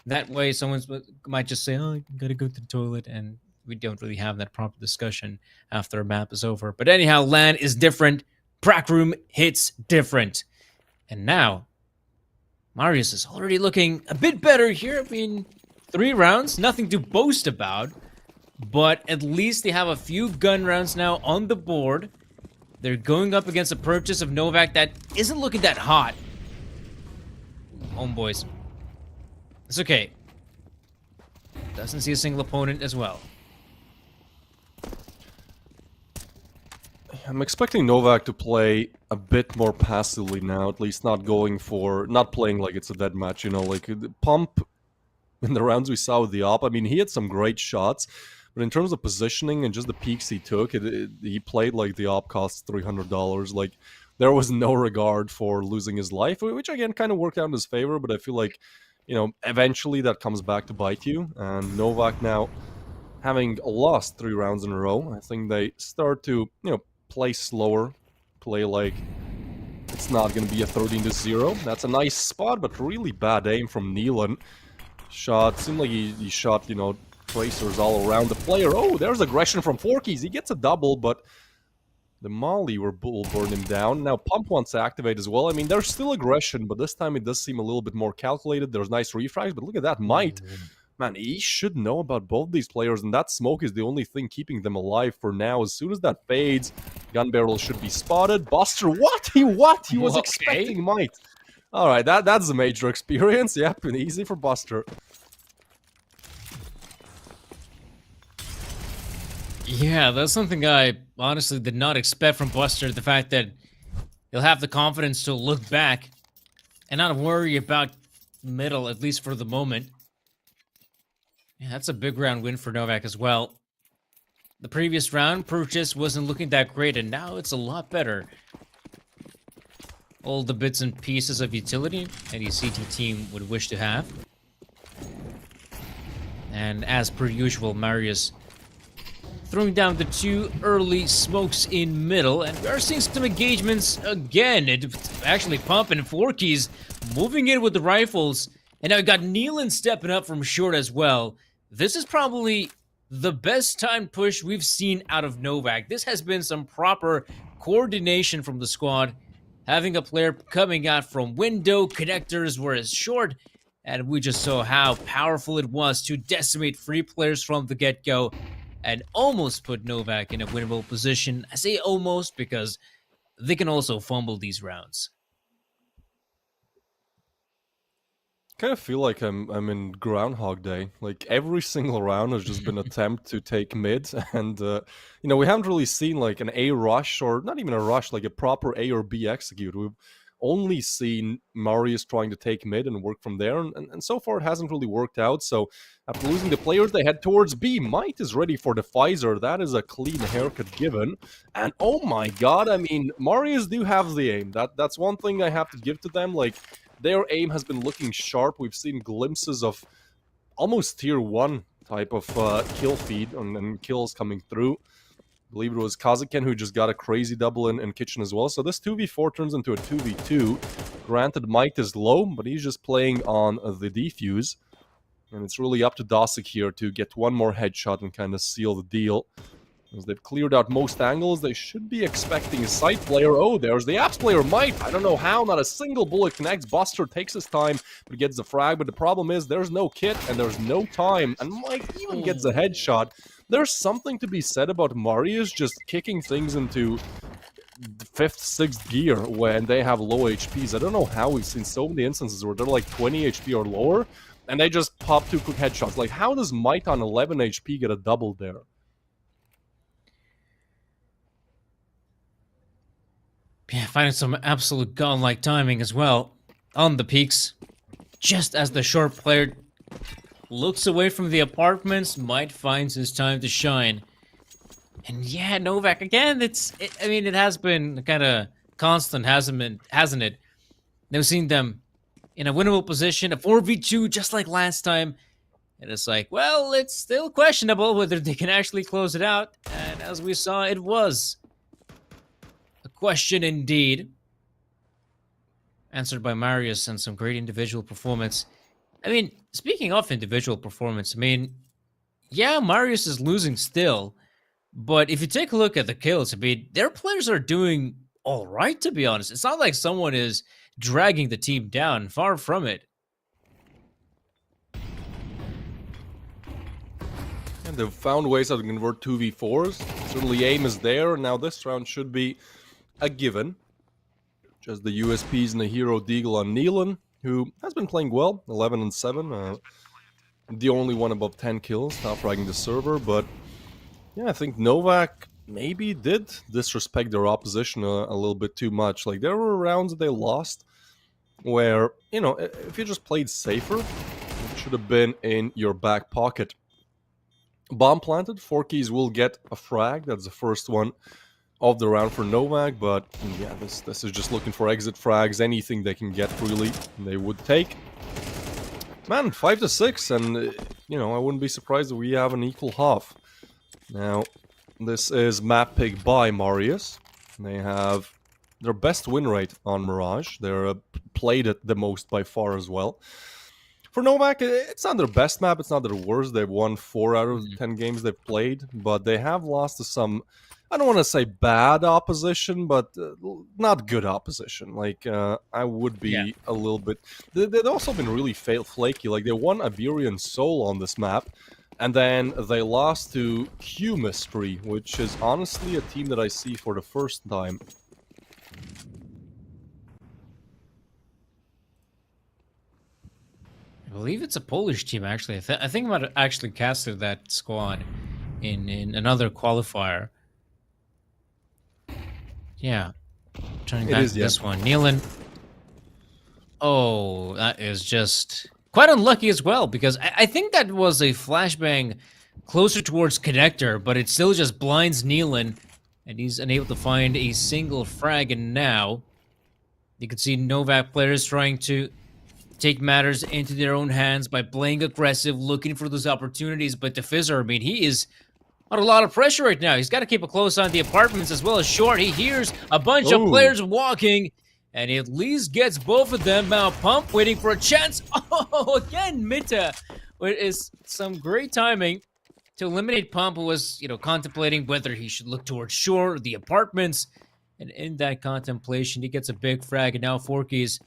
That way, someone might just say, "Oh, I got to go to the toilet," and we don't really have that proper discussion after a map is over. But anyhow, LAN is different. Prac room hits different. And now, Marius is already looking a bit better here. I mean, 3 rounds, nothing to boast about. But at least they have a few gun rounds now on the board. They're going up against a purchase of Novaq that isn't looking that hot. Homeboys. It's okay. Doesn't see a single opponent as well. I'm expecting Novaq to play a bit more passively now, at least not playing like it's a dead match, like the pump in the rounds we saw with the op. I mean, he had some great shots, but in terms of positioning and just the peaks he took, he played like the op costs $300. Like, there was no regard for losing his life, which again kind of worked out in his favor, but I feel like, eventually that comes back to bite you. And Novaq now, having lost 3 rounds in a row, I think they start to, play slower, play like it's not going to be a 13-0. That's a nice spot, but really bad aim from Neelan. Seemed like he shot, tracers all around the player. Oh, there's aggression from Forkies. He gets a double, but the Molly will burn him down. Now, Pump wants to activate as well. I mean, there's still aggression, but this time it does seem a little bit more calculated. There's nice refrags, but look at that Might. Man, he should know about both these players, and that smoke is the only thing keeping them alive for now. As soon as that fades, gun barrel should be spotted. Buster, what? He was expecting Might. All right, that's a major experience. Yep, and easy for Buster. Yeah, that's something I honestly did not expect from Buster. The fact that he'll have the confidence to look back and not worry about middle, at least for the moment. Yeah, that's a big round win for Novaq as well. The previous round, purchase wasn't looking that great, and now it's a lot better. All the bits and pieces of utility any CT team would wish to have. And as per usual, Marius throwing down the 2 early smokes in middle, and we are seeing some engagements again. It's actually Pump and Forkies moving in with the rifles, and now we got Neelan stepping up from short as well. This is probably the best time push we've seen out of Novaq. This has been some proper coordination from the squad. Having a player coming out from window, connectors were as short, and we just saw how powerful it was to decimate free players from the get-go and almost put Novaq in a winnable position. I say almost because they can also fumble these rounds. Kind of feel like I'm in Groundhog Day. Like, every single round has just been an attempt to take mid, and we haven't really seen like an A rush, or not even a rush, like a proper A or B execute. We've only seen Marius trying to take mid and work from there, and so far it hasn't really worked out. So after losing the players, they head towards B. Might is ready for the Pfizer. That is a clean haircut given, and oh my god, I mean, Marius do have the aim. That's one thing I have to give to them. Like, their aim has been looking sharp. We've seen glimpses of almost tier 1 type of kill feed and kills coming through. I believe it was Kazakin who just got a crazy double in kitchen as well. So this 2v4 turns into a 2v2. Granted, Might is low, but he's just playing on the defuse. And it's really up to Dosik here to get one more headshot and kind of seal the deal. As they've cleared out most angles, they should be expecting a side player. Oh, there's the apps player, Might. I don't know how, not a single bullet connects. Buster takes his time, but gets the frag. But the problem is there's no kit and there's no time. And Might even gets a headshot. There's something to be said about Marius just kicking things into the 5th, 6th gear when they have low HPs. I don't know how we've seen so many instances where they're like 20 HP or lower, and they just pop 2 quick headshots. Like, how does Might on 11 HP get a double there? Yeah, finding some absolute godlike timing as well on the peaks. Just as the short player looks away from the apartments, Might finds his time to shine. And yeah, Novaq again. It has been kind of constant, hasn't it? We've seen them in a winnable position, a 4v2, just like last time. And it's like, well, it's still questionable whether they can actually close it out. And as we saw, it was a question indeed. Answered by Marius and some great individual performance. I mean, speaking of individual performance, yeah, Marius is losing still. But if you take a look at the kills, their players are doing all right, to be honest. It's not like someone is dragging the team down. Far from it. And they've found ways how to convert 2v4s. Certainly aim is there. Now this round should be a given. Just the USPs and the hero Deagle on Neelan, who has been playing well, 11 and 7. The only one above 10 kills, top fragging the server. But yeah, I think Novaq maybe did disrespect their opposition a little bit too much. Like, there were rounds that they lost where, you know, if you just played safer, it should have been in your back pocket. Bomb planted, 4 keys will get a frag. That's the first one of the round for Novaq, but yeah, this is just looking for exit frags. Anything they can get, really, they would take. Man, 5-6, and you know, I wouldn't be surprised if we have an equal half. Now, this is map pick by Marius. They have their best win rate on Mirage. They're played it the most by far as well. For Novaq, it's not their best map, it's not their worst. They've won 4 out of 10 games they've played, but they have lost to some, I don't want to say bad opposition, but not good opposition. Like, I would be a little bit... They've also been really flaky. Like, they won Iberian Soul on this map, and then they lost to Q Mystery, which is honestly a team that I see for the first time. I believe it's a Polish team, actually. I think I might have actually casted that squad in another qualifier. Yeah. Turning back to this one. Neelan. Oh, that is just quite unlucky as well, because I think that was a flashbang closer towards Connector, but it still just blinds Neelan, and he's unable to find a single frag. And now you can see Novaq players trying to take matters into their own hands by playing aggressive, looking for those opportunities. But the Fizzer, I mean, he is under a lot of pressure right now. He's got to keep a close eye on the apartments as well as short. He hears a bunch of players walking, and he at least gets both of them. Now Pump waiting for a chance. Oh, again, Mita. It is some great timing to eliminate Pump, who was, you know, contemplating whether he should look towards shore or the apartments. And in that contemplation, he gets a big frag, and now Forky's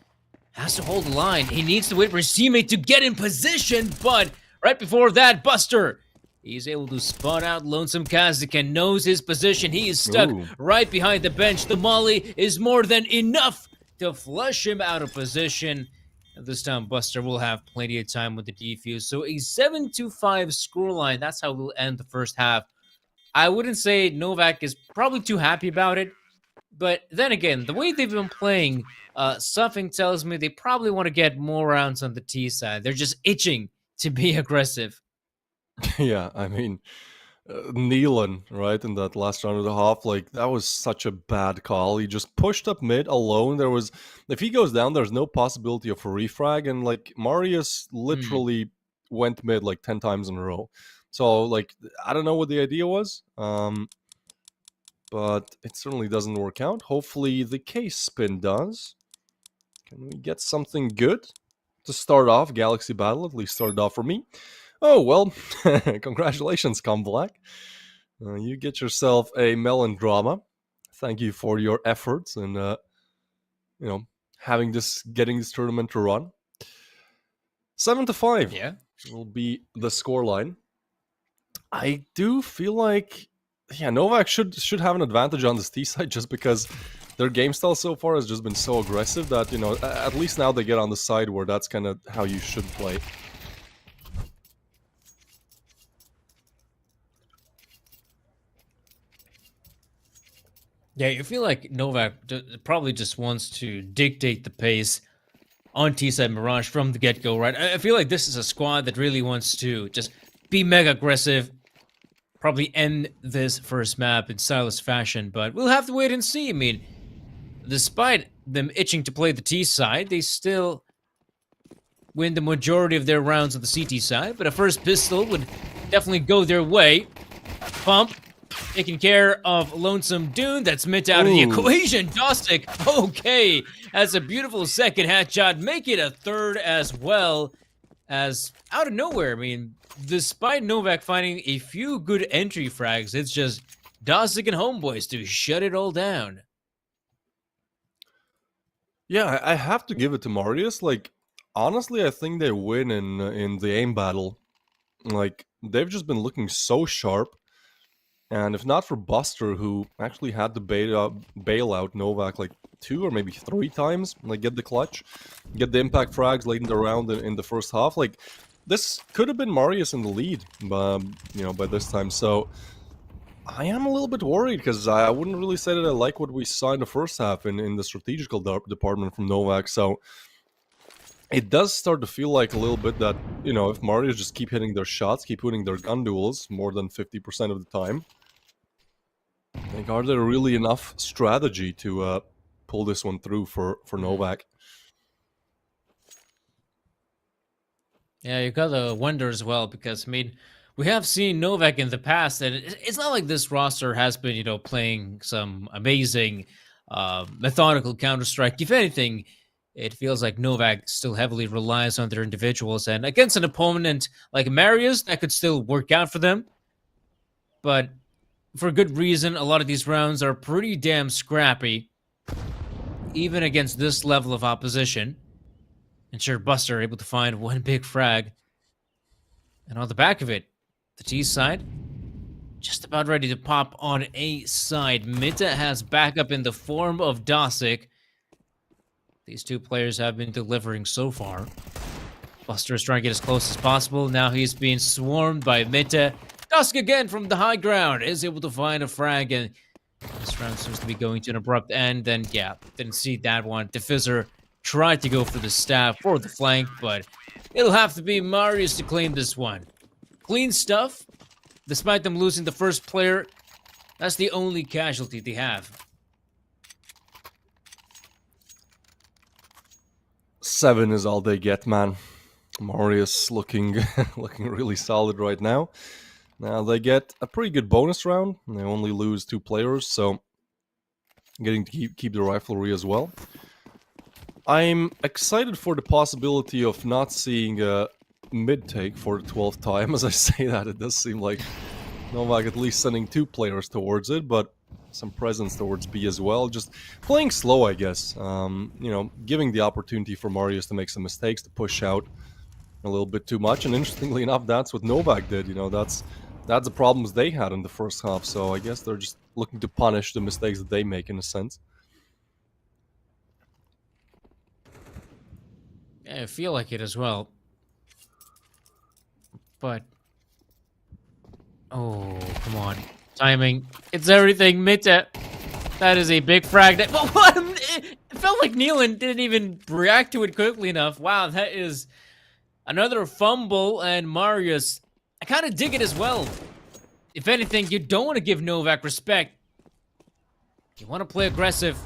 has to hold the line. He needs to wait for his teammate to get in position, but right before that, Buster, he's able to spot out Lonesome Kazakin, knows his position. He is stuck right behind the bench. The molly is more than enough to flush him out of position. And this time, Buster will have plenty of time with the defuse. So a 7-5 scoreline. That's how we'll end the first half. I wouldn't say Novaq is probably too happy about it. But then again, the way they've been playing, something tells me they probably want to get more rounds on the T side. They're just itching to be aggressive. Yeah, I mean, Neelan, right, in that last round of the half, like, that was such a bad call. He just pushed up mid alone. There was, if he goes down, there's no possibility of a refrag, and, like, Marius literally went mid like 10 times in a row. So like I don't know what the idea was, but it certainly doesn't work out. Hopefully the case spin does. Can we get something good to start off Galaxy Battle? At least started off for me. Oh well, congratulations, Com Black. You get yourself a melon drama. Thank you for your efforts and getting this tournament to run. 7-5. Yeah. Will be the scoreline. I do feel like, Novaq should have an advantage on this T side just because their game style so far has just been so aggressive that, at least now they get on the side where that's kind of how you should play. Yeah, you feel like Novaq probably just wants to dictate the pace on T-side Mirage from the get-go, right? I feel like this is a squad that really wants to just be mega aggressive, probably end this first map in stylish fashion, but we'll have to wait and see. I mean, despite them itching to play the T side, they still win the majority of their rounds on the CT side, but a first pistol would definitely go their way. Pump, taking care of Lonesome Dune. That's Mint out of the equation. Dostic, okay. That's a beautiful second headshot. Make it a third as well. As out of nowhere, I mean, despite Novaq finding a few good entry frags, it's just Dostic and Homeboys to shut it all down. Yeah, I have to give it to Marius. Like, honestly, I think they win in the aim battle. Like, they've just been looking so sharp. And if not for Buster, who actually had to bail out Novaq like 2 or maybe 3 times, like get the clutch, get the impact frags late in the round in the first half, like this could have been Marius in the lead, by this time. So I am a little bit worried because I wouldn't really say that I like what we saw in the first half in the strategical department from Novaq. So it does start to feel like a little bit that, if Marius just keep hitting their shots, keep winning their gun duels more than 50% of the time, like, are there really enough strategy to pull this one through for Novaq? Yeah, you gotta wonder as well, because, I mean, we have seen Novaq in the past, and it's not like this roster has been, playing some amazing, methodical Counter-Strike. If anything, it feels like Novaq still heavily relies on their individuals, and against an opponent like Marius, that could still work out for them. But for good reason, a lot of these rounds are pretty damn scrappy, even against this level of opposition. And sure, Buster able to find one big frag. And on the back of it, the T side, just about ready to pop on A side. Mita has backup in the form of Dosik. These two players have been delivering so far. Buster is trying to get as close as possible. Now he's being swarmed by Mita. Dusk again from the high ground is able to find a frag, and this round seems to be going to an abrupt end. And yeah, didn't see that one. Diffuser tried to go for the stab for the flank, but it'll have to be Marius to claim this one. Clean stuff. Despite them losing the first player, that's the only casualty they have. 7 is all they get, man. Marius looking really solid right now. Now they get a pretty good bonus round. They only lose 2 players, so getting to keep the riflery as well. I'm excited for the possibility of not seeing a mid take for the 12th time. As I say that, it does seem like Novaq at least sending 2 players towards it, but some presence towards B as well. Just playing slow, I guess. Giving the opportunity for Marius to make some mistakes, to push out a little bit too much. And interestingly enough, that's what Novaq did. That's the problems they had in the first half. So I guess they're just looking to punish the mistakes that they make in a sense. Yeah, I feel like it as well. But oh, come on. Timing. It's everything. Mita. That is a big frag. What? It felt like Nealon didn't even react to it quickly enough. Wow, that is another fumble. And Marius, I kind of dig it as well. If anything, you don't want to give Novaq respect. You want to play aggressive.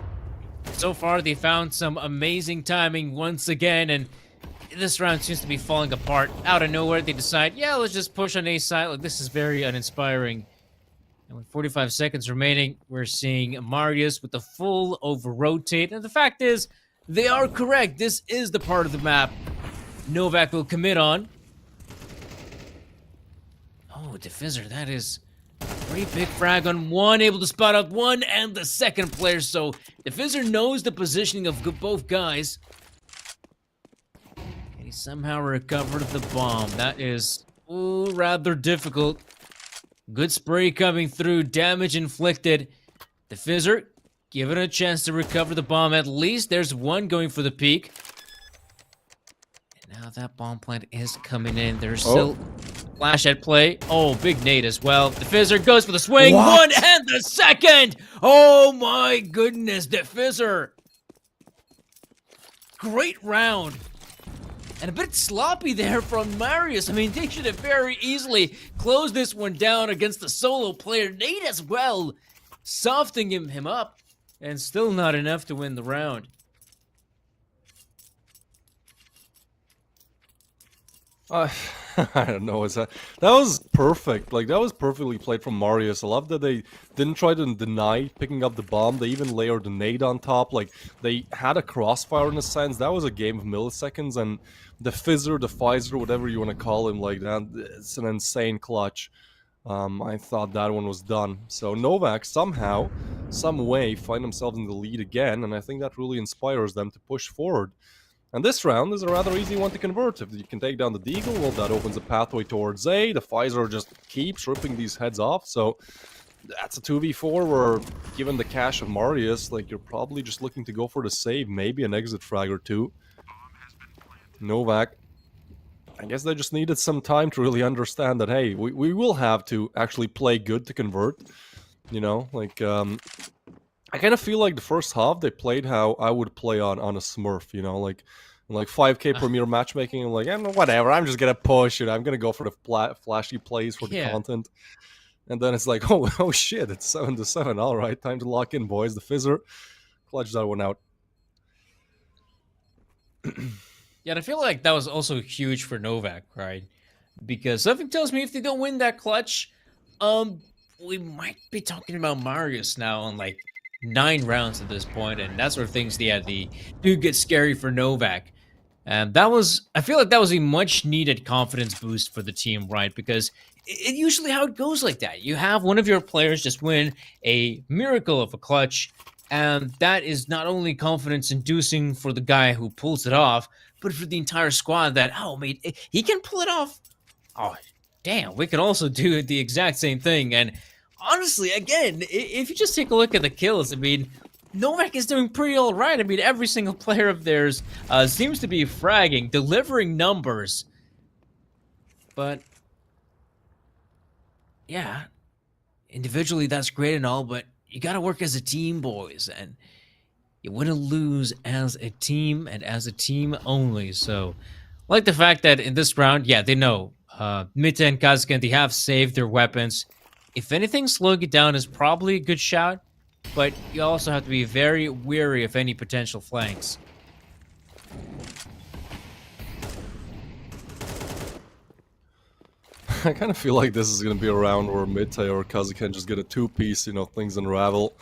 So far, they found some amazing timing once again. And this round seems to be falling apart. Out of nowhere, they decide, yeah, let's just push on A side. Like, this is very uninspiring. And with 45 seconds remaining, we're seeing Marius with the full over-rotate. And the fact is, they are correct. This is the part of the map Novaq will commit on. Oh, Diffuser, that is a pretty big frag on one, able to spot out one and the second player. So Diffuser knows the positioning of both guys. And he somehow recovered the bomb. That is rather difficult. Good spray coming through, damage inflicted. Diffuser given a chance to recover the bomb. At least there's one going for the peak. And now that bomb plant is coming in. There's still flash at play. Oh, big nade as well. Diffuser goes for the swing. What? One and the second. Oh my goodness, Diffuser. Great round. And a bit sloppy there from Marius. I mean, they should have very easily closed this one down against the solo player. Nade as well, softening him up. And still not enough to win the round. I don't know. That was perfect. Like, that was perfectly played from Marius. I love that they didn't try to deny picking up the bomb. They even layered the nade on top. Like, they had a crossfire in a sense. That was a game of milliseconds. And the Fizzer, the Pfizer, whatever you want to call him, like that, it's an insane clutch. I thought that one was done. So Novaq somehow, some way, find themselves in the lead again. And I think that really inspires them to push forward. And this round is a rather easy one to convert. If you can take down the Deagle, well, that opens a pathway towards A. The Pfizer just keeps ripping these heads off. So that's a 2v4 where, given the cash of Marius, like, you're probably just looking to go for the save, maybe an exit frag or two. Novaq, I guess they just needed some time to really understand that, hey, we will have to actually play good to convert. You know, like, I kind of feel like the first half they played how I would play on a Smurf, you know, like 5K Premier matchmaking. I'm like, whatever, I'm just gonna push it. I'm gonna go for the flashy plays for the content. And then it's like, oh shit, it's 7-7. All right, time to lock in, boys. The Fizzer clutched that one out. Yeah, and I feel like that was also huge for Novaq, right? Because something tells me if they don't win that clutch, we might be talking about Marius now on like 9 rounds at this point, and that sort of things. Yeah, the do get scary for Novaq. And I feel like that was a much needed confidence boost for the team, right? Because it usually how it goes like that. You have one of your players just win a miracle of a clutch, and that is not only confidence inducing for the guy who pulls it off, but for the entire squad that, oh, mate, he can pull it off. Oh, damn, we can also do the exact same thing. And honestly, again, if you just take a look at the kills, I mean, Novaq is doing pretty all right. I mean, every single player of theirs seems to be fragging, delivering numbers. But, yeah, individually that's great and all, but you got to work as a team, boys. And you wouldn't lose as a team and as a team only. So, I like the fact that in this round, yeah, they know Mita and Kazakin, they have saved their weapons. If anything, slowing it down is probably a good shout, but you also have to be very wary of any potential flanks. I kind of feel like this is going to be a round where Mita or Kazakin just get a 2-piece, you know, things unravel.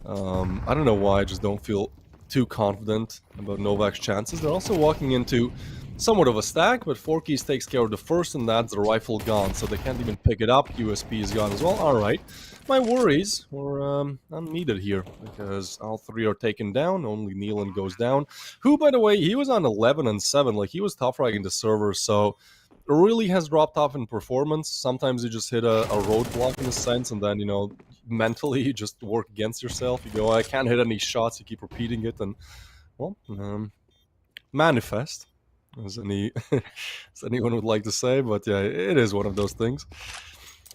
I don't know why, I just don't feel too confident about Novaq's chances. They're also walking into somewhat of a stack, but 4keys takes care of the first, and that's the rifle gone, so they can't even pick it up. USP is gone as well. Alright, my worries were unneeded here, because all 3 are taken down, only Nealon goes down, who, by the way, he was on 11 and 7, like, he was top-fragging the server, so it really has dropped off in performance. Sometimes you just hit a roadblock in a sense, and then, you know, mentally you just work against yourself. You go, I can't hit any shots, you keep repeating it, and, well, manifest, as anyone would like to say, but yeah, it is one of those things.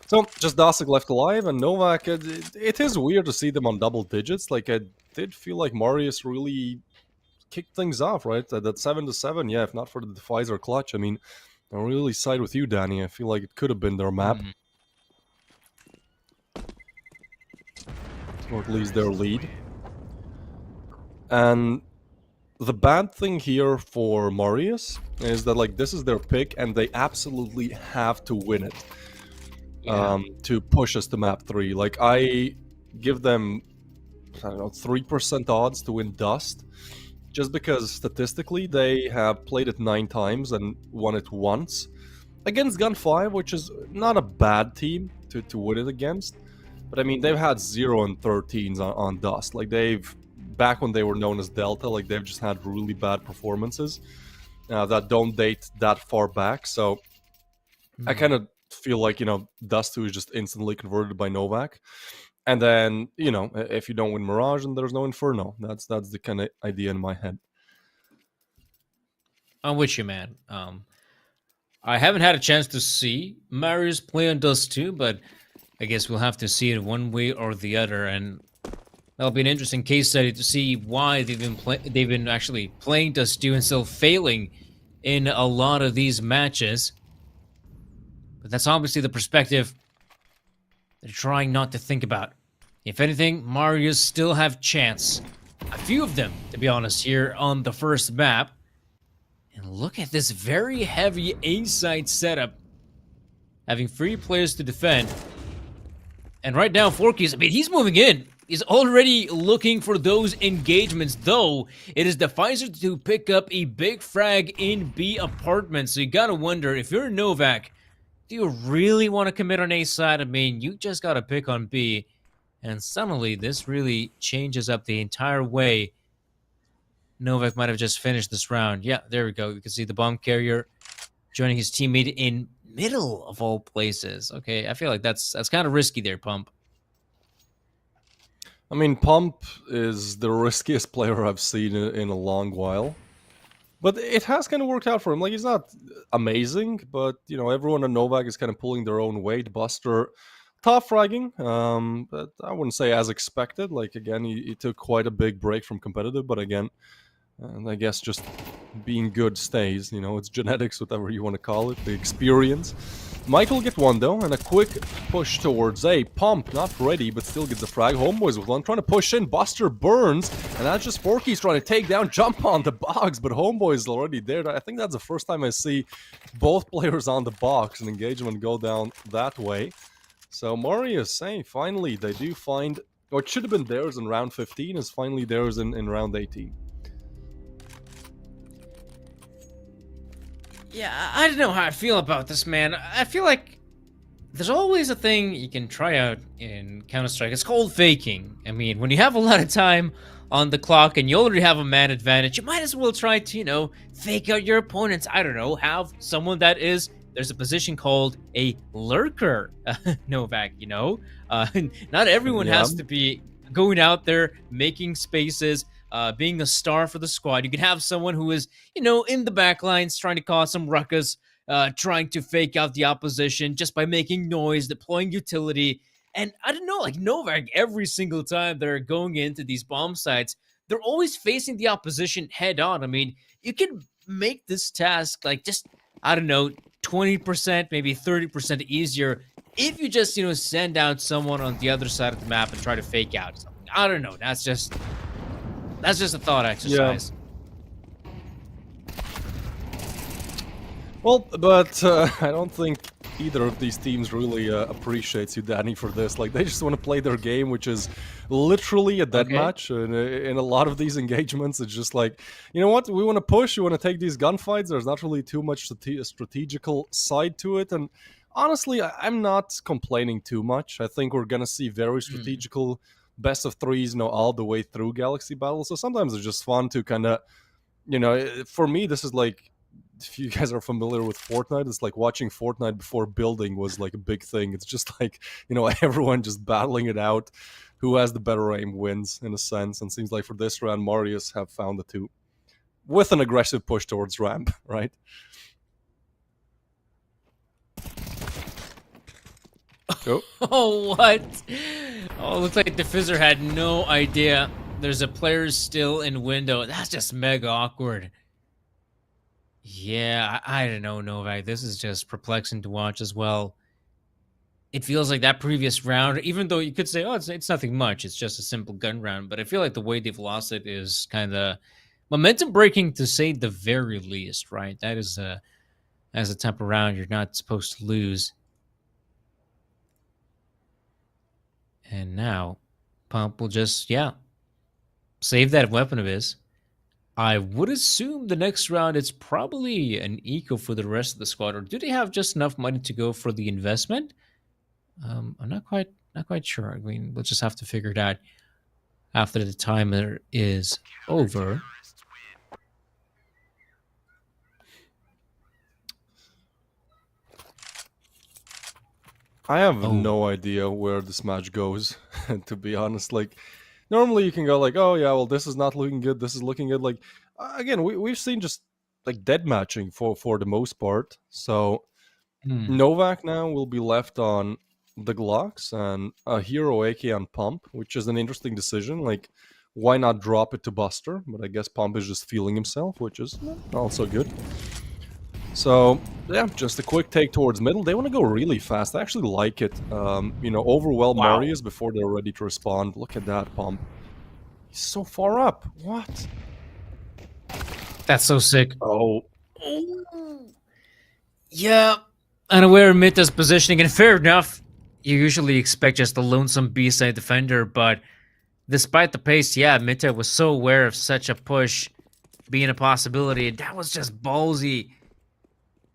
So, just Dosik left alive, and Novaq, it is weird to see them on double digits. Like, I did feel like Marius really kicked things off, right? At that 7-7, yeah, if not for the Pfizer clutch, I mean, I really side with you, Danny. I feel like it could have been their map. Or at least their lead. And the bad thing here for Marius is that like this is their pick and they absolutely have to win it to push us to map 3. Like I give them, I don't know, 3% odds to win Dust, just because statistically they have played it 9 times and won it once against Gun 5, which is not a bad team to win it against. But I mean, they've had 0 and 13s on Dust. Like they've, back when they were known as Delta, like they've just had really bad performances that don't date that far back. So I kind of feel like, Dust 2 is just instantly converted by Novaq. And then, if you don't win Mirage, then there's no Inferno. That's the kind of idea in my head. I'm with you, man. I haven't had a chance to see Marius play on Dust 2, but I guess we'll have to see it one way or the other, and that'll be an interesting case study to see why they've been actually playing Dust 2 and still failing in a lot of these matches. But that's obviously the perspective they're trying not to think about. If anything, Marius still have chance. A few of them, to be honest, here on the first map. And look at this very heavy A-side setup. Having 3 players to defend. And right now, Forky's, he's moving in. He's already looking for those engagements, though it is the Pfizer to pick up a big frag in B apartment. So you gotta wonder, if you're Novaq, do you really want to commit on A side? I mean, you just gotta pick on B. And suddenly, this really changes up the entire way Novaq might have just finished this round. Yeah, there we go. You can see the bomb carrier joining his teammate in middle of all places. Okay, I feel like that's kind of risky there, Pump. I mean, Pump is the riskiest player I've seen in a long while. But it has kind of worked out for him. Like, he's not amazing, but, everyone at Novaq is kind of pulling their own weight. Buster, tough fragging, but I wouldn't say as expected. Like, again, he took quite a big break from competitive, but again, and I guess just being good stays, it's genetics, whatever you want to call it, the experience. Mike will get one though, and a quick push towards A. Pump, not ready, but still gets the frag. Homeboys with one, trying to push in. Buster burns, and that's just Forky's trying to take down, jump on the box, but Homeboy's already there. I think that's the first time I see both players on the box and engagement go down that way. So Marius, hey, finally, they do find what should have been theirs in round 15 is finally theirs in round 18. Yeah, I don't know how I feel about this, man. I feel like there's always a thing you can try out in Counter-Strike. It's called faking. I mean, when you have a lot of time on the clock and you already have a man advantage, you might as well try to, fake out your opponents. I don't know, have someone that is... There's a position called a lurker, Novaq, Not everyone has to be going out there, making spaces, being a star for the squad. You can have someone who is, in the back lines trying to cause some ruckus, trying to fake out the opposition just by making noise, deploying utility. And I don't know, like Novaq, every single time they're going into these bomb sites, they're always facing the opposition head on. I mean, you can make this task like just, I don't know, 20%, maybe 30% easier if you just, send out someone on the other side of the map and try to fake out something. I don't know. That's just a thought exercise. Yeah. Well, but I don't think either of these teams really appreciates you, Danny, for this. Like, they just want to play their game, which is literally a deathmatch. And in a lot of these engagements, it's just like, you know what? We want to push. You want to take these gunfights. There's not really too much strategical side to it. And honestly, I'm not complaining too much. I think we're going to see very strategical best of threes, all the way through Galaxy Battle. So sometimes it's just fun to kind of, for me, this is like, if you guys are familiar with Fortnite, it's like watching Fortnite before building was like a big thing. It's just like, everyone just battling it out. Who has the better aim wins, in a sense. And seems like for this round, Marius have found the two. With an aggressive push towards ramp, right? Oh, what? Oh, looks like the Fizzer had no idea there's a player still in window. That's just mega awkward. Yeah, I don't know, Novaq. This is just perplexing to watch as well. It feels like that previous round, even though you could say, oh, it's nothing much. It's just a simple gun round. But I feel like the way they've lost it is kind of momentum breaking to say the very least, right? That is as a type of round you're not supposed to lose. And now, Pump will just save that weapon of his. I would assume the next round it's probably an eco for the rest of the squad, or do they have just enough money to go for the investment? I'm not quite sure. I mean, we'll just have to figure it out after the timer is over. I have Oh. no idea where this match goes, to be honest. Like, normally you can go like, oh yeah, well this is not looking good, this is looking good. Like, again, we've seen just like dead matching for the most part. So Novaq now will be left on the Glocks and a hero AK on Pump, which is an interesting decision. Like, why not drop it to Buster? But I guess Pump is just feeling himself, which is also good. So, yeah, just a quick take towards middle. They want to go really fast. I actually like it. Overwhelm Wow. Marius before they're ready to respond. Look at that Pump. He's so far up. What? That's so sick. Oh. Yeah. Unaware of Mita's positioning, and fair enough. You usually expect just a lonesome B-side defender, but despite the pace, Mita was so aware of such a push being a possibility. That was just ballsy.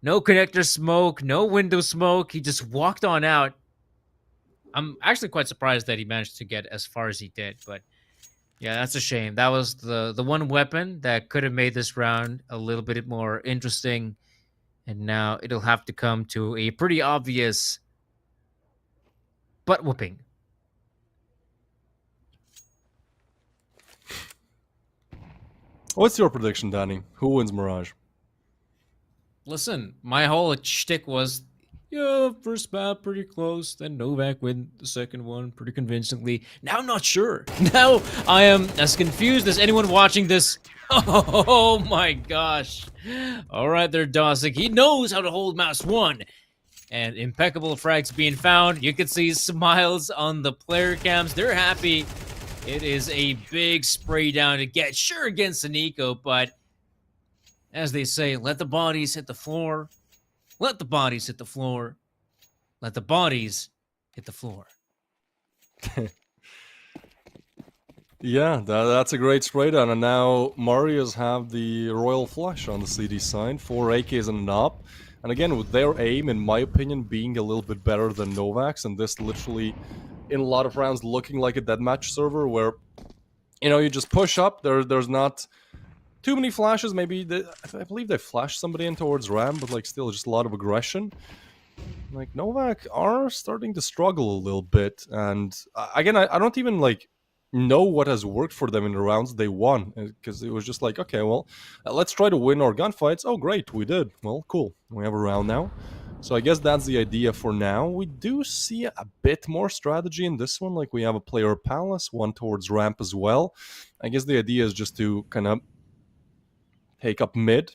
No connector smoke, no window smoke. He just walked on out. I'm actually quite surprised that he managed to get as far as he did, but yeah, that's a shame. That was the one weapon that could have made this round a little bit more interesting. And now it'll have to come to a pretty obvious butt whooping. What's your prediction, Danny? Who wins Mirage? Listen, my whole shtick was, first map pretty close, then Novaq win the second one pretty convincingly. Now I'm not sure. Now I am as confused as anyone watching this. Oh my gosh. All right there, Dosik. He knows how to hold mouse 1. And impeccable frags being found. You can see smiles on the player cams. They're happy. It is a big spray down to get, sure, against an eco, but as they say, let the bodies hit the floor. Let the bodies hit the floor. Let the bodies hit the floor. Yeah, that's a great spray down. And now Marius have the Royal Flush on the CD side. 4 AKs and an op. And again, with their aim, in my opinion, being a little bit better than Novaq's, and this literally, in a lot of rounds, looking like a deathmatch server where, you just push up. There's not too many flashes. Maybe I believe they flashed somebody in towards Ram, but like still just a lot of aggression. Like Novaq are starting to struggle a little bit, and again, I don't even like know what has worked for them in the rounds they won, because it was just like, okay, well, let's try to win our gunfights. Oh, great, we did. Well, cool, we have a round now. So I guess that's the idea for now. We do see a bit more strategy in this one. Like we have a player Palace, one towards ramp as well. I guess the idea is just to kind of take up mid,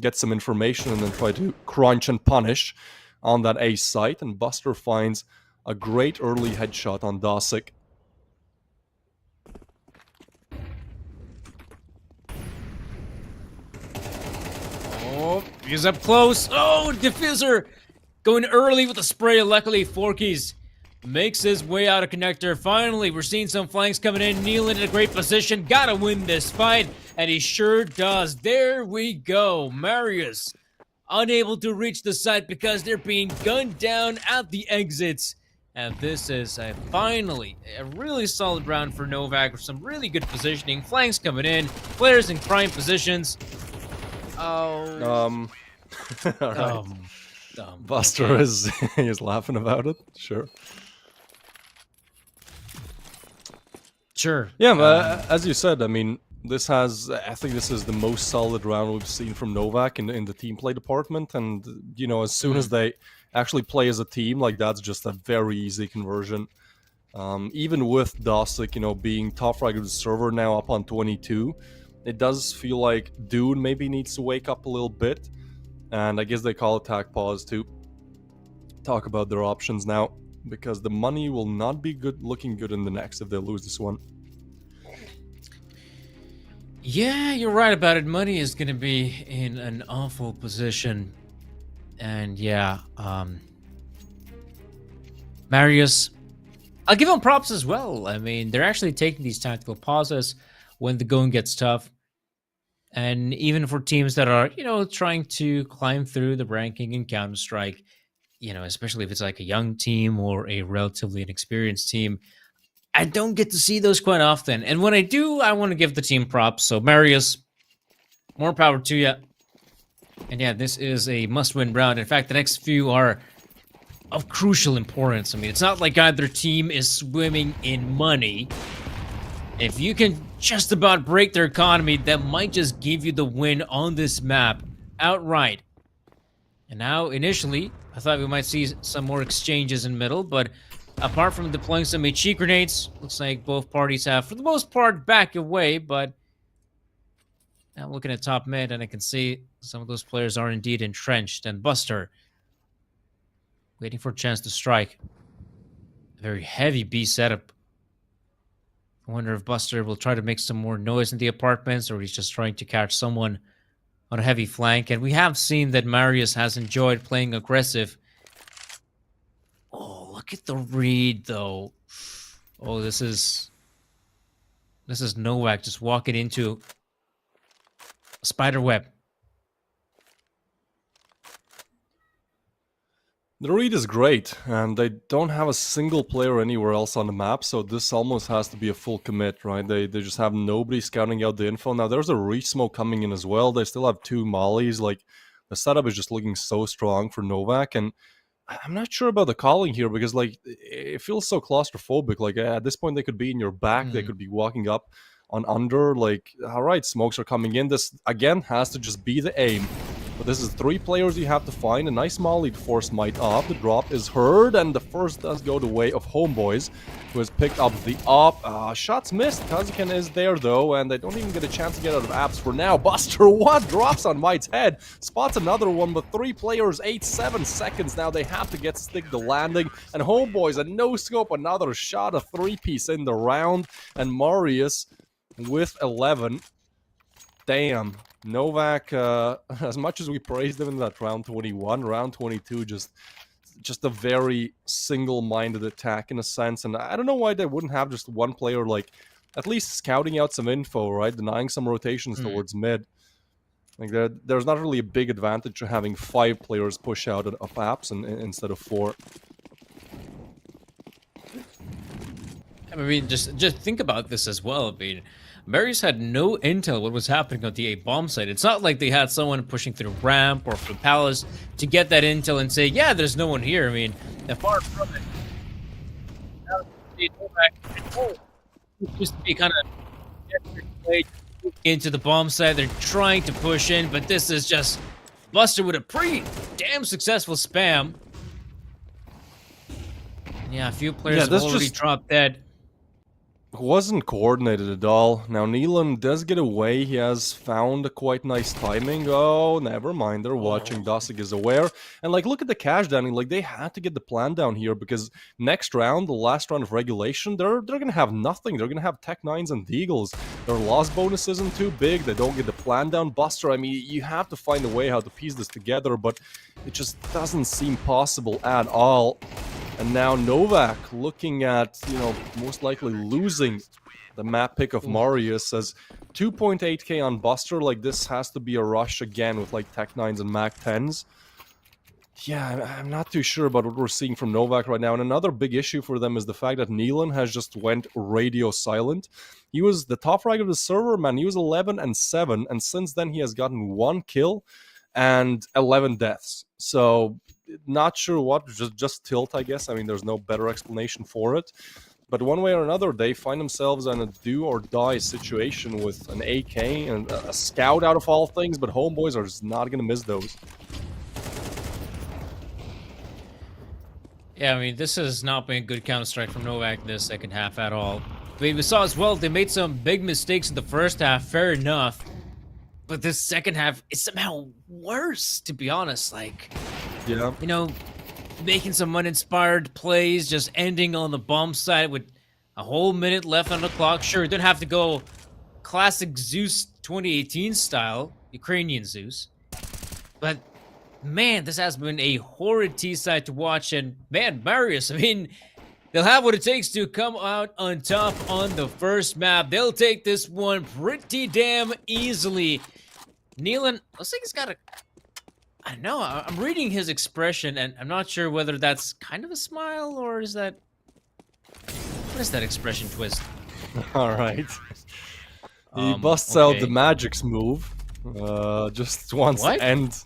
get some information, and then try to crunch and punish on that A site. And Buster finds a great early headshot on Dosik. Oh, he's up close. Oh, Diffuser going early with the spray. Luckily, Forky's makes his way out of connector. Finally, we're seeing some flanks coming in. Nealon in a great position. Gotta win this fight. And he sure does. There we go. Marius unable to reach the site because they're being gunned down at the exits. And this is finally a really solid round for Novaq with some really good positioning. Flanks coming in. Players in prime positions. Oh. All right. Buster is is laughing about it. Sure. Sure. Yeah, as you said, I mean, I think this is the most solid round we've seen from Novaq in the team play department. And, as soon as they actually play as a team, like that's just a very easy conversion. Even with Dosik, being top frag of the server now up on 22, it does feel like Dune maybe needs to wake up a little bit. And I guess they call attack pause to talk about their options now, because the money will not be looking good in the next if they lose this one. Yeah, you're right about it. Money is going to be in an awful position. And yeah, Marius, I'll give him props as well. I mean, they're actually taking these tactical pauses when the going gets tough. And even for teams that are, trying to climb through the ranking in Counter-Strike, especially if it's like a young team or a relatively inexperienced team, I don't get to see those quite often. And when I do, I want to give the team props. So, Marius, more power to you. And yeah, this is a must-win round. In fact, the next few are of crucial importance. I mean, it's not like either team is swimming in money. If you can just about break their economy, that might just give you the win on this map outright. And now, initially, I thought we might see some more exchanges in middle, but apart from deploying some HE grenades, looks like both parties have, for the most part, backed away, but I'm looking at top mid, and I can see some of those players are indeed entrenched. And Buster, waiting for a chance to strike. A very heavy B setup. I wonder if Buster will try to make some more noise in the apartments, or he's just trying to catch someone on a heavy flank. And we have seen that Marius has enjoyed playing aggressive. Oh, look at the read, though. Oh, this is Novaq just walking into a spider web. The read is great, and they don't have a single player anywhere else on the map, so this almost has to be a full commit, right? They just have nobody scouting out the info. Now, there's a reach smoke coming in as well. They still have 2 mollies. Like, the setup is just looking so strong for Novaq, and I'm not sure about the calling here, because, like, it feels so claustrophobic. Like, at this point, they could be in your back. They could be walking up on under. Like, all right, smokes are coming in. This, again, has to just be the aim. But this is 3 players you have to find. A nice molly to force Might off. The drop is heard, and the first does go the way of Homeboys, who has picked up the op. Shots missed. Kazakin is there, though, and they don't even get a chance to get out of apps for now. Buster, what? Drops on Might's head. Spots another one, but 3 players, 7 seconds now. They have to get stick the landing, and Homeboys, a no-scope, another shot, a 3-piece in the round, and Marius with 11. Damn. Novaq, as much as we praised him in that round 21, round 22, just a very single-minded attack in a sense. And I don't know why they wouldn't have just one player, like, at least scouting out some info, right? Denying some rotations towards mid. Like, there's not really a big advantage to having 5 players push out of apps instead of 4. I mean, just think about this as well. I mean, Marius had no intel what was happening on the A bomb site. It's not like they had someone pushing through ramp or through palace to get that intel and say, yeah, there's no one here. I mean, they're far from it. Now, they go back and it used to be kind of into the bomb site. They're trying to push in, but this is just Buster with a pretty damn successful spam. Yeah, a few players have already dropped dead. Wasn't coordinated at all. Now, Neelan does get away. He has found a quite nice timing. Oh, never mind. They're watching. Dosig is aware. And, like, look at the cash downing. Like, they had to get the plan down here because next round, the last round of regulation, they're going to have nothing. They're going to have Tech 9s and Deagles. Their loss bonus isn't too big. They don't get the plan down. Buster, I mean, you have to find a way how to piece this together, but it just doesn't seem possible at all. And now Novaq looking at, most likely losing the map pick of Marius as 2.8k on Buster. Like, this has to be a rush again with, like, Tech 9s and Mac 10s. Yeah, I'm not too sure about what we're seeing from Novaq right now. And another big issue for them is the fact that Neelan has just went radio silent. He was the top rank of the server, man. He was 11-7, and since then he has gotten 1 kill and 11 deaths. So, not sure what, just tilt, I guess. I mean, there's no better explanation for it. But one way or another, they find themselves in a do-or-die situation with an AK and a scout out of all things, but Homeboys are just not going to miss those. Yeah, I mean, this has not been a good Counter-Strike from Novaq in the second half at all. I mean, we saw as well, they made some big mistakes in the first half, fair enough. But this second half is somehow worse, to be honest. Like, yeah, making some uninspired plays, just ending on the bomb site with a whole minute left on the clock. Sure, you don't have to go classic Zeus 2018 style, Ukrainian Zeus. But man, this has been a horrid T-side to watch. And man, Marius, I mean, they'll have what it takes to come out on top on the first map. They'll take this one pretty damn easily. Nealon, looks like he's got a... I don't know, I'm reading his expression, and I'm not sure whether that's kind of a smile, or is that... What is that expression twist? All right. He busts out the Magic's move. Just wants to end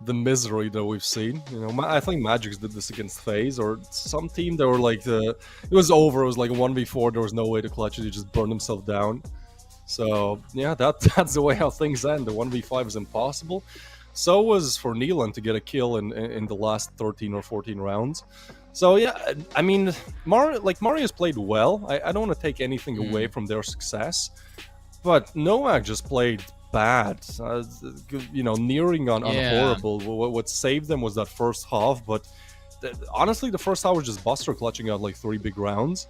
the misery that we've seen. You know, I think Magic's did this against FaZe or some team. They were like, it was over. It was like a 1v4. There was no way to clutch it. He just burned himself down. So yeah, that's the way how things end. The 1v5 is impossible. So was for Nealon to get a kill in the last 13 or 14 rounds. So yeah, I mean, Marius played well. I don't want to take anything away from their success, but Novaq just played bad. You know, nearing on horrible. What saved them was that first half, but honestly, the first half was just Buster clutching out like 3 big rounds.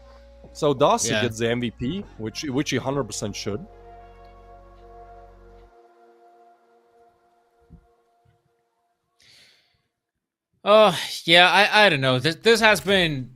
So Dawson gets the MVP, which he 100% should. Yeah, I don't know. This has been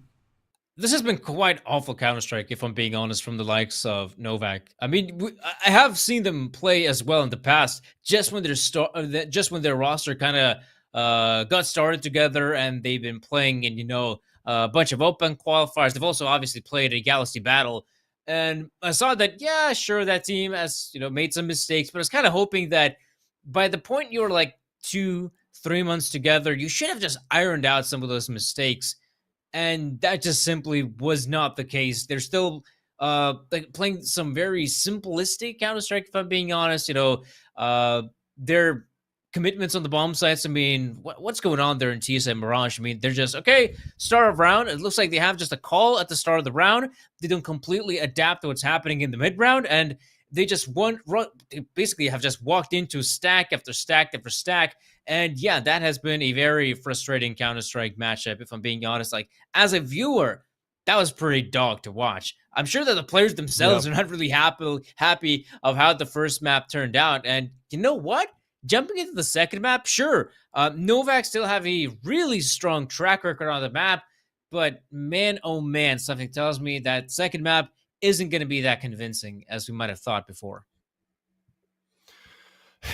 quite awful Counter-Strike, if I'm being honest, from the likes of Novaq. I mean, I have seen them play as well in the past, just when their roster kind of got started together, and they've been playing in, you know, a bunch of open qualifiers. They've also obviously played a Galaxy Battle, and I saw that, yeah, sure, that team has, you know, made some mistakes, but I was kind of hoping that by the point you were like 2-3 months together, you should have just ironed out some of those mistakes. And that just simply was not the case. They're still like playing some very simplistic Counter-Strike, if I'm being honest. You know, their commitments on the bomb sites. I mean, what's going on there in TSA Mirage? I mean, they're just, okay, start of round. It looks like they have just a call at the start of the round. They don't completely adapt to what's happening in the mid-round. And they just basically have just walked into stack after stack after stack. And yeah, that has been a very frustrating Counter-Strike matchup, if I'm being honest. Like, as a viewer, that was pretty dog to watch. I'm sure that the players themselves are not really happy of how the first map turned out. And you know what? Jumping into the second map, sure, Novaq still have a really strong track record on the map, but man, oh man, something tells me that second map isn't going to be that convincing as we might have thought before.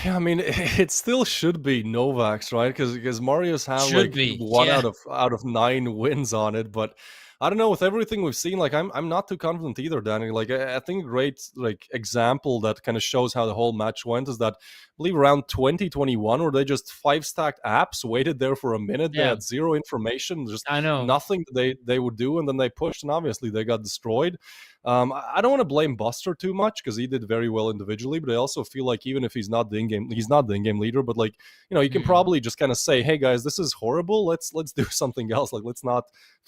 Yeah, I mean, it still should be Novaq's, right? Because Marius had like one out of 9 wins on it, but I don't know, with everything we've seen, like I'm not too confident either, Danny. Like I think a great like example that kind of shows how the whole match went is that I believe around 2021 where they just 5-stacked apps, waited there for a minute, they had zero information, just nothing they would do, and then they pushed, and obviously they got destroyed. I don't want to blame Buster too much because he did very well individually, but I also feel like even if he's not the in-game leader, but like, you know, you can probably just kind of say, hey guys, this is horrible. Let's do something else. Like, let's not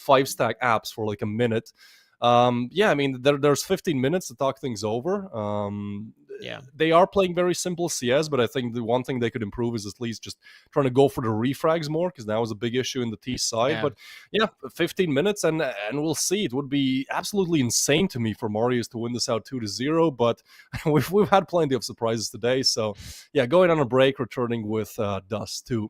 5-stack apps for like a minute. Yeah, I mean, there's 15 minutes to talk things over. They are playing very simple CS, but I think the one thing they could improve is at least just trying to go for the refrags more, because that was a big issue in the T side. But yeah, 15 minutes and we'll see. It would be absolutely insane to me for Marius to win this out 2-0, but we've had plenty of surprises today. So yeah, going on a break, returning with Dust too.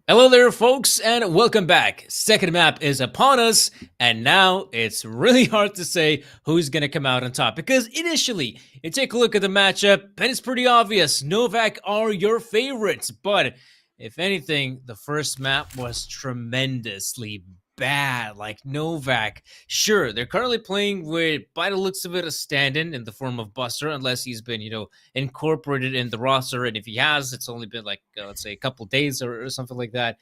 Hello there, folks, and welcome back. Second map is upon us, and now it's really hard to say who's going to come out on top, because initially, you take a look at the matchup, and it's pretty obvious. Novaq are your favorites, but if anything, the first map was tremendously bad. Like, Novaq, sure, they're currently playing with, by the looks of it, a stand-in in the form of Buster, unless he's been, incorporated in the roster, and if he has, it's only been like, let's say, a couple days or something like that.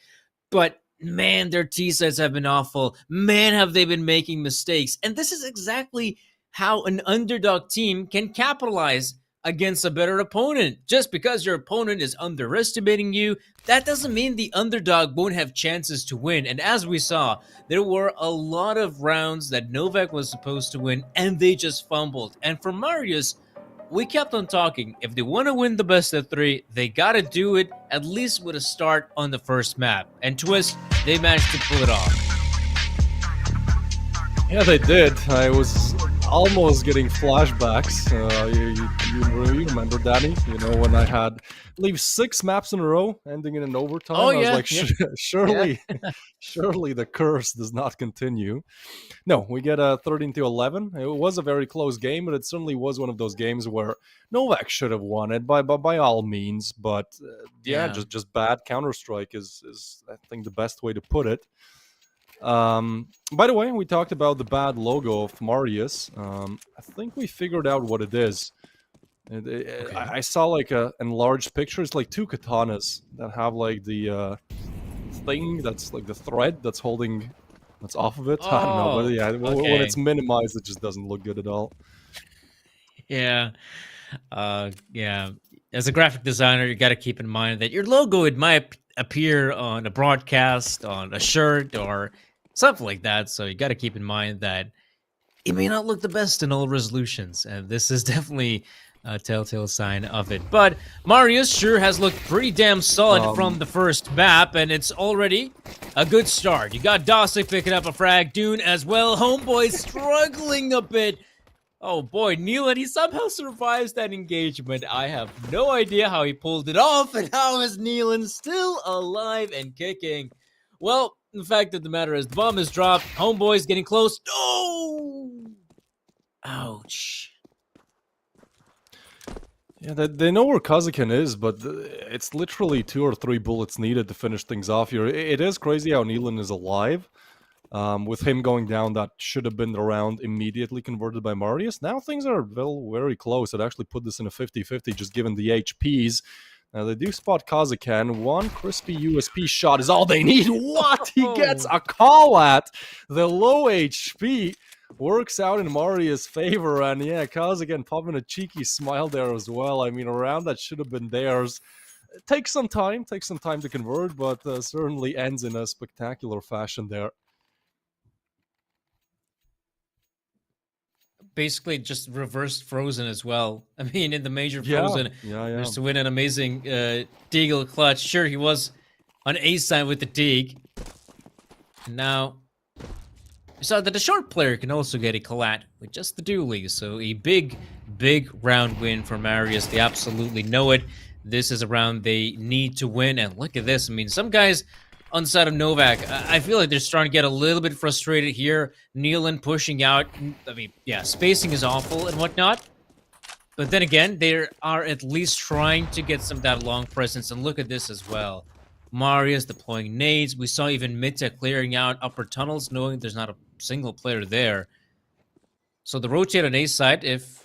But man, their T-sets have been awful. Man, have they been making mistakes. And this is exactly how an underdog team can capitalize against a better opponent. Just because your opponent is underestimating you, that doesn't mean the underdog won't have chances to win. And as we saw, there were a lot of rounds that Novaq was supposed to win, and they just fumbled. And for Marius, we kept on talking. If they want to win the best of 3, they got to do it at least with a start on the first map. And Twist, they managed to pull it off. Yeah, they did. I was almost getting flashbacks. You remember, Danny? When I had, I believe, 6 maps in a row ending in an overtime. Oh, I was yeah, like, surely the curse does not continue. No, we get a 13-11. It was a very close game, but it certainly was one of those games where Novaq should have won it by all means. But just bad Counter-Strike is I think the best way to put it. By the way, we talked about the bad logo of Marius. I think we figured out what it is. I saw like a enlarged picture. It's like 2 katanas that have like the thing that's like the thread that's off of it. I don't know, but when it's minimized, it just doesn't look good at all. Yeah. As a graphic designer, you got to keep in mind that your logo, it might appear on a broadcast, on a shirt, or something like that. So you got to keep in mind that it may not look the best in all resolutions, and this is definitely a telltale sign of it. But Marius sure has looked pretty damn solid from the first map, and it's already a good start. You got Dosick picking up a frag, Dune as well. Homeboy struggling a bit. Oh boy, Nealon, he somehow survives that engagement. I have no idea how he pulled it off, and how is Nealon still alive and kicking? Well, the fact of the matter is, the bomb is dropped. Homeboy's getting close. No! Ouch. Yeah, they know where Kazakin is, but it's literally 2 or 3 bullets needed to finish things off here. It is crazy how Nealon is alive. With him going down, that should have been the round immediately converted by Marius. Now things are very close. It actually put this in a 50-50, just given the HPs. Now they do spot Kazakan. 1 crispy USP shot is all they need. What? He gets a call at the low HP. Works out in Marius' favor, and yeah, Kazakan popping a cheeky smile there as well. I mean, a round that should have been theirs. It takes some time to convert, but certainly ends in a spectacular fashion there. Basically just reversed Frozen as well. I mean, in the major Frozen, just to win an amazing Deagle clutch. Sure, he was on A side with the Deag. And now, we saw that the short player can also get a collat with just the dually. So a big round win for Marius. They absolutely know it. This is a round they need to win. And look at this. I mean, some guys on the side of Novaq, I feel like they're starting to get a little bit frustrated here. Nealon pushing out. I mean, yeah, spacing is awful and whatnot. But then again, they are at least trying to get some of that long presence. And look at this as well. Marius deploying nades. We saw even Mita clearing out upper tunnels, knowing there's not a single player there. So the rotate on A side, if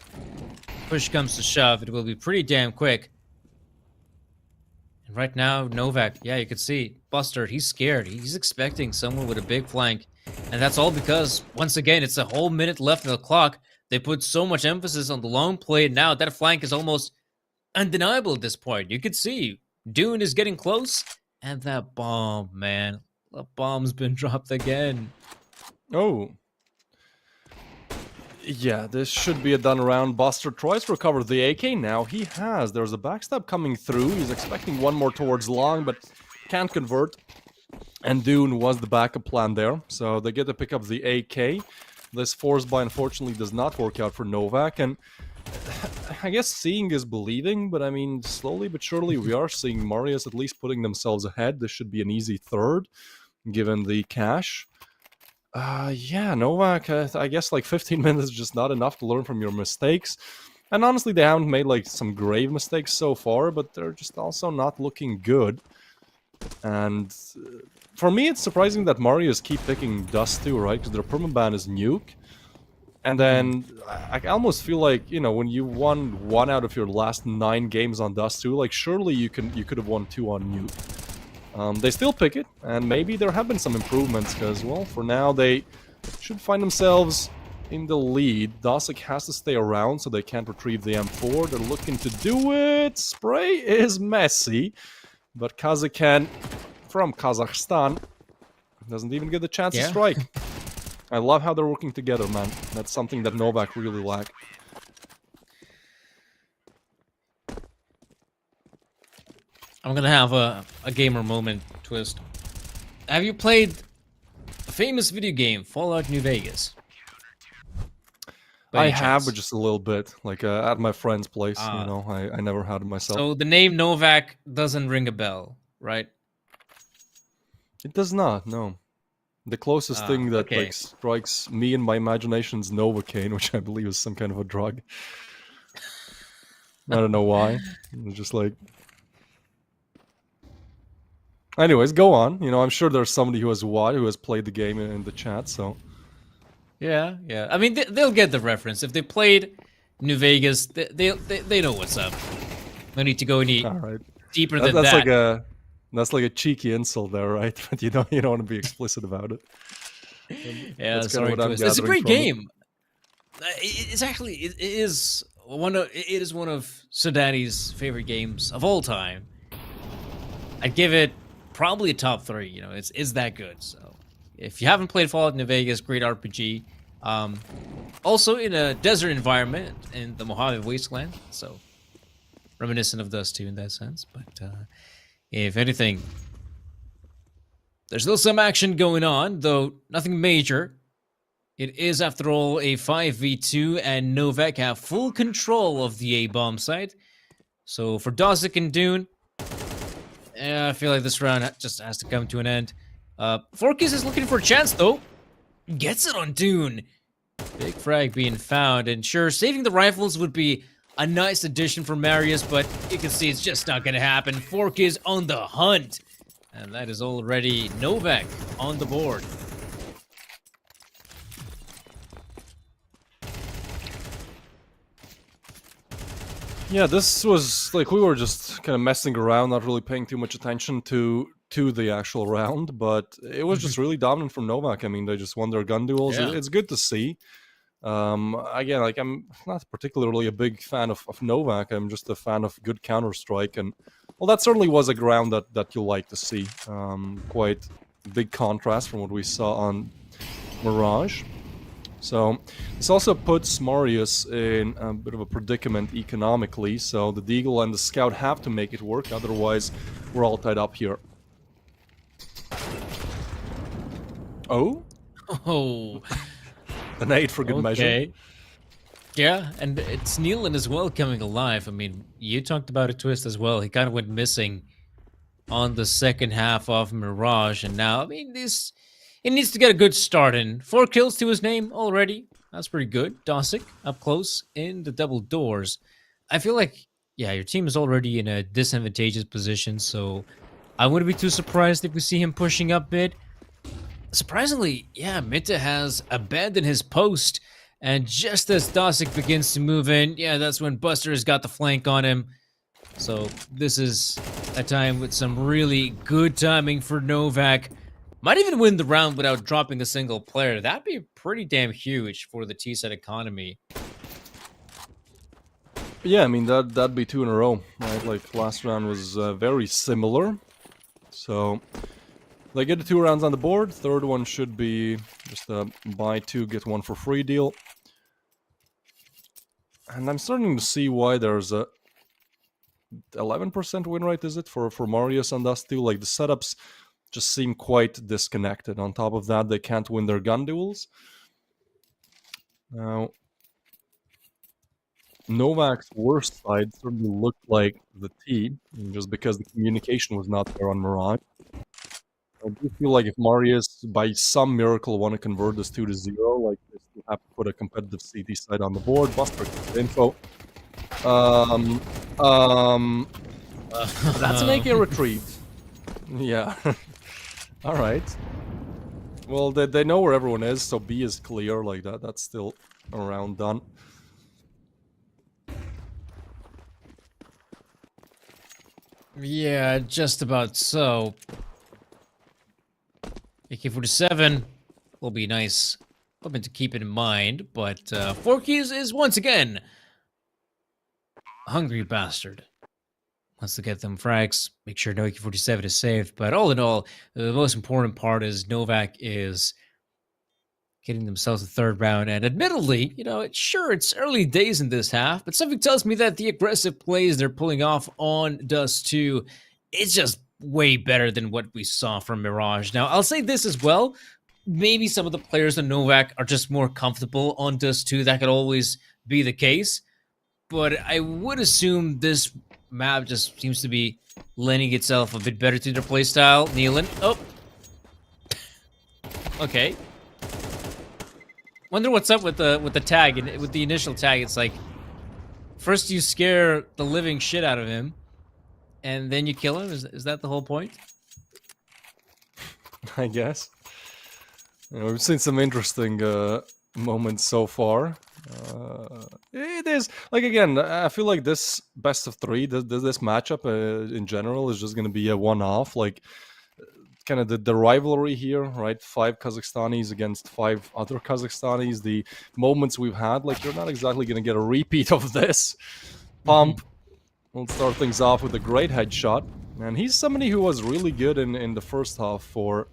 push comes to shove, it will be pretty damn quick. And right now, Novaq, yeah, you can see Buster, he's scared. He's expecting someone with a big flank. And that's all because, once again, it's a whole minute left on the clock. They put so much emphasis on the long play. Now that flank is almost undeniable at this point. You can see Dune is getting close. And that bomb, man. The bomb's been dropped again. Oh. Yeah, this should be a done round. Buster tries to recover the AK. Now he has. There's a backstab coming through. He's expecting one more towards long, but can't convert. And Dune was the backup plan there. So they get to pick up the AK. This force buy, unfortunately, does not work out for Novaq. And I guess seeing is believing, but I mean, slowly but surely we are seeing Marius at least putting themselves ahead. This should be an easy third, given the cash. Yeah, Novaq, I guess like 15 minutes is just not enough to learn from your mistakes. And honestly, they haven't made like some grave mistakes so far, but they're just also not looking good. And for me, it's surprising that Marius keep picking Dust too, right? Because their permaban is Nuke. And then I almost feel like, you know, when you won 1 out of your last 9 games on Dust 2, like surely you could have won 2 on Nuke. They still pick it, and maybe there have been some improvements, because, well, for now they should find themselves in the lead. Dosik has to stay around so they can't retrieve the M4. They're looking to do it. Spray is messy, but Kazakhstan from Kazakhstan doesn't even get the chance to strike. I love how they're working together, man. That's something that Novaq really lacked. I'm gonna have a gamer moment, Twist. Have you played a famous video game, Fallout New Vegas? By I any have, chance? but just a little bit. Like at my friend's place, you know. I never had it myself. So the name Novaq doesn't ring a bell, right? It does not, no. The closest thing that like strikes me in my imagination is Novocaine, which I believe is some kind of a drug. I don't know why. It's just like... Anyways, go on. You know, I'm sure there's somebody who has played the game in the chat, so... Yeah. I mean, they'll get the reference. If they played New Vegas, they know what's up. No need to go any deeper than that. That's like a cheeky insult there, right? But you don't want to be explicit about it. Yeah, that's sorry, what I'm Twist. It's a gathering great from it. game. It is one of Sudani's favorite games of all time. I'd give it probably a top 3. You know, it's that good. So if you haven't played Fallout New Vegas, great RPG. Also in a desert environment in the Mojave Wasteland, so reminiscent of Dust 2 in that sense. But if anything, there's still some action going on, though nothing major. It is, after all, a 5v2, and Novaq have full control of the A-bomb site. So for Dosik and Dune, I feel like this round just has to come to an end. Forkis is looking for a chance, though. Gets it on Dune. Big frag being found, and sure, saving the rifles would be a nice addition for Marius, but you can see it's just not going to happen. Forkis on the hunt. And that is already Novaq on the board. Yeah, this was like we were just kind of messing around, not really paying too much attention to the actual round, but it was just really dominant from Novaq. I mean, they just won their gun duels. Yeah. It's good to see. Again, like I'm not particularly a big fan of Novaq. I'm just a fan of good Counter-Strike, and well, that certainly was a ground that you like to see. Quite big contrast from what we saw on Mirage. So this also puts Marius in a bit of a predicament economically. So the Deagle and the Scout have to make it work, otherwise we're all tied up here. Oh, an 8 for good measure. Yeah, and it's Nealon as well coming alive. I mean, you talked about a Twist as well. He kind of went missing on the second half of Mirage, and now, I mean, he needs to get a good start in. 4 kills to his name already. That's pretty good. Dosik up close in the double doors. I feel like, yeah, your team is already in a disadvantageous position, so I wouldn't be too surprised if we see him pushing up mid. Surprisingly, yeah, Mitte has abandoned his post, and just as Dosik begins to move in, yeah, that's when Buster has got the flank on him. So this is a time with some really good timing for Novaq. Might even win the round without dropping a single player. That'd be pretty damn huge for the T-set economy. Yeah, I mean, that'd be 2 in a row, right? Like, last round was very similar. So, they get the 2 rounds on the board. Third one should be just a buy 2, get 1 for free deal. And I'm starting to see why there's a 11% win rate, is it, for Marius and Dust 2? Like, the setups just seem quite disconnected. On top of that, they can't win their gun duels. Now, Novak's worst side certainly looked like the T, just because the communication was not there on Mirage. I do feel like if Marius, by some miracle, want to convert this 2-0, like, they still have to put a competitive CT side on the board. Buster gets the info. That's an AK retreat. Yeah. All right. Well, they know where everyone is, so B is clear. Like that. That's still a round done. Yeah, just about so. AK-47 will be nice. Something to keep in mind, but Forky's is once again a hungry bastard. Wants to get them frags, make sure no AK-47 is saved. But all in all, the most important part is Novaq is getting themselves a third round. And admittedly, you know, it's early days in this half, but something tells me that the aggressive plays they're pulling off on Dust 2 is just way better than what we saw from Mirage. Now, I'll say this as well. Maybe some of the players in Novaq are just more comfortable on Dust 2. That could always be the case. But I would assume this map just seems to be lending itself a bit better to their playstyle. Nealon. Oh. Okay. Wonder what's up with the tag and with the initial tag. It's like first you scare the living shit out of him, and then you kill him. Is that the whole point? I guess. You know, we've seen some interesting moments so far. It is like, again, I feel like this best of three, this matchup in general is just going to be a one-off. Like, kind of the rivalry here, right? 5 Kazakhstanis against 5 other Kazakhstanis. The moments we've had, like, you're not exactly going to get a repeat of this. Pump will start things off with a great headshot, and he's somebody who was really good in the first half for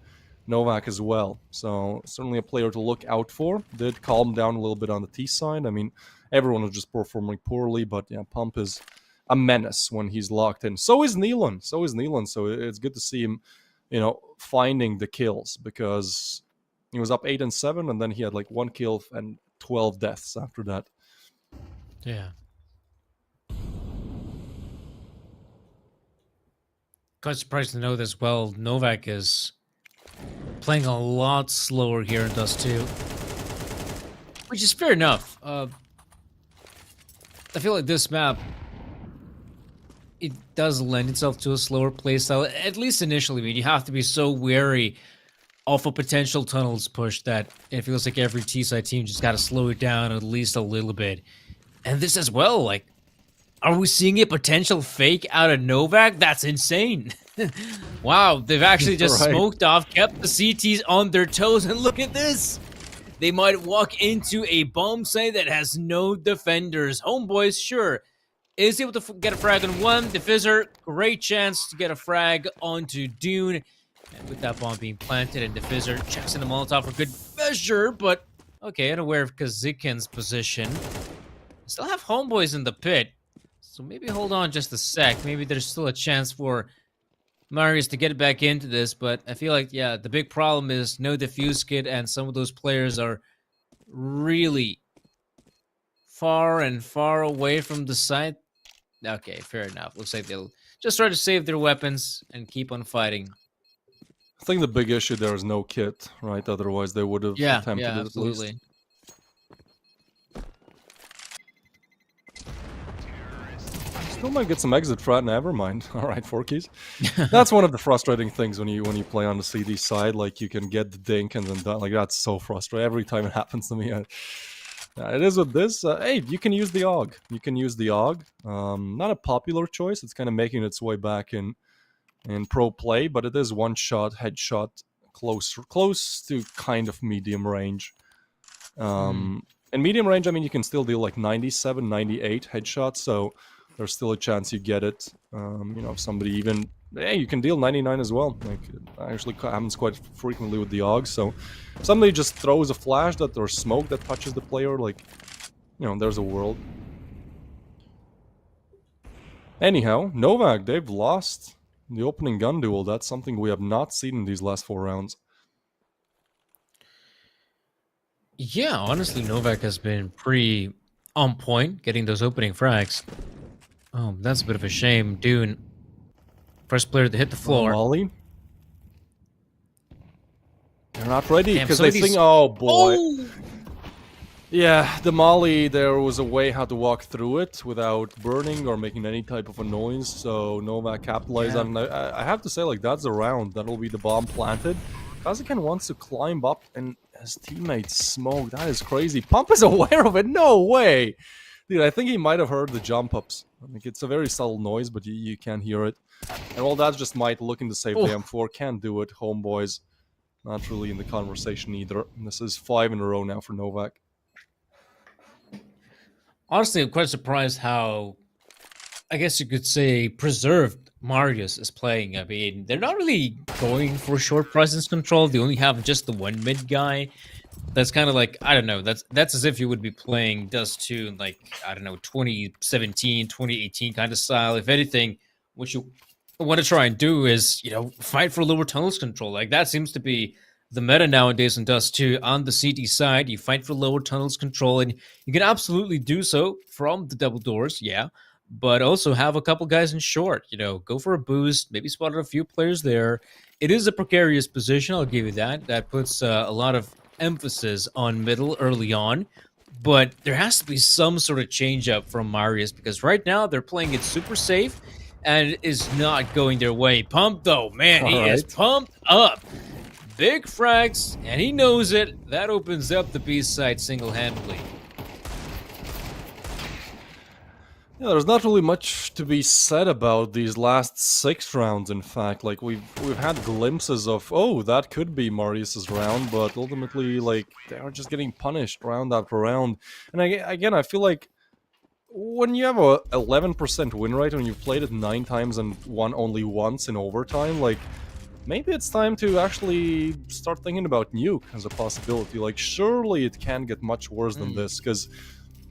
Novaq as well. So certainly a player to look out for. Did calm down a little bit on the T side. I mean, everyone was just performing poorly, but yeah, Pump is a menace when he's locked in. So is Nealon. So it's good to see him, you know, finding the kills, because he was up 8 and 7, and then he had like 1 kill and 12 deaths after that. Yeah. Quite surprised to know this well. Novaq is playing a lot slower here in Dust 2, which is fair enough. I feel like this map, it does lend itself to a slower playstyle, at least initially. I mean, you have to be so wary of a potential tunnels push that it feels like every T-side team just got to slow it down at least a little bit. And this as well, like, are we seeing a potential fake out of Novaq? That's insane. Wow, they've actually just smoked off, kept the CTs on their toes, and look at this. They might walk into a bomb site that has no defenders. Homeboys, sure, is able to get a frag on one. Diffuser, great chance to get a frag onto Dune. And with that bomb being planted, and Diffuser checks in the Molotov for good measure, but okay, unaware of Kazikin's position. Still have Homeboys in the pit, so maybe hold on just a sec. Maybe there's still a chance for Marius to get back into this, but I feel like, yeah, the big problem is no defuse kit, and some of those players are really far and far away from the site. Okay, fair enough. Looks like they'll just try to save their weapons and keep on fighting. I think the big issue there is no kit, right? Otherwise they would have attempted it at absolutely. least. Still might get some exit frat, never mind. Alright, 4 keys. That's one of the frustrating things when you play on the CD side. Like, you can get the dink and then like, that's so frustrating. Every time it happens to me. It is with this. Hey, you can use the AUG. You can use the AUG. Not a popular choice. It's kind of making its way back in pro play, but it is one shot, headshot, close to kind of medium range. In medium range, I mean, you can still deal like 97, 98 headshots, so there's still a chance you get it. You know, if somebody even... Hey, you can deal 99 as well. Like, it actually happens quite frequently with the AUG, so if somebody just throws a flash that or smoke that touches the player, like, you know, there's a world. Anyhow, Novaq, they've lost the opening gun duel. That's something we have not seen in these last 4 rounds. Yeah, honestly, Novaq has been pretty on point, getting those opening frags. Oh, that's a bit of a shame. Dune, first player to hit the floor. Molly. They're not ready Damn, because some they of these- think, oh boy. Oh! Yeah, the Molly, there was a way how to walk through it without burning or making any type of a noise, so Novaq capitalized Yeah. on it. I have to say, like, that's a round. That'll be the bomb planted. Kazakin wants to climb up and his teammates smoke. That is crazy. Pump is aware of it. No way! Dude, I think he might have heard the jump ups. I think it's a very subtle noise, but you can't hear it. And all that's just Might looking to save the M4. Can't do it, homeboys. Not really in the conversation either. And this is 5 in a row now for Novaq. Honestly, I'm quite surprised how, I guess you could say, preserved Marius is playing. I mean, they're not really going for short presence control. They only have just the one mid guy. That's kind of like, I don't know, that's as if you would be playing Dust 2 in, like, I don't know, 2017, 2018 kind of style. If anything, what you want to try and do is, you know, fight for lower tunnels control. Like, that seems to be the meta nowadays in Dust 2. On the CT side, you fight for lower tunnels control, and you can absolutely do so from the double doors, yeah, but also have a couple guys in short, you know, go for a boost, maybe spot a few players there. It is a precarious position, I'll give you that. That puts a lot of emphasis on middle early on, but there has to be some sort of change up from Marius, because right now they're playing it super safe and it is not going their way. Pumped though, man, he is pumped up. Big frags, and he knows it. That opens up the B side single-handedly. Yeah, there's not really much to be said about these last 6 rounds, in fact. Like, we've had glimpses of, oh, that could be Marius's round, but ultimately, like, they are just getting punished round after round. And again, I feel like when you have a 11% win rate, when you've played it 9 times and won only once in overtime, like, maybe it's time to actually start thinking about Nuke as a possibility. Like, surely it can't get much worse than this, because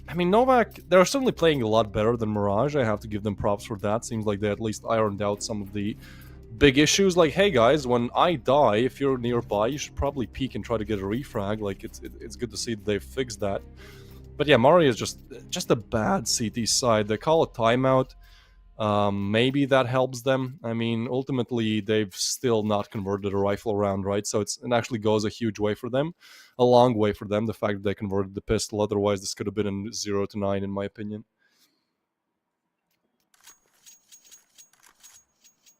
I mean, Novaq, they're certainly playing a lot better than Mirage. I have to give them props for that. Seems like they at least ironed out some of the big issues. Like, hey guys, when I die, if you're nearby, you should probably peek and try to get a refrag. Like, it's good to see that they've fixed that. But yeah, Mario is just a bad CT side. They call it timeout. Maybe that helps them. I mean, ultimately, they've still not converted a rifle round, right? So it actually goes a huge way for them. A long way for them, the fact that they converted the pistol. Otherwise, this could have been in 0 to 9, in my opinion.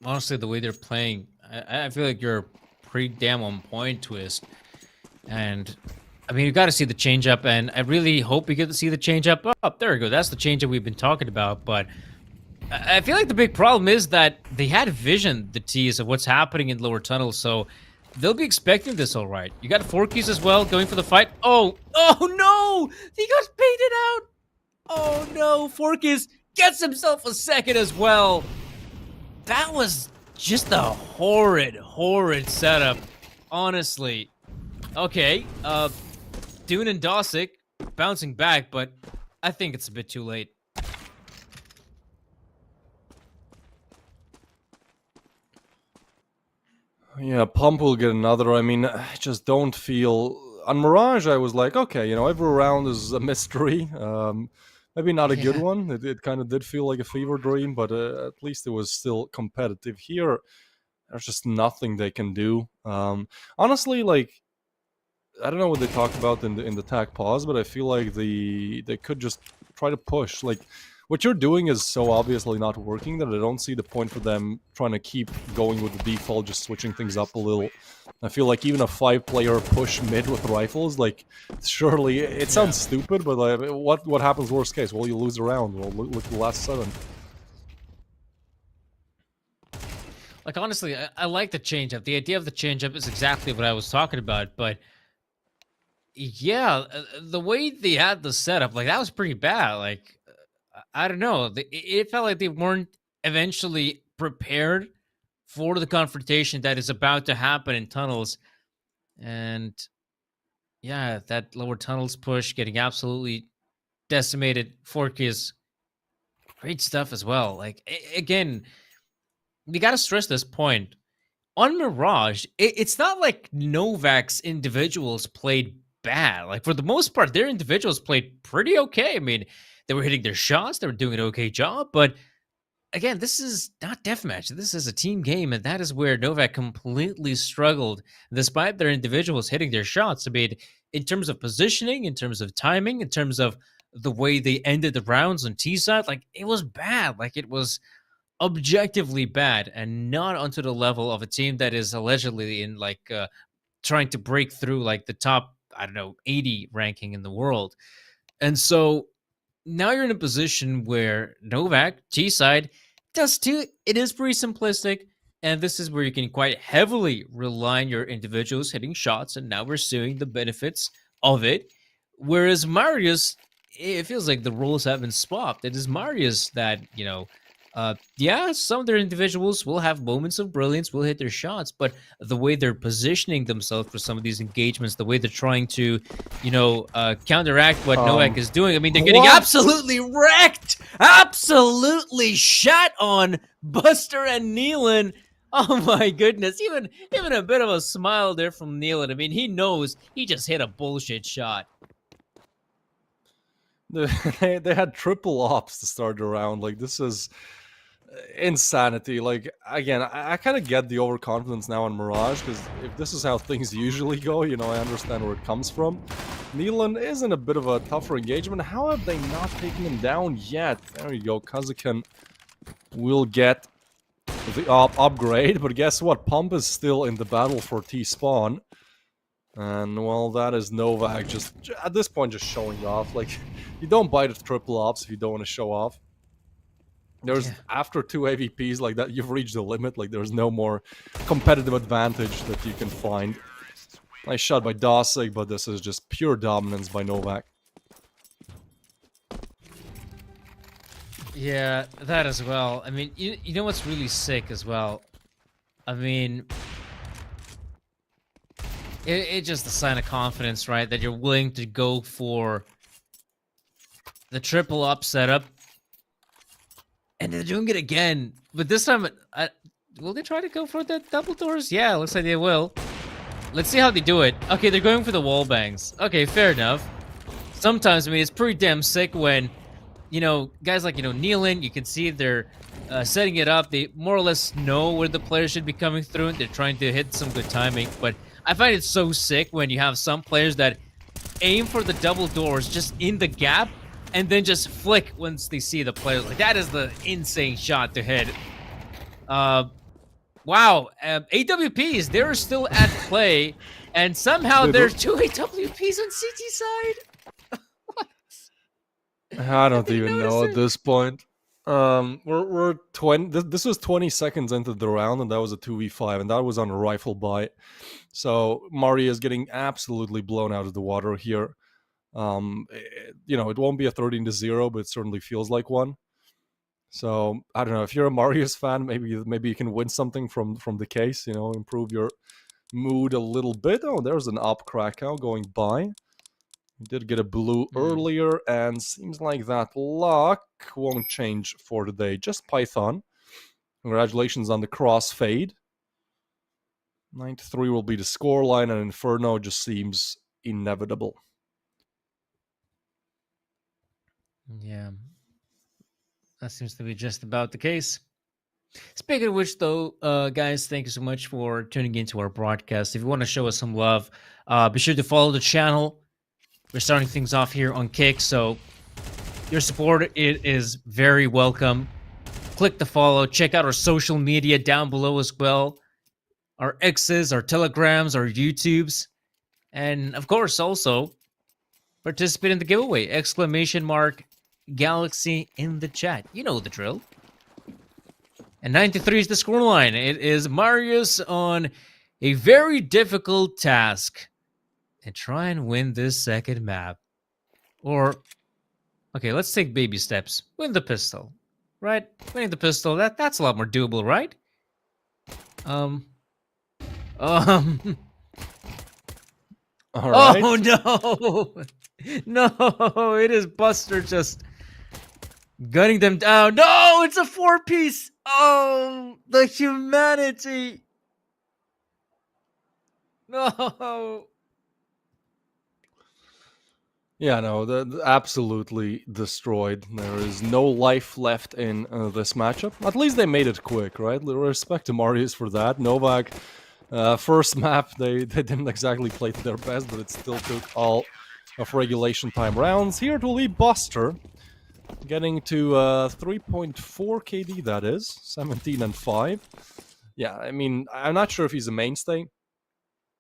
Honestly, the way they're playing, I feel like you're pretty damn on point, Twist. And, I mean, you got to see the change up, and I really hope we get to see the change up. Oh, there we go. That's the change that we've been talking about, but I feel like the big problem is that they had vision, the T's, of what's happening in lower tunnels, so they'll be expecting this all right. You got Forkies as well going for the fight. Oh no! He got baited out! Oh no, Forkies gets himself a second as well. That was just a horrid setup, honestly. Okay, Dune and Dosick bouncing back, but I think it's a bit too late. Yeah, Pump will get another. I mean, I just don't feel... On Mirage, I was like, okay, you know, every round is a mystery. Maybe not a good one. It kind of did feel like a fever dream, but at least it was still competitive. Here, there's just nothing they can do. Honestly, like, I don't know what they talk about in the tag pause, but I feel like they could just try to push. Like, what you're doing is so obviously not working that I don't see the point for them trying to keep going with the default, just switching things up a little. I feel like even a 5-player push mid with rifles, like, surely, it sounds stupid, but like, what happens worst case? Well, you lose a round. Well, look at the last 7. Like, honestly, I like the change-up. The idea of the change-up is exactly what I was talking about, but yeah, the way they had the setup, like, that was pretty bad. Like, I don't know. It felt like they weren't eventually prepared for the confrontation that is about to happen in tunnels. And yeah, that lower tunnels push getting absolutely decimated. Forkies, great stuff as well. Like, again, we got to stress this point. On Mirage, it's not like Novaq's individuals played bad. Like, for the most part, their individuals played pretty okay. I mean, they were hitting their shots, they were doing an okay job, but again, this is not deathmatch. This is a team game, and that is where Novaq completely struggled, despite their individuals hitting their shots. I mean, in terms of positioning, in terms of timing, in terms of the way they ended the rounds on T side, like, it was bad. Like, it was objectively bad, and not onto the level of a team that is allegedly in like trying to break through like the top, I don't know, 80 ranking in the world. And so now you're in a position where Novaq, T side, does too. It is pretty simplistic. And this is where you can quite heavily rely on your individuals hitting shots. And now we're seeing the benefits of it. Whereas Marius, it feels like the roles have been swapped. It is Marius that, yeah, some of their individuals will have moments of brilliance, will hit their shots, but the way they're positioning themselves for some of these engagements, the way they're trying to, counteract what Novaq is doing. I mean, they're getting what? absolutely wrecked, absolutely shat on. Buster and Nealon. Oh my goodness! Even a bit of a smile there from Nealon. I mean, he knows he just hit a bullshit shot. They had triple ops to start the round. Like, this is insanity. Like, again, I kind of get the overconfidence now on Mirage, because if this is how things usually go, I understand where it comes from. Nealon is in a bit of a tougher engagement. How have they not taken him down yet? There you go. Kazakin will get the upgrade, but guess what? Pump is still in the battle for T-spawn. And, well, that is Novaq just, at this point, just showing off. Like, you don't buy the triple ops if you don't want to show off. There's, after 2 AVPs like that, you've reached the limit. Like, there's no more competitive advantage that you can find. Nice shot by Dosig, but this is just pure dominance by Novaq. Yeah, that as well. I mean, you know what's really sick as well? I mean, it's just a sign of confidence, right? That you're willing to go for the triple up setup. And they're doing it again. But this time, will they try to go for the double doors? Yeah, looks like they will. Let's see how they do it. Okay, they're going for the wall bangs. Okay, fair enough. Sometimes, I mean, it's pretty damn sick when, guys like, Nealon, you can see they're setting it up. They more or less know where the players should be coming through, and they're trying to hit some good timing. But I find it so sick when you have some players that aim for the double doors just in the gap, and then just flick once they see the players. Like, that is the insane shot to hit. Wow. AWPs, they're still at play, and somehow there's 2 AWPs on CT side. I don't even know at this point. We're 20. This was 20 seconds into the round, and that was a 2v5, and that was on a rifle buy. So Marius is getting absolutely blown out of the water here. It won't be a 13-0, but it certainly feels like one. So I don't know, if you're a Marius fan, maybe you can win something from the case. Improve your mood a little bit. Oh, there's an up Krakow going by. We did get a blue earlier, and seems like that luck won't change for today. Just Python. Congratulations on the crossfade. 9-3 will be the scoreline, and Inferno just seems inevitable. Yeah, that seems to be just about the case. Speaking of which, though, guys, thank you so much for tuning into our broadcast. If you want to show us some love, be sure to follow the channel. We're starting things off here on Kick, so your support, it is very welcome. Click the follow. Check out our social media down below as well. Our X's, our Telegrams, our YouTubes. And, of course, also participate in the giveaway. !Galaxy in the chat. You know the drill. And 93 is the scoreline. It is Marius on a very difficult task. And try and win this second map. Or, okay, let's take baby steps. Win the pistol. Right? Winning the pistol, that's a lot more doable, right? All right. Oh, no! No, it is Buster just gunning them down. No, it's a 4-piece. Oh, the humanity. No. Yeah, no, absolutely destroyed. There is no life left in this matchup. At least they made it quick, right? Respect to Marius for that. Novaq, first map, they didn't exactly play to their best, but it still took all of regulation time rounds. Here it will be Buster, getting to 3.4 KD, that is, 17 and 5. Yeah, I mean, I'm not sure if he's a mainstay.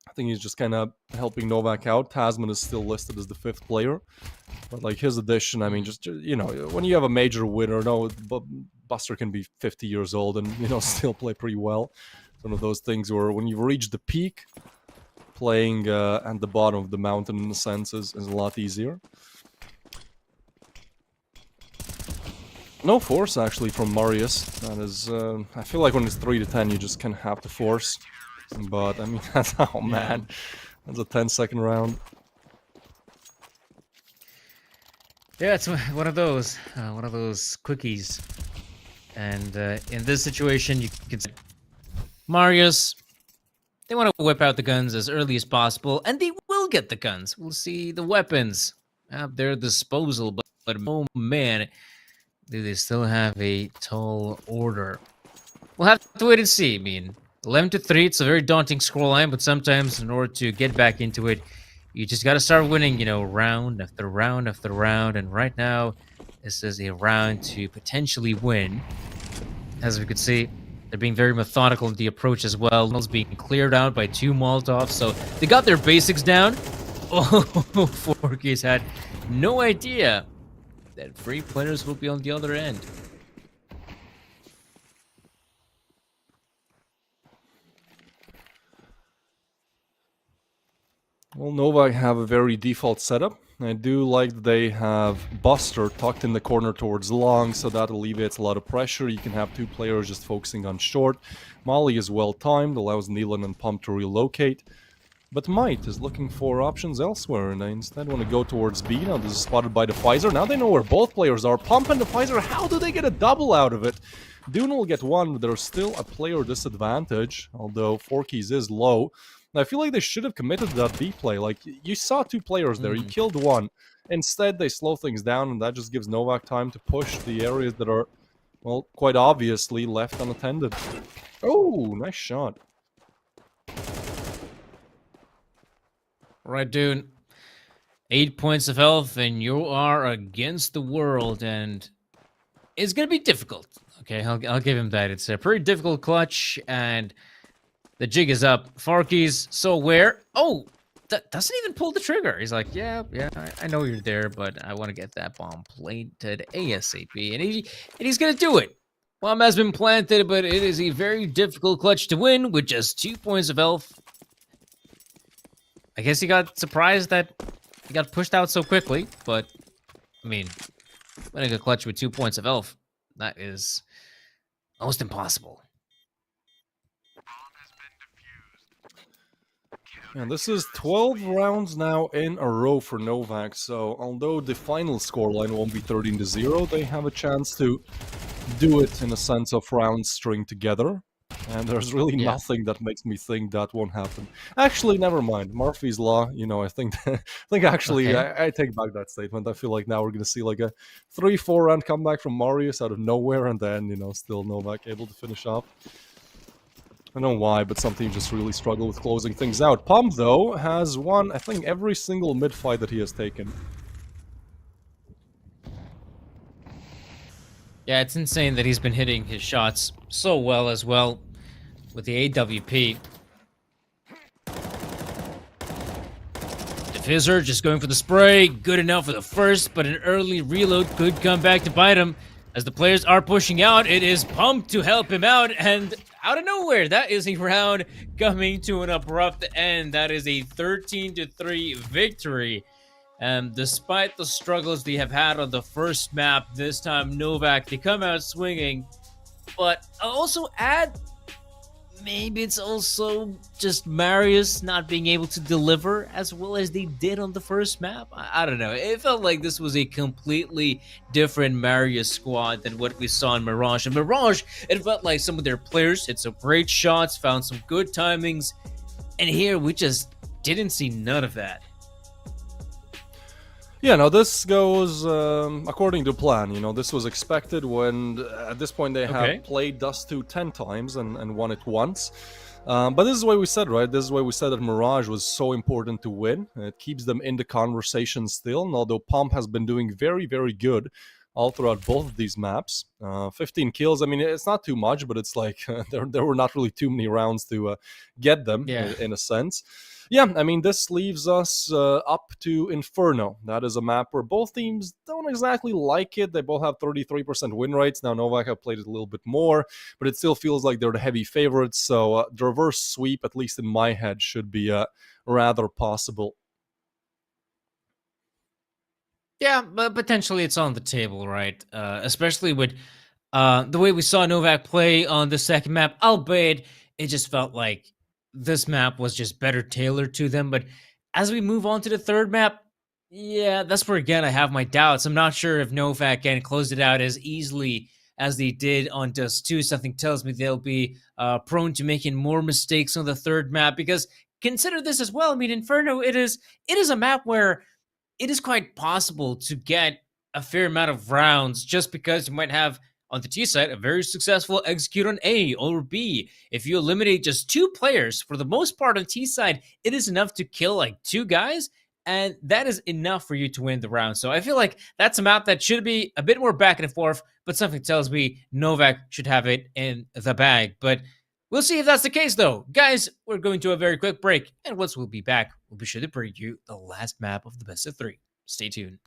I think he's just kind of helping Novaq out. Tasman is still listed as the 5th player. But like his addition, I mean, just, you know, when you have a major winner, no, Buster can be 50 years old and, you know, still play pretty well. It's one of those things where when you reach the peak, playing at the bottom of the mountain in a sense is a lot easier. No force actually from Marius. That is, I feel like when it's 3 to 10, you just kind of have to force. But I mean, that's, oh man, that's a 10-second round. Yeah, it's one of those quickies. And in this situation, you can say Marius, they want to whip out the guns as early as possible, and they will get the guns. We'll see the weapons at their disposal, but oh man, do they still have a tall order? We'll have to wait and see. I mean, 11 to 3, it's a very daunting scoreline, but sometimes in order to get back into it, you just got to start winning, you know, round after round after round. And right now, this is a round to potentially win. As we could see, they're being very methodical in the approach as well. It's being cleared out by 2 Molotovs, so they got their basics down. Oh, 4K's had no idea that 3 players will be on the other end. Well, Novaq have a very default setup. I do like that they have Buster tucked in the corner towards long, so that alleviates a lot of pressure. You can have 2 players just focusing on short. Molly is well timed, allows Neelan and Pump to relocate. But Might is looking for options elsewhere, and they instead want to go towards B. Now this is spotted by the Pfizer. Now they know where both players are. Pump and the Pfizer, how do they get a double out of it? Dune will get 1, but there's still a player disadvantage, although 4Keys is low. I feel like they should have committed to that B play. Like, you saw 2 players there, you killed 1. Instead, they slow things down, and that just gives Novaq time to push the areas that are, well, quite obviously left unattended. Oh, nice shot. Right, dude. 8 points of health, and you are against the world, and it's gonna be difficult. Okay, I'll give him that. It's a pretty difficult clutch, and the jig is up. Farky's so aware. Oh, that doesn't even pull the trigger. He's like, yeah, I know you're there, but I want to get that bomb planted ASAP, and he's gonna do it. Bomb has been planted, but it is a very difficult clutch to win with just 2 points of health. I guess he got surprised that he got pushed out so quickly, but I mean, winning a clutch with 2 points of health, that is almost impossible. And this is 12 rounds now in a row for Novaq, so although the final scoreline won't be 13 to 0, they have a chance to do it in a sense of rounds string together. And there's really nothing that makes me think that won't happen. Actually, never mind. Murphy's Law, you know, I think actually, okay. I take back that statement. I feel like now we're going to see like a 3-4 round comeback from Marius out of nowhere, and then, you know, still Novaq able to finish off. I don't know why, but some teams just really struggle with closing things out. Pump, though, has won, I think, every single mid-fight that he has taken. Yeah, it's insane that he's been hitting his shots so well as well with the AWP. Diffuser just going for the spray. Good enough for the first, but an early reload could come back to bite him. As the players are pushing out, it is Pump to help him out, and out of nowhere, that is a round coming to an abrupt end. That is a 13-3 victory. And despite the struggles they have had on the first map, this time Novaq, they come out swinging. But I'll also add, maybe it's also just Marius not being able to deliver as well as they did on the first map. I don't know. It felt like this was a completely different Marius squad than what we saw in Mirage. And Mirage, it felt like some of their players hit some great shots, found some good timings. And here, we just didn't see none of that. Yeah, no, this goes according to plan. You know, this was expected when at this point they Okay. have played Dust 2 10 times and won it once. But this is why we said, right? This is why we said that Mirage was so important to win. It keeps them in the conversation still, and although Pomp has been doing very, very good all throughout both of these maps. 15 kills, I mean, it's not too much, but it's like there were not really too many rounds to get them, Yeah. in a sense. Yeah, I mean, this leaves us up to Inferno. That is a map where both teams don't exactly like it. They both have 33% win rates. Now, Novaq have played it a little bit more, but it still feels like they're the heavy favorites. So the reverse sweep, at least in my head, should be rather possible. Yeah, but potentially it's on the table, right? Especially with the way we saw Novaq play on the second map, albeit it just felt like this map was just better tailored to them. But as we move on to the third map, yeah, that's where again I have my doubts. I'm not sure if Novaq can close it out as easily as they did on Dust 2. Something tells me they'll be prone to making more mistakes on the third map, because consider this as well. I mean, Inferno, it is a map where it is quite possible to get a fair amount of rounds just because you might have on the T side a very successful execute on A or B. If you eliminate just 2 players, for the most part on T side, it is enough to kill like 2 guys, and that is enough for you to win the round. So I feel like that's a map that should be a bit more back and forth, but something tells me Novaq should have it in the bag. But we'll see if that's the case, though. Guys, we're going to a very quick break, and once we'll be back, we'll be sure to bring you the last map of the best of 3. Stay tuned.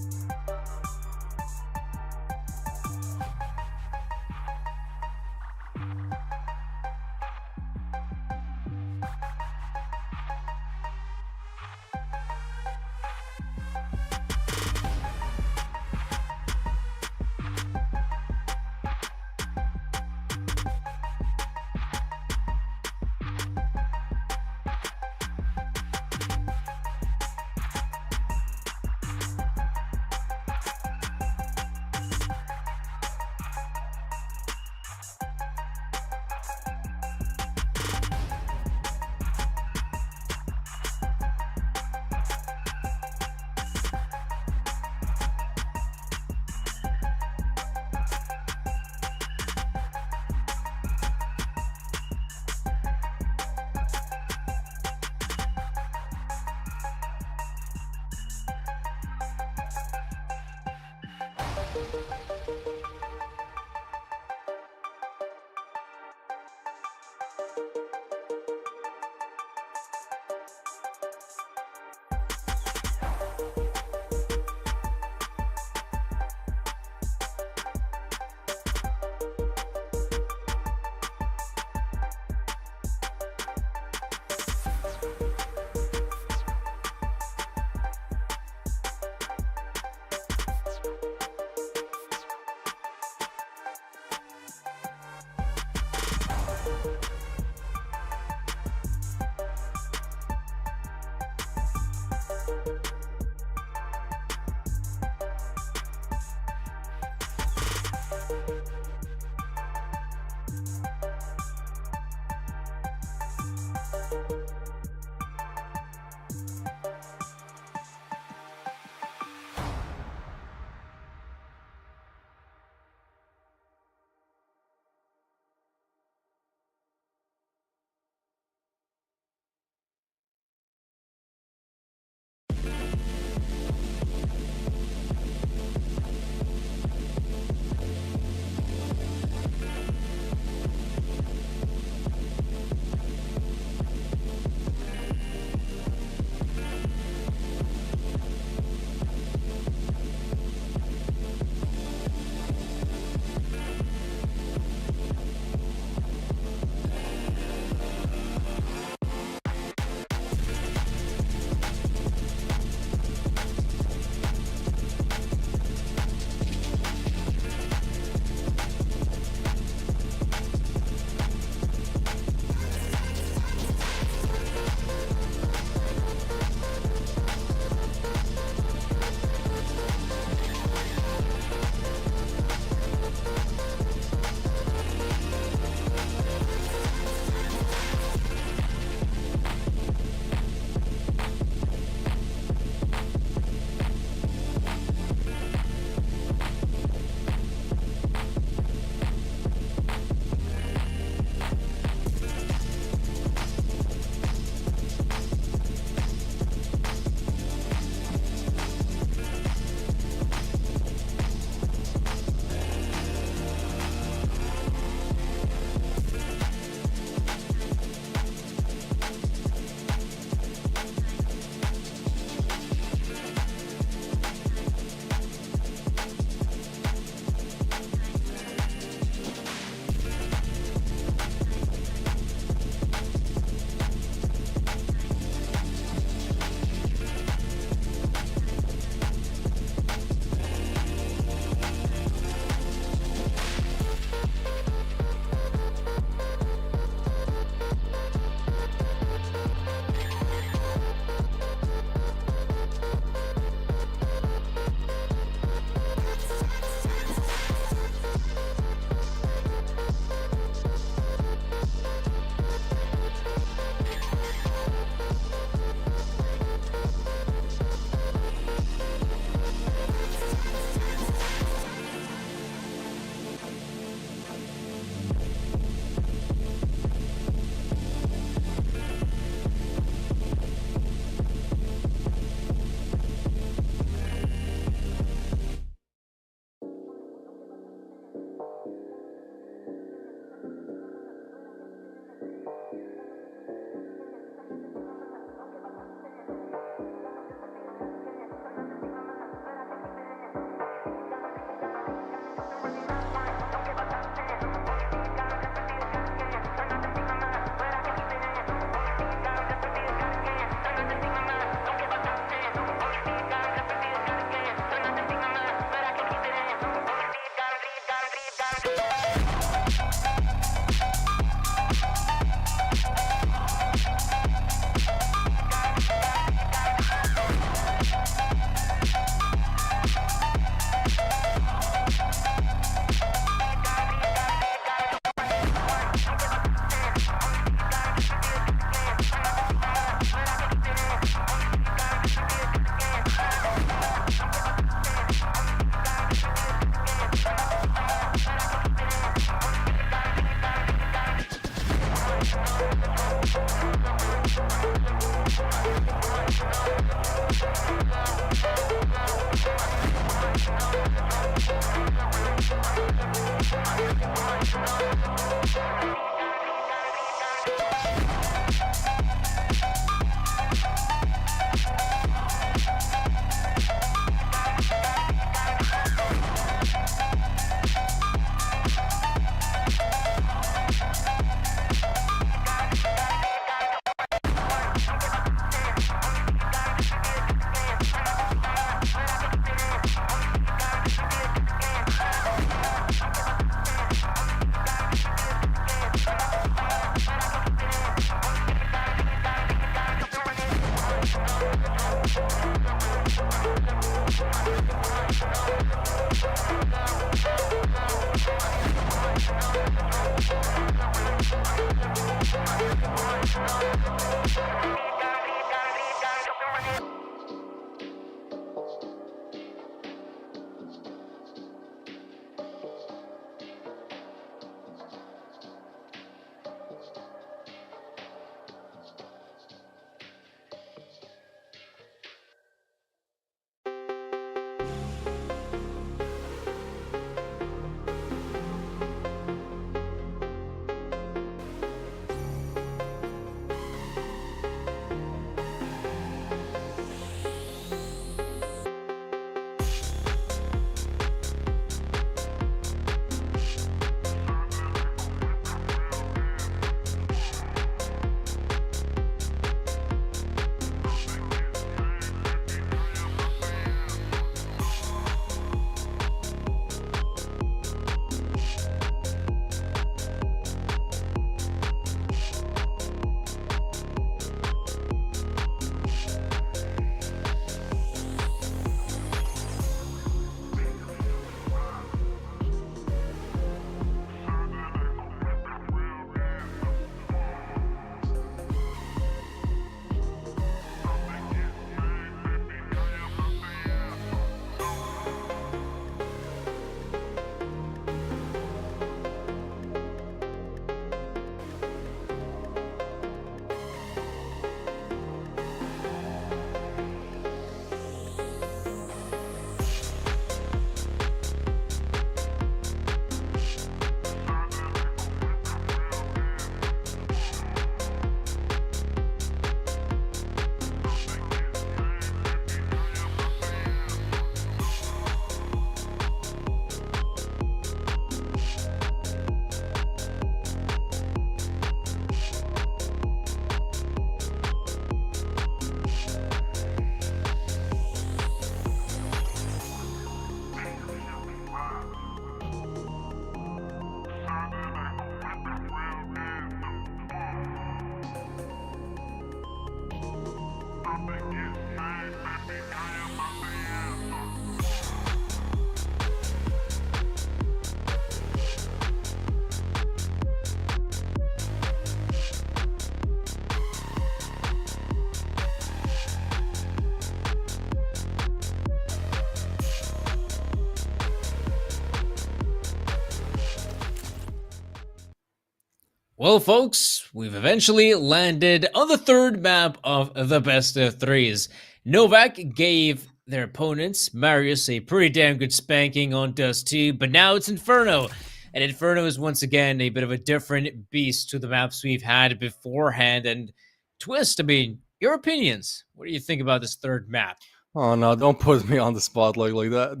Well, folks, we've eventually landed on the third map of the best of threes. Novaq gave their opponents, Marius, a pretty damn good spanking on Dust 2, but now it's Inferno. And Inferno is once again a bit of a different beast to the maps we've had beforehand. And Twist, I mean, your opinions. What do you think about this third map? Oh no! Don't put me on the spot like that.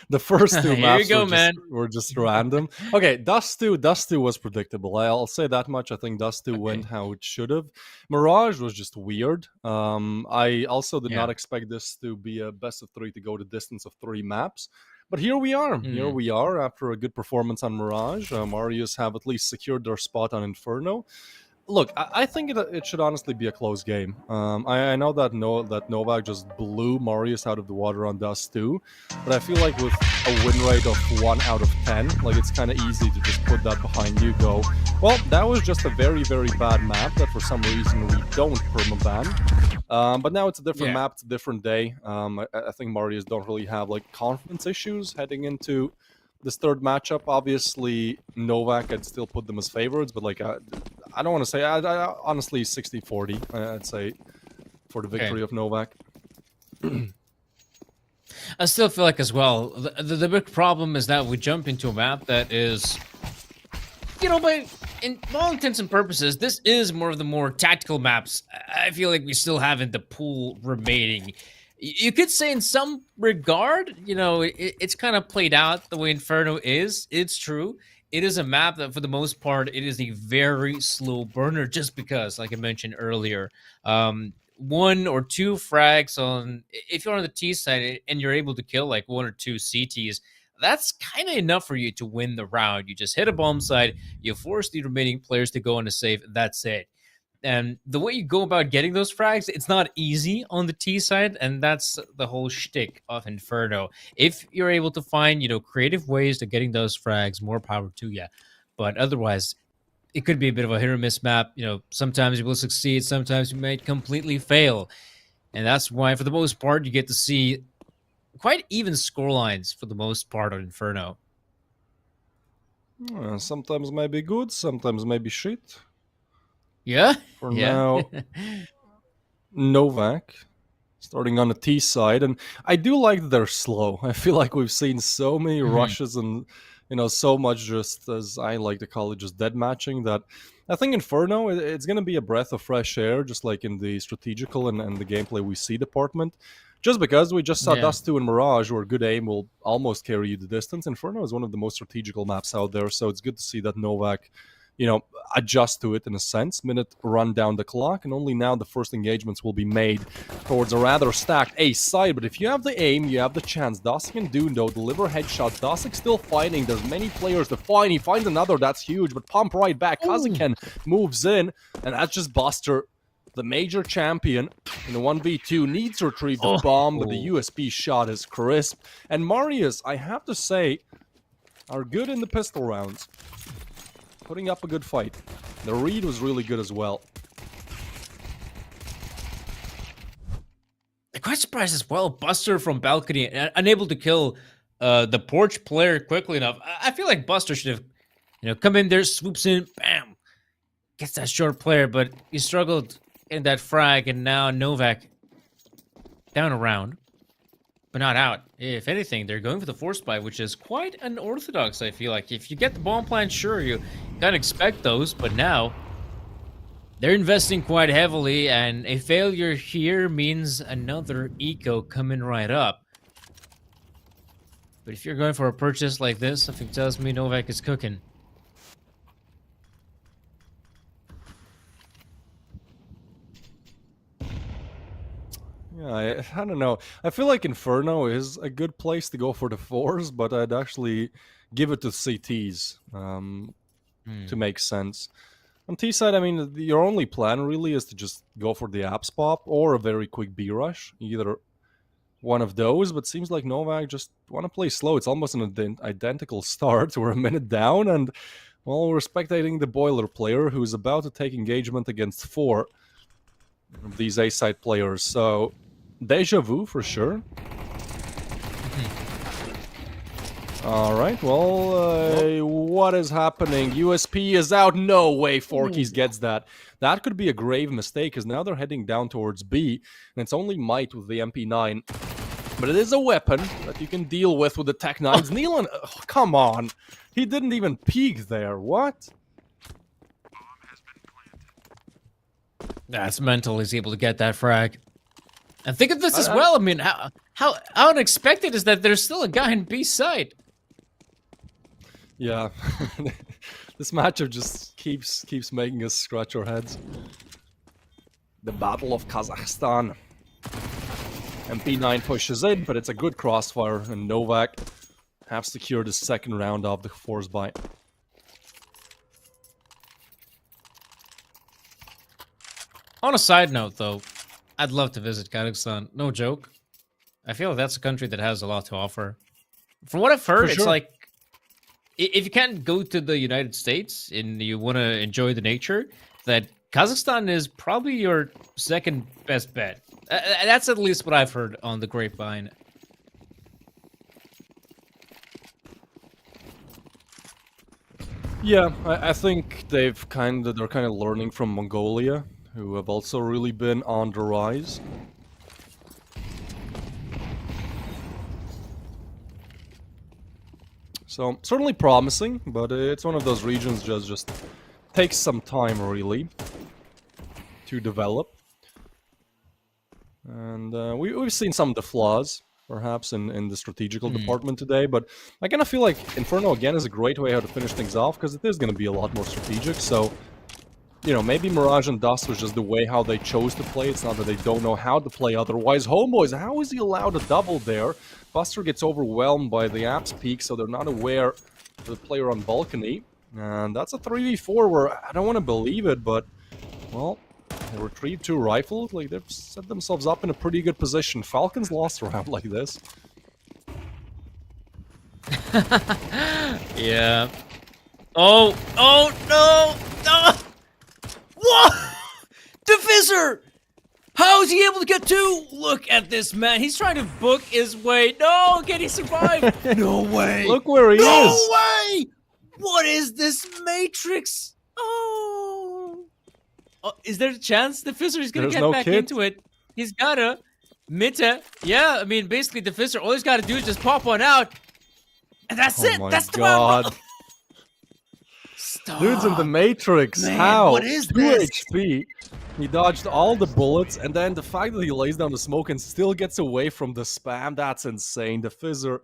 The first two Here maps you go, were, man. just random. Okay, Dust 2 was predictable. I'll say that much. I think Dust 2 Okay. went how it should have. Mirage was just weird. I also did not Yeah. expect this to be a best of three to go the distance of 3 maps. But here we are. Here Mm. we are after a good performance on Mirage. Marius have at least secured their spot on Inferno. Look, I think it should honestly be a close game. I know that Novaq just blew Marius out of the water on Dust 2, but I feel like with a win rate of 1 out of 10, like it's kind of easy to just put that behind you, go, well, that was just a very, very bad map that for some reason we don't permaban. But now it's a different Yeah. map, it's a different day. I think Marius don't really have like confidence issues heading into this third matchup. Obviously, Novaq, I'd still put them as favorites, but like I don't want to say, I honestly 60-40, I'd say, for the victory of Novaq. I still feel like as well, the big problem is that we jump into a map that is, by in all intents and purposes, this is more of the more tactical maps. I feel like we still have in the pool remaining. You could say in some regard, it's kind of played out the way Inferno is. It's true. It is a map that, for the most part, it is a very slow burner just because, like I mentioned earlier, one or two frags on, if you're on the T side and you're able to kill like one or two CTs, that's kind of enough for you to win the round. You just hit a bomb site, you force the remaining players to go on a save, that's it. And the way you go about getting those frags, it's not easy on the T side, and that's the whole shtick of Inferno. If you're able to find, creative ways to getting those frags, more power to you. But otherwise, it could be a bit of a hit or miss map. Sometimes you will succeed, sometimes you may completely fail. And that's why, for the most part, you get to see quite even scorelines for the most part on Inferno. Sometimes may be good, sometimes may be shit. Yeah? For now, Novaq starting on the T side, and I do like that they're slow. I feel like we've seen so many rushes and so much, just as I like to call it, just dead matching, that I think Inferno, it's going to be a breath of fresh air, just like in the strategical and the gameplay we see department. Just because we just saw Dust 2 and Mirage, where good aim will almost carry you the distance. Inferno is one of the most strategical maps out there, so it's good to see that Novaq adjust to it in a sense. Minute run down the clock, and only now the first engagements will be made towards a rather stacked A side. But if you have the aim, you have the chance. Dosik and Dundo deliver headshots. Dosik still fighting. There's many players to find. He finds another. That's huge. But pump right back. Kazaken moves in, and that's just Buster, the major champion in the 1v2, needs to retrieve the bomb, but the USP shot is crisp. And Marius, I have to say, are good in the pistol rounds. Putting up a good fight. The read was really good as well. I'm quite surprised as well. Buster from balcony, unable to kill the porch player quickly enough. I feel like Buster should have, come in there, swoops in, bam, gets that short player, but he struggled in that frag, and now Novaq down a round, but not out. If anything, they're going for the force buy, which is quite unorthodox, I feel like. If you get the bomb plant, sure, you kind of expect those, but now they're investing quite heavily, and a failure here means another eco coming right up. But if you're going for a purchase like this, something tells me Novaq is cooking. Yeah, I don't know. I feel like Inferno is a good place to go for the fours, but I'd actually give it to CTs to make sense. On T side, I mean, your only plan really is to just go for the apps pop or a very quick B rush, either one of those. But seems like Novaq just want to play slow. It's almost an identical start. We're a minute down, and well, we're spectating the Boiler player who's about to take engagement against 4 of these A side players. So deja vu for sure. All right, well, what is happening? USP is out. No way Forkies gets that. That could be a grave mistake, because now they're heading down towards B, and it's only Might with the MP9. But it is a weapon that you can deal with the Tech 9s. Nealon, come on. He didn't even peek there. What? That's mental. He's able to get that frag. And think of this as well. I mean, how unexpected is that there's still a guy in B side? Yeah, this matchup just keeps making us scratch our heads. The Battle of Kazakhstan. MP9 pushes in, but it's a good crossfire, and Novaq have secured the second round of the force buy. On a side note, though, I'd love to visit Kazakhstan. No joke. I feel like that's a country that has a lot to offer. From what I've heard, it's like, if you can't go to the United States and you want to enjoy the nature, that Kazakhstan is probably your second best bet. That's at least what I've heard on the grapevine. Yeah, I think they're kind of learning from Mongolia, who have also really been on the rise. So certainly promising, but it's one of those regions just takes some time really to develop. And we've seen some of the flaws, perhaps, in the strategical department today, but I kind of feel like Inferno, again, is a great way how to finish things off, because it is going to be a lot more strategic, so, you know, maybe Mirage and Dust was just the way how they chose to play. It's not that they don't know how to play otherwise. Homeboys, how is he allowed a double there? Buster gets overwhelmed by the Apps peak, so they're not aware of the player on balcony, and that's a 3v4 where I don't want to believe it, but, well... They retrieve 2 rifles, like they've set themselves up in a pretty good position. Falcons lost a round like this. Yeah. Oh no! No! What? Divisor! How is he able to get 2? Look at this man. He's trying to book his way. No, can he survive? No way. Look where he is. No way! What is this Matrix? Oh, is there a chance the Fizzer is gonna There's get no back kit. into it? He's gotta. Mita. Yeah, I mean, basically, the Fizzer, all he's gotta do is just pop one out. And that's Oh it. my That's the God. round. Stop. Dude's in the Matrix. Man, How? what is 2 this? HP. He dodged all the bullets, and then the fact that he lays down the smoke and still gets away from the spam, that's insane. The Fizzer,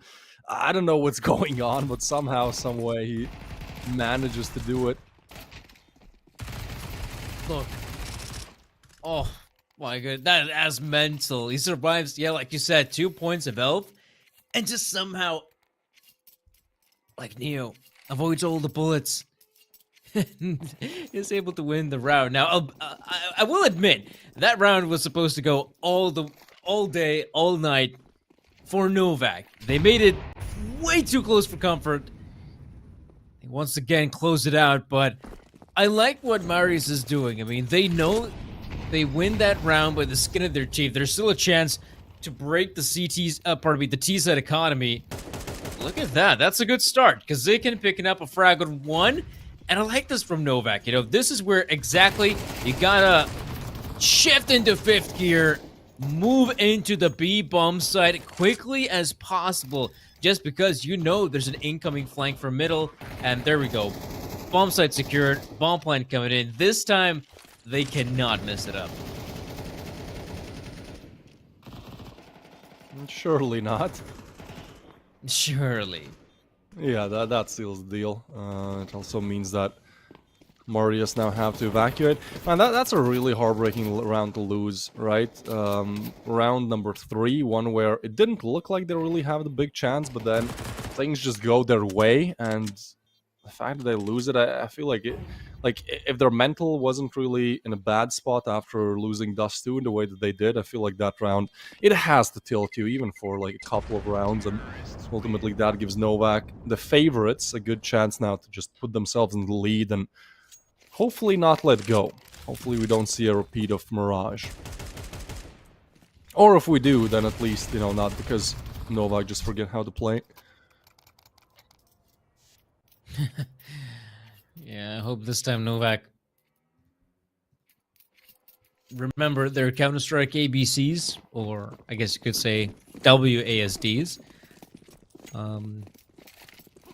I don't know what's going on, but somehow, some way, he manages to do it. Look. Oh, my God. That is mental. He survives, yeah, like you said, 2 points of health. And just somehow, like Neo, avoids all the bullets. Is able to win the round. Now, I will admit, that round was supposed to go all day, all night for Novaq. They made it way too close for comfort. They once again close it out, but I like what Marius is doing. I mean, they know they win that round by the skin of their teeth. There's still a chance to break the the T-side economy. Look at that. That's a good start, because they can pick up a frag on 1. And I like this from Novaq. You know, this is where exactly you gotta shift into 5th gear, move into the B bomb site quickly as possible, just because you know there's an incoming flank from middle. And there we go. Bomb site secured, bomb plant coming in. This time, they cannot mess it up. Surely not. Surely. Yeah, that seals the deal. It also means that Marius now have to evacuate. Man, that's a really heartbreaking round to lose, right? Round number 3, one where it didn't look like they really have the big chance, but then things just go their way, and the fact that they lose it, I feel like it, like if their mental wasn't really in a bad spot after losing Dust 2 in the way that they did, I feel like that round, it has to tilt you even for like a couple of rounds, and ultimately that gives Novaq, the favorites, a good chance now to just put themselves in the lead and hopefully not let go. Hopefully we don't see a repeat of Mirage. Or if we do, then at least, you know, not because Novaq just forget how to play. Yeah, I hope this time Novaq remember their Counter-Strike ABCs, or I guess you could say WASDs.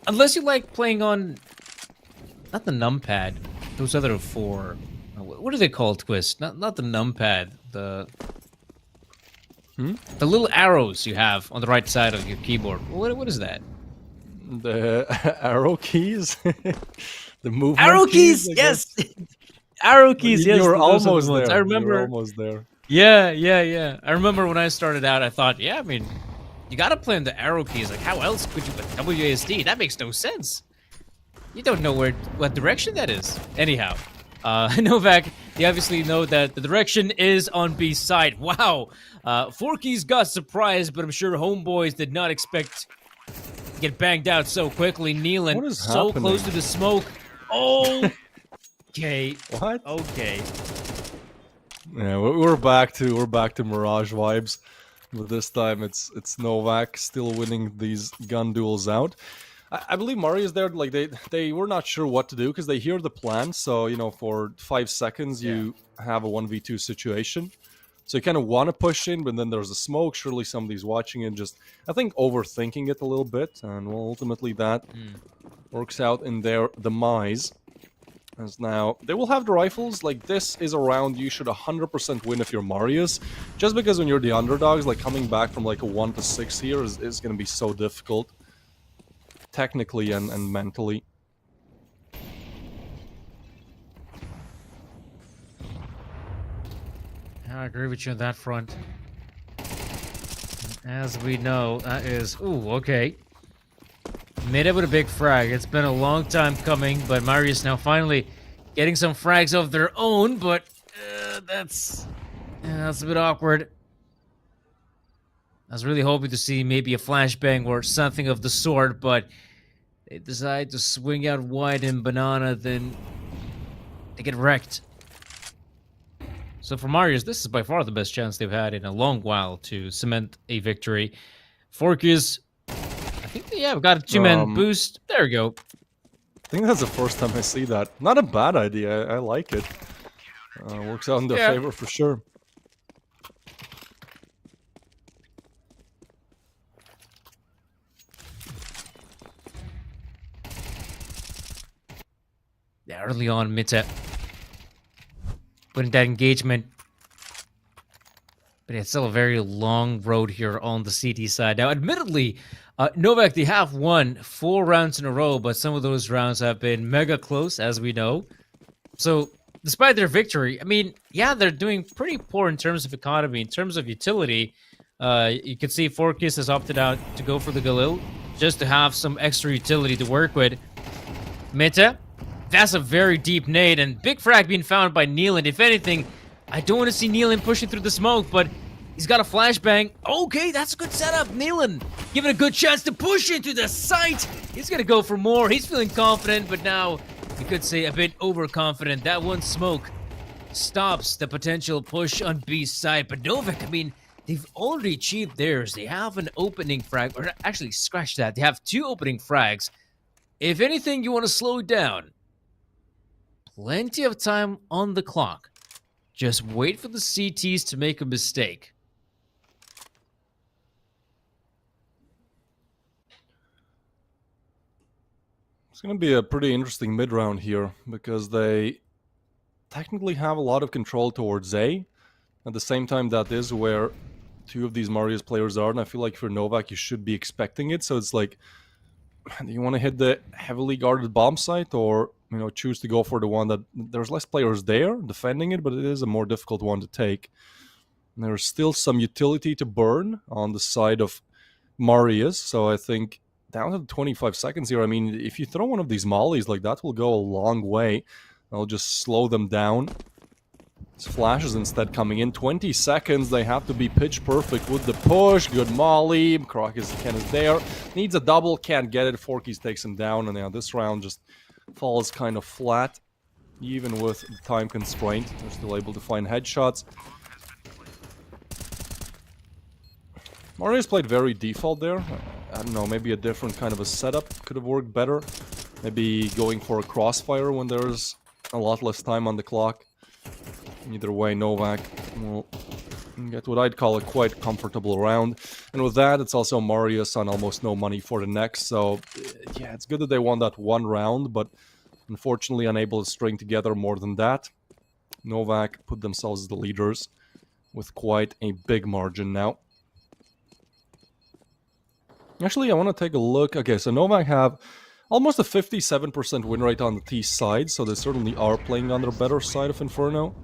Unless you like playing on, not the numpad, those other 4. What are they called, Twist? Not the numpad, the little arrows you have on the right side of your keyboard. What is that? The arrow keys? The movement Arrow keys, I yes. guess? Arrow keys, yes. You're those are the almost ones. there. I remember. You're almost there. Yeah. I remember when I started out, I thought, yeah, I mean, you gotta play on the arrow keys. Like, how else could you with WASD? That makes no sense. You don't know what direction that is. Anyhow, Novaq, you obviously know that the direction is on B side. Wow. Forky's got surprised, but I'm sure homeboys did not expect to get banged out so quickly. Nealon What is so happening? close to the smoke. Oh. Okay. What? Okay. Yeah, we're back to Mirage vibes, but this time it's Novaq still winning these gun duels out. I believe Marius there, like they were not sure what to do because they hear the plan. So you know, for 5 seconds you have a 1v2 situation. So you kind of want to push in, but then there's a smoke. Surely somebody's watching it. Just, I think, overthinking it a little bit. And well, ultimately that works out in their demise. As now, they will have the rifles. Like, this is a round you should 100% win if you're Marius. Just because when you're the underdogs, like, coming back from, like, a 1-6 here is going to be so difficult. Technically and mentally. I agree with you on that front. As we know, that is... Ooh, okay. Made it with a big frag. It's been a long time coming, but Marius now finally getting some frags of their own, but that's a bit awkward. I was really hoping to see maybe a flashbang or something of the sort, but they decide to swing out wide in banana, then they get wrecked. So for Marius, this is by far the best chance they've had in a long while to cement a victory. Forkus, I think, yeah, we got a two-man boost. There we go. I think that's the first time I see that. Not a bad idea. I like it. Works out in their favor for sure. Yeah, early on, Mitte putting that engagement. But it's still a very long road here on the CT side. Now, admittedly, Novaq, they have won 4 rounds in a row, but some of those rounds have been mega close, as we know. So, despite their victory, I mean, yeah, they're doing pretty poor in terms of economy. In terms of utility, you can see Forkus has opted out to go for the Galil, just to have some extra utility to work with. Mitte, that's a very deep nade, and big frag being found by Nealon. If anything, I don't want to see Nealon pushing through the smoke, but he's got a flashbang. Okay, that's a good setup. Nealon given a good chance to push into the site. He's going to go for more. He's feeling confident, but now you could say a bit overconfident. That one smoke stops the potential push on B's side. But Novaq, I mean, they've already achieved theirs. They have an opening frag, or actually, scratch that. They have 2 opening frags. If anything, you want to slow down. Plenty of time on the clock. Just wait for the CTs to make a mistake. It's going to be a pretty interesting mid-round here, because they technically have a lot of control towards A. At the same time, that is where 2 of these Marius players are, and I feel like for Novaq, you should be expecting it. So it's like, do you want to hit the heavily guarded bomb site, or choose to go for the one that there's less players there defending it, but it is a more difficult one to take. And there's still some utility to burn on the side of Marius, so I think down to 25 seconds here, I mean, if you throw one of these mollies, like, that will go a long way. I'll just slow them down. Flashes instead coming in. 20 seconds, they have to be pitch perfect with the push. Good molly. Krok is there. Needs a double, can't get it. Forkus takes him down, and now this round just falls kind of flat. Even with the time constraint, they're still able to find headshots. Marius played very default there. I don't know, maybe a different kind of a setup could have worked better. Maybe going for a crossfire when there's a lot less time on the clock. Either way, Novaq will get what I'd call a quite comfortable round. And with that, it's also Marius on almost no money for the next. So, yeah, it's good that they won that one round, but unfortunately unable to string together more than that. Novaq put themselves as the leaders with quite a big margin now. Actually, I want to take a look. Okay, so Novaq have almost a 57% win rate on the T side, so they certainly are playing on their better side of Inferno.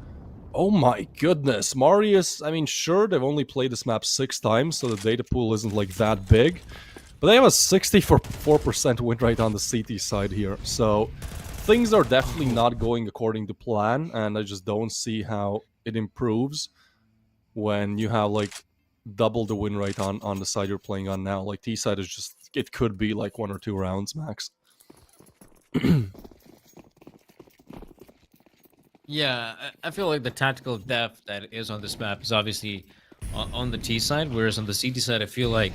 Oh my goodness, Marius, I mean, sure, they've only played this map 6 times, so the data pool isn't like that big. But they have a 64% win rate on the CT side here, so things are definitely not going according to plan, and I just don't see how it improves when you have, like, double the win rate on the side you're playing on now. Like, T side is just, it could be like 1 or 2 rounds max. Yeah, I feel like the tactical depth that is on this map is obviously on the T side, whereas on the CT side, I feel like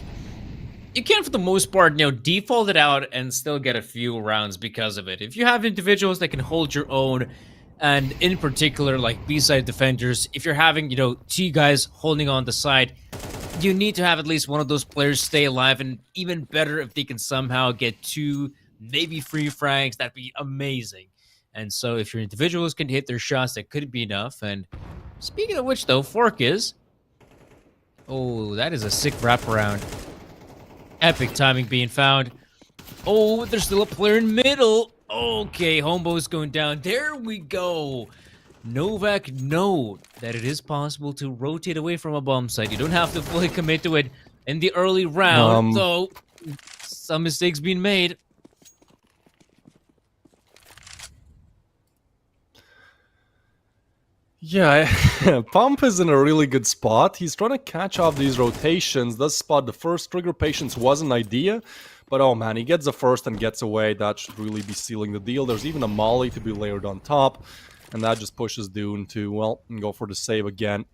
you can, for the most part, default it out and still get a few rounds because of it. If you have individuals that can hold your own, And in particular, like B-side defenders, if you're having, two guys holding on the side, you need to have at least one of those players stay alive, and even better if they can somehow get 2, maybe 3 frags, that'd be amazing. And so if your individuals can hit their shots, that could be enough. And speaking of which, though, Fork is... Oh, that is a sick wraparound. Epic timing being found. Oh, there's still a player in middle. Okay, Homebo's going down. There we go. Novaq know that it is possible to rotate away from a bomb site. You don't have to fully commit to it in the early round, though some mistakes being made. Yeah, Pump is in a really good spot. He's trying to catch off these rotations. This spot, the first trigger patience was an idea, but oh man, he gets the first and gets away. That should really be sealing the deal. There's even a molly to be layered on top, and that just pushes Dune to, well, go for the save again.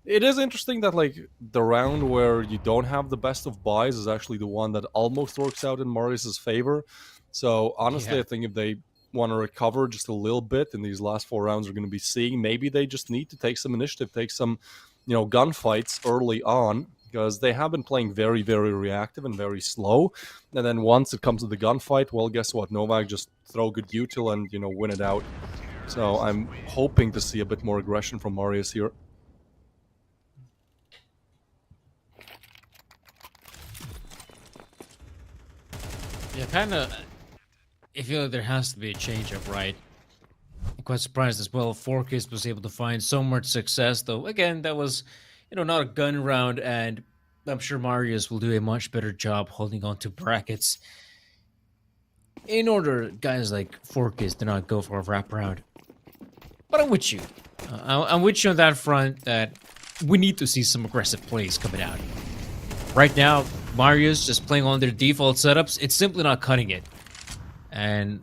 It is interesting that, like, the round where you don't have the best of buys is actually the one that almost works out in Marius's favor. So, honestly, I think if they want to recover just a little bit in these last 4 rounds we're going to be seeing, maybe they just need to take some initiative, take some, gunfights early on, because they have been playing very, very reactive and very slow. And then once it comes to the gunfight, well, guess what? Novaq just throw good util and, win it out. So I'm hoping to see a bit more aggression from Marius here. Yeah, kind of... I feel like there has to be a change-up, right? I'm quite surprised as well Forkis was able to find so much success, though. Again, that was, not a gun round, and I'm sure Marius will do a much better job holding on to brackets in order guys like Forkis do not go for a wraparound. But I'm with you. I'm with you on that front that we need to see some aggressive plays coming out. Right now, Marius just playing on their default setups, it's simply not cutting it. And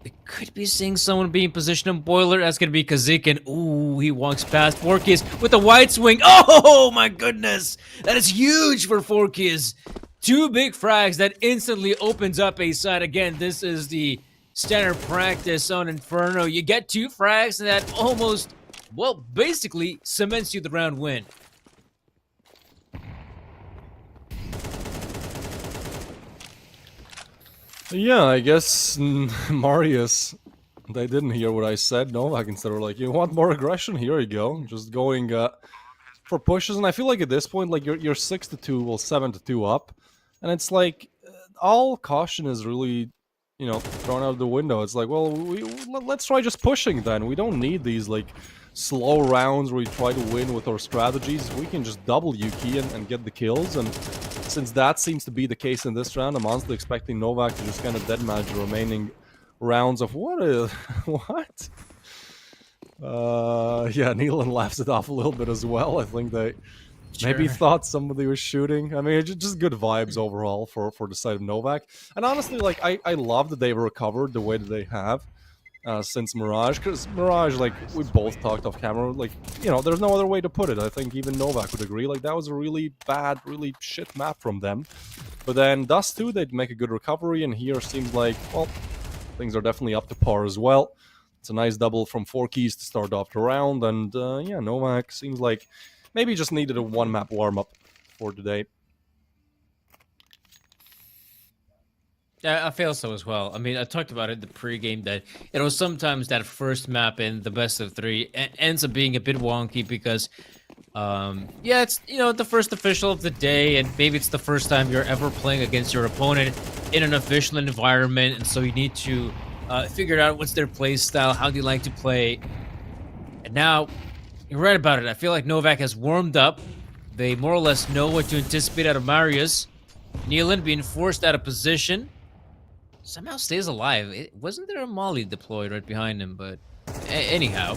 they could be seeing someone being positioned in Boiler. That's going to be Kazik. And ooh, he walks past Forkis with a wide swing. Oh my goodness. That is huge for Forkis. 2 big frags that instantly opens up a side. Again, this is the standard practice on Inferno. You get 2 frags and that almost, well, basically cements you the round win. Yeah, I guess Marius, they didn't hear what I said. Novaq instead were like, you want more aggression? Here you go. Just going for pushes. And I feel like at this point, like you're 6-2, well 7-2 up. And it's like, all caution is really, thrown out of the window. It's like, well, let's try just pushing then. We don't need these, like, slow rounds where we try to win with our strategies. We can just double Yuki and get the kills. And since that seems to be the case in this round, I'm honestly expecting Novaq to just kind of deadmatch the remaining rounds of what? Yeah, Nealon laughs it off a little bit as well. I think they maybe thought somebody was shooting. I mean, just good vibes overall for the side of Novaq. And honestly, like, I love that they've recovered the way that they have since Mirage, because Mirage, like, we both talked off camera, like, there's no other way to put it. I think even Novaq would agree, like, that was a really bad, really shit map from them. But then Dust 2, they'd make a good recovery, and here seems like, well, things are definitely up to par as well. It's a nice double from Forkis to start off the round, and yeah, Novaq seems like maybe just needed a 1-map warm-up for today. Yeah, I feel so as well. I mean, I talked about it in the pregame that, sometimes that first map in the best of 3 ends up being a bit wonky because, yeah, it's, the first official of the day, and maybe it's the first time you're ever playing against your opponent in an official environment, and so you need to figure out what's their play style, how do you like to play. And now, you're right about it. I feel like Novaq has warmed up. They more or less know what to anticipate out of Marius. Nealon being forced out of position. Somehow stays alive. Wasn't there a molly deployed right behind him? But anyhow.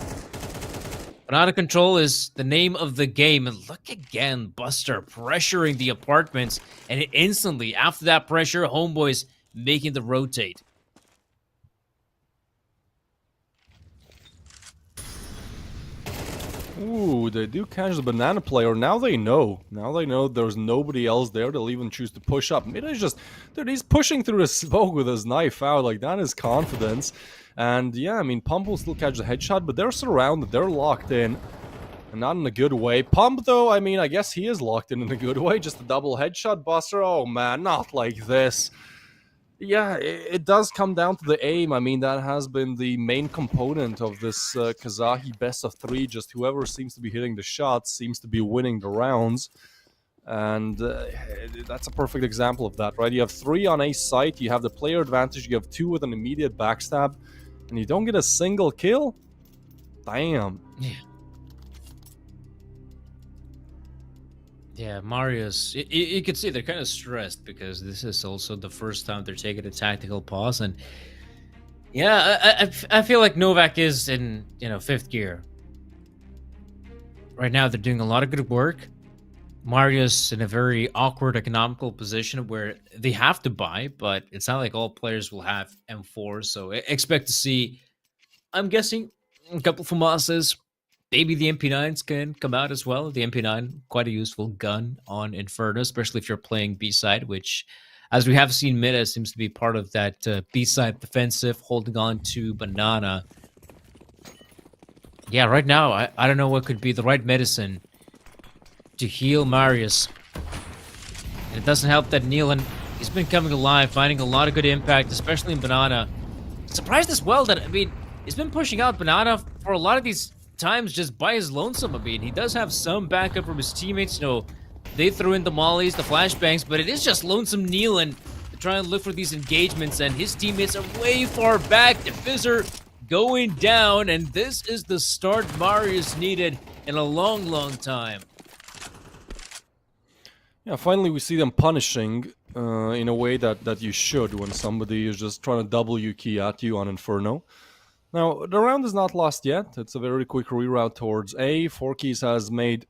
But out of control is the name of the game. And look again, Buster pressuring the apartments. And instantly, after that pressure, Homeboy's making the rotate. Ooh, they do catch the banana player. Now they know. Now they know there's nobody else there. They'll even choose to push up. It is just, dude, he's pushing through the smoke with his knife out. Like, that is confidence. And yeah, I mean, Pump will still catch the headshot, but they're surrounded, they're locked in. And not in a good way. Pump, though, I mean, I guess he is locked in a good way. Just a double headshot buster. Oh, man, not like this. Yeah, it does come down to the aim. I mean, that has been the main component of this Kazahi best of 3. Just whoever seems to be hitting the shots seems to be winning the rounds. And that's a perfect example of that, right? You have 3 on a site, you have the player advantage, you have 2 with an immediate backstab, and you don't get a single kill? Damn. Yeah. Yeah, Marius, you can see they're kind of stressed because this is also the first time they're taking a tactical pause. And yeah, I feel like Novaq is in, 5th gear. Right now, they're doing a lot of good work. Marius in a very awkward economical position where they have to buy, but it's not like all players will have M4. So expect to see, I'm guessing, a couple FAMASs. Maybe the MP9s can come out as well. The MP9, quite a useful gun on Inferno, especially if you're playing B-side, which, as we have seen, meta seems to be part of that B-side defensive, holding on to Banana. Yeah, right now, I don't know what could be the right medicine to heal Marius. And it doesn't help that Nealon, he's been coming alive, finding a lot of good impact, especially in Banana. Surprised as well that, I mean, he's been pushing out Banana for a lot of these times just by his lonesome. I mean, he does have some backup from his teammates. They threw in the mollies, the flashbangs, but it is just lonesome Nealon to try and look for these engagements, and his teammates are way far back. The Fizzer going down, and this is the start Marius needed in a long, long time. Yeah, finally we see them punishing in a way that you should when somebody is just trying to W key at you on Inferno. Now, the round is not lost yet. It's a very quick reroute towards A. 4keys has made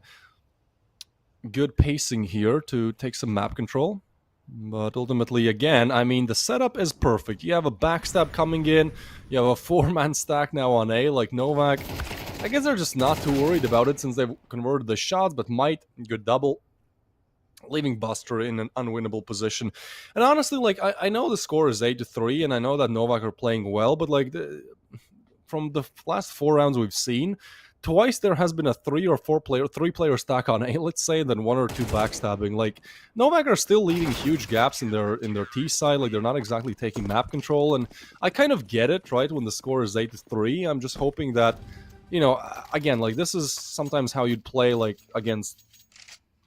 good pacing here to take some map control. But ultimately, again, I mean, the setup is perfect. You have a backstab coming in. You have a 4-man stack now on A, like Novaq. I guess they're just not too worried about it since they've converted the shots, but might, good double, leaving Buster in an unwinnable position. And honestly, like, I know the score is 8-3, and I know that Novaq are playing well, but like, from the last 4 rounds we've seen, twice there has been a 3 or 4 player stack on A, let's say, and then 1 or 2 backstabbing. Like, Novaq are still leaving huge gaps in their T side. Like, they're not exactly taking map control, and I kind of get it, right? When the score is 8-3, I'm just hoping that, again, like, this is sometimes how you'd play, like, against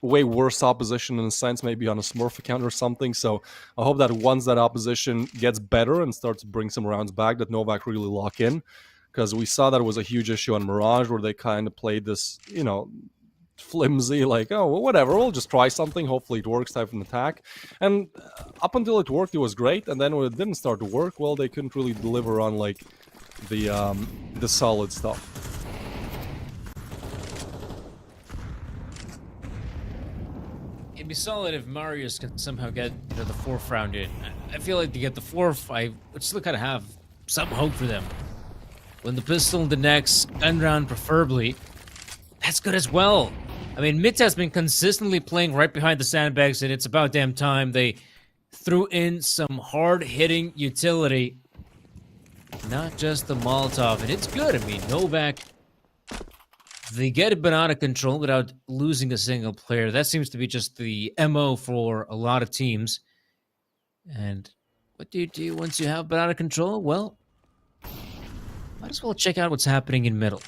way worse opposition in a sense, maybe on a Smurf account or something. So I hope that once that opposition gets better and starts to bring some rounds back, that Novaq really lock in. Because we saw that was a huge issue on Mirage, where they kind of played this, flimsy, like, oh, well, whatever, we'll just try something, hopefully it works type of an attack. And up until it worked, it was great, and then when it didn't start to work, well, they couldn't really deliver on, like, the solid stuff. It'd be solid if Marius can somehow get the 4th round in. I feel like to get the 4th, I would still kind of have some hope for them. When the pistol in the next gun round, preferably, that's good as well. I mean, Mitz has been consistently playing right behind the sandbags, and it's about damn time they threw in some hard-hitting utility. Not just the Molotov, and it's good. I mean, Novaq, they get a banana control without losing a single player. That seems to be just the MO for a lot of teams. And what do you do once you have banana control? Well, might as well check out what's happening in middle.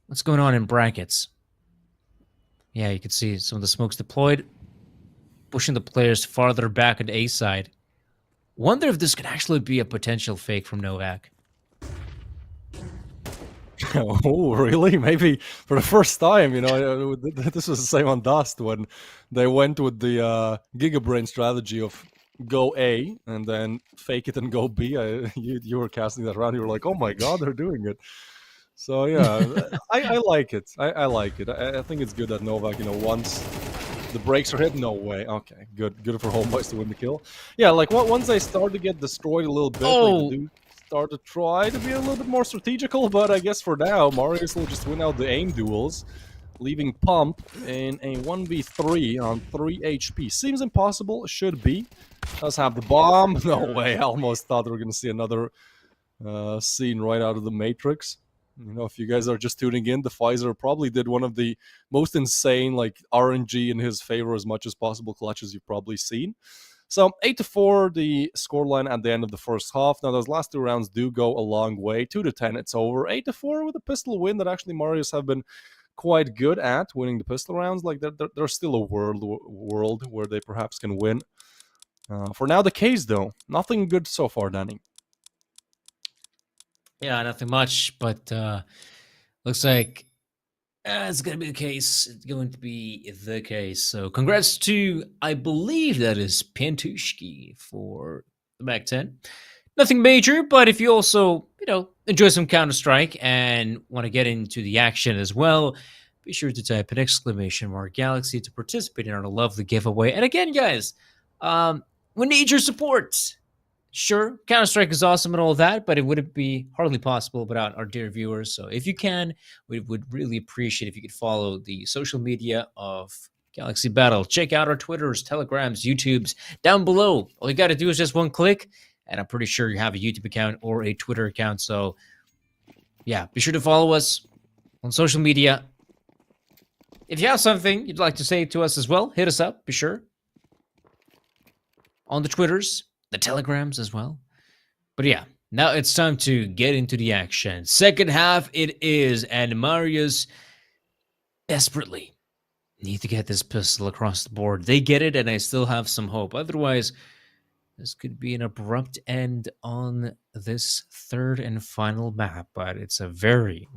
What's going on in brackets? Yeah, you can see some of the smokes deployed, pushing the players farther back on A side. Wonder if this could actually be a potential fake from Novaq. Oh, really? Maybe for the first time, this was the same on Dust when they went with the Gigabrain strategy of go A and then fake it and go B. You were casting that around. You were like, oh my god, they're doing it. So yeah, I like it. I like it. I think it's good that Novaq, once the brakes are hit, no way. Okay, good for Homeboys to win the kill. Yeah, like once they start to get destroyed a little bit, like they do start to try to be a little bit more strategical, but I guess for now, Marius will just win out the aim duels, leaving Pump in a 1v3 on 3 HP. Seems impossible, should be. Does have the bomb. No way, I almost thought we were going to see another scene right out of the Matrix. You know, if you guys are just tuning in, the Pfizer probably did one of the most insane, like, RNG in his favor as much as possible clutches you've probably seen. So 8-4, the scoreline at the end of the first half. Now those last 2 rounds do go a long way. 2-10, it's over. 8-4 with a pistol win that actually Marius have been quite good at winning the pistol rounds. Like there's still a world where they perhaps can win. For now, the case though, nothing good so far, Danny. Yeah, nothing much, but looks like it's going to be the case. It's going to be the case. So congrats to, I believe that is Pantushki for the back 10. Nothing major, but if you also, enjoy some Counter-Strike and want to get into the action as well, be sure to type an exclamation mark Galaxy to participate in our lovely giveaway. And again, guys, we need your support. Sure, Counter-Strike is awesome and all that, but it wouldn't be hardly possible without our dear viewers. So if you can, we would really appreciate if you could follow the social media of Galaxy Battle. Check out our Twitters, Telegrams, YouTubes down below. All you got to do is just one click, and I'm pretty sure you have a YouTube account or a Twitter account. So yeah, be sure to follow us on social media. If you have something you'd like to say to us as well, hit us up, be sure. On the Twitters, the Telegrams as well. But yeah, now it's time to get into the action. Second half it is, and Marius desperately need to get this pistol across the board. They get it, and I still have some hope. Otherwise, this could be an abrupt end on this third and final map. But it's a very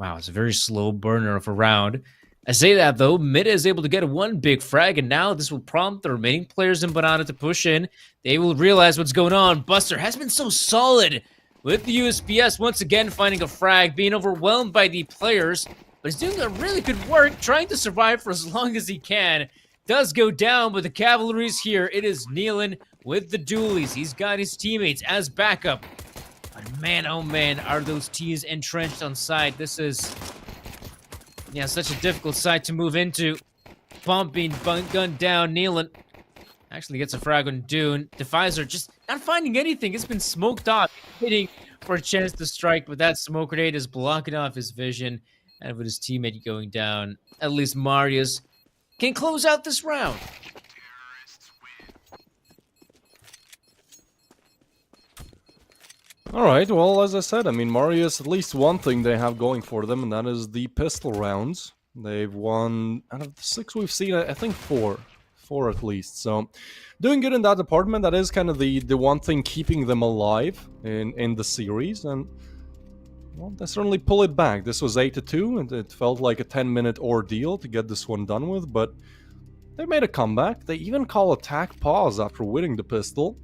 slow burner of a round. I say that though, Mid is able to get one big frag, and now this will prompt the remaining players in Banana to push in. They will realize what's going on. Buster has been so solid with the USPS, once again finding a frag, being overwhelmed by the players, but he's doing a really good work, trying to survive for as long as he can. Does go down, but the cavalry's here. It is Nealon with the dualies. He's got his teammates as backup. But man, oh man, are those T's entrenched on side. This is... yeah, such a difficult site to move into. Bomb being gunned down. Nealon actually gets a frag on Dune. Defizer just not finding anything. It's been smoked off, hitting for a chance to strike, but that smoke grenade is blocking off his vision. And with his teammate going down, at least Marius can close out this round. Alright, well, as I said, I mean, Marius, at least one thing they have going for them, and that is the pistol rounds. They've won, out of the 6 we've seen, I think 4. 4 at least, so doing good in that department. That is kind of the one thing keeping them alive in the series, and well, they certainly pull it back. This was 8-2, and it felt like a 10-minute ordeal to get this one done with, but they made a comeback. They even call attack pause after winning the pistol.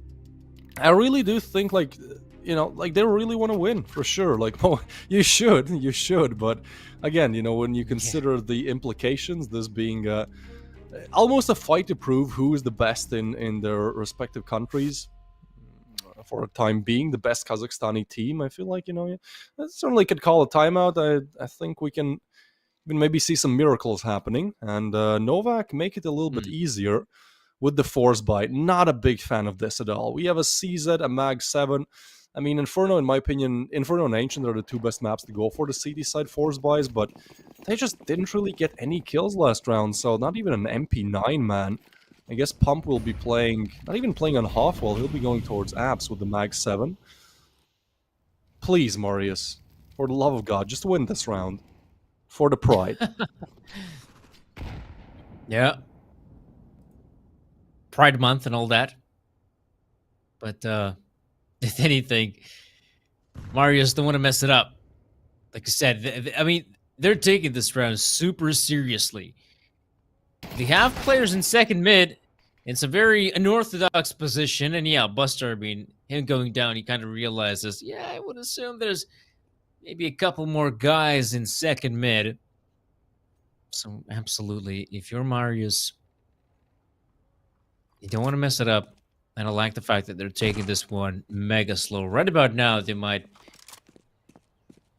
I really do think, like, like they really want to win for sure. Like, oh, you should. But again, when you consider the implications, this being almost a fight to prove who is the best in their respective countries. For a time being, the best Kazakhstani team, I feel like, certainly could call a timeout. I think we can even maybe see some miracles happening, and Novaq make it a little bit easier with the force bite. Not a big fan of this at all. We have a CZ, a Mag 7. I mean, Inferno, in my opinion, Inferno and Ancient are the 2 best maps to go for the CD side force buys, but they just didn't really get any kills last round, so not even an MP9, man. I guess Pump will be playing, not even playing on Halfwell, he'll be going towards Apps with the Mag 7. Please, Marius, for the love of God, just win this round. For the pride. Yeah. Pride Month and all that. But, if anything, Marius don't want to mess it up. Like I said, I mean, they're taking this round super seriously. They have players in second mid. It's a very unorthodox position. And yeah, Buster, I mean, him going down, he kind of realizes, yeah, I would assume there's maybe a couple more guys in second mid. So absolutely, if you're Marius, you don't want to mess it up. And I like the fact that they're taking this one mega slow. Right about now, they might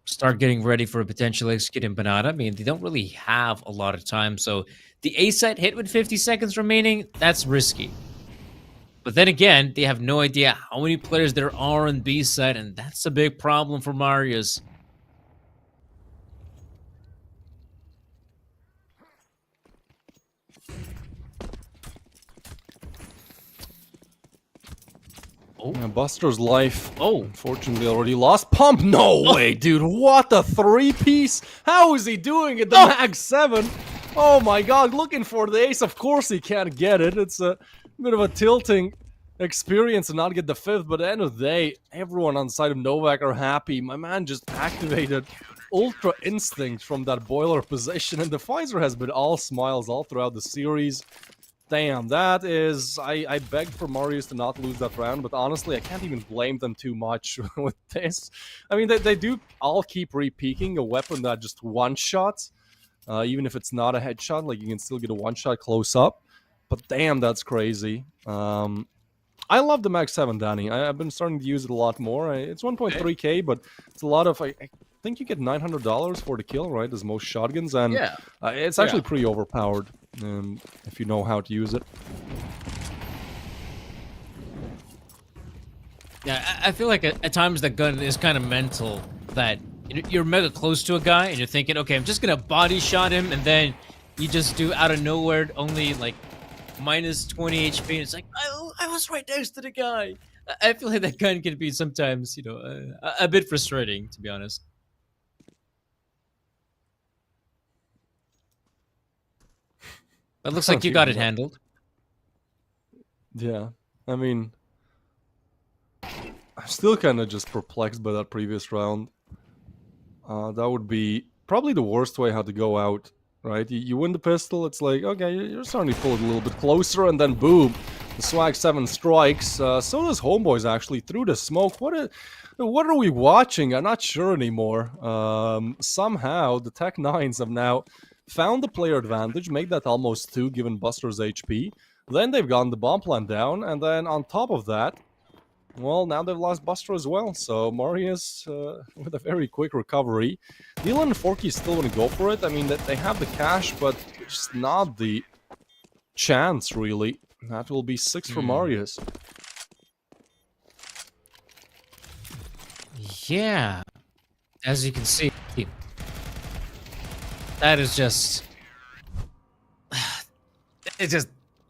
start getting ready for a potential execute in Banana. I mean, they don't really have a lot of time. So the A site hit with 50 seconds remaining, that's risky. But then again, they have no idea how many players there are on B side, and that's a big problem for Marius. Yeah, Buster's life, Oh, unfortunately, already lost. Pump? No way, dude. What a three-piece. How is he doing it? The Mag 7. Oh my god, looking for the ace. Of course he can't get it. It's a bit of a tilting experience to not get the 5th, but at the end of the day, everyone on the side of Novaq are happy. My man just activated Ultra Instinct from that boiler position, and the Pfizer has been all smiles all throughout the series. Damn, that is... I begged for Marius to not lose that round, but honestly, I can't even blame them too much with this. I mean, they do all keep re-peaking a weapon that just one-shots. Even if it's not a headshot, like, you can still get a one-shot close up. But damn, that's crazy. I love the Mag 7, Danny. I've been starting to use it a lot more. It's 1.3k, but it's a lot of... I think you get $900 for the kill, right? As most shotguns, and Yeah. it's actually pretty overpowered if you know how to use it. yeah, I feel like at times the gun is kind of mental, that you're mega close to a guy and you're thinking, okay, I'm just gonna body shot him, and then you just do out of nowhere only like minus 20 HP, and it's like, I was right next to the guy. I feel like that gun can be sometimes, a bit frustrating, to be honest. But it looks like you got it handled. Yeah, I mean... I'm still kind of just perplexed by that previous round. That would be probably the worst way how to go out, right? You win the pistol, it's like, okay, you're starting to pull it a little bit closer, and then boom, the Swag 7 strikes. So does Homeboys, actually, through the smoke. What are we watching? I'm not sure anymore. Somehow, the Tech 9s have now found the player advantage, made that almost 2 given Buster's HP. Then they've gotten the bomb plant down, and then on top of that, well, now they've lost Buster as well. So Marius with a very quick recovery. Dylan and Forky still want to go for it. I mean, they have the cash, but just not the chance, really. That will be 6 for Marius. Yeah, as you can see, that is just... It's just...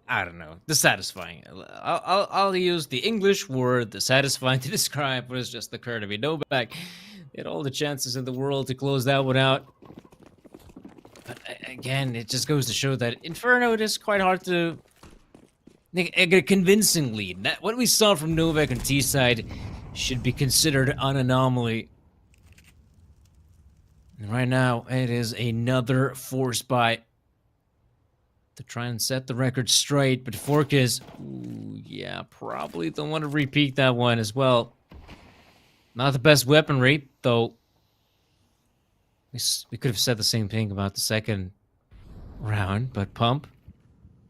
I don't know. Dissatisfying. I'll use the English word dissatisfying to describe what has just occurred to me. Novaq had all the chances in the world to close that one out. But again, it just goes to show that Inferno, it is quite hard to get a convincing lead. What we saw from Novaq on T side should be considered an anomaly. And right now, it is another force buy to try and set the record straight, but Forkus, yeah, probably don't want to repeat that one as well. Not the best weaponry, though. We could have said the same thing about the second round, but pump,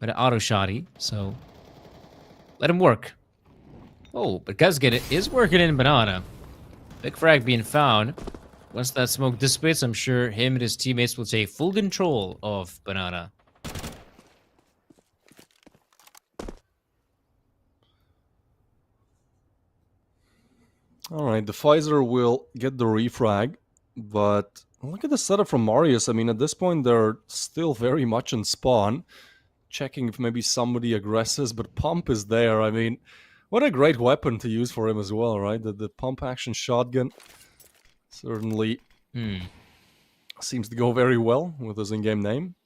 but auto shotty, so let him work. Oh, but Guzget is working in Banana. Big frag being found. Once that smoke dissipates, I'm sure him and his teammates will take full control of Banana. Alright, the Pfizer will get the refrag, but look at the setup from Marius. I mean, at this point, they're still very much in spawn. Checking if maybe somebody aggresses, but Pump is there. I mean, what a great weapon to use for him as well, right? The pump action shotgun certainly seems to go very well with his in-game name.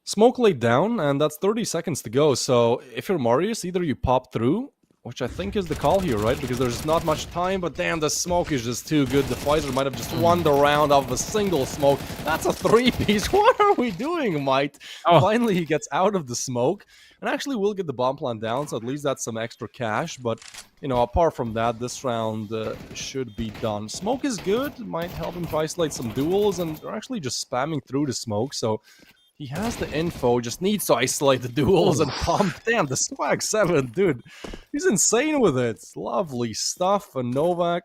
Smoke laid down, and that's 30 seconds to go. So if you're Marius, either you pop through, which I think is the call here, right? Because there's not much time, but damn, the smoke is just too good. The Pfizer might have just won the round off a single smoke. That's a 3-piece. What are we doing, Mite? Oh. Finally, he gets out of the smoke. And actually, we'll get the bomb plant down, so at least that's some extra cash. But, you know, apart from that, this round should be done. Smoke is good. Might help him to isolate some duels, and they're actually just spamming through the smoke, so... He has the info, just needs to isolate the duels and pump. Damn, the Swag 7, dude. He's insane with it. Lovely stuff. And Novaq,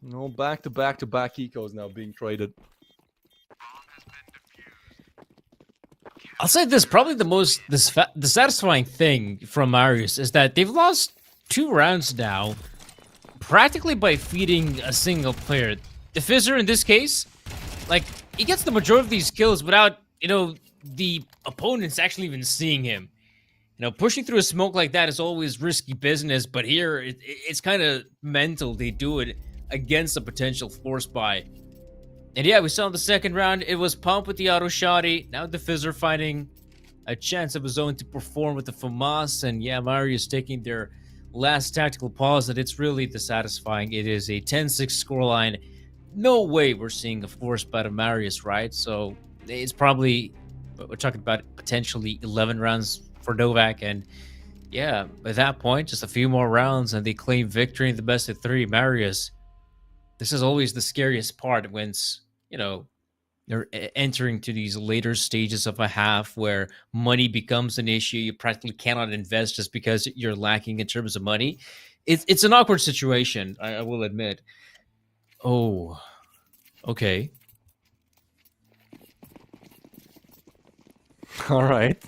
you know, back-to-back-to-back ecos now being traded. I'll say this: probably the satisfying thing from Marius is that they've lost 2 rounds now, practically by feeding a single player. The Fizzer in this case, like he gets the majority of these kills without the opponents actually even seeing him. Pushing through a smoke like that is always risky business, but here it's kind of mental. They do it against a potential force buy. And yeah, we saw in the second round, it was Pump with the auto shotty. Now the Fizzer finding a chance of his own to perform with the FAMAS. And yeah, Marius taking their last tactical pause, that it's really dissatisfying. It is a 10-6 scoreline. No way we're seeing a force buy of Marius, right? So it's probably, we're talking about potentially 11 rounds for Novaq. And yeah, at that point, just a few more rounds and they claim victory in the best of 3. Marius, this is always the scariest part when, you're entering to these later stages of a half where money becomes an issue. You practically cannot invest just because you're lacking in terms of money. It's an awkward situation, I will admit. Oh, okay. All right.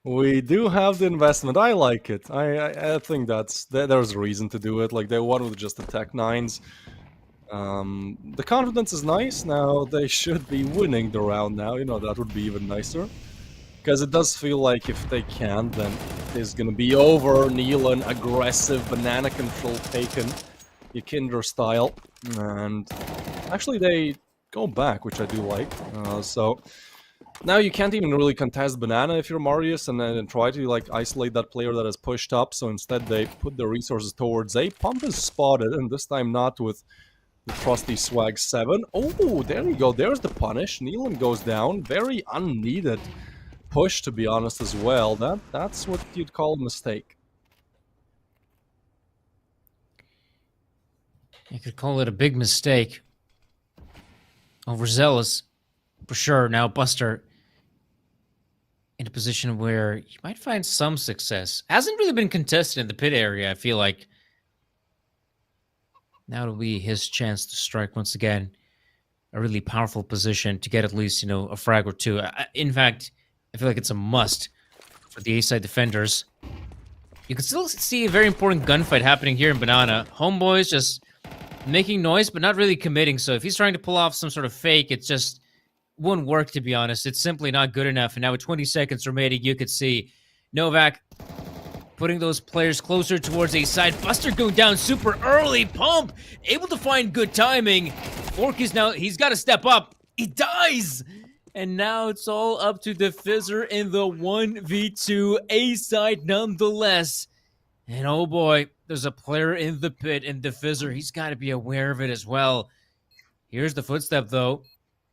We do have the investment. I like it. I think there's a reason to do it. Like, they won with just the Tech 9s. The confidence is nice. Now they should be winning the round now. That would be even nicer. Because it does feel like if they can, then it's going to be over. Nealon, aggressive, banana control taken. Ykinder style. And actually they go back, which I do like. So now you can't even really contest banana if you're Marius and then try to isolate that player that has pushed up. So instead they put their resources towards A. Pump is spotted, and this time not with the trusty Swag 7. Oh, there you go. There's the punish. Nealon goes down. Very unneeded push, to be honest, as well. That's what you'd call a mistake. You could call it a big mistake. Overzealous, for sure. Now Buster in a position where you might find some success. Hasn't really been contested in the pit area, I feel like. Now it'll be his chance to strike once again. A really powerful position to get at least, a frag or 2. In fact, I feel like it's a must for the A-side defenders. You can still see a very important gunfight happening here in Banana. Homeboys just making noise, but not really committing. So if he's trying to pull off some sort of fake, it just won't work, to be honest. It's simply not good enough. And now with 20 seconds remaining, you could see Novaq putting those players closer towards a side. Buster going down super early. Pump able to find good timing. Fork is now, he's got to step up. He dies. And now it's all up to the Fizzer in the 1v2 A side nonetheless. And oh boy, there's a player in the pit, and the Fizzer, he's got to be aware of it as well. Here's the footstep though.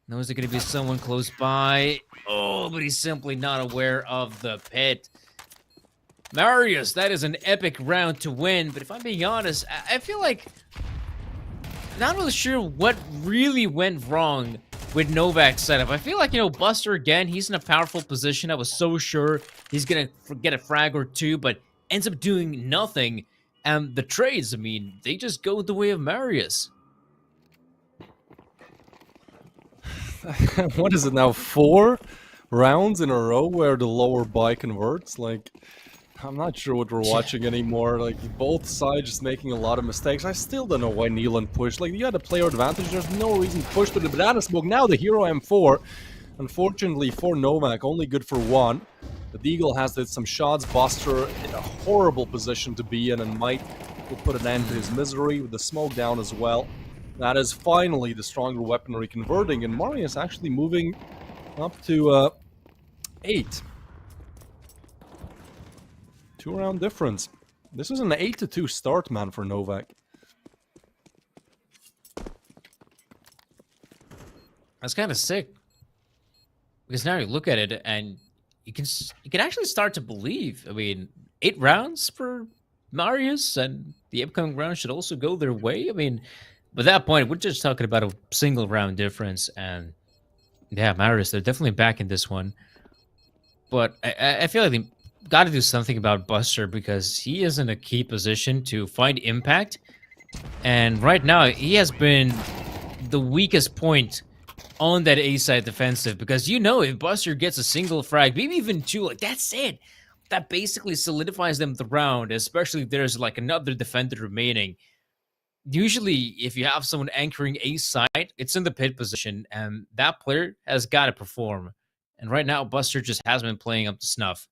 Knows there's going to be someone close by. Oh, but he's simply not aware of the pit. Marius, that is an epic round to win, but if I'm being honest, I feel like not really sure what really went wrong with Novaq's setup. I feel like, Buster again, he's in a powerful position. I was so sure he's gonna get a frag or 2, but ends up doing nothing. And the trades, they just go the way of Marius. What is it now? 4 rounds in a row where the lower buy converts? I'm not sure what we're watching anymore. Both sides just making a lot of mistakes. I still don't know why Nealon pushed. You had a player advantage. There's no reason to push to the banana smoke. Now the hero M4. Unfortunately for Novaq, only good for 1. The Deagle has hit some shots. Buster in a horrible position to be in and will put an end to his misery with the smoke down as well. That is finally the stronger weaponry converting, and Marius actually moving up to 8. 2-round difference. This is an 8-2 start, man, for Novaq. That's kind of sick. Because now you look at it and you can actually start to believe. 8 rounds for Marius, and the upcoming round should also go their way. By that point, we're just talking about a single round difference, and yeah, Marius, they're definitely back in this one. But I feel like they got to do something about Buster, because he is in a key position to find impact. And right now, he has been the weakest point on that A side defensive, because you know if Buster gets a single frag, maybe even two, like that's it. That basically solidifies them the round, especially if there's like another defender remaining. Usually, if you have someone anchoring A side, it's in the pit position, and that player has got to perform. And right now, Buster just hasn't been playing up to snuff.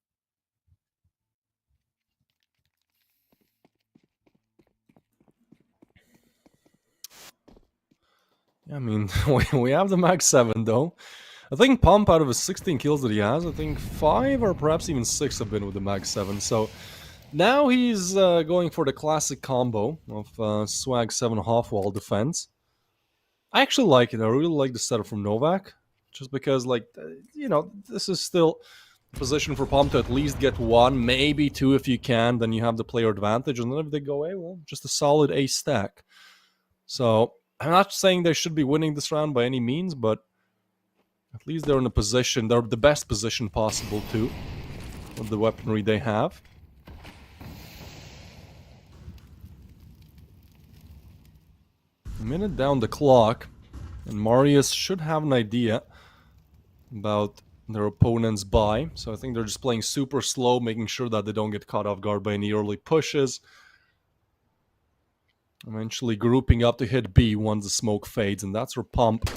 I mean, we have the Mag 7 though. I think Pump, out of his 16 kills that he has, I think 5 or perhaps even 6 have been with the Mag 7. So now he's going for the classic combo of Swag 7 half-wall defense. I actually like it. I really like the setup from Novaq. Just because, like, you know, this is still a position for Pump to at least get 1, maybe 2 if you can. Then you have the player advantage. And then if they go A, well, just a solid A stack. So I'm not saying they should be winning this round by any means, but at least they're in a position, they're the best position possible too, with the weaponry they have. A minute down the clock, and Marius should have an idea about their opponent's buy. So I think they're just playing super slow, making sure that they don't get caught off guard by any early pushes. Eventually grouping up to hit B once the smoke fades, and that's where Pump.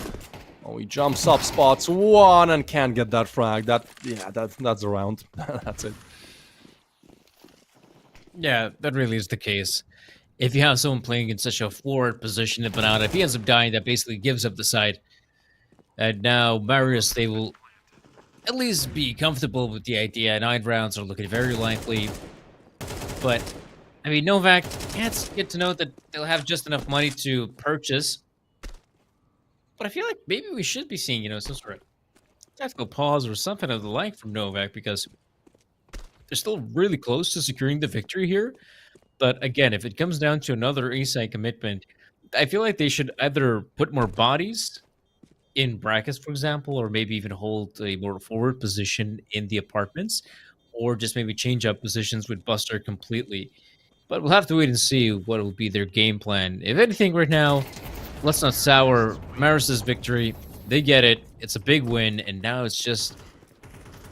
Oh, he jumps up, spots 1, and can't get that frag. That's a round. That's it. Yeah, that really is the case. If you have someone playing in such a forward position in Banana, if he ends up dying, that basically gives up the side. And now Marius, they will at least be comfortable with the idea. 9 rounds are looking very likely. But, I mean, Novaq, it's good to know that they'll have just enough money to purchase. But I feel like maybe we should be seeing, you know, some sort of tactical pause or something of the like from Novaq, because they're still really close to securing the victory here. But again, if it comes down to another A-side commitment, I feel like they should either put more bodies in brackets, for example, or maybe even hold a more forward position in the apartments, or just maybe change up positions with Buster completely. But we'll have to wait and see what will be their game plan. If anything, right now, let's not sour Marius' victory. They get it. It's a big win, and now it's just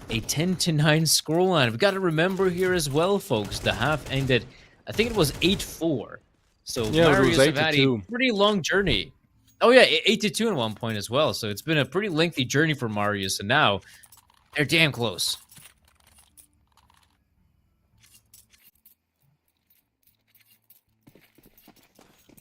a 10-9 scoreline. We've got to remember here as well, folks, the half ended, I think it was 8-4. So Yeah, Marius it was have had 8-2. a pretty long journey. Oh yeah, 8-2 at one point as well. So it's been a pretty lengthy journey for Marius, and now they're damn close.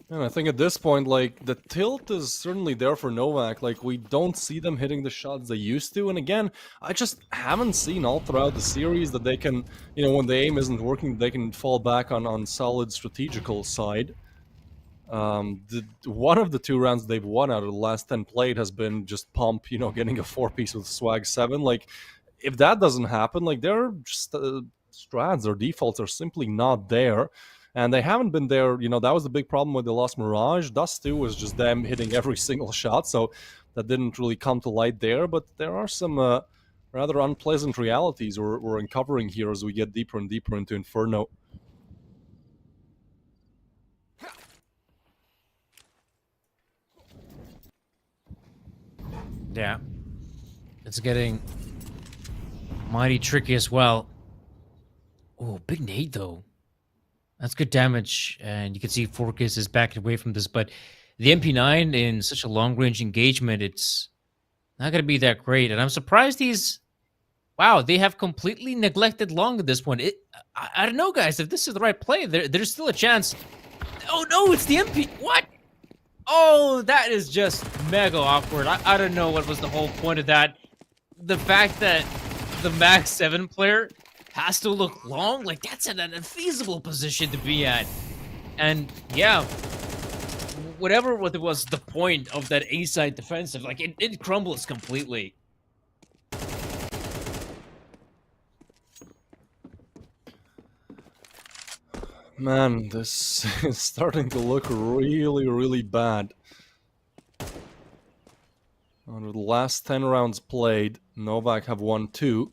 And I think at this point, like, the tilt is certainly there for Novaq. Like, we don't see them hitting the shots they used to. And again, I just haven't seen all throughout the series that they can, you know, when the aim isn't working, they can fall back on solid strategical side. One of the 2 rounds they've won out of the last 10 played has been just Pump, you know, getting a 4-piece with Swag 7. Like, if that doesn't happen, like, their just strats, their defaults are simply not there. And they haven't been there, you know, that was the big problem when they lost Mirage. Dust 2 was just them hitting every single shot, so that didn't really come to light there. But there are some rather unpleasant realities we're uncovering here as we get deeper and deeper into Inferno. Yeah. It's getting mighty tricky as well. Oh, big nade, though. That's good damage, and you can see Forcus is backing away from this, but the MP9 in such a long-range engagement, it's not going to be that great, and I'm surprised he's... Wow, they have completely neglected long at this point. I don't know, guys, if this is the right play, there's still a chance. Oh, no, it's the MP... What? Oh, that is just mega awkward. I don't know what was the whole point of that. The fact that the Max 7 player has to look long, like that's an unfeasible position to be at. And yeah, whatever what was the point of that A-side defensive, like it crumbles completely. Man, this is starting to look really, really bad. Out of the last 10 rounds played, Novaq have won 2.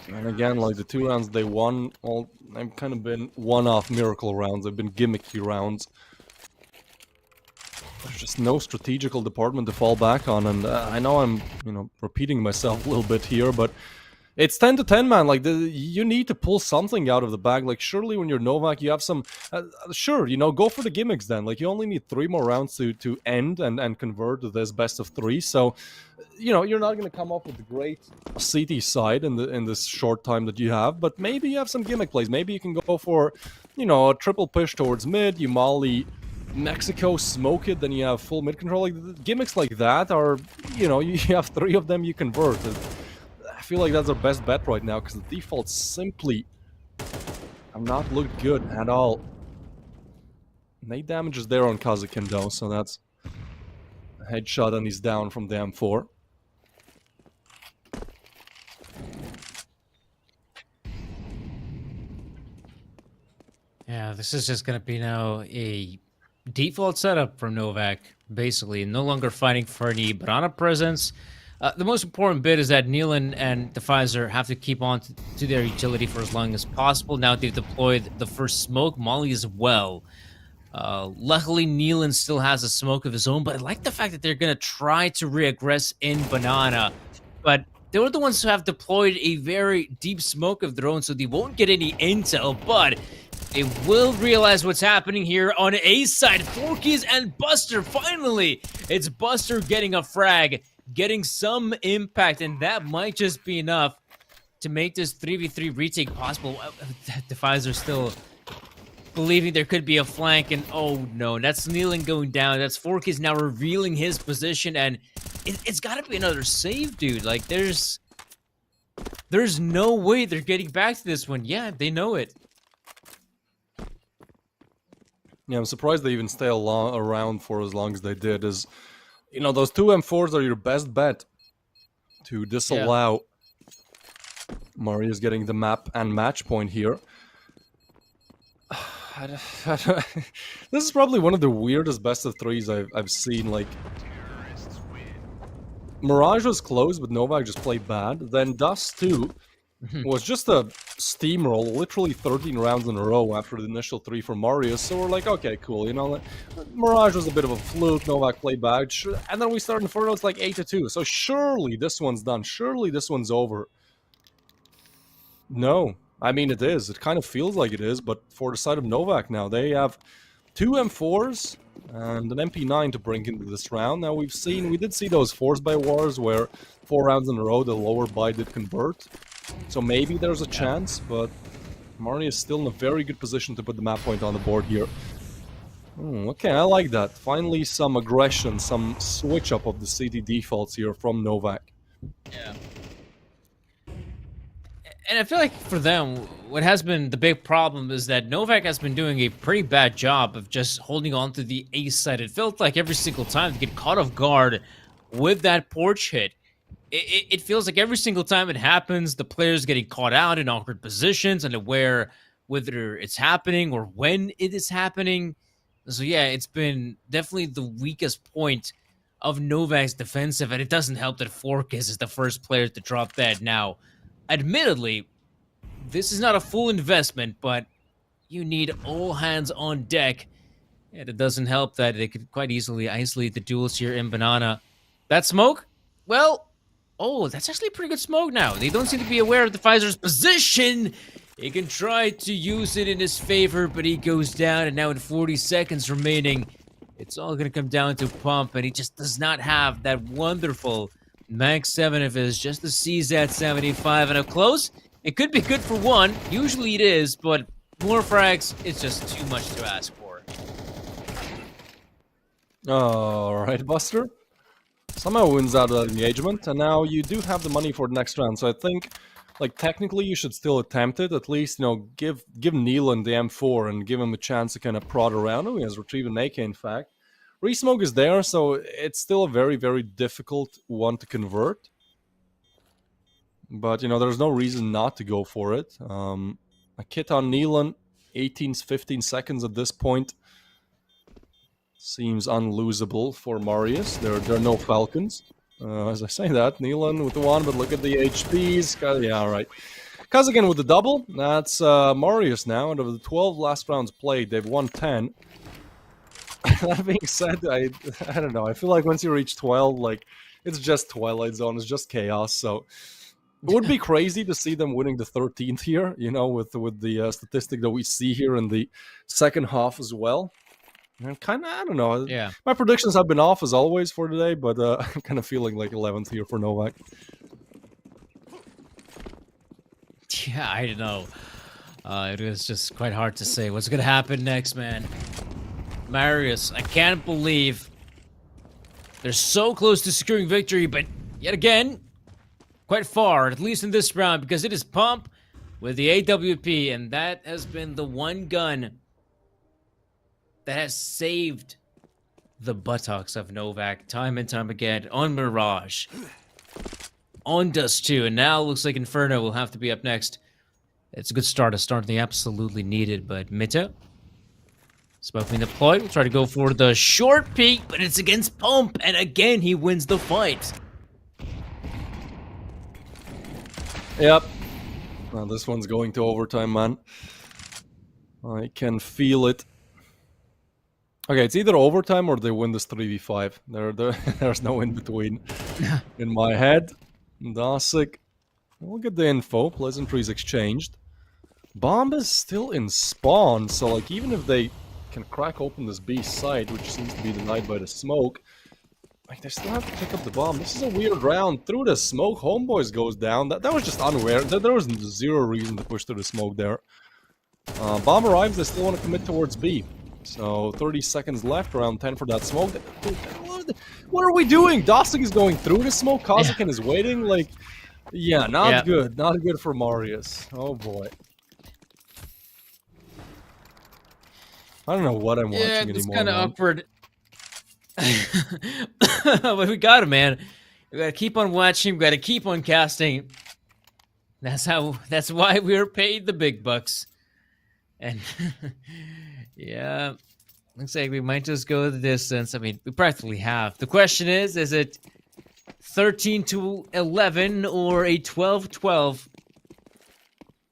And again, like the 2 rounds they won, they've kind of been one-off miracle rounds. They've been gimmicky rounds. there's just no strategical department to fall back on, and I know I'm, repeating myself a little bit here, but it's 10 to 10, man. Like, you need to pull something out of the bag. Like, surely when you're Novaq, you have some... sure, go for the gimmicks then. Like, you only need 3 more rounds to end and convert to this best of 3. So, you're not going to come up with a great CT side in this short time that you have. But maybe you have some gimmick plays. Maybe you can go for, a triple push towards mid. You molly Mexico, smoke it, then you have full mid control. Like, gimmicks like that are, you have 3 of them you convert. I feel like that's our best bet right now, because the defaults simply have not looked good at all. 8 damage is there on Kazakin though, so that's a headshot and he's down from the M4. Yeah, this is just gonna be now a default setup from Novaq, basically. No longer fighting for any banana presence. The most important bit is that Nealon and the Pfizer have to keep on to their utility for as long as possible. Now they've deployed the first smoke, Molly as well. Luckily, Nealon still has a smoke of his own, but I like the fact that they're going to try to reaggress in banana. But they were the ones who have deployed a very deep smoke of their own, so they won't get any intel, but they will realize what's happening here on A side. Forkies and Buster, finally! It's Buster getting a frag, getting some impact, and that might just be enough to make this 3v3 retake possible. The Pfizer still believing there could be a flank, and oh no, that's Nealon going down. That's Forkies now revealing his position, and it's got to be another save, dude. Like, there's no way they're getting back to this one. Yeah, they know it. Yeah, I'm surprised they even stay around for as long as they did. Those 2 M4s are your best bet to disallow Marius getting the map and match point here. This is probably one of the weirdest best of 3s I've seen. Like, Mirage was close, but Novaq just played bad. Then Dust 2 was just a steamroll, literally 13 rounds in a row after the initial 3 for Marius. So we're like, okay, cool, Mirage was a bit of a fluke, Novaq played bad, and then we start Inferno, it's like 8-2. So surely this one's done, surely this one's over. No, I mean it is, it kind of feels like it is, but for the side of Novaq now, they have 2 M4s and an MP9 to bring into this round. Now we did see those force by wars where 4 rounds in a row the lower buy did convert. So maybe there's a chance, but Marius is still in a very good position to put the map point on the board here. Okay, I like that. Finally some aggression, some switch up of the CT defaults here from Novaq. Yeah. And I feel like for them, what has been the big problem is that Novaq has been doing a pretty bad job of just holding on to the ace side. It felt like every single time they get caught off guard with that porch hit. It feels like every single time it happens, the player's getting caught out in awkward positions, unaware whether it's happening or when it is happening. So yeah, it's been definitely the weakest point of Novaq's defensive, and it doesn't help that Forkis is the first player to drop dead. Now, admittedly, this is not a full investment, but you need all hands on deck. And it doesn't help that they could quite easily isolate the duels here in Banana. That smoke? Well, oh, that's actually a pretty good smoke now. They don't seem to be aware of the Pfizer's position. He can try to use it in his favor, but he goes down, and now in 40 seconds remaining, it's all going to come down to pump, and he just does not have that wonderful Mag 7 of his, just the CZ75, and up close, it could be good for 1. Usually it is, but more frags, it's just too much to ask for. Alright, Buster. Somehow wins out of that engagement, and now you do have the money for the next round, so I think, like, technically you should still attempt it, at least, give Nealon the M4 and give him a chance to kind of prod around him. He has retrieved an AK, in fact. Resmoke is there, so it's still a very, very difficult one to convert. But, there's no reason not to go for it. A kit on Nealon, 15 seconds at this point. Seems unlosable for Marius. There are no Falcons. As I say that, Nealon with the 1, but look at the HPs. Yeah, alright. Kazakin with the double. That's Marius now. And of the 12 last rounds played, they've won 10. That being said, I don't know. I feel like once you reach 12, like it's just Twilight Zone, it's just chaos. So it would be crazy to see them winning the 13th here, you know, with the statistic that we see here in the second half as well. And kind of, I don't know. Yeah. My predictions have been off as always for today, but I'm kind of feeling like 11th here for Novaq. Yeah, I don't know. It is just quite hard to say what's gonna happen next, man. Marius, I can't believe they're so close to securing victory, but yet again, quite far, at least in this round, because it is Pump with the AWP, and that has been the one gun that has saved the buttocks of Novaq time and time again on Mirage, on Dust 2, and now looks like Inferno will have to be up next. It's a good start, a start they absolutely needed, but Mita, smoke being deployed, will try to go for the short peek, but it's against Pump, and again he wins the fight. Yep. Well, this one's going to overtime, man. I can feel it. Okay, it's either overtime or they win this 3v5. There's no in between in my head. Dasik. We'll get the info. Pleasantries exchanged. Bomb is still in spawn, so like even if they can crack open this B site, which seems to be denied by the smoke, like they still have to pick up the bomb. This is a weird round. Through the smoke, Homeboys goes down. That was just unaware. There was zero reason to push through the smoke there. Bomb arrives. They still want to commit towards B. So 30 seconds left, around 10 for that smoke. What are we doing? Dasik is going through the smoke. Kazakin is waiting. Like, yeah, not good. Not good for Marius. Oh boy. I don't know what I'm watching anymore. It's kind of awkward. But we got it, man. We gotta keep on watching. We gotta keep on casting. That's why we're paid the big bucks. And yeah, looks like we might just go the distance. I mean, we practically have. The question is it 13-11 or a 12-12?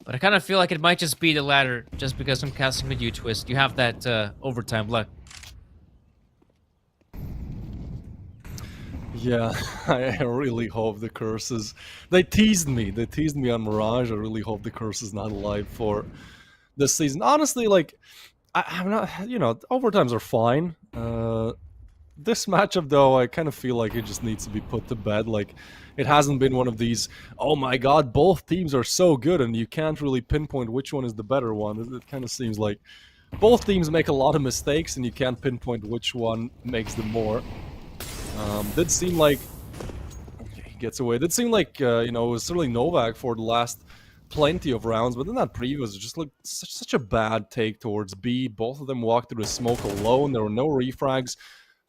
But I kind of feel like it might just be the latter, just because I'm casting with you, Twist. You have that overtime luck. Yeah, I really hope the curses. They teased me. They teased me on Mirage. I really hope the curse is not alive for this season. Honestly, like, I'm not. You know, overtimes are fine. This matchup, though, I kind of feel like it just needs to be put to bed. Like, it hasn't been one of these, oh my god, both teams are so good, and you can't really pinpoint which one is the better one. It kind of seems like both teams make a lot of mistakes, and you can't pinpoint which one makes them more. Did seem like he gets away. Did seem like you know, it was certainly Novaq for the last plenty of rounds, but then that preview was just like such a bad take towards B. Both of them walked through the smoke alone. There were no refrags.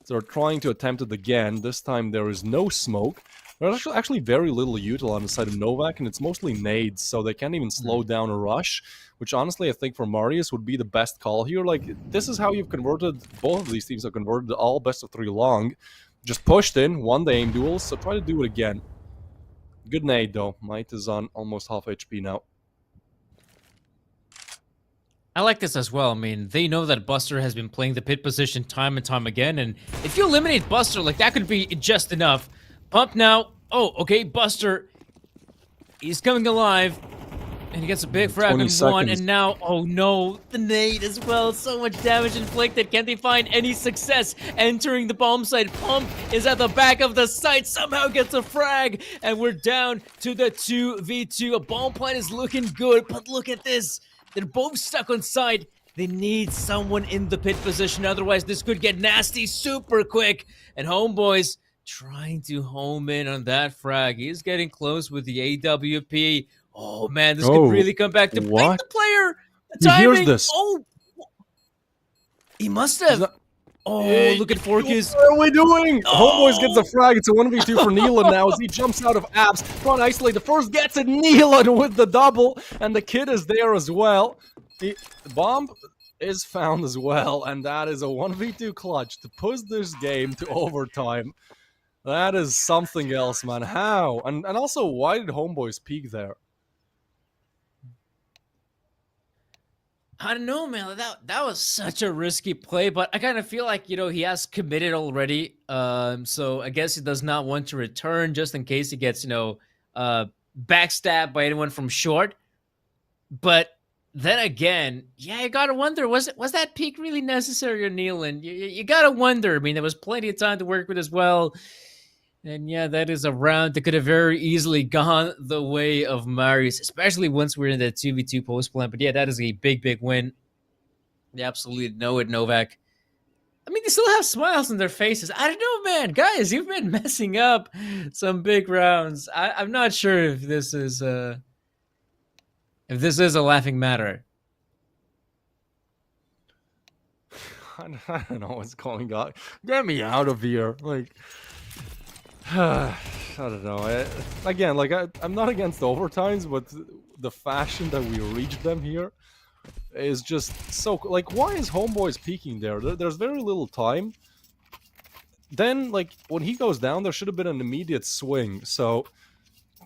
They're trying to attempt it again. This time there is no smoke. There's actually very little util on the side of Novaq, and it's mostly nades, so they can't even slow down a rush, which honestly I think for Marius would be the best call here. Like, this is how you've converted, both of these teams have converted all best of 3 long. Just pushed in, won the aim duels, so try to do it again. Good nade though. Might is on almost half HP now. I like this as well. I mean, they know that Buster has been playing the pit position time and time again, and if you eliminate Buster, like, that could be just enough. Pump now. Oh, okay, Buster. He's coming alive. And he gets a big frag on one, and now, oh no, the nade as well. So much damage inflicted. Can they find any success entering the bomb site? Pump is at the back of the site, somehow gets a frag, and we're down to the 2v2. A bomb plant is looking good, but look at this. They're both stuck on site. They need someone in the pit position, otherwise this could get nasty super quick. And Homeboys trying to home in on that frag. He's getting close with the AWP. Oh man, this could really come back to bite the player. The timing. He hears this. Oh, he must have. Oh, look at Forkus. What are we doing? Oh. Homeboys gets a frag. It's a 1v2 for Nealon now as he jumps out of apps. Trying to isolate the first, gets it. Nealon with the double, and the kid is there as well. The bomb is found as well, and that is a 1v2 clutch to push this game to overtime. That is something else, man. How? And also, why did Homeboys peek there? I don't know, man. That was such a risky play, but I kind of feel like he has committed already. So I guess he does not want to return just in case he gets backstabbed by anyone from short. But then again, yeah, you gotta wonder, was that peak really necessary or Nealon? You gotta wonder. I mean, there was plenty of time to work with as well. And yeah, that is a round that could have very easily gone the way of Marius, especially once we're in the 2v2 post plan. But yeah, that is a big, big win. They absolutely know it, Novaq. I mean, they still have smiles on their faces. I don't know, man. Guys, you've been messing up some big rounds. I'm not sure if this is a laughing matter. I don't know what's going on. Get me out of here. Like, I don't know. Again, like, I'm not against the overtimes, but the fashion that we reached them here is just so... Like, why is Homeboys peeking there? There's very little time. Then, like, when he goes down, there should have been an immediate swing. So,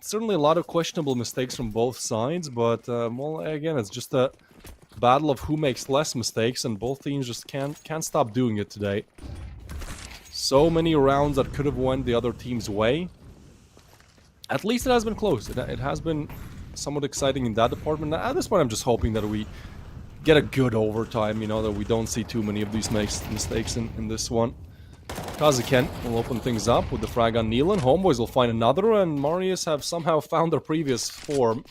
certainly a lot of questionable mistakes from both sides, but, well, again, it's just a battle of who makes less mistakes, and both teams just can't stop doing it today. So many rounds that could have went the other team's way. At least it has been close. It has been somewhat exciting in that department. At this point, I'm just hoping that we get a good overtime, that we don't see too many of these mistakes in this one. Kazaken will open things up with the frag on Nealon. Homeboys will find another, and Marius have somehow found their previous form.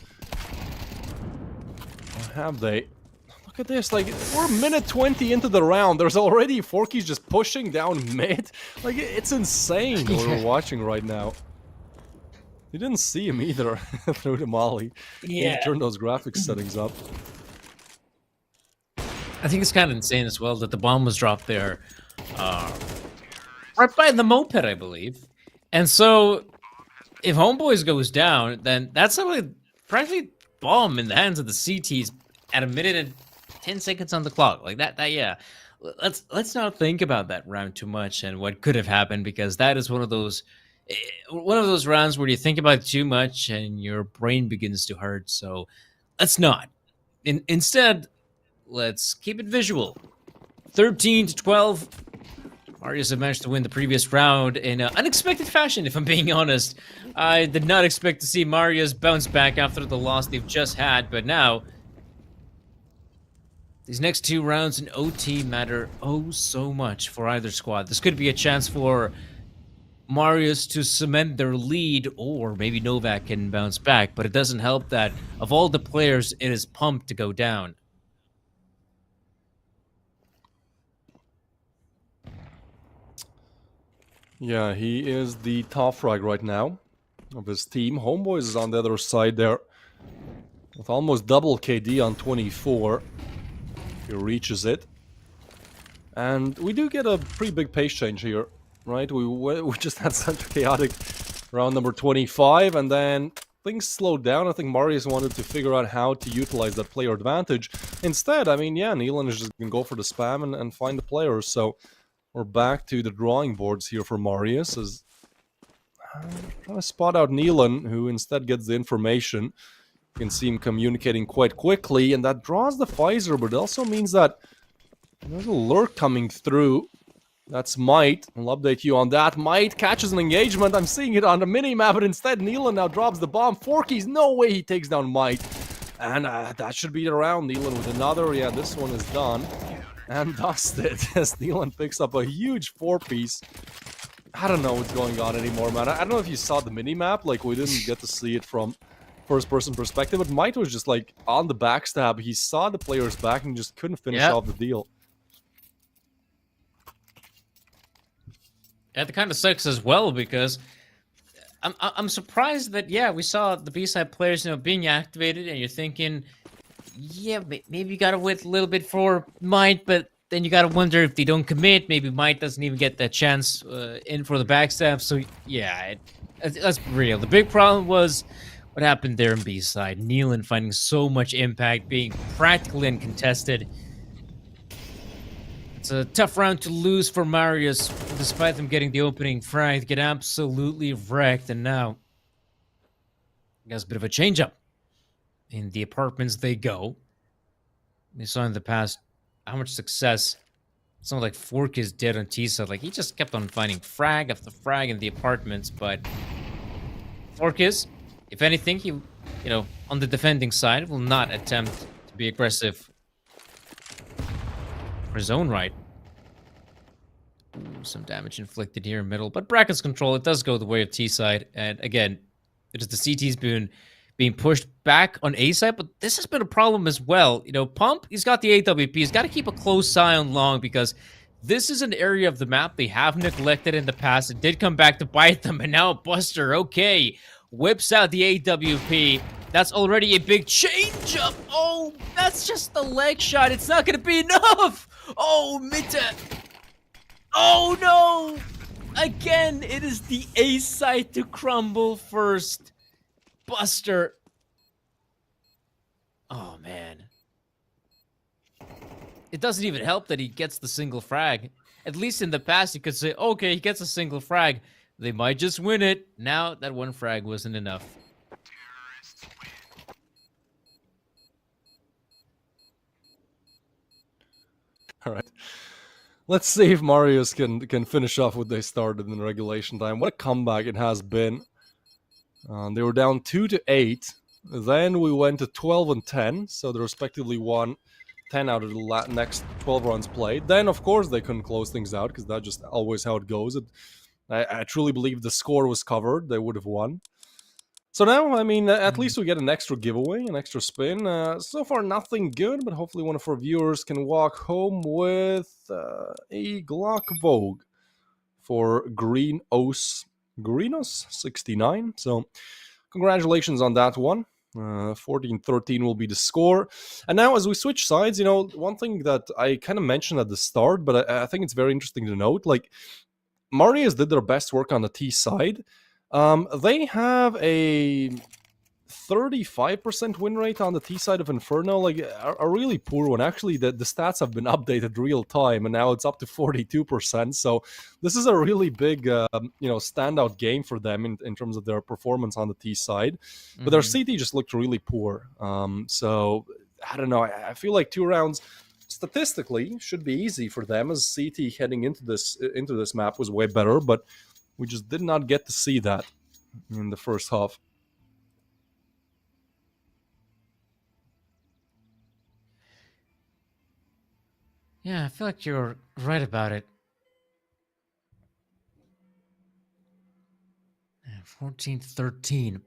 Or have they? Look at this, like, we're minute 20 into the round. There's already Forky's just pushing down mid. Like, it's insane what we're watching right now. You didn't see him either through the molly. Yeah. Turn those graphics settings up. I think it's kind of insane as well that the bomb was dropped there. Right by the moped, I believe. And so, if Homeboys goes down, then that's a practically bomb in the hands of the CTs at a minute and 10 seconds on the clock. Like that yeah. Let's not think about that round too much and what could have happened, because that is one of those rounds where you think about it too much and your brain begins to hurt. So let's not. Instead, let's keep it visual. 13-12. Marius have managed to win the previous round in unexpected fashion, if I'm being honest. I did not expect to see Marius bounce back after the loss they've just had, but now these next two rounds in OT matter oh so much for either squad. This could be a chance for Marius to cement their lead, or maybe Novaq can bounce back, but it doesn't help that of all the players, it is pumped to go down. Yeah, he is the top frag right now of his team. Homeboys is on the other side there with almost double KD on 24. He reaches it. And we do get a pretty big pace change here, right? We just had such a chaotic round number 25, and then things slowed down. I think Marius wanted to figure out how to utilize that player advantage. Instead, I mean, yeah, Nealon is just going to go for the spam and find the players. So we're back to the drawing boards here for Marius, as trying to spot out Nealon, who instead gets the information. You can see him communicating quite quickly, and that draws the Pfizer, but it also means that there's a lurk coming through. That's Might. I'll update you on that. Might catches an engagement. I'm seeing it on the mini-map, but instead Nealon now drops the bomb. Forky's no way he takes down Might. And that should be the round. Nealon with another. Yeah, this one is done. And dusted as Nealon picks up a huge 4-piece. I don't know what's going on anymore, man. I don't know if you saw the mini-map. Like, we didn't get to see it from first-person perspective, but Might was just, like, on the backstab. He saw the player's back and just couldn't finish off the deal. That kind of sucks as well, because I'm surprised that, yeah, we saw the B-side players, being activated, and you're thinking, yeah, maybe you gotta wait a little bit for Might, but then you gotta wonder if they don't commit, maybe Might doesn't even get that chance in for the backstab. So yeah, that's real. The big problem was what happened there in B-side. Nealon finding so much impact, being practically uncontested. It's a tough round to lose for Marius, despite them getting the opening frag, get absolutely wrecked, and now he has a bit of a change-up. In the apartments they go. We saw in the past how much success someone like Fork is dead on T side. Like, he just kept on finding frag after frag in the apartments, but Fork is, if anything, he, on the defending side, will not attempt to be aggressive for his own right. Ooh, some damage inflicted here in middle, but Bracken's control, it does go the way of T side, and again, it is the CT's being pushed back on A side, but this has been a problem as well. Pump, he's got the AWP. He's got to keep a close eye on Long because this is an area of the map they have neglected in the past. It did come back to bite them, and now Buster, okay, whips out the AWP. That's already a big change up. Oh, that's just the leg shot. It's not going to be enough. Oh, Mitte. Oh, no. Again, it is the A side to crumble first. Buster. Oh, man. It doesn't even help that he gets the single frag. At least in the past, you could say, okay, he gets a single frag. They might just win it. Now, that one frag wasn't enough. All right. Let's see if Marius can finish off what they started in regulation time. What a comeback it has been. They were down 2-8. Then we went to 12-10, so they respectively won 10 out of the next 12 rounds played. Then, of course, they couldn't close things out because that's just always how it goes. I truly believe the score was covered. They would have won. So now, I mean, at least we get an extra giveaway, an extra spin. So far, nothing good, but hopefully one of our viewers can walk home with a Glock Vogue for Greenos 69. So congratulations on that one. 14-13 will be the score. And now as we switch sides, one thing that I kind of mentioned at the start, but I think it's very interesting to note, like, Marius did their best work on the T side. They have a 35% win rate on the T side of Inferno, like a really poor one. Actually, the stats have been updated real time, and now it's up to 42%. So this is a really big, standout game for them in terms of their performance on the T side. But their CT just looked really poor. So I don't know. I feel like 2 rounds statistically should be easy for them, as CT heading into this map was way better, but we just did not get to see that in the first half. Yeah, I feel like you're right about it. 14-13.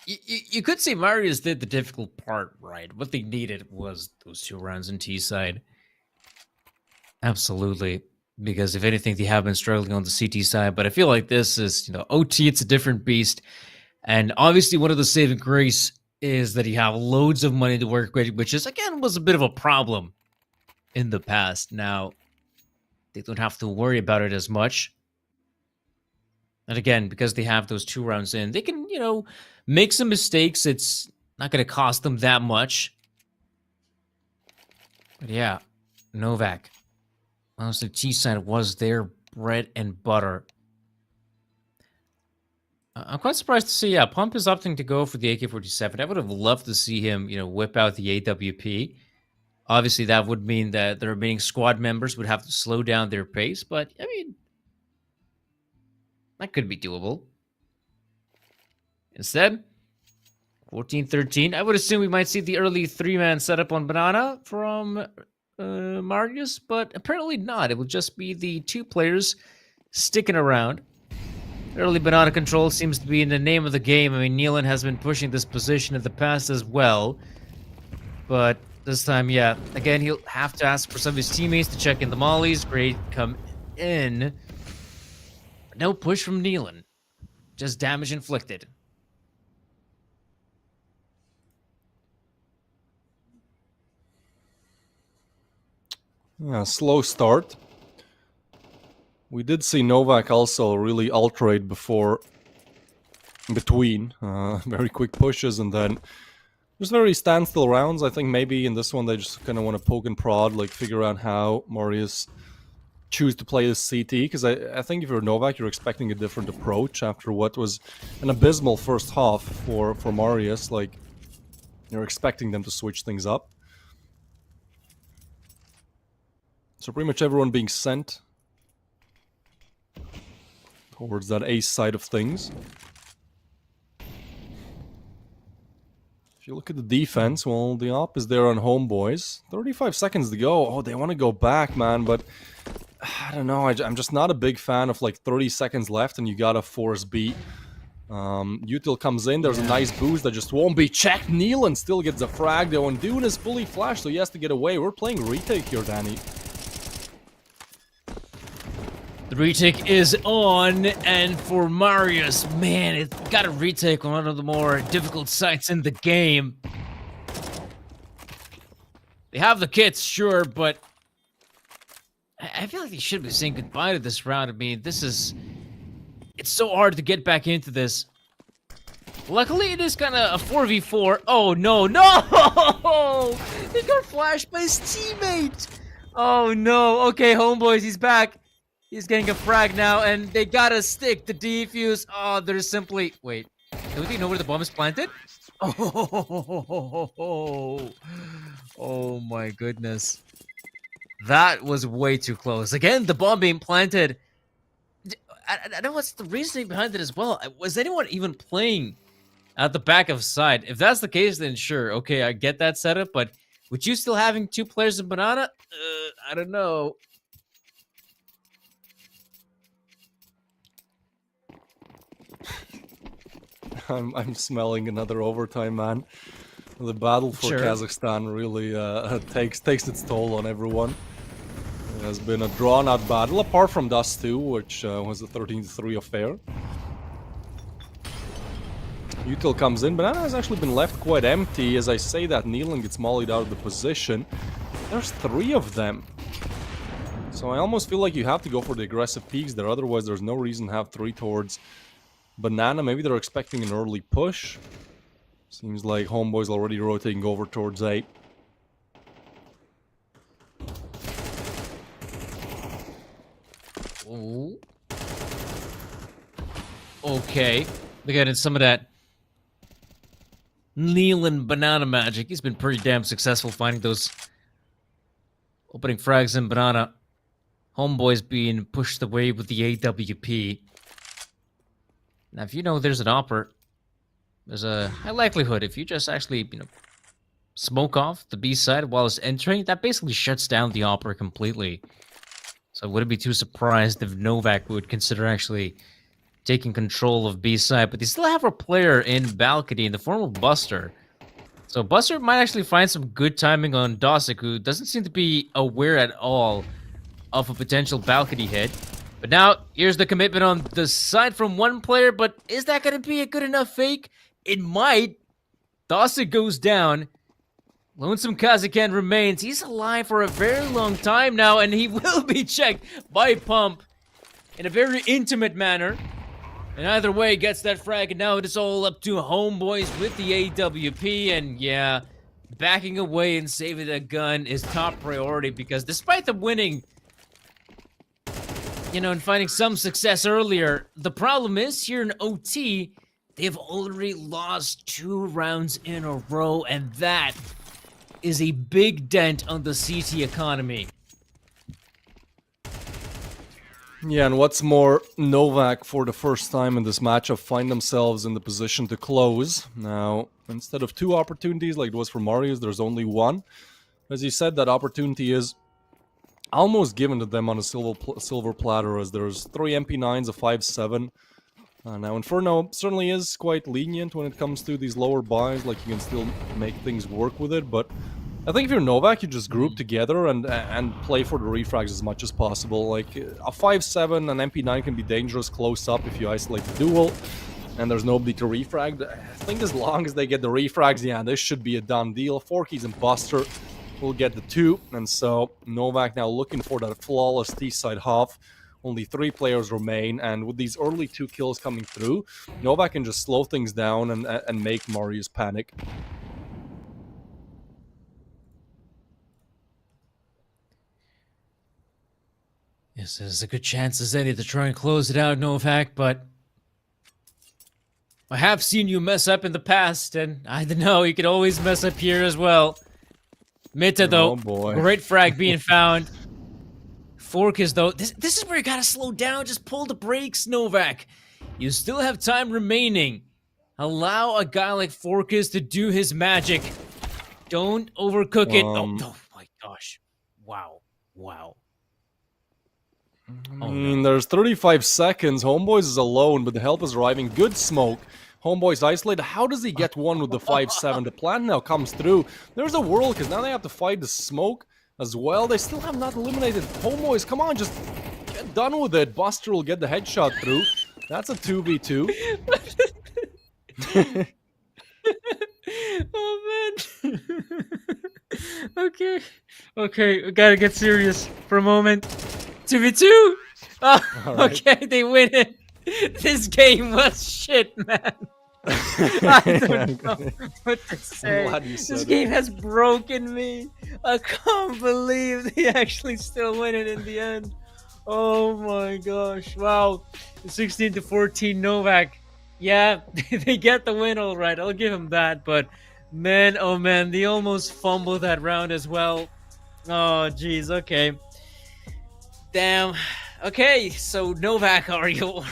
You could say Marius did the difficult part, right? What they needed was those 2 rounds in T side. Absolutely. Because if anything, they have been struggling on the CT side. But I feel like this is, OT, it's a different beast. And obviously one of the saving grace is that you have loads of money to work with, which is, again, was a bit of a problem in the past. Now, they don't have to worry about it as much. And again, because they have those 2 rounds in, they can, make some mistakes. It's not going to cost them that much. But yeah, Novaq. Honestly, T side was their bread and butter. I'm quite surprised to see, Pump is opting to go for the AK-47. I would have loved to see him, whip out the AWP. Obviously, that would mean that the remaining squad members would have to slow down their pace, but, I mean, that could be doable. Instead, 14-13. I would assume we might see the early 3-man setup on Banana from Marius, but apparently not. It will just be the 2 players sticking around. Early Banana control seems to be in the name of the game. I mean, Nealon has been pushing this position in the past as well. But this time, yeah, again, he'll have to ask for some of his teammates to check in the mollies. Great, come in. No push from Nealon. Just damage inflicted. Yeah, slow start. We did see Novaq also really alterate between very quick pushes, and then just very standstill rounds. I think maybe in this one they just kind of want to poke and prod, like figure out how Marius choose to play this CT, because I think if you're Novaq, you're expecting a different approach after what was an abysmal first half for Marius. Like, You're expecting them to switch things up. So pretty much everyone being sent towards that ace side of things. If you look at the defense, well, the op is there on Homeboys. 35 seconds to go. Oh, they want to go back, man, but I don't know. I'm just not a big fan of like 30 seconds left and you gotta force B. Util comes in, there's a nice boost that just won't be checked. Nealon still gets a frag though, and Dune is fully flashed, so he has to get away. We're playing retake here, Danny. The retake is on, and for Marius, man, it's got a retake on one of the more difficult sites in the game. They have the kits, sure, but I feel like they should be saying goodbye to this round. I mean, it's so hard to get back into this. Luckily, it is kind of a 4v4. Oh, no, no! He got flashed by his teammate! Oh, no. Okay, Homeboys, he's back. He's getting a frag now, and they gotta stick the defuse. Oh, they're simply... Wait, don't you know where the bomb is planted? Oh my goodness. That was way too close. Again, the bomb being planted. I don't know what's the reasoning behind it as well. Was anyone even playing at the back of side? If that's the case, then sure. Okay, I get that setup, but with you still having 2 players in Banana, I don't know. I'm smelling another overtime, man. The battle for Sure. Kazakhstan really takes its toll on everyone. It has been a drawn-out battle, apart from Dust 2, which was a 13-3 affair. Util comes in. Banana has actually been left quite empty. As I say that, Nealon gets mollied out of the position. There's 3 of them. So I almost feel like you have to go for the aggressive peaks there, otherwise there's no reason to have 3 towards Banana. Maybe they're expecting an early push. Seems like Homeboy's already rotating over towards 8. Ooh. Okay. They're getting some of that Nealon Banana magic. He's been pretty damn successful finding those opening frags in Banana. Homeboy's being pushed away with the AWP. Now, if you know there's an opper, there's a high likelihood if you just actually, smoke off the B side while it's entering, that basically shuts down the opera completely. So I wouldn't be too surprised if Novaq would consider actually taking control of B side, but they still have a player in balcony in the form of Buster. So Buster might actually find some good timing on Dosik, who doesn't seem to be aware at all of a potential balcony hit. But now, here's the commitment on the side from one player, but is that going to be a good enough fake? It might. Dosik goes down. Lonesome Kazakhan remains. He's alive for a very long time now, and he will be checked by Pump in a very intimate manner. And either way, gets that frag, and now it is all up to Homeboys with the AWP, and yeah, backing away and saving that gun is top priority, because despite them winning, and finding some success earlier, the problem is here in OT, they've already lost 2 rounds in a row, and that is a big dent on the CT economy. Yeah, and what's more, Novaq, for the first time in this matchup, find themselves in the position to close. Now, instead of 2 opportunities like it was for Marius, there's only 1. As you said, that opportunity is almost given to them on a silver platter, as there's 3 MP9s, a 5.7. Now, Inferno certainly is quite lenient when it comes to these lower buys, like you can still make things work with it, but I think if you're Novaq, you just group together and play for the refrags as much as possible. Like, a 5.7 and MP9 can be dangerous close up if you isolate the duel, and there's nobody to refrag. I think as long as they get the refrags, yeah, this should be a done deal. 4keys and Buster will get the 2, and so Novaq now looking for that flawless T-side half. Only 3 players remain, and with these early 2 kills coming through, Novaq can just slow things down and make Marius panic. Yes, there's a good chance as any to try and close it out, Novaq, but I have seen you mess up in the past, and I don't know, you could always mess up here as well. Mita, though, Oh boy. great frag being found. Forkus, though, this is where you gotta slow down. Just pull the brakes, Novaq. You still have time remaining. Allow a guy like Forkus to do his magic. Don't overcook it. Oh my gosh. Wow. Wow. Oh, no. There's 35 seconds. Homeboys is alone, but the help is arriving. Good smoke. Homeboys isolated. How does he get one with the 5-7? The plant now comes through. There's a whirl, because now they have to fight the smoke as well. They still have not eliminated Homeboys. Come on, just get done with it. Buster will get the headshot through. That's a 2v2. Oh, man. Okay, we gotta get serious for a moment. 2v2! Oh, right. okay, they win it. This game was shit, man. I don't know what to say. glad you said This it. game has broken me. I can't believe they actually still win it in the end. Oh my gosh. Wow. 16 to 14 Novaq. Yeah, they get the win all right. I'll give them that. But man, oh man, they almost fumbled that round as well. Oh, jeez. Okay. Damn. Okay, so Novaq are your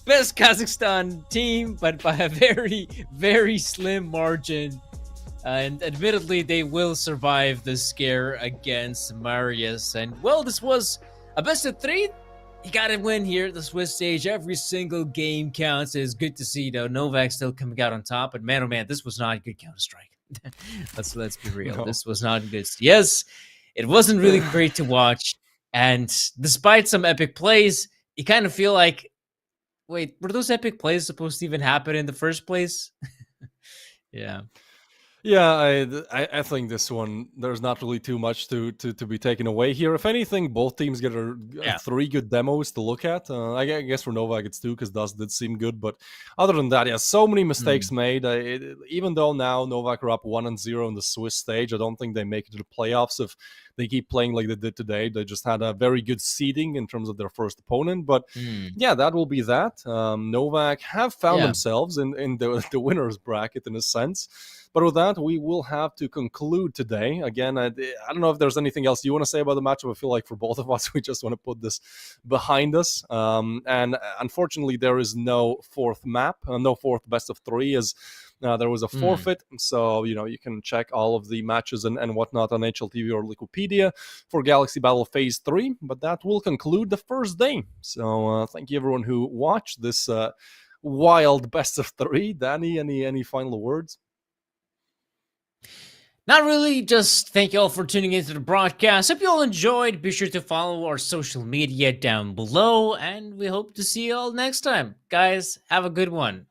best Kazakhstan team, but by a very, very slim margin. And admittedly, they will survive the scare against Marius. And well, this was a best of 3. You gotta win here at the Swiss stage. Every single game counts. It's good to see, though, Novaq still coming out on top. But man, oh man, this was not good Counter-Strike. let's be real. No. This was not good. Yes, it wasn't really great to watch. And despite some epic plays, you kind of feel like, wait, were those epic plays supposed to even happen in the first place? Yeah. Yeah, I think this one, there's not really too much to be taken away here. If anything, both teams get Yeah. 3 good demos to look at. I guess for Novaq it's 2 because Dust did seem good, but other than that, yeah, so many mistakes made. Even though now Novaq are up 1-0 in the Swiss stage, I don't think they make it to the playoffs if they keep playing like they did today. They just had a very good seeding in terms of their first opponent, but yeah, that will be that. Novaq have found Yeah. themselves in the winner's bracket in a sense. But with that, we will have to conclude today. Again, I don't know if there's anything else you want to say about the matchup. I feel like for both of us, we just want to put this behind us. And unfortunately, there is no fourth map, no fourth best of 3, as there was a forfeit. So, you can check all of the matches and whatnot on HLTV or Wikipedia for Galaxy Battle Phase 3. But that will conclude the first day. So thank you, everyone who watched this wild best of 3. Danny, any final words? Not really, just thank you all for tuning into the broadcast. Hope you all enjoyed. Be sure to follow our social media down below, and we hope to see you all next time. Guys, have a good one.